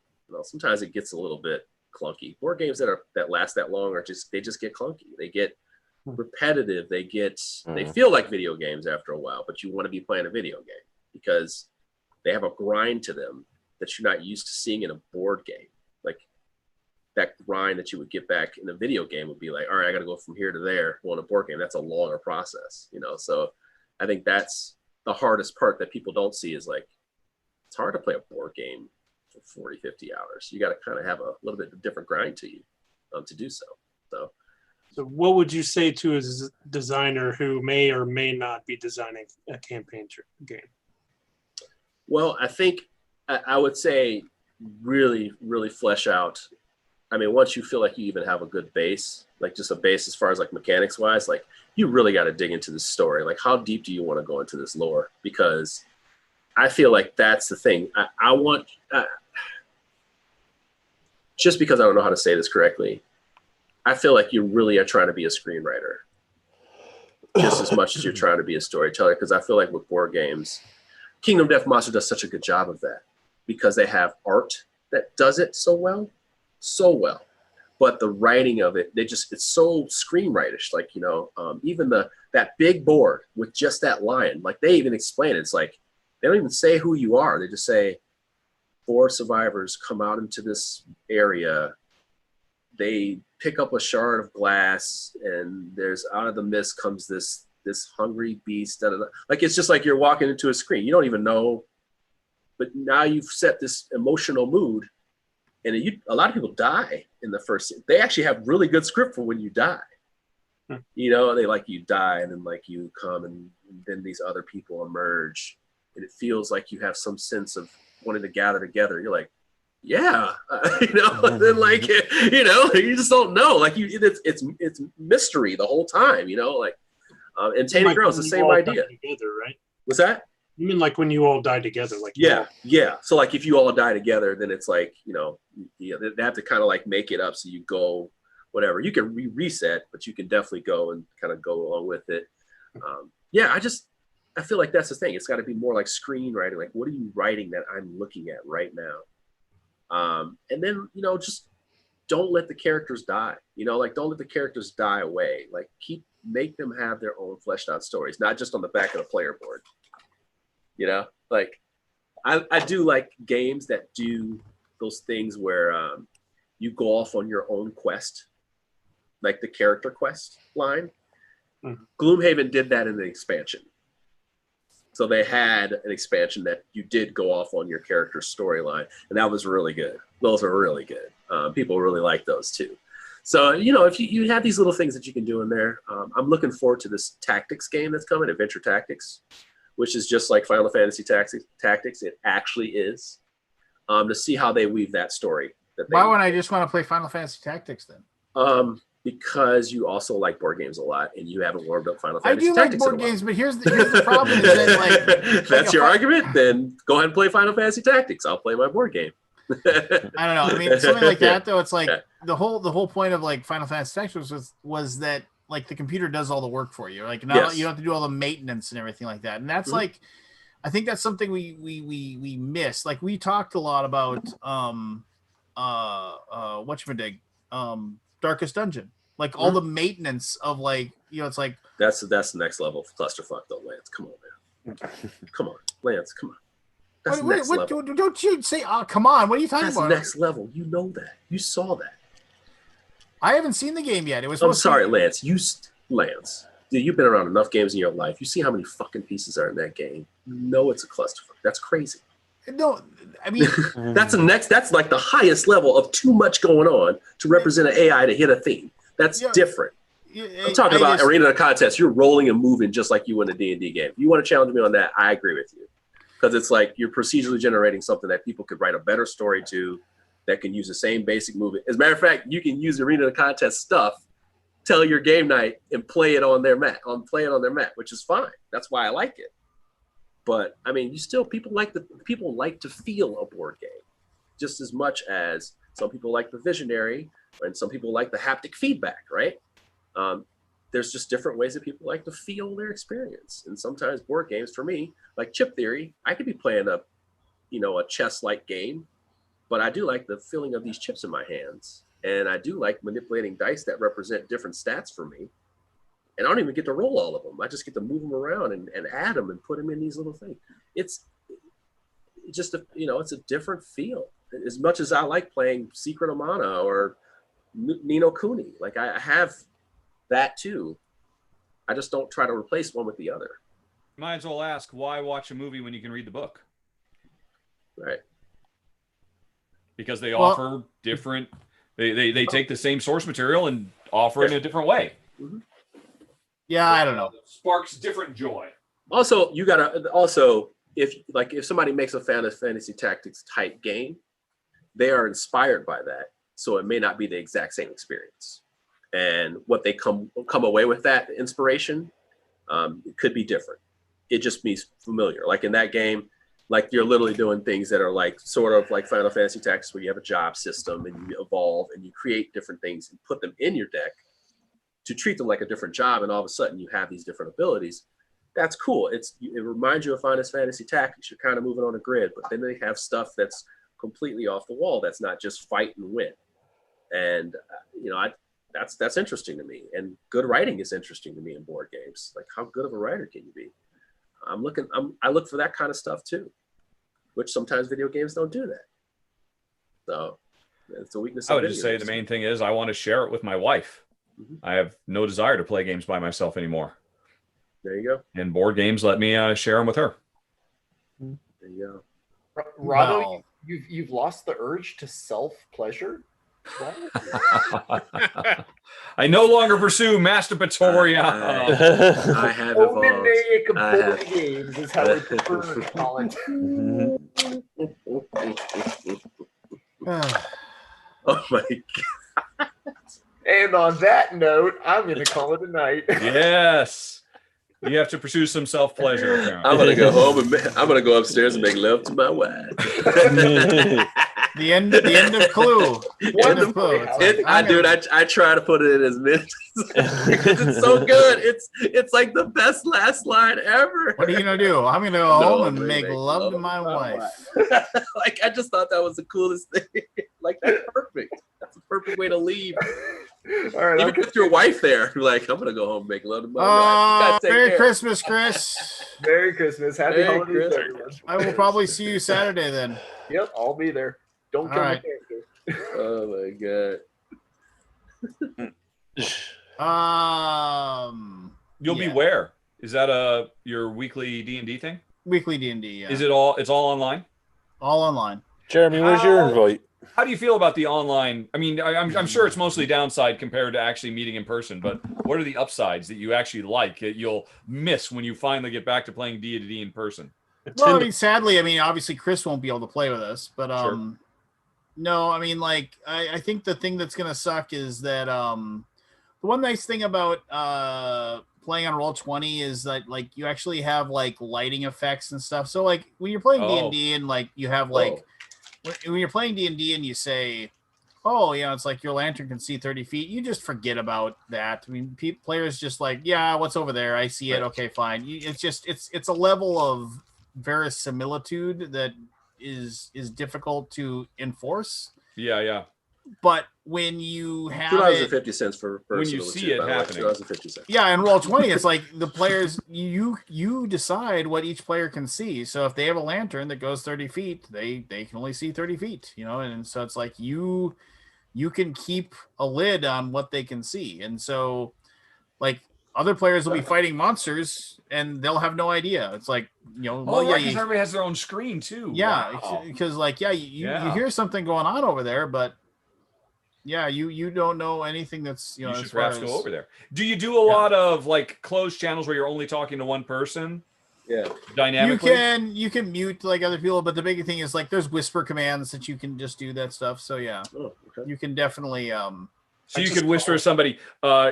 sometimes it gets a little bit clunky. Board games that last that long they just get clunky. They get repetitive. They feel like video games after a while. But you want to be playing a video game because they have a grind to them that you're not used to seeing in a board game. Like that grind that you would get back in a video game would be like, all right, I got to go from here to there. Well, in a board game, that's a longer process, So I think that's the hardest part that people don't see is like, it's hard to play a board game for 40, 50 hours. You got to kind of have a little bit of different grind to you to do so. So what would you say to a designer who may or may not be designing a campaign game? Well, I think I would say really, really flesh out. I mean, once you feel like you even have a good base, like just a base as far as like mechanics wise, like you really got to dig into the story. Like how deep do you want to go into this lore? Because I feel like that's the thing. I want, just because I don't know how to say this correctly, I feel like you really are trying to be a screenwriter just as much as you're trying to be a storyteller. Because I feel like with board games, Kingdom Death Monster does such a good job of that because they have art that does it so well. But the writing of it, it's so screenwritish. Like, even that big board with just that line, like they even explain it. It's like, they don't even say who you are. They just say 4 survivors come out into this area. They pick up a shard of glass, and there's out of the mist comes this hungry beast. Like it's just like you're walking into a screen. You don't even know, but now you've set this emotional mood, and a lot of people die in the first scene. They actually have really good script for when you die. You know, they like you die, and then like you come, and then these other people emerge, and it feels like you have some sense of wanting to gather together. You're like, yeah, you know, and then like, you know, you just don't know. Like it's mystery the whole time, you know, like, and Tainted Like Grail is the when you same all idea. die together, right? What's that? You mean like when you all die together? Like you all- Yeah. So like if you all die together, then it's like, you know, they have to kind of like make it up. So you go, whatever. You can reset, but you can definitely go and kind of go along with it. Yeah, I feel like that's the thing. It's got to be more like screenwriting. Like, what are you writing that I'm looking at right now? And then, you know, just don't let the characters die. You know, like don't let the characters die away. Like make them have their own fleshed out stories, not just on the back of the player board. You know, like I do like games that do those things where you go off on your own quest, like the character quest line. Gloomhaven did that in the expansion. So they had an expansion that you did go off on your character's storyline, and that was really good. Those are really good. People really like those too. So, you know, if you have these little things that you can do in there, I'm looking forward to this tactics game that's coming, Adventure Tactics, which is just like Final Fantasy Tactics. It actually is. To see how they weave that story. Why would I just want to play Final Fantasy Tactics then? Because you also like board games a lot, and you haven't warmed up Final I Fantasy do Tactics. like board games, but here's the problem: is that like that's your argument. Then go ahead and play Final Fantasy Tactics. I'll play my board game. I don't know. I mean, something like that though. It's like the whole point of like Final Fantasy Tactics was that like the computer does all the work for you. Like now you don't have to do all the maintenance and everything like that. And that's like, I think that's something we miss. Like we talked a lot about whatchamadick, Darkest Dungeon. Like all the maintenance of like, you know, it's like that's the next level of clusterfuck though, Lance. Come on, man. Come on, Lance. Come on. That's next level. Don't you say, oh, come on. What are you talking about? Next level. You know that. You saw that. I haven't seen the game yet. It was. I'm sorry, Lance. Lance. Dude, you've been around enough games in your life. You see how many fucking pieces are in that game. You know it's a clusterfuck. That's crazy. No, I mean that's like the highest level of too much going on to represent an AI to hit a theme. That's different. I'm talking about arena contest. You're rolling and moving just like you would in a D&D game. If you want to challenge me on that, I agree with you. Because it's like you're procedurally generating something that people could write a better story to, that can use the same basic movement. As a matter of fact, you can use arena contest stuff, tell your game night, and play it on their mat, which is fine. That's why I like it. But I mean, people like to feel a board game just as much as some people like the visionary, and some people like the haptic feedback, right? There's just different ways that people like to feel their experience. And sometimes board games, for me, like Chip Theory, I could be playing a chess-like game, but I do like the feeling of these chips in my hands. And I do like manipulating dice that represent different stats for me. And I don't even get to roll all of them. I just get to move them around and add them and put them in these little things. It's just it's a different feel. As much as I like playing Secret of Mana or Nino Kuni, like I have that too. I just don't try to replace one with the other. Might as well ask, why watch a movie when you can read the book? Right. Because they offer different. They take the same source material and offer it in a different way. Mm-hmm. Yeah, I don't know. Sparks different joy. Also, if somebody makes a Final Fantasy Tactics type game, they are inspired by that. So it may not be the exact same experience. And what they come away with that inspiration, it could be different. It just means familiar. Like in that game, like you're literally doing things that are like sort of like Final Fantasy Tactics, where you have a job system and you evolve and you create different things and put them in your deck to treat them like a different job, and all of a sudden you have these different abilities. That's cool. It reminds you of Final Fantasy Tactics. You're kind of moving on a grid, but then they have stuff that's completely off the wall. That's not just fight and win. And that's interesting to me. And good writing is interesting to me in board games. Like, how good of a writer can you be? I look for that kind of stuff too, which sometimes video games don't do that. So It's a weakness. I of would just say videos. the main thing is I want to share it with my wife. I have no desire to play games by myself anymore. There you go. And board games let me share them with her. There you Rado, Well. you've lost the urge to self pleasure. I no longer pursue masturbatory. I have evolved. Onanic I have- board games is how we prefer to call it. Oh my god. And on that note, I'm going to call it a night. Yes. You have to pursue some self-pleasure. I'm gonna go home and I'm gonna go upstairs and make love to my wife. The end of Clue. The end of Clue. It's like, I try to put it in as minutes because it's so good. It's like the best last line ever. What are you gonna do? I'm gonna go home and make love to my wife. Like I just thought that was the coolest thing. Like that's perfect. That's a perfect way to leave. All right, even with your wife there, you're like, I'm gonna go home and make love to my wife. You guys take Merry care. Christmas, Chris. Merry Christmas. Happy Merry holidays, Christmas. everyone. I will probably see you Saturday then. Yep, I'll be there. Don't All kill right. my character. Oh my god. You'll be Yeah. where? Is that your weekly D&D thing? Weekly D&D. Yeah. Is it all? It's all online. all online? Jeremy, where's your invite? How do you feel about the online? I mean, I'm sure it's mostly downside compared to actually meeting in person, but what are the upsides that you actually like that you'll miss when you finally get back to playing D&D in person? Well, I mean, sadly, obviously Chris won't be able to play with us, but Sure. no, I mean, like, I think the thing that's gonna suck is that the one nice thing about playing on Roll20 is that like you actually have like lighting effects and stuff. So like when you're playing D&D and like you have like when you're playing D&D and you say, oh, yeah, it's like your lantern can see 30 feet. You just forget about that. I mean, players just like, yeah, what's over there? I see it. Okay, fine. It's just it's a level of verisimilitude that is difficult to enforce. Yeah. But when you have $2.50 for person. When you see it happening. $2.50. yeah, in Roll20, it's like the players you decide what each player can see. So if they have a lantern that goes 30 feet, they can only see 30 feet, and so it's like you can keep a lid on what they can see. And so like other players will be fighting monsters and they'll have no idea. It's like, Because everybody has their own screen too. Yeah, Wow. because like, you hear something going on over there, but yeah, you don't know anything that's You should as far perhaps as, go over there. Do you do a lot of like closed channels where you're only talking to one person? Yeah. Dynamically? You can mute like other people, but the big thing is like there's whisper commands that you can just do that stuff. So yeah, you can definitely So you could whisper to somebody,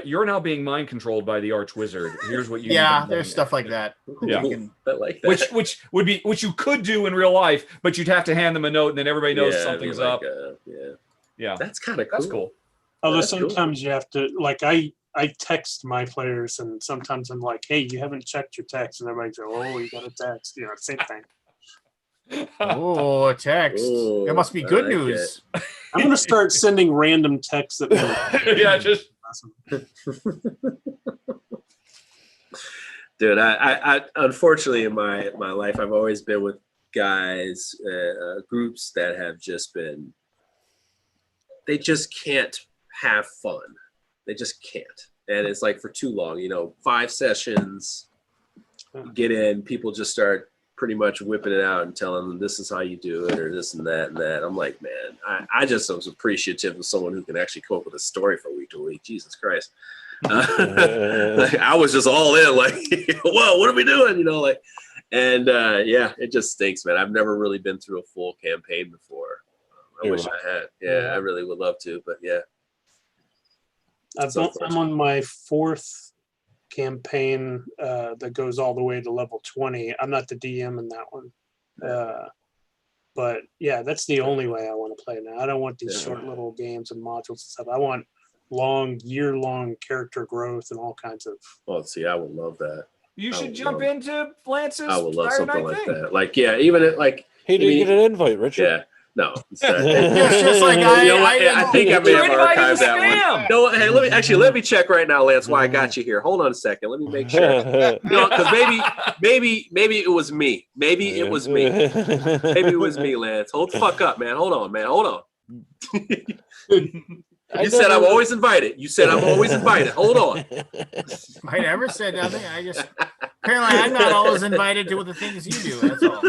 you're now being mind controlled by the arch wizard. Here's what you yeah, need to there's stuff like that. Yeah. You can- I like that. Which you could do in real life, but you'd have to hand them a note and then everybody knows Yeah, something's like, up. Yeah. That's kind of cool. That's cool. Although That's cool. sometimes you have to, like, I text my players, and sometimes I'm like, "Hey, you haven't checked your text," and everybody goes, "Oh, you got a text," same thing. Oh, a text. Ooh, It must be I good like news. I'm gonna start sending random texts at me. Yeah, just Dude, I unfortunately in my life I've always been with guys, groups that have just been, they just can't have fun. They just can't. And it's like for too long, 5 sessions, you get in, people just start pretty much whipping it out and telling them this is how you do it or this and that and that. I'm like, man, I just was appreciative of someone who can actually come up with a story from week to week. Jesus Christ. Like, I was just all in, like, whoa, what are we doing? Yeah, it just stinks, man. I've never really been through a full campaign before. I wish I had. Yeah, I really would love to, but yeah. I'm on my 4th campaign that goes all the way to level 20. I'm not the DM in that one. But yeah, that's the only way I want to play now. I don't want these short little games and modules and stuff. I want year-long character growth and all kinds of. Well, see, I would love that. you should jump into Lance's I would love Fire something Night like thing. that. Like, yeah, even it, like. Hey, did you get an invite, Richard? Yeah. No. It's just like I think I may have You're invited archived to that spam. one. No, hey, let me check right now, Lance. Why I got you here? Hold on a second. Let me make sure. Because maybe it was me. Maybe it was me. Maybe it was me, Lance. Hold the fuck up, man. Hold on, man. Hold on. You said I'm always invited. You said I'm always invited. Hold on. I never said nothing. I just apparently I'm not always invited to the things you do. That's all.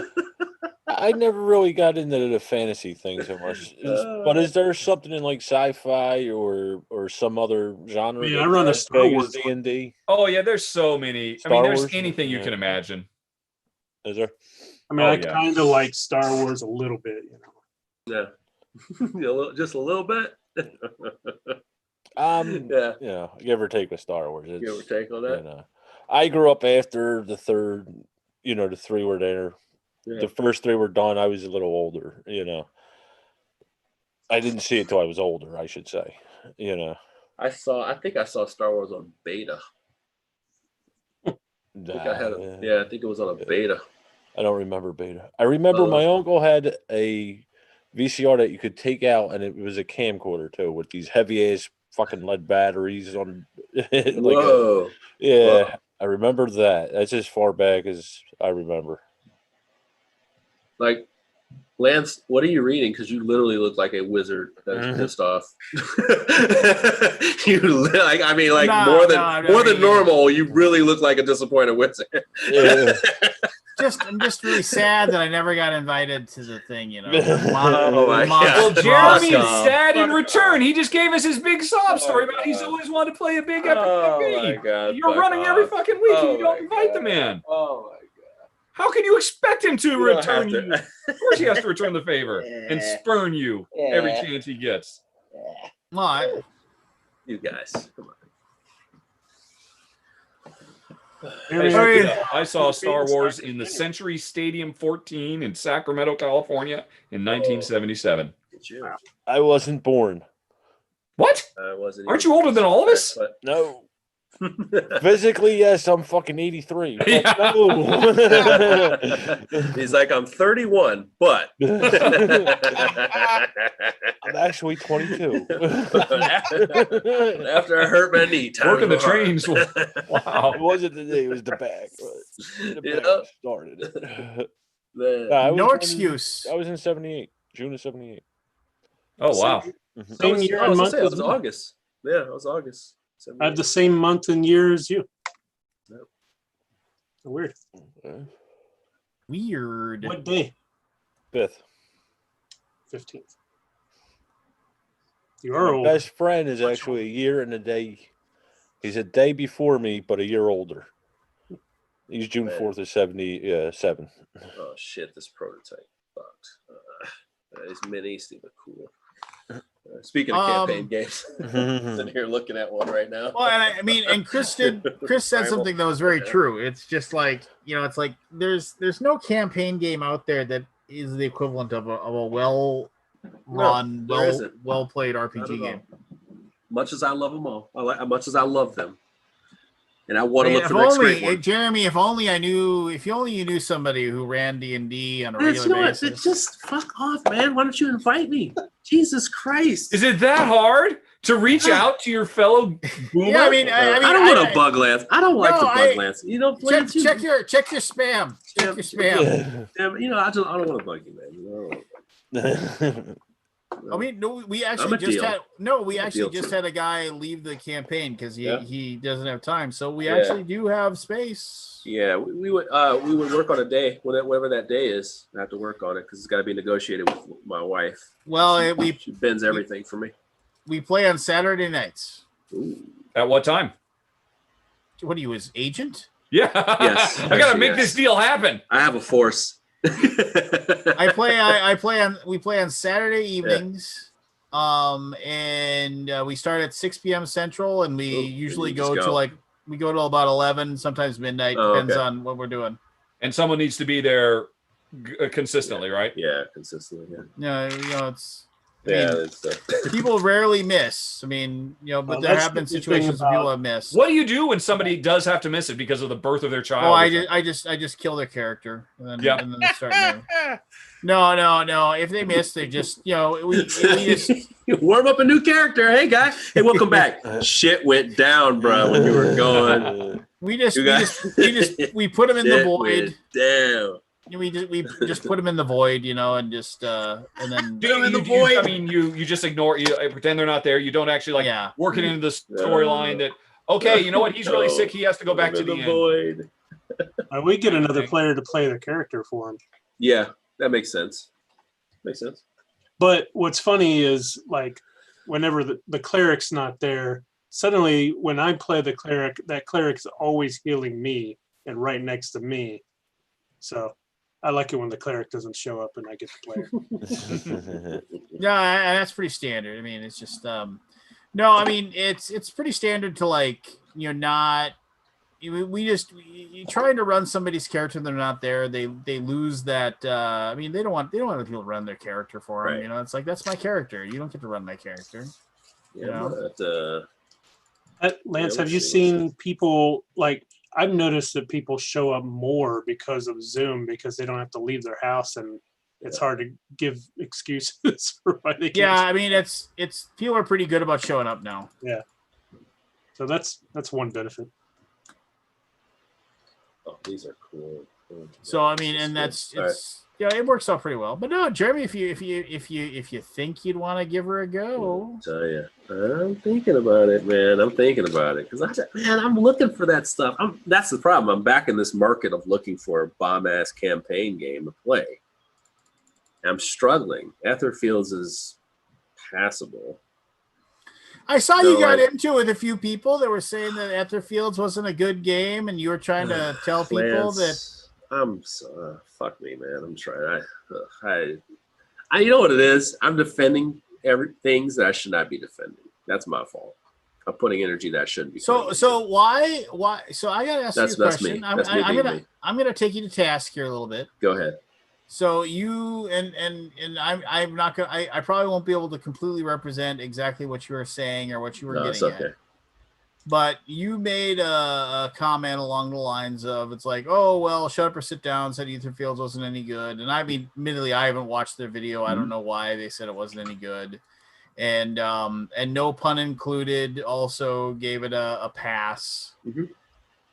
I never really got into the fantasy thing so much. But is there something in like sci-fi or some other genre? I run a Star Wars D&D. Oh yeah, there's so many. Star there's Wars? anything you Yeah. can imagine. Is there? I mean, Oh, I yeah. kind of like Star Wars a little bit, Yeah. Just a little bit. Yeah, give or take with Star Wars. Give or take on that. I grew up after the third, the three were there. Yeah. The first three were done. I was a little older, I didn't see it till I was older, I should say. I think I saw Star Wars on beta. I think it was on a beta. I don't remember beta. I remember my uncle had a VCR that you could take out, and it was a camcorder too, with these heavy ass fucking lead batteries on. Whoa! Whoa. I remember that. That's as far back as I remember. Like, Lance, what are you reading? Because you literally look like a wizard that's pissed off. More than normal. You really look like a disappointed wizard. Yeah. I'm just really sad that I never got invited to the thing, Oh my God. Well, Jeremy is sad in return. He just gave us his big sob story about he's always wanted to play a big epic campaign. My God, You're running every fucking week and you don't invite the man. Oh my God. How can you expect him to return you? Of course he has to return the favor and spurn you every chance he gets. Well, you guys, come on. I saw Star Wars in the Century Stadium 14 in Sacramento, California in 1977. I wasn't born. What? I wasn't. Aren't you older than all of us? No. Physically, yes, I'm fucking 83. Yeah. No. He's like, I'm 31, but I'm actually 22. After I hurt my knee, working the trains. Wow. It wasn't the day, it was the back. The back started it. No excuse. I was in 78, June of 78. Oh, wow. Same year and month. It was August. Yeah, it was August. I have the same month and year as you. Yep. Weird. Weird. What day? 5th. 15th. You are My old. best friend is actually a year and a day. He's a day before me, but a year older. He's June 4th of 77. Oh shit! This prototype fucked. These minis look cool. Speaking of campaign games, sitting here looking at one right now. Well, and Chris said something that was very true. It's just like, it's like there's no campaign game out there that is the equivalent of a well run, well played RPG game. Much as I love them all, much as I love them, and I want to look for the next great one. Jeremy, if you only knew somebody who ran D&D on a regular basis. Just fuck off, man. Why don't you invite me? Jesus Christ! Is it that hard to reach out to your fellow boomer? Yeah, I don't want to bug Lance. I don't like to bug Lance. Check your spam. Check your spam. Damn, I don't want to bug you, man. We actually just had a guy leave the campaign because he doesn't have time. So we actually do have space. Yeah, we would work on a day, whatever that day is. I have to work on it because it's got to be negotiated with my wife. Well, she bends everything for me. We play on Saturday nights. Ooh. At what time? What are you, his agent? Yeah. Yes. I gotta make this deal happen. I have a force. We play on Saturday evenings. And we start at 6 p.m. Central, and we usually go to about 11, sometimes midnight, depends on what we're doing. And someone needs to be there consistently, right? Yeah, consistently. Yeah. People rarely miss. But there have been situations where people have missed. What do you do when somebody does have to miss it because of the birth of their child? Oh, I just kill their character and then they start new. No. If they miss, they just we just warm up a new character. Hey guy, hey, welcome back. Shit went down, bro, when you were gone. We put them in the void. Damn. we just put him in the void, and just and then Do I mean, you just ignore, you pretend they're not there. You don't actually work it into the storyline that, okay, you know what? He's really sick. He has to go back to the end. void. We get another player to play the character for him. Yeah, that makes sense. Makes sense. But what's funny is like whenever the cleric's not there, suddenly when I play the cleric, that cleric's always healing me and right next to me. So I like it when the cleric doesn't show up and I get to play it. Yeah, that's pretty standard. I mean, it's just no, I mean it's pretty standard to not. You trying to run somebody's character and they're not there. They lose that. I mean, they don't want people to run their character for them. Right. It's like that's my character. You don't get to run my character. Lance, have you seen people I've noticed that people show up more because of Zoom because they don't have to leave their house and it's hard to give excuses for why they can't. Yeah, I mean it's people are pretty good about showing up now. Yeah. So that's one benefit. Oh, these are cool. So I mean, and it works out pretty well. But no, Jeremy, if you think you'd want to give her a go, I'll tell you, I'm thinking about it, man. I'm thinking about it because I'm looking for that stuff. That's the problem. I'm back in this market of looking for a bomb ass campaign game to play. I'm struggling. Etherfields is passable. I saw you got into it with a few people that were saying that Etherfields wasn't a good game, and you were trying to tell people that. I'm fuck me, man. I'm trying. I you know what it is. I'm defending things that I should not be defending. That's my fault. I'm putting energy that I shouldn't be. So why? So I gotta ask you a question. I'm gonna take you to task here a little bit. Go ahead. So you and I'm not gonna. I probably won't be able to completely represent exactly what you were saying or what you were getting at. But you made a comment along the lines of it's like, oh well, shut up or sit down. Said Etherfields wasn't any good, and I mean, admittedly, I haven't watched their video. I don't know why they said it wasn't any good, and no pun included. Also gave it a pass. Mm-hmm.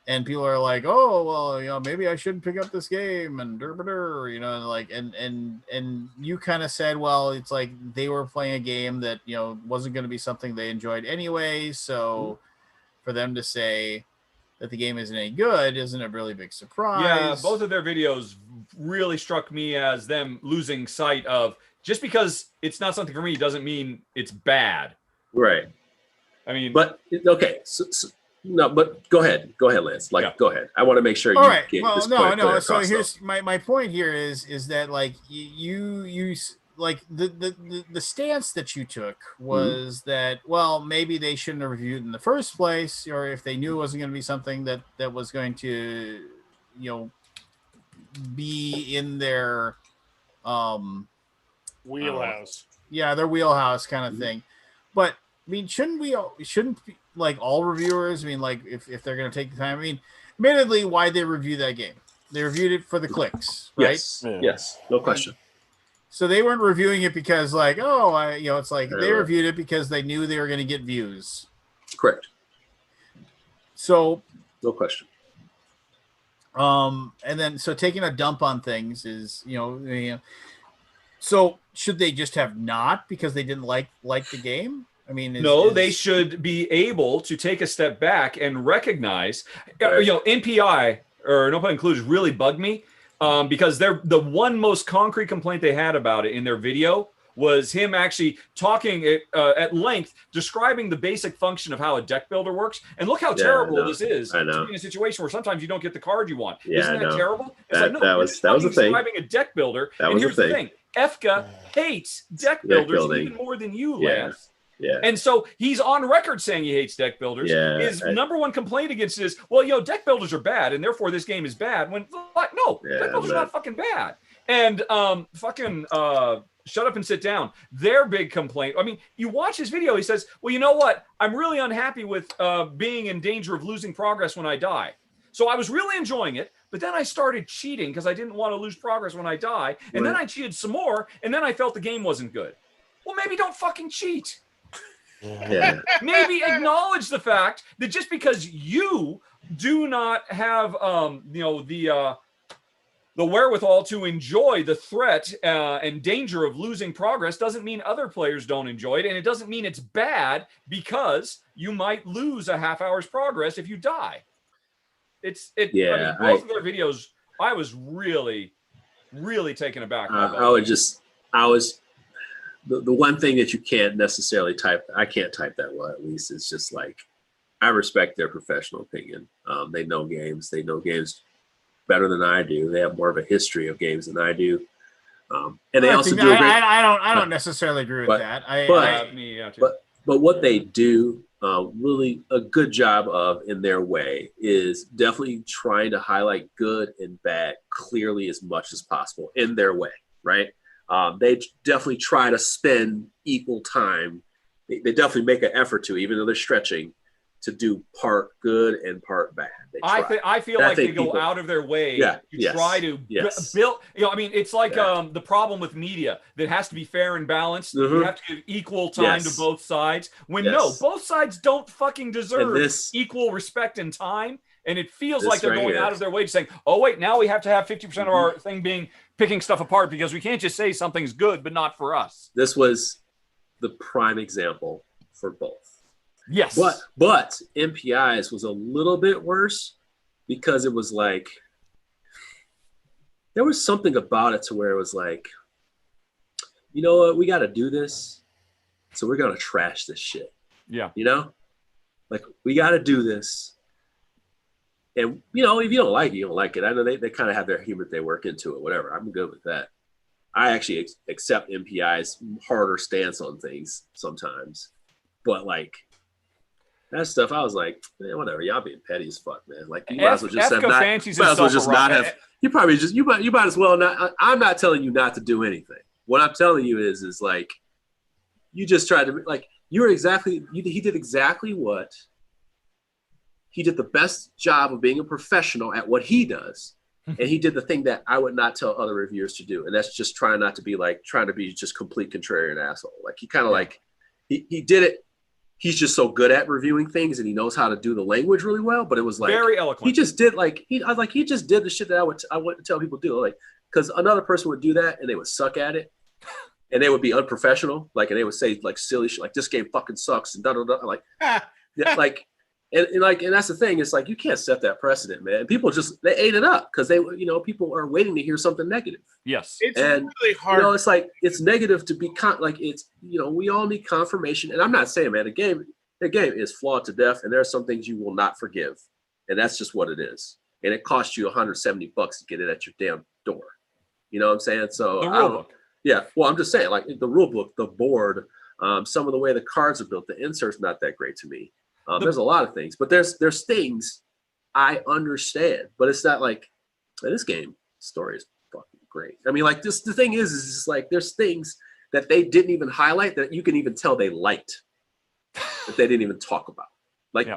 And people are like, oh, well, maybe I shouldn't pick up this game and and you kind of said, well, it's like they were playing a game that, wasn't going to be something they enjoyed anyway. So for them to say that the game isn't any good isn't a really big surprise. Yeah, both of their videos really struck me as them losing sight of just because it's not something for me doesn't mean it's bad. Right. I mean, but okay. No, but go ahead, Lance. Go ahead. I want to make sure you get this point. No. So here's my point here is that you like the stance that you took was that maybe they shouldn't have reviewed in the first place, or if they knew it wasn't going to be something that was going to be in their wheelhouse. Their wheelhouse kind of thing. But I mean, shouldn't be, like all reviewers? I mean, like if they're going to take the time. I mean, admittedly, why they review that game? They reviewed it for the clicks, right? Yes, no question. So they weren't reviewing it because it's like they reviewed it because they knew they were going to get views. Correct. So no question. And then so taking a dump on things is so should they just have not because they didn't like the game? I mean, they should be able to take a step back and recognize, NPI or no pun included really bugged me because the one most concrete complaint they had about it in their video was him actually talking at length, describing the basic function of how a deck builder works. And look how terrible this is to be in a situation where sometimes you don't get the card you want. Isn't that terrible? It's that was a thing. Describing a deck builder. And here's the thing. Efka hates deck builders even more than you, Lance. Yeah. And so he's on record saying he hates deck builders. Yeah, his number one complaint against it is, deck builders are bad, and therefore this game is bad. When deck builders are not fucking bad. And shut up and sit down. Their big complaint. I mean, you watch his video. He says, "Well, you know what? I'm really unhappy with being in danger of losing progress when I die. So I was really enjoying it, but then I started cheating because I didn't want to lose progress when I die, and then I cheated some more, and then I felt the game wasn't good. Well, maybe don't fucking cheat." Yeah. Maybe acknowledge the fact that just because you do not have the wherewithal to enjoy the threat and danger of losing progress doesn't mean other players don't enjoy it, and it doesn't mean it's bad because you might lose a half hour's progress if you die. Yeah, I mean, both of their videos, I was really, really taken aback by both. I was the one thing that you can't necessarily type. I can't type that well, at least. It's just like, I respect their professional opinion. They know games. They know games better than I do. They have more of a history of games than I do. And they also do. I don't necessarily agree with that. But what they do really a good job of in their way is definitely trying to highlight good and bad clearly as much as possible in their way, right? They definitely try to spend equal time. They definitely make an effort to, even though they're stretching, to do part good and part bad. I feel like they go out of their way to try to build. I mean, it's like the problem with media that has to be fair and balanced. You have to give equal time to both sides. When no, both sides don't fucking deserve equal respect and time. And it feels like they're going out of their way to saying, "Oh wait, now we have to have 50% of our thing being picking stuff apart because we can't just say something's good but not for us." This was the prime example for both. Yes. But MPI's was a little bit worse because it was like, there was something about it to where it was like, you know what, we got to do this. So we're going to trash this shit. Yeah. You know, like, we got to do this. And, you know, if you don't like it, you don't like it. I know they kind of have their humor, they work into it, whatever. I'm good with that. I actually accept MPI's harder stance on things sometimes. But, like, that stuff, I was like, man, whatever. Y'all being petty as fuck, man. Like, you might as well just not have. You probably just you might as well not. I'm not telling you not to do anything. What I'm telling you is like, you just tried to, like, he did exactly what he did, the best job of being a professional at what he does, and he did the thing that I would not tell other reviewers to do, and that's just trying to be just complete contrarian asshole. Like, he kind of like he did it. He's just so good at reviewing things, and he knows how to do the language really well. But it was like, very eloquent. He just did he just did the shit that I would tell people to do. Like, because another person would do that and they would suck at it, and they would be unprofessional. Like, and they would say like silly shit, like, this game fucking sucks, and da da da. Like, like, and that's the thing. It's like, you can't set that precedent, man. People they ate it up because they, people are waiting to hear something negative. Yes, it's really hard. It's like, it's negative to be we all need confirmation. And I'm not saying, man, the game is flawed to death, and there are some things you will not forgive, and that's just what it is. And it costs you $170 to get it at your damn door. You know what I'm saying? So the rule book. Yeah. Well, I'm just saying, like, the rule book, the board, some of the way the cards are built, the insert's not that great to me. There's a lot of things, but there's things I understand, but it's not like, this game story is fucking great. I mean, like, the thing is just like, there's things that they didn't even highlight that you can even tell they liked, that they didn't even talk about. Like,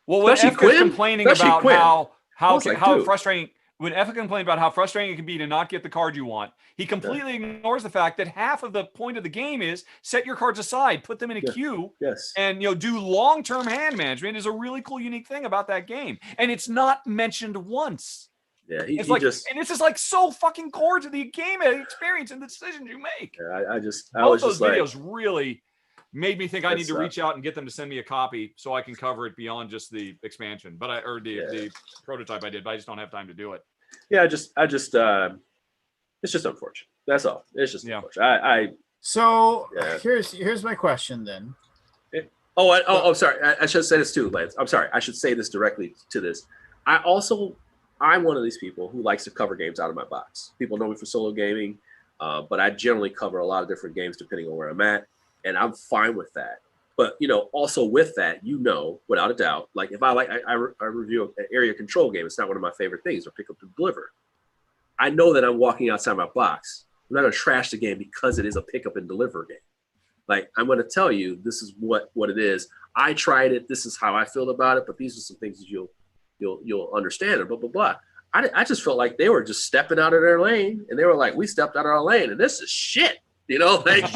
well, when Efka's complaining about how frustrating. When Efka complained about how frustrating it can be to not get the card you want, he completely ignores the fact that half of the point of the game is set your cards aside, put them in a queue, and do long-term hand management is a really cool, unique thing about that game. And it's not mentioned once. Yeah, and this is like so fucking core to the game experience and the decisions you make. Yeah, both those videos really made me think I need to reach out and get them to send me a copy so I can cover it beyond just the expansion, the prototype I did, but I just don't have time to do it. Yeah, it's just unfortunate. That's all. It's just unfortunate. Here's my question then. Sorry. I should say this too, Lance. I'm sorry. I should say this directly to this. I'm one of these people who likes to cover games out of my box. People know me for solo gaming, but I generally cover a lot of different games depending on where I'm at. And I'm fine with that. But, also with that, without a doubt, like, if I review an area control game, it's not one of my favorite things, or pick up and deliver. I know that I'm walking outside my box. I'm not going to trash the game because it is a pick up and deliver game. Like, I'm going to tell you, this is what it is. I tried it. This is how I feel about it. But these are some things that you'll understand, and blah, blah, blah. I just felt like they were just stepping out of their lane, and they were like, we stepped out of our lane, and this is shit. Like,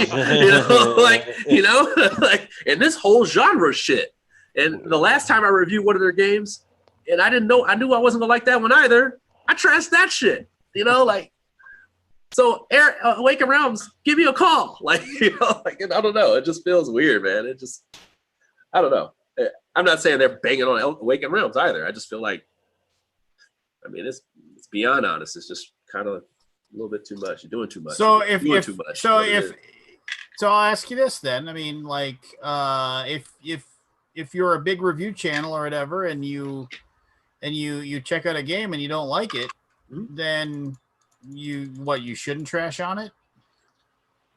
and this whole genre shit. And the last time I reviewed one of their games, and I knew I wasn't gonna like that one either. I trashed that shit. You know, like, so Eric, Awaken Realms, give me a call. Like, you know, like, I don't know. It just feels weird, man. It just, I don't know. I'm not saying they're banging on Awaken Realms either. I just feel like, I mean, it's beyond honest. It's just kind of a little bit too much. You're doing too much. So You're doing too much. So I'll ask you this then. I mean, like, if you're a big review channel or whatever, and you check out a game and you don't like it, then you shouldn't trash on it?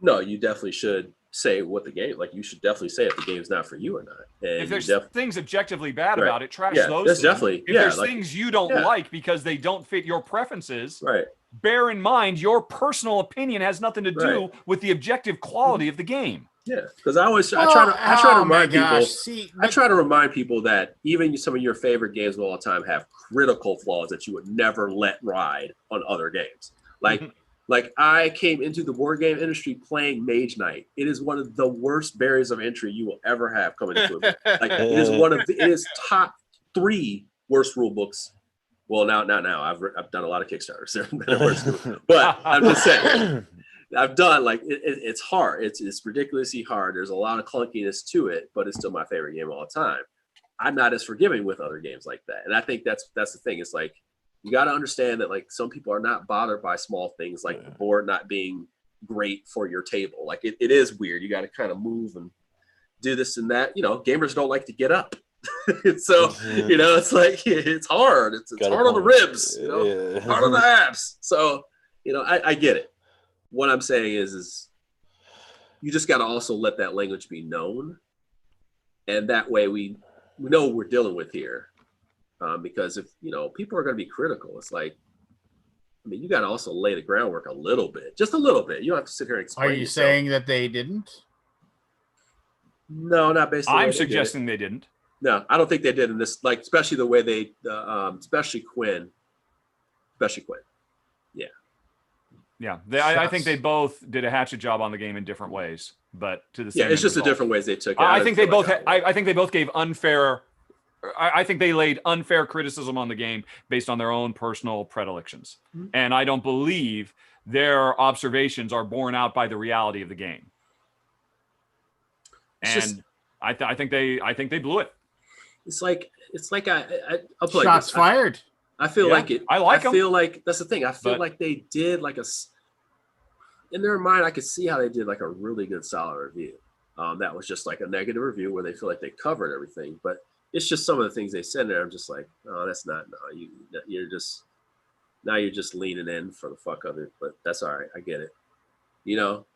No, you definitely should say what the game, like, you should definitely say if the game's not for you or not. And if there's things objectively bad about it, trash those. There's things. definitely, if there's things you don't like because they don't fit your preferences, right? Bear in mind your personal opinion has nothing to do with the objective quality of the game. Yeah, because I try to remind people. I try to remind people that even some of your favorite games of all time have critical flaws that you would never let ride on other games. Like I came into the board game industry playing Mage Knight. It is one of the worst barriers of entry you will ever have coming into it. Like it is top 3 worst rule books. Well, now I've done a lot of Kickstarters. But I'm just saying. I've done, like, it's hard. It's ridiculously hard. There's a lot of clunkiness to it, but it's still my favorite game of all time. I'm not as forgiving with other games like that. And I think that's the thing. It's like, you got to understand that, like, some people are not bothered by small things like the board not being great for your table. Like, it is weird. You got to kind of move and do this and that. You know, gamers don't like to get up. So, you know, it's like, it's hard. It's hard on the ribs, you know, hard on the abs. So, you know, I get it. What I'm saying is you just got to also let that language be known. And that way we know what we're dealing with here. Because if, you know, people are going to be critical, it's like, I mean, you got to also lay the groundwork a little bit, just a little bit. You don't have to sit here and explain. Are you saying that they didn't? No, not based on I'm suggesting they didn't. No, I don't think they did in this, like, especially the way they, especially Quinn. Yeah. Yeah, I think they both did a hatchet job on the game in different ways, but to the same it's just the different ways they took it. I think they both. I think they both gave unfair. I think they laid unfair criticism on the game based on their own personal predilections, and I don't believe their observations are borne out by the reality of the game. And I think they blew it. It's like I'll play shots fired. I feel like it. I feel like that's the thing. I feel like they did like in their mind, I could see how they did like a really good solid review. That was just like a negative review where they feel like they covered everything, but it's just some of the things they said there. I'm just like, oh, that's not, no, you're just leaning in for the fuck of it, but that's all right. I get it. You know,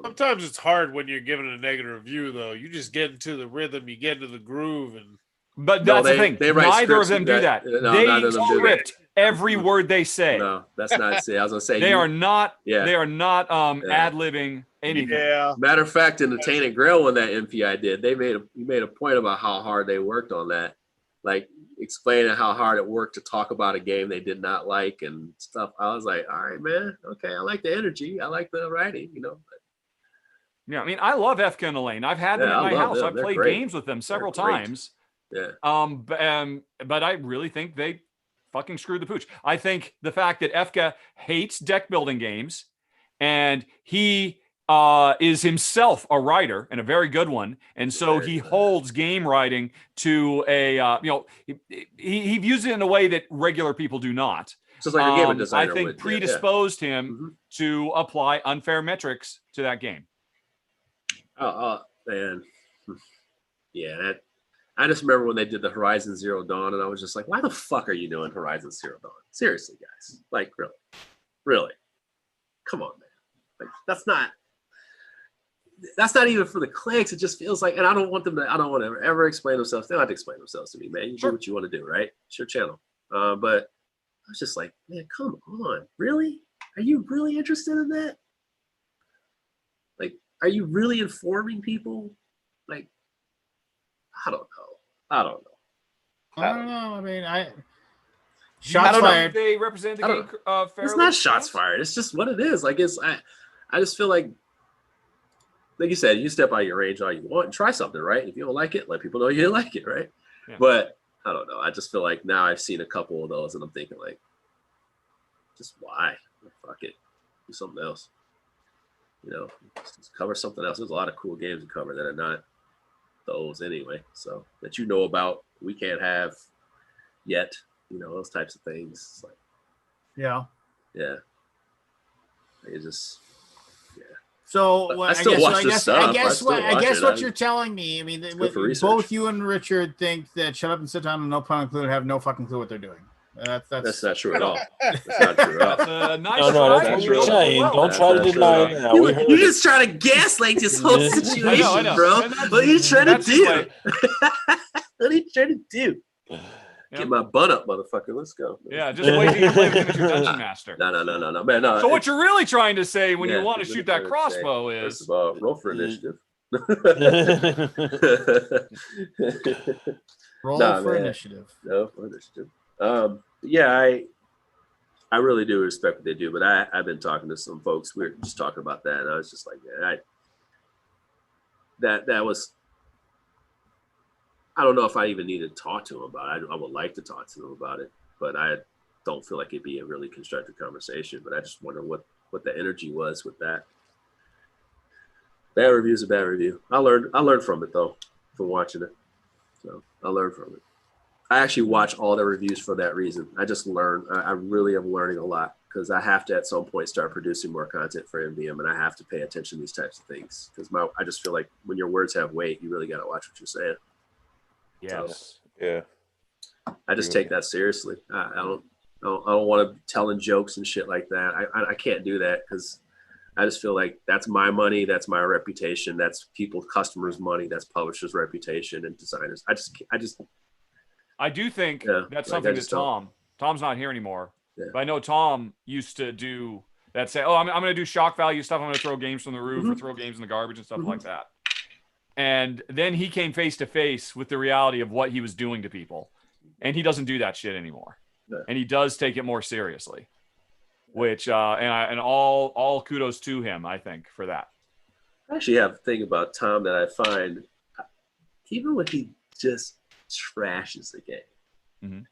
sometimes it's hard when you're giving a negative review though. You just get into the rhythm, you get into the groove, and but that's the thing. Neither of them do that. They script every word they say. No, that's not. See, I was gonna say they are not. Yeah. They are not ad-libbing anything. Yeah. Matter of fact, in the Tainted Grail one that MPI did, you made a point about how hard they worked on that, like explaining how hard it worked to talk about a game they did not like and stuff. I was like, all right, man, okay, I like the energy, I like the writing, you know. Yeah, I mean, I love Efka and Elaine. I've had them in my house. I've played games with them several times. Yeah. But I really think they fucking screwed the pooch. I think the fact that Efka hates deck building games and he is himself a writer and a very good one, and so he holds game writing to a he views it in a way that regular people do not. Just like a game designer I think predisposed him to apply unfair metrics to that game. Oh man, yeah. I just remember when they did the Horizon Zero Dawn, and I was just like, why the fuck are you doing Horizon Zero Dawn? Seriously, guys. Like, really? Come on, man. Like, that's not even for the clicks. It just feels like, and I don't want to ever explain themselves. They don't have to explain themselves to me, man. You do what you want to do, right? It's your channel. But I was just like, man, come on. Really? Are you really interested in that? Like, are you really informing people? Like, I don't know. I don't know. I mean, shots fired. They represent the game fairly. It's not shots fired. It's just what it is. Like I just feel like you said, you step out of your range all you want and try something, right? If you don't like it, let people know you didn't like it, right? Yeah. But I don't know. I just feel like now I've seen a couple of those, and I'm thinking like, just why? Fuck it, do something else. You know, just cover something else. There's a lot of cool games to cover that are not those anyway. So that you know about, we can't have yet. You know, those types of things. It's like, Yeah. It's just, So I still watch this stuff. I guess what you're telling me, I mean, good for research. both you and Richard think that Shut Up and Sit Down and No Pun Included have no fucking clue what they're doing. That's not true at all. That's not true at all. That's a nice No, try, that's but what we we're don't saying. know. Don't try to deny it now. We heard You're it. just trying to gaslight this whole situation, I know. bro. And that's- What are you trying to that's do? like- What are you trying to do? Yeah. Get my butt up, motherfucker. Let's go. Yeah, just wait till you play with him as your dungeon master. No, man. No. So what you're really trying to say when you want to what shoot I'm that trying to say, crossbow First is of all, roll for initiative. roll Nah, for man. initiative. No, for initiative. Yeah, I really do respect what they do, but I've been talking to some folks. We were just talking about that, and I was just like, man, that was. I don't know if I even need to talk to them about it. I would like to talk to them about it, but I don't feel like it'd be a really constructive conversation. But I just wonder what the energy was with that. Bad review is a bad review. I learned from it though, from watching it. So I learned from it. I actually watch all the reviews for that reason. I just learn. I really am learning a lot because I have to at some point start producing more content for MVM, and I have to pay attention to these types of things because I just feel like when your words have weight, you really got to watch what you're saying. yes. Yeah. I just take that seriously. I don't want to be telling jokes and shit like that. I can't do that because I just feel like that's my money, that's my reputation, that's people, customers' money, that's publishers' reputation and designers. I do think that's something that Tom's not here anymore. Yeah. But I know Tom used to do that. Say, I'm going to do shock value stuff. I'm going to throw games from the roof or throw games in the garbage and stuff like that. And then he came face to face with the reality of what he was doing to people, and he doesn't do that shit anymore. Yeah. And he does take it more seriously, which and all kudos to him, I think, for that. I actually have a thing about Tom that I find, even when he just trashes the game,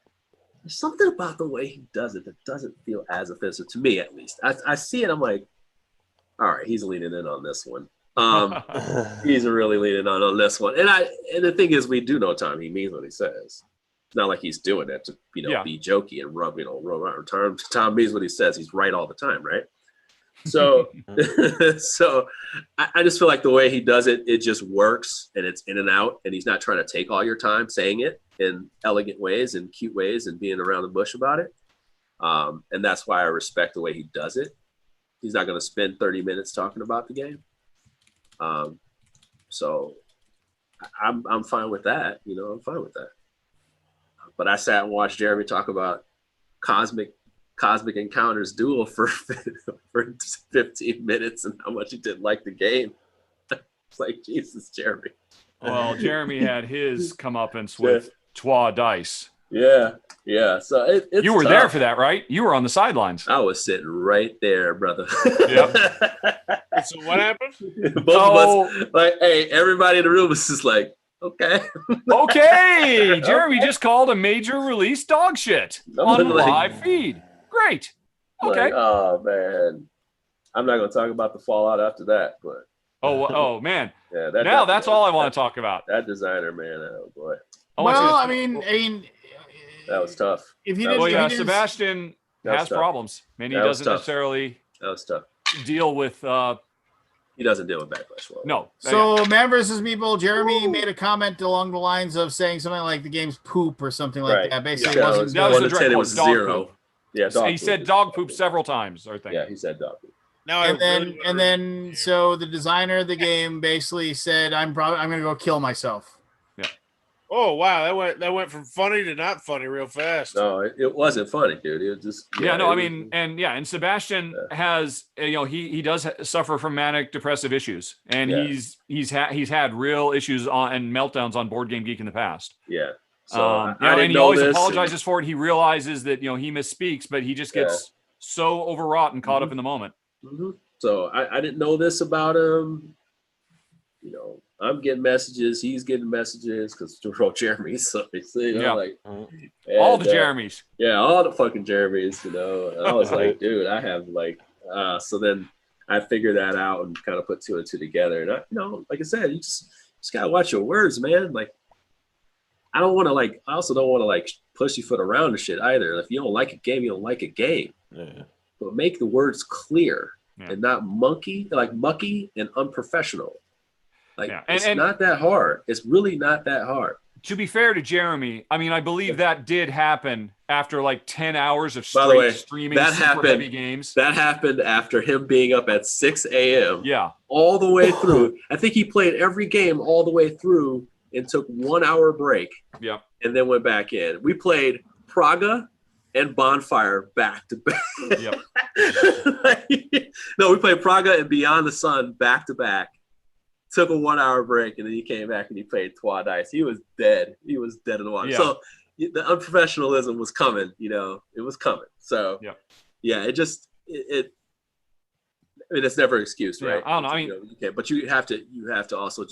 there's something about the way he does it that doesn't feel as offensive to me, at least. I see it, I'm like, all right, he's leaning in on this one. He's really leaning on this one. And the thing is, we do know Tom, he means what he says. It's not like he's doing that to, be jokey and rub out. Tom means what he says. He's right all the time, right? So, so I just feel like the way he does it, it just works and it's in and out. And he's not trying to take all your time saying it in elegant ways and cute ways and being around the bush about it. And that's why I respect the way he does it. He's not going to spend 30 minutes talking about the game. So I'm fine with that. I'm fine with that. But I sat and watched Jeremy talk about Cosmic Encounters Duel for 15 minutes and how much he didn't like the game. It's like, Jesus, Jeremy. Well, Jeremy had his comeuppance with Twa Dice. Yeah. So it's you were tough. there for that, right? You were on the sidelines. I was sitting right there, brother. Yep. So what happened? Both of us, like, hey, everybody in the room was just like, okay. Okay. Jeremy just called a major release dog shit on live feed. Great. Okay. Like, oh man, I'm not going to talk about the fallout after that, but oh man. Yeah. Now that's all I want to talk about. That designer, man. Oh boy. Well, I mean, that was tough. If you didn't, Sebastian has problems. I mean, he doesn't necessarily. That was tough. Deal with. He doesn't deal with backlash well. No. So, Man vs. Meeple, Jeremy made a comment along the lines of saying something like the game's poop or something like that. Basically, that was a direct quote. Dog 0. Poop. Yeah, he said dog poop several times. I think. Yeah, he said dog poop. Now and then so the designer of the game basically said, I'm going to go kill myself. Oh wow, that went from funny to not funny real fast. No, it wasn't funny, dude. It was just and Sebastian has he does suffer from manic depressive issues, and he's had real issues and meltdowns on Board Game Geek in the past. Yeah. So and he always apologizes for it. He realizes that he misspeaks, but he just gets so overwrought and caught up in the moment. Mm-hmm. So I didn't know this about him. you know, I'm getting messages, he's getting messages because we're all Jeremys. So, you know, Yeah. like All the Jeremys. Yeah, all the fucking Jeremys, you know. And I was like, dude, I have like, so then I figured that out and kind of put two and two together. And I, you know, like I said, you just gotta watch your words, man. Like, I also don't want to like pussyfoot around and shit either. If you don't like a game, you don't like a game. Yeah. But make the words clear Yeah. and not mucky and unprofessional. Like, Yeah. it's And not that hard. It's really not that hard. to be fair to Jeremy, I mean, I believe that did happen after like 10 hours of By the way, streaming that super happened. heavy games. That happened after him being up at 6 a.m. Yeah. all the way through. I think he played every game all the way through and took 1 hour break. Yep. And then went back in. We played Praga and Bonfire back to back. Yep. No, we played Praga and Beyond the Sun back to back. Took a 1 hour break, and then he came back and he played Twa Dice. He was dead. He was dead in the water. Yeah. So the unprofessionalism was coming, you know, it was coming. So yeah, I mean, it's never an excuse, right? I don't know. I mean, you can't, but you have to also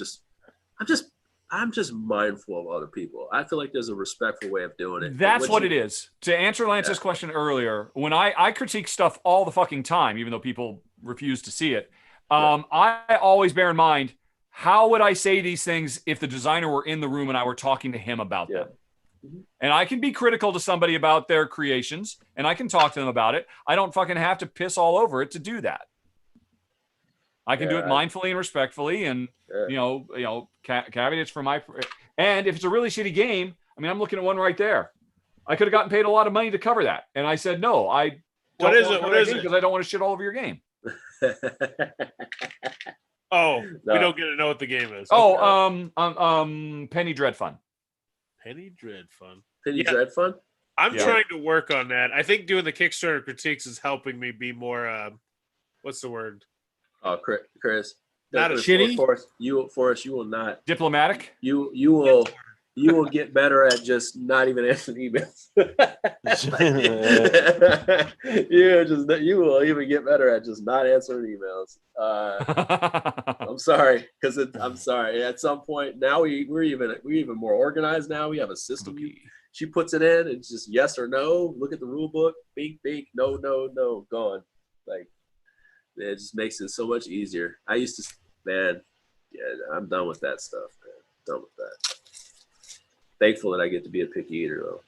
I'm just mindful of other people. I feel like there's a respectful way of doing it. That's what it is. To answer Lance's question earlier, when I critique stuff all the fucking time, even though people refuse to see it, I always bear in mind, how would I say these things if the designer were in the room and I were talking to him about them? And I can be critical to somebody about their creations, and I can talk to them about it. I don't fucking have to piss all over it to do that. I can do it mindfully and respectfully, and caveats for my. And if it's a really shitty game, I mean, I'm looking at one right there. I could have gotten paid a lot of money to cover that, and I said no. I What is it? What is it? Because I don't want to shit all over your game. We don't get to know what the game is. Penny Dread Fun. Penny Dread Fun. Penny Dread Fun? I'm trying to work on that. I think doing the Kickstarter critiques is helping me be more, what's the word? Oh, Chris. Not a shitty? Forrest, you will not. Diplomatic? You will get better at just not even answering emails. You will even get better at just not answering emails. I'm sorry, I'm sorry. At some point now we're even more organized now. We have a system. She puts it in. It's just yes or no. Look at the rule book. Bink, bink. No, no, no. Gone. Like, it just makes it so much easier. I used to, man. Yeah, I'm done with that stuff, man. Done with that. Thankful that I get to be a picky eater, though.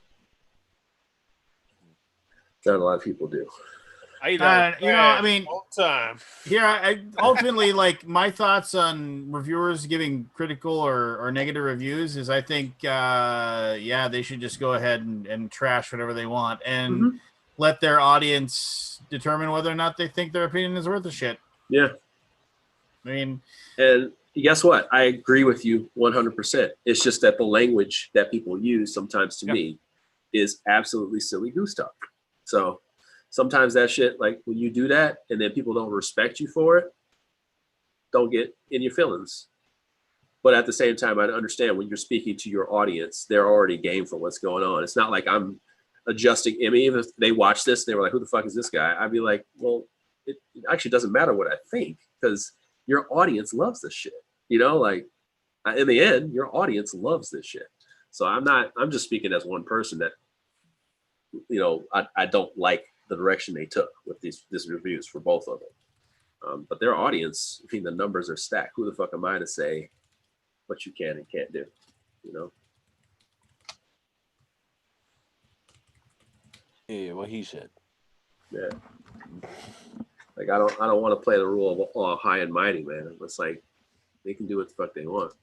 Not a lot of people do. I mean, all the time. Here, I ultimately like my thoughts on reviewers giving critical or negative reviews is I think, they should just go ahead and trash whatever they want and let their audience determine whether or not they think their opinion is worth a shit. Yeah. I mean, and guess what? I agree with you 100%. It's just that the language that people use sometimes to me is absolutely silly goose talk. So sometimes that shit, like when you do that and then people don't respect you for it, don't get in your feelings. But at the same time, I understand when you're speaking to your audience, they're already game for what's going on. It's not like I'm adjusting. I mean, even if they watch this, they were like, who the fuck is this guy? I'd be like, well, it actually doesn't matter what I think because your audience loves this shit. You know, like in the end, your audience loves this shit. So I'm just speaking as one person that, you know, I don't like the direction they took with these reviews for both of them. But their audience, I mean, the numbers are stacked. Who the fuck am I to say what you can and can't do? You know? Yeah, what he said. Yeah. Like I don't want to play the rule of high and mighty, man. It's like they can do what the fuck they want.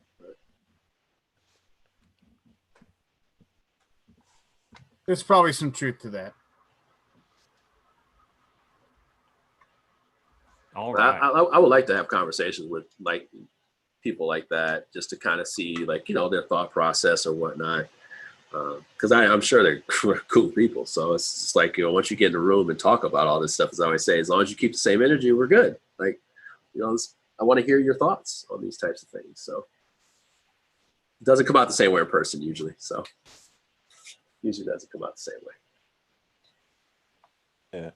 there's probably some truth to that. All right. I would like to have conversations with like people like that just to kind of see like, you know, their thought process or whatnot. Because I'm sure they're cool people. So it's just like, you know, once you get in the room and talk about all this stuff, as I always say, as long as you keep the same energy, we're good. Like, you know, I want to hear your thoughts on these types of things. So it doesn't come out the same way in person usually. So usually doesn't come out the same way.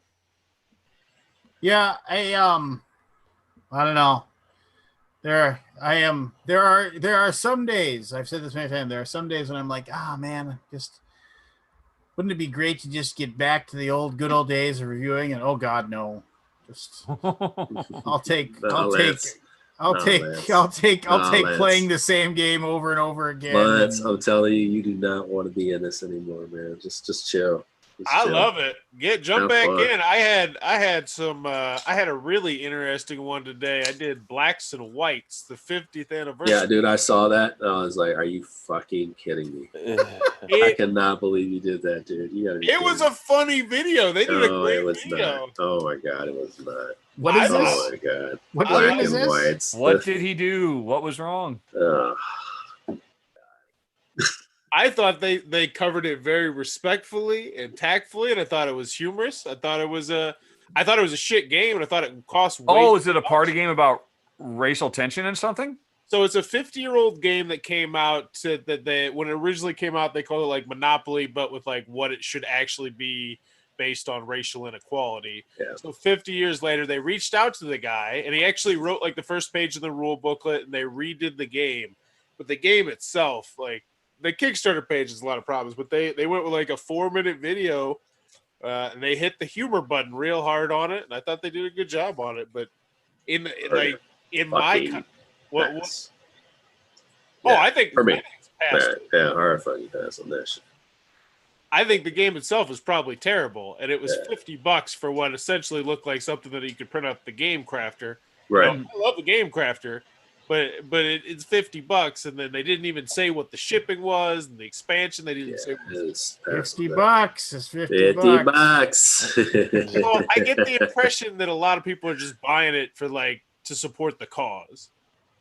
Yeah, I don't know. There are some days, I've said this many times, there are some days when I'm like, man, just wouldn't it be great to just get back to the good old days of reviewing? And oh God, no. Just I'll take playing the same game over and over again. Lance, I'm telling you, you do not want to be in this anymore, man. Just chill. I love it. Jump back in. I had a really interesting one today. I did Blacks and Whites, the 50th anniversary. Yeah, dude, I saw that. I was like, "Are you fucking kidding me?" I cannot believe you did that, dude. You gotta be It was a funny video. They did a great video. Not. Oh my God, it was not. What is this? Oh my God. What Black is and this? Whites. What did he do? What was wrong? I thought they covered it very respectfully and tactfully, and I thought it was humorous. I thought it was a shit game, and I thought it cost. Is it a party game about racial tension and something? So it's a 50-year-old game that came out when it originally came out, they called it like Monopoly, but with like what it should actually be based on racial inequality. Yeah. So 50 years later, they reached out to the guy, and he actually wrote like the first page of the rule booklet, and they redid the game. But the game itself, like. The Kickstarter page has a lot of problems, but they went with like a 4-minute video, and they hit the humor button real hard on it, and I thought they did a good job on it. But I think for me, it's past. hard fucking pass on that shit. I think the game itself is probably terrible, and it was $50 for what essentially looked like something that you could print up the Game Crafter. Right. I love the Game Crafter. But it's $50, and then they didn't even say what the shipping was and the expansion. They didn't say $50. It's $50. Well, I get the impression that a lot of people are just buying it for like to support the cause,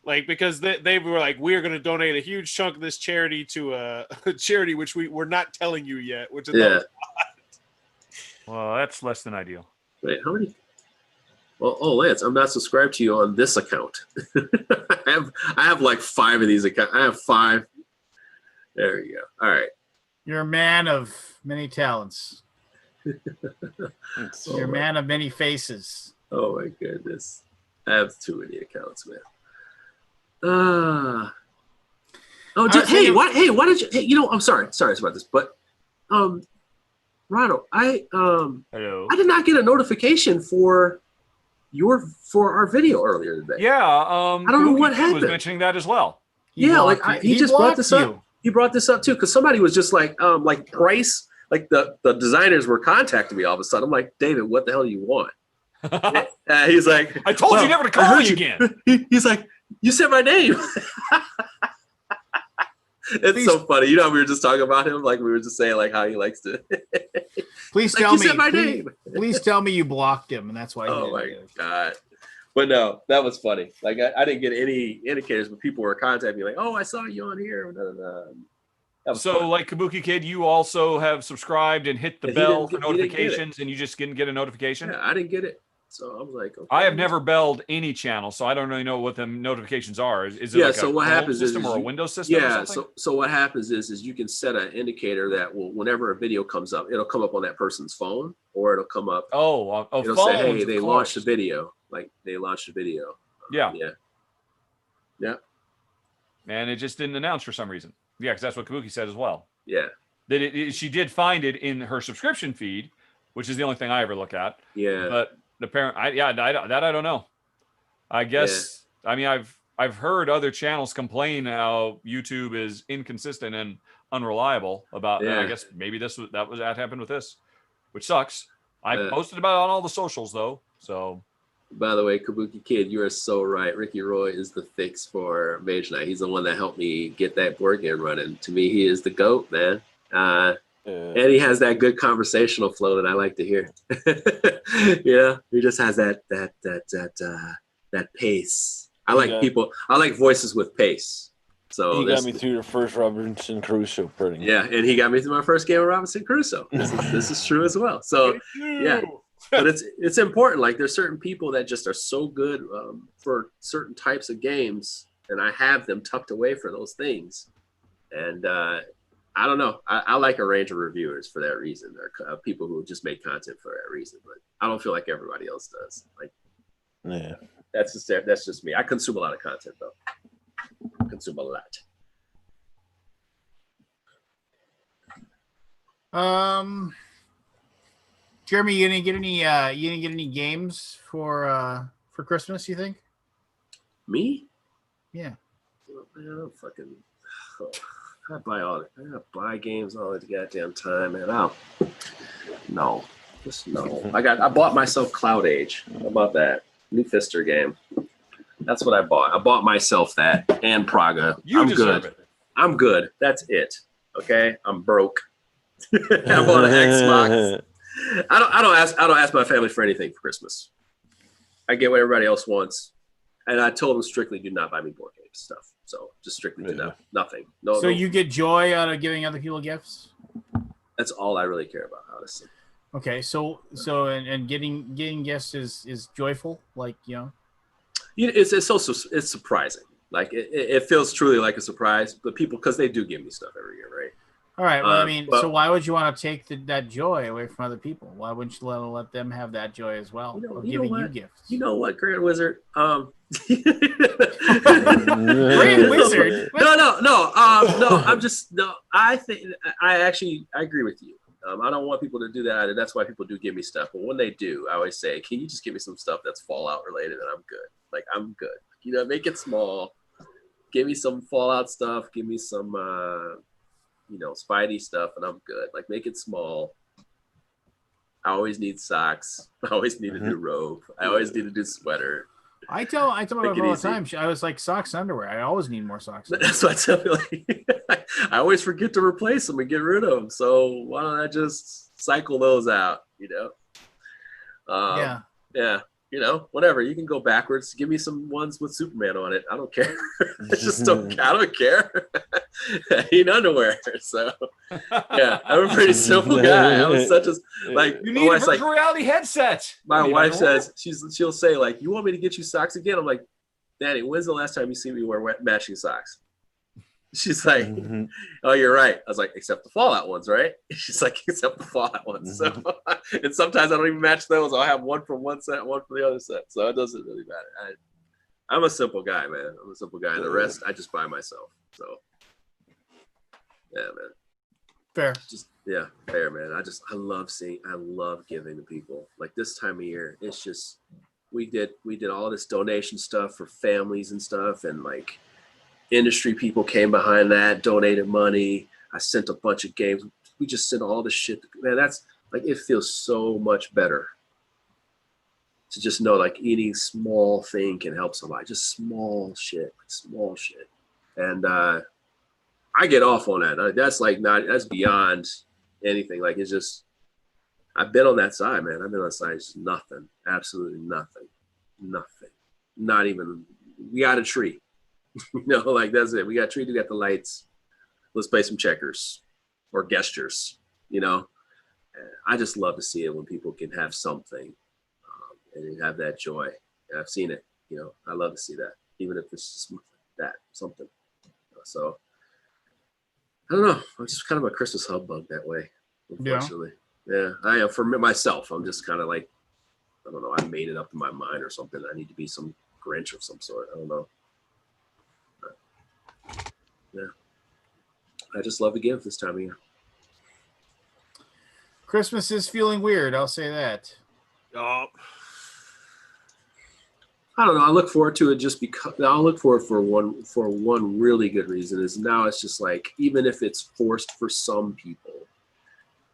like because they were like, we're going to donate a huge chunk of this charity to a charity which we're not telling you yet. Which is well, that's less than ideal. Wait, how many? Well, Lance, I'm not subscribed to you on this account. I have like 5 of these accounts. I have 5. There you go. All right. You're a man of many talents. You're a man of many faces. Oh my goodness. I have too many accounts, man. Why did you? Hey, I'm sorry about this, but Rado, hello. I did not get a notification for our video earlier today. Yeah, I don't know what happened. Was mentioning that as well. He just brought this up. He brought this up too because somebody was just like Price, like the designers were contacting me all of a sudden. I'm like, David, what the hell do you want? He's like, I told you never to call me again. He's like, you said my name. It's so funny. You know, we were just talking about him, like we were just saying like how he likes to. Please tell me. Please tell me you blocked him, and that's why. Oh my God! But no, that was funny. Like I didn't get any indicators, but people were contacting me like, "Oh, I saw you on here." So, fun. Like Kabuki Kid, you also have subscribed and hit the bell for notifications, and you just didn't get a notification. Yeah, I didn't get it. So I was like, okay. I have never belled any channel, so I don't really know what the notifications are. Is it like what happens system or a Windows system? Yeah. So what happens is you can set an indicator that whenever a video comes up, it'll come up on that person's phone, or it'll come up. It'll say, hey, they launched a video. Like they launched a video. Yeah. Yeah. And it just didn't announce for some reason. Yeah, because that's what Kabuki said as well. Yeah. That she did find it in her subscription feed, which is the only thing I ever look at. Yeah. But I don't know. I guess I mean I've heard other channels complain how YouTube is inconsistent and unreliable about. I guess maybe that happened with this, which sucks. I posted about it on all the socials though. So. By the way, Kabuki Kid, you are so right. Ricky Roy is the fix for Mage Knight. He's the one that helped me get that board game running. To me, he is the GOAT, man. And he has that good conversational flow that I like to hear. He just has that pace. I like voices with pace. So he got me through the first Robinson Crusoe printing. Yeah, and he got me through my first game of Robinson Crusoe. This is true as well. So yeah. But it's important. Like there's certain people that just are so good for certain types of games, and I have them tucked away for those things. And I don't know. I like a range of reviewers for that reason. There are people who just make content for that reason, but I don't feel like everybody else does. Like, yeah, That's just me. I consume a lot of content though. Consume a lot. Jeremy, you didn't get any games for Christmas, you think? Me? Yeah. I don't fucking. I buy games all the goddamn time, man. No. Just no. I bought myself Cloud Age. How about that? New Fister game. That's what I bought. I bought myself that and Praga. You I'm deserve good. it. I'm good. That's it. Okay? I'm broke. I bought an Xbox. I don't ask my family for anything for Christmas. I get what everybody else wants. And I told them strictly do not buy me board game stuff. So just strictly do nothing. No. So you get joy out of giving other people gifts? That's all I really care about, honestly. Okay, so and getting gifts is joyful, like, you know. It's also it's surprising. Like it feels truly like a surprise, but people, because they do give me stuff every year, right? All right. Well, I mean, so why would you want to take that joy away from other people? Why wouldn't you let them have that joy as well of giving you gifts? You know what, Grand Wizard? Grand Wizard? No. I think I agree with you. I don't want people to do that. And that's why people do give me stuff. But when they do, I always say, can you just give me some stuff that's Fallout related and I'm good. Like, I'm good. You know, make it small. Give me some Fallout stuff. Give me some, Spidey stuff and I'm good. Like, make it small. I always need socks. I always need a new robe. I always need a new sweater. I tell my wife all the time. I was like, socks, underwear. I always need more socks. That's what I tell you. Like, I always forget to replace them and get rid of them. So why don't I just cycle those out? You know? Yeah. You know, whatever. You can go backwards. Give me some ones with Superman on it. I don't care. I don't care. I need underwear. So yeah, I'm a pretty simple guy. I was such a you need a virtual reality headset. My wife says she'll say, like, you want me to get you socks again? I'm like, Danny, when's the last time you see me wear matching socks? She's like, oh, you're right. I was like, except the Fallout ones, right? She's like, except the Fallout ones. So, and sometimes I don't even match those. I'll have one from one set, one from the other set. So it doesn't really matter. I'm a simple guy, man. I'm a simple guy. And the rest, I just buy myself. So, yeah, man. Fair. Fair, man. I love giving to people. Like this time of year, it's just, we did all this donation stuff for families and stuff. And like, industry people came behind that, donated money. I sent a bunch of games. We just sent all this shit. Man, that's like, it feels so much better to just know like any small thing can help somebody. Just small shit. And I get off on that. That's beyond anything. Like, it's just, I've been on that side, man. I've been on that side. It's nothing. Absolutely nothing. Nothing. Not even, we got a tree. Like, that's it. We got trees, we got the lights. Let's play some checkers or gestures, I just love to see it when people can have something and have that joy. And I've seen it, I love to see that, even if it's just that, something. So, I don't know. I'm just kind of a Christmas humbug that way, unfortunately. Yeah, I am. For myself, I'm just kind of like, I don't know, I made it up in my mind or something. I need to be some Grinch of some sort. I don't know. Yeah, I just love to give this time of year. Christmas is feeling weird. I'll say that. I don't know. I look forward to it just because. I'll look forward for one really good reason is now it's just like, even if it's forced for some people,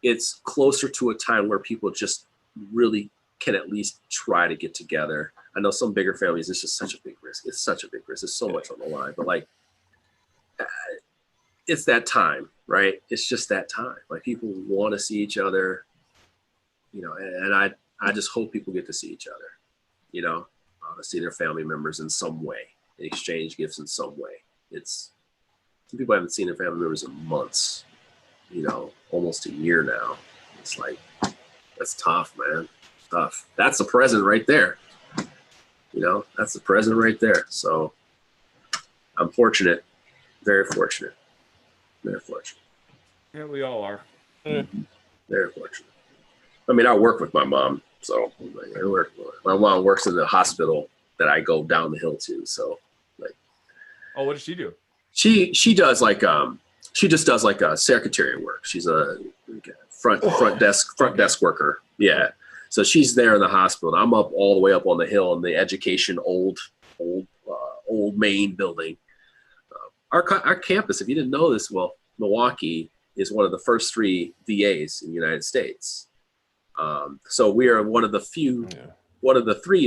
it's closer to a time where people just really can at least try to get together. I know some bigger families, it's just such a big risk. It's such a big risk. There's so much on the line, but like, it's that time, right? It's just that time. Like, people want to see each other, and I just hope people get to see each other, see their family members in some way, exchange gifts in some way. Some people haven't seen their family members in months, almost a year now. It's like, that's tough, man. Tough. That's the present right there. That's the present right there. So I'm fortunate, very fortunate. Very fortunate. Yeah, we all are. Very fortunate. I mean, I work with my mom, so my mom works in the hospital that I go down the hill to. So like, Oh, what does she do? she does like she just does like a secretary work. She's a front desk worker. Yeah. So she's there in the hospital. I'm up all the way up on the hill in the education old main building. Our campus, if you didn't know this, well, Milwaukee is one of the first 3 VAs in the United States. So we are one of the 3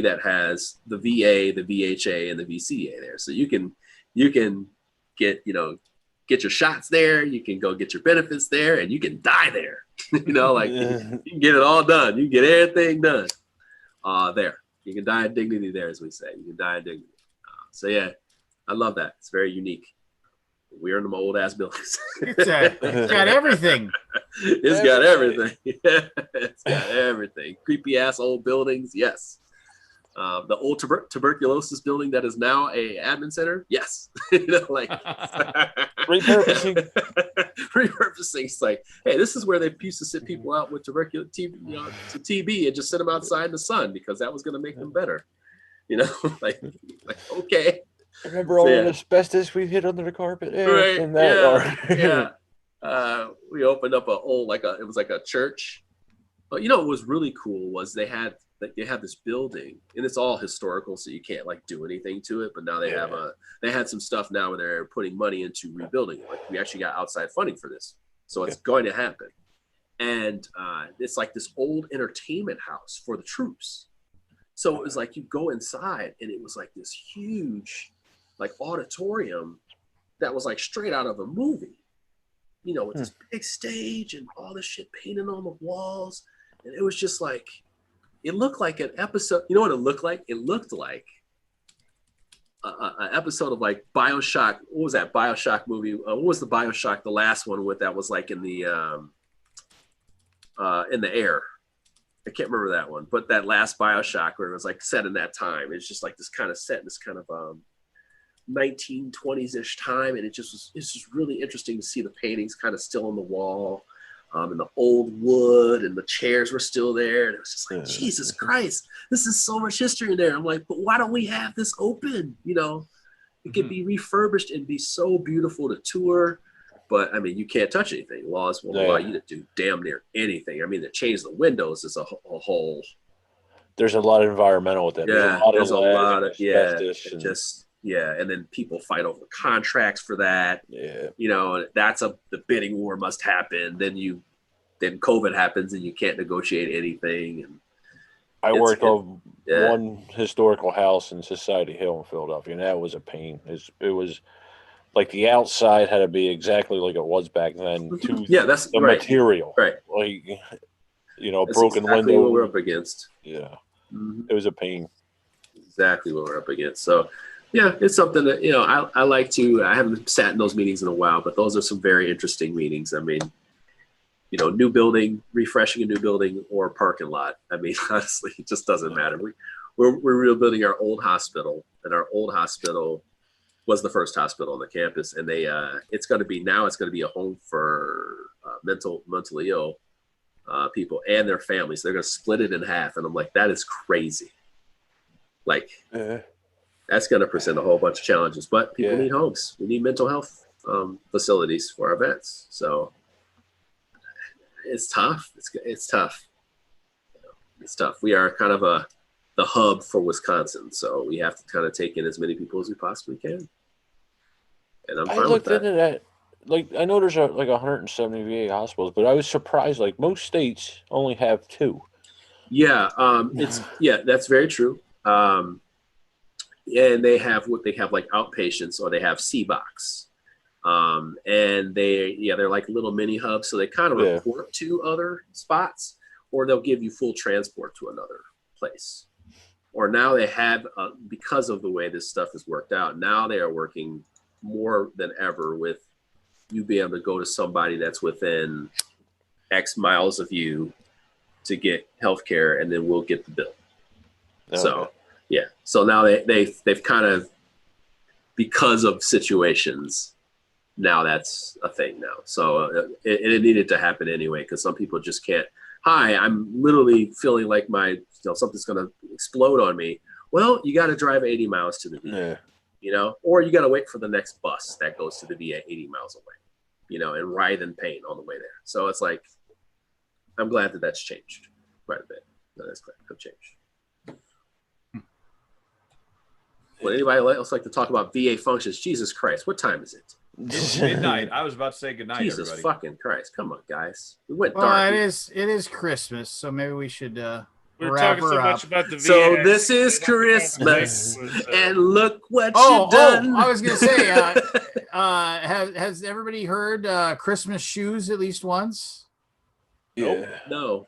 that has the VA, the VHA, and the VCA there. So you can get your shots there. You can go get your benefits there, and you can die there. You can get it all done. You can get everything done there. You can die in dignity there, as we say. You can die in dignity. So yeah, I love that. It's very unique. We're in them old ass buildings. It's got everything. It's got everything. It's got everything. Creepy ass old buildings. Yes. The old tuberculosis building that is now a admin center. Yes. Repurposing. Repurposing. It's like, hey, this is where they used to sit people out with tuberculosis, to TB, and just sit them outside in the sun because that was going to make them better. Like okay. Remember all the asbestos we hid under the carpet? Right. In that yeah. We opened up it was like a church. But what was really cool was they had this building, and it's all historical, so you can't like do anything to it. But now they had some stuff now where they're putting money into rebuilding. Like we actually got outside funding for this, so it's going to happen. And it's like this old entertainment house for the troops. So it was like you go inside, and it was like this huge, like auditorium that was like straight out of a movie, with this big stage and all this shit painted on the walls. And it was just like, it looked like an episode. You know what it looked like? It looked like an episode of like BioShock. What was that BioShock movie? What was the BioShock, the last one that was like in the air? I can't remember that one, but that last BioShock where it was like set in that time. It's just like this kind of set in this kind of 1920s-ish time, and it's just really interesting to see the paintings kind of still on the wall, and the old wood, and the chairs were still there, and it was just like, Jesus Christ, this is so much history in there. I'm like, but why don't we have this open? It could be refurbished and be so beautiful to tour. But I mean, you can't touch anything. Laws won't allow you to do damn near anything. I mean, to change the windows is a whole. There's a lot of environmental with it. Yeah, there's a lot of and then people fight over contracts for that. Yeah, that's the bidding war must happen. Then COVID happens and you can't negotiate anything. And I worked on one historical house in Society Hill in Philadelphia, and that was a pain. It was. Like the outside had to be exactly like it was back then. That's the material, right? Like that's broken exactly window. What we're up against. Yeah, It was a pain. Exactly what we're up against. So, yeah, it's something that I like to. I haven't sat in those meetings in a while, but those are some very interesting meetings. I mean, new building, refreshing a new building, or parking lot. I mean, honestly, it just doesn't matter. We're rebuilding our old hospital, and our old hospital was the first hospital on the campus, and it's going to be a home for mentally ill people and their families. They're going to split it in half, and I'm like, that is crazy. Like, that's going to present a whole bunch of challenges. But people need homes. We need mental health facilities for our vets. So it's tough. It's tough. It's tough. We are kind of the hub for Wisconsin, so we have to kind of take in as many people as we possibly can. And I'm fine with that. Into that. Like, I know there's like 170 VA hospitals, but I was surprised. Like, most states only have 2. Yeah, that's very true. And they have like outpatients, or they have CBOCs. And they're like little mini hubs, so they kind of report to other spots, or they'll give you full transport to another place. Or now they have, because of the way this stuff is worked out, now they are working more than ever with you being able to go to somebody that's within X miles of you to get healthcare, and then we'll get the bill. Okay. So, yeah. So now they've kind of, because of situations, now that's a thing now. So it needed to happen anyway, because some people just can't. Hi, I'm literally feeling like something's going to explode on me. Well, you got to drive 80 miles to the VA, you know, or you got to wait for the next bus that goes to the VA 80 miles away, you know, and writhe in pain on the way there. So it's like, I'm glad that that's changed quite a bit. That is correct. Have changed. Would anybody else like to talk about VA functions? Jesus Christ, what time is it? It's midnight. I was about to say goodnight, Jesus everybody. fucking Christ. Come on, guys. We went Well, dark. it is Christmas, so maybe we should We're wrap talking so her much up. about the VA. So this is Christmas, and look what Oh, you done. I was gonna say, has everybody heard Christmas shoes at least once? Nope. No.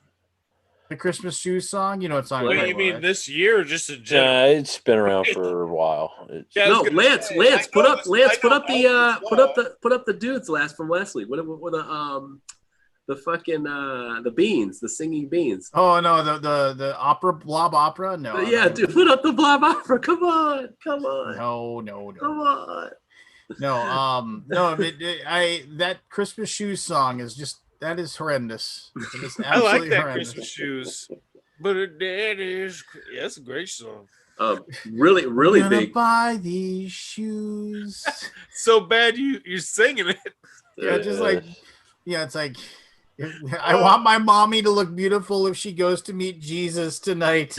The Christmas shoes song, you know what song? What I'm do you talking mean about, this year or just in Yeah, general? it's been around for a while. It's, Yeah, I was No, gonna Lance, say, Lance, I put know up, this- Lance, I put know up the, all this put up the dudes last from last week. What the fucking the beans, the singing beans. Oh no, the opera blob opera. No, Yeah, no, dude, put up the blob opera. Come on, come on, no, come on. no. That Christmas shoes song is just that is horrendous. It is I like absolutely that horrendous. Christmas shoes. But her dad is. Yeah, that's a great song. Really, really I'm gonna big. buy these shoes. So bad you're singing it. Yeah, just like it's like I want my mommy to look beautiful if she goes to meet Jesus tonight.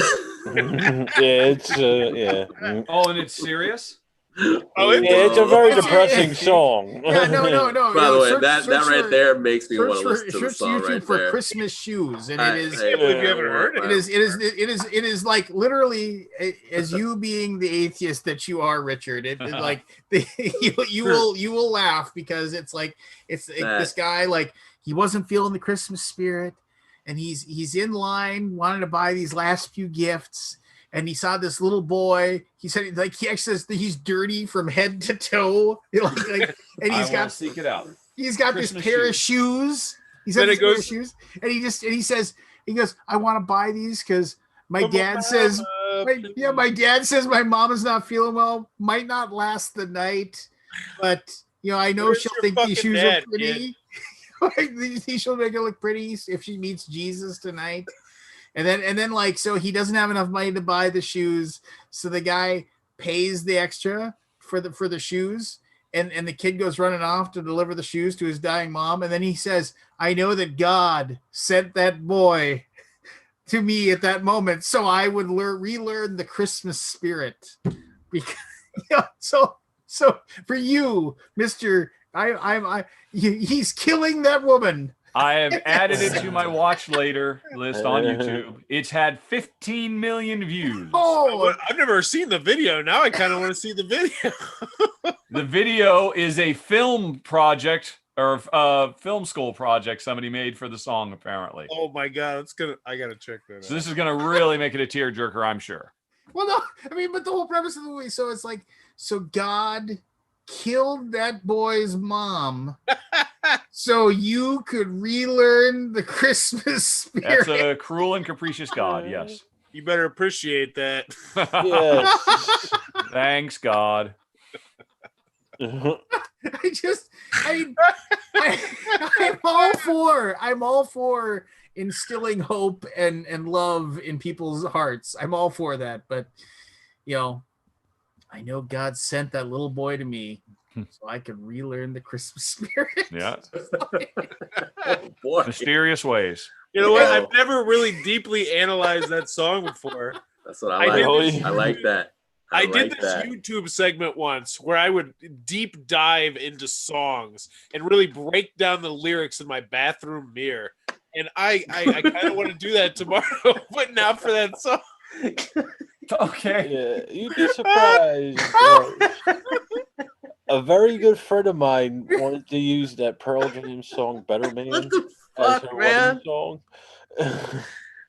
it's yeah. Oh, and it's serious? Oh, Yeah, it's a very It's- depressing song. Yeah, no. By the way, search that right for- there makes me want Search to listen to the search song YouTube right for there. Christmas shoes, and I it is. can't believe you haven't heard it. It is like literally as you being the atheist that you are, Richard. It like you will laugh because it's like this guy like he wasn't feeling the Christmas spirit, and he's in line wanting to buy these last few gifts, and he saw this little boy. He said like he actually says that he's dirty from head to toe, and I will seek it out. He's got Christmas this pair of shoes. He's got Then this it pair of goes- shoes, and he goes, I want to buy these because my dad says, my dad says my mom is not feeling well, might not last the night, but I know Where's she'll your think these fucking shoes dad, are pretty. She'll make it look pretty if she meets Jesus tonight. And then like so he doesn't have enough money to buy the shoes, so the guy pays the extra for the shoes. And the kid goes running off to deliver the shoes to his dying mom. And then he says, I know that God sent that boy to me at that moment so I would relearn the Christmas spirit. Because, so for you, Mr. He's killing that woman. I have added it to my watch later list on YouTube. It's had 15 million views. Oh, I've never seen the video. Now I kind of want to see the video. The video is a film project or film school project somebody made for the song, apparently. Oh my god, I gotta check that out. So this is gonna really make it a tearjerker, I'm sure. Well, no, I mean, but the whole premise of the movie, so it's like, so God killed that boy's mom so you could relearn the Christmas spirit. That's a cruel and capricious God, yes. You better appreciate that. Yes. Thanks, God. I'm all for instilling hope and love in people's hearts. I'm all for that, but I know God sent that little boy to me so I could relearn the Christmas spirit. Yeah. Oh, boy. Mysterious ways. You know what? I've never really deeply analyzed that song before. That's what I like. I like that. I did this YouTube segment once where I would deep dive into songs and really break down the lyrics in my bathroom mirror. And I kind of want to do that tomorrow, but not for that song. Okay. Yeah, you'd be surprised. A very good friend of mine wanted to use that Pearl Jam song "Better Man" What the as fuck, her man? wedding song.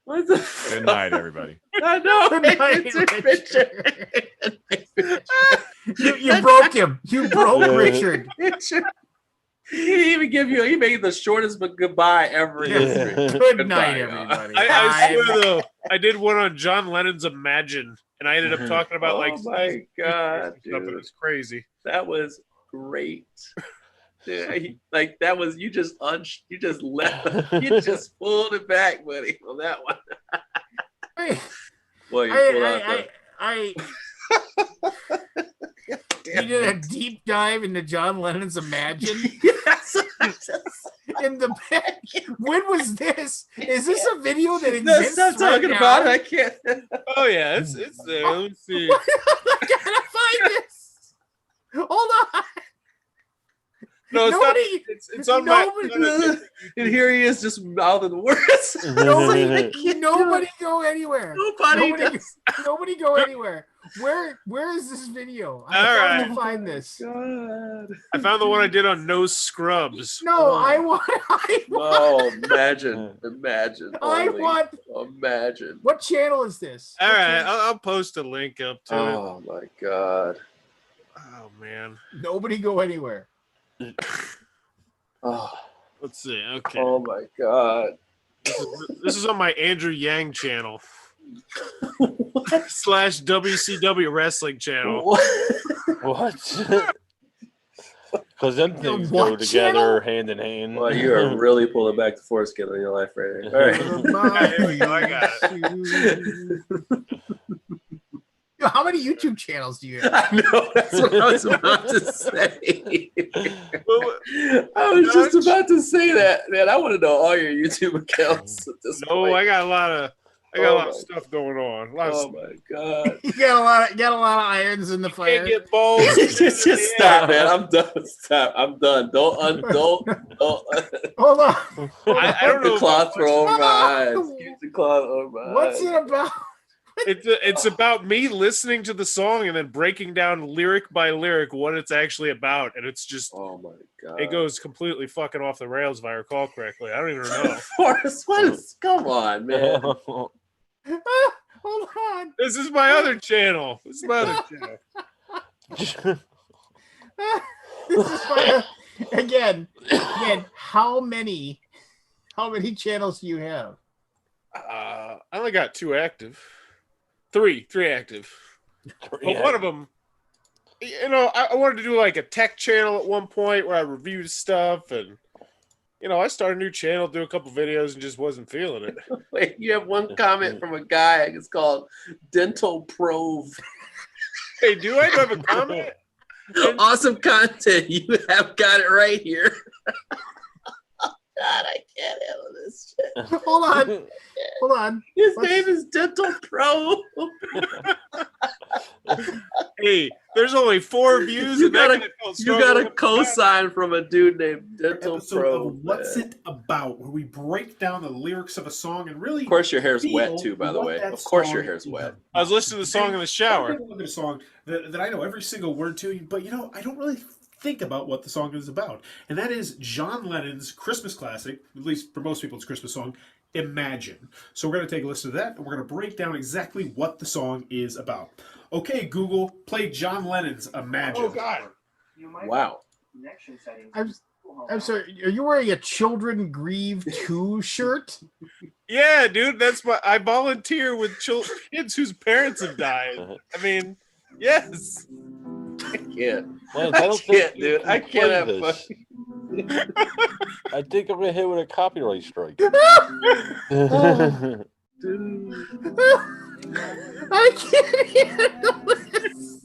What the Good night, everybody. I know. Good night, Richard. You broke him. You broke Richard. He didn't even give you. He made the shortest but goodbye ever. in history. Good night, everybody. I swear though, I did one on John Lennon's "Imagine," and I ended up talking about Oh my god, stuff. It was crazy. That was great. Yeah, like that was you just left. You just pulled it back, buddy, on that one. Well, you pulled out He did a deep dive into John Lennon's Imagine. Yes. In the back. When was this? Is this a video that exists? Stop talking right about it. now? I can't. Oh yeah, it's there. Let me see. I gotta find this. Hold on. No, it's Nobody- not. It's on my. nobody- And here he is, just mouthing words. Nobody go anywhere. Nobody does. Nobody go anywhere. Where is this video? I All have right. to find this. God. I found the one I did on No Scrubs. No, I want. Oh, imagine. I only. want. Imagine. What channel is this? All What right, channel? I'll post a link up to it. Oh my God. Oh man. Nobody go anywhere. Oh, Let's see. Okay. oh my God. This is on my Andrew Yang channel. / WCW wrestling channel. What? Because them things what go together channel? hand in hand. Well, you are really pulling back the foreskin on your life right here. All right. Here we go. I got it. How many YouTube channels do you have? I know, that's what I was about to say. Well, I was just about to say that, man. I want to know all your YouTube accounts at this No, point. I got a lot of Oh of stuff going on. A lot of Oh stuff. my God. You got a lot of irons in the fire. Can't get balls. just stop, man. I'm done. Stop. I'm done. Don't. Hold on. I don't know the cloth about over my Ah! eyes. Keep the cloth over my What's eyes. it about? It's about me listening to the song and then breaking down lyric by lyric what it's actually about, and it's just Oh my God. it goes completely fucking off the rails if I recall correctly. I don't even know. Forrest, what is? Come on, man. Hold on. This is my other channel. This is my other channel. This is my, again. How many channels do you have? I only got 2 active. Three active. But one of them, I wanted to do like a tech channel at one point where I reviewed stuff, and I started a new channel, do a couple videos, and just wasn't feeling it. Wait, you have one comment from a guy. It's called Dental Prove. Hey, do I have a comment? Awesome content. You have got it right here. God, I can't handle this shit. Hold on. His name is Dental Pro. Hey, there's only 4 views. You and that got guy felt you got a struggle. cosign from a dude named Dental Episode Pro. of What's man. It About, where we break down the lyrics of a song and really. Of course, your hair's wet feel too. By the what way, that of course, your song hair's is wet. about. I was listening to the song in the shower. I look at a song that I know every single word to, but I don't really think about what the song is about, and that is John Lennon's Christmas classic. At least for most people, it's a Christmas song. Imagine. So we're going to take a listen to that, and we're going to break down exactly what the song is about. Okay, Google, play John Lennon's Imagine. Oh God! Wow. I'm sorry. Are you wearing a Children Grieve 2 shirt? Yeah, dude, that's I volunteer with kids whose parents have died. I mean, yes. I can't. Man, I can't, dude. I can't have fun. I think I'm gonna hit with a copyright strike. I can't handle this.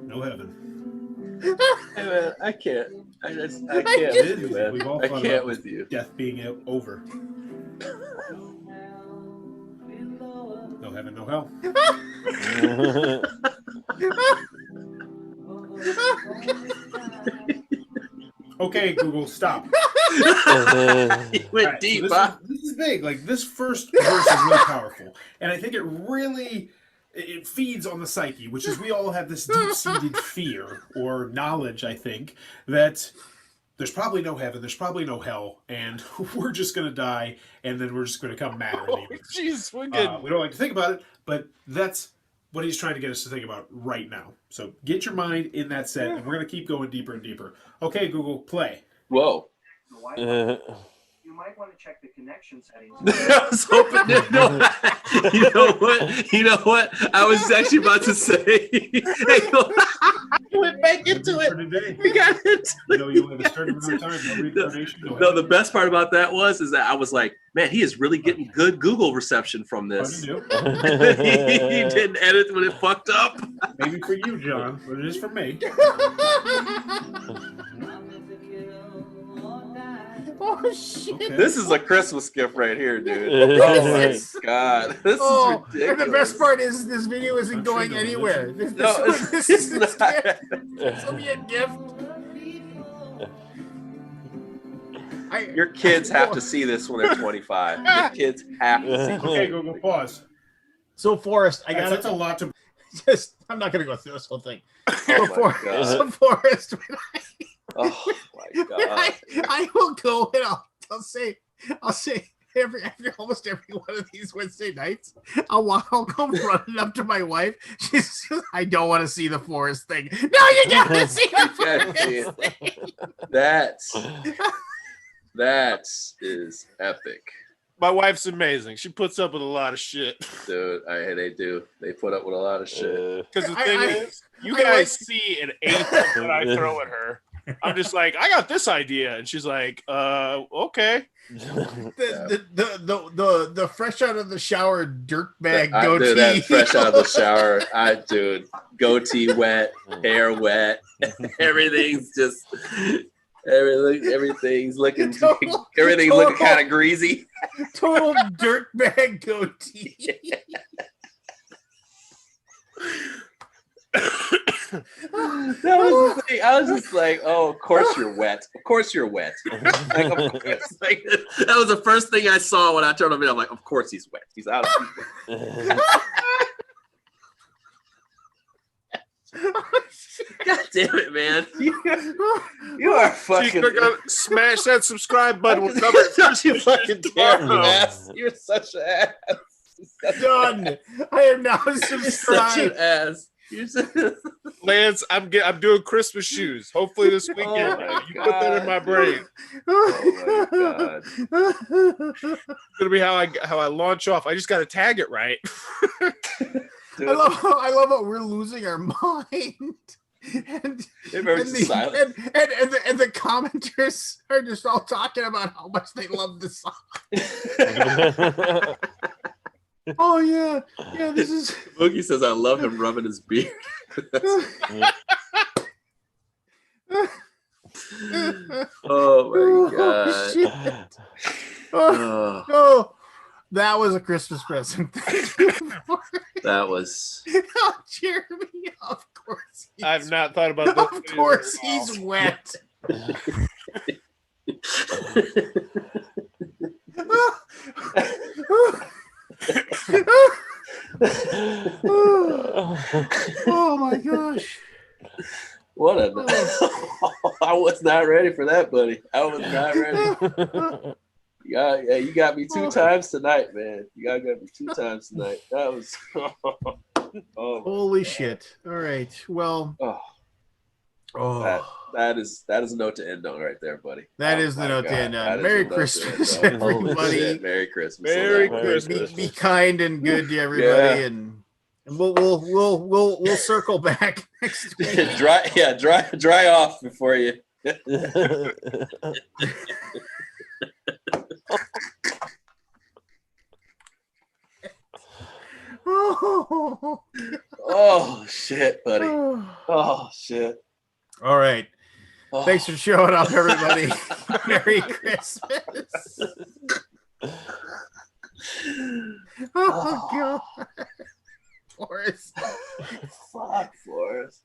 No heaven. Hey, man, I can't. I I can't just- with you, man. We've all I thought can't about with you. death being over. No heaven, no hell. Okay, Google, stop. You went Alright, deep, so huh? this is big. Like, this first verse is really powerful, and I think it feeds on the psyche, which is we all have this deep-seated fear or knowledge, I think, that there's probably no heaven, there's probably no hell, and we're just gonna die, and then we're just gonna come matter. Oh, jeez, we're good. We don't like to think about it, but that's what he's trying to get us to think about right now. So get your mind in that set, and we're gonna keep going deeper and deeper. Okay, Google, play. Whoa. You might want to check the connection settings. I was hoping that you know what? I was actually about to say. went back into it. We got into you have a certain amount of time. No reincarnation. No, the best part about that is that I was like, man, he is really getting good Google reception from this. He didn't edit when it fucked up. Maybe for you, John, but it is for me. Oh shit! Okay. This is a Christmas gift right here, dude. Oh my god, this is ridiculous. And the best part is this video isn't going anywhere. This is a gift. Your kids have to see this when they're 25. Your kids have to see this. Okay, Google, pause. So, Forrest, I got that's a lot to. I'm not going to go through this whole thing. Oh Forrest, oh my god! I will go and I'll say almost every one of these Wednesday nights, I'll come running up to my wife. She says, "I don't want to see the Forest thing." No, you gotta see the Forest thing. That is epic. My wife's amazing. She puts up with a lot of shit. Dude, they do. They put up with a lot of shit. Because the thing is, you guys see an eighth of what I throw at her. I'm just like, I got this idea, and she's like, okay. The fresh out of the shower dirtbag goatee. Dude, that fresh out of the shower. Goatee wet, hair wet, everything's just everything's looking looking kind of greasy. Total dirtbag goatee. That was the thing. I was just like, oh, of course you're wet. Of course you're wet. Like, of course. Like, that was the first thing I saw when I turned on video. I'm like, of course he's wet. He's out of God damn it, man. You are fucking... Smash that subscribe button. We'll cover it. You fucking damn ass. You're such an ass. Done. I am now subscribed. You're such an ass. Lance, I'm doing Christmas shoes. Hopefully this weekend. You put that in my brain. Oh my god. It's gonna be how I launch off. I just gotta tag it right. I love how we're losing our mind. And the commenters are just all talking about how much they love the song. Oh yeah, this is. Boogie says, "I love him rubbing his beard." Oh my god! Shit. Oh, that was a Christmas present. That was. Oh, Jeremy, of course. I've not thought about that. Of course, he's wet. Oh my gosh. What a I was not ready for that, buddy. I was not ready. You got me 2 times tonight, man. You got me 2 times tonight. That was holy shit. All right. Well, that is a note to end on right there, buddy. That is the note to end on. Merry Christmas, everybody. Merry Christmas. Merry Christmas. Be kind and good to everybody, and we'll circle back next week. Dry off before you. Oh shit, buddy. Oh shit. All right. Thanks for showing up, everybody. Merry Christmas. Oh god. Forrest. Fuck, Forrest.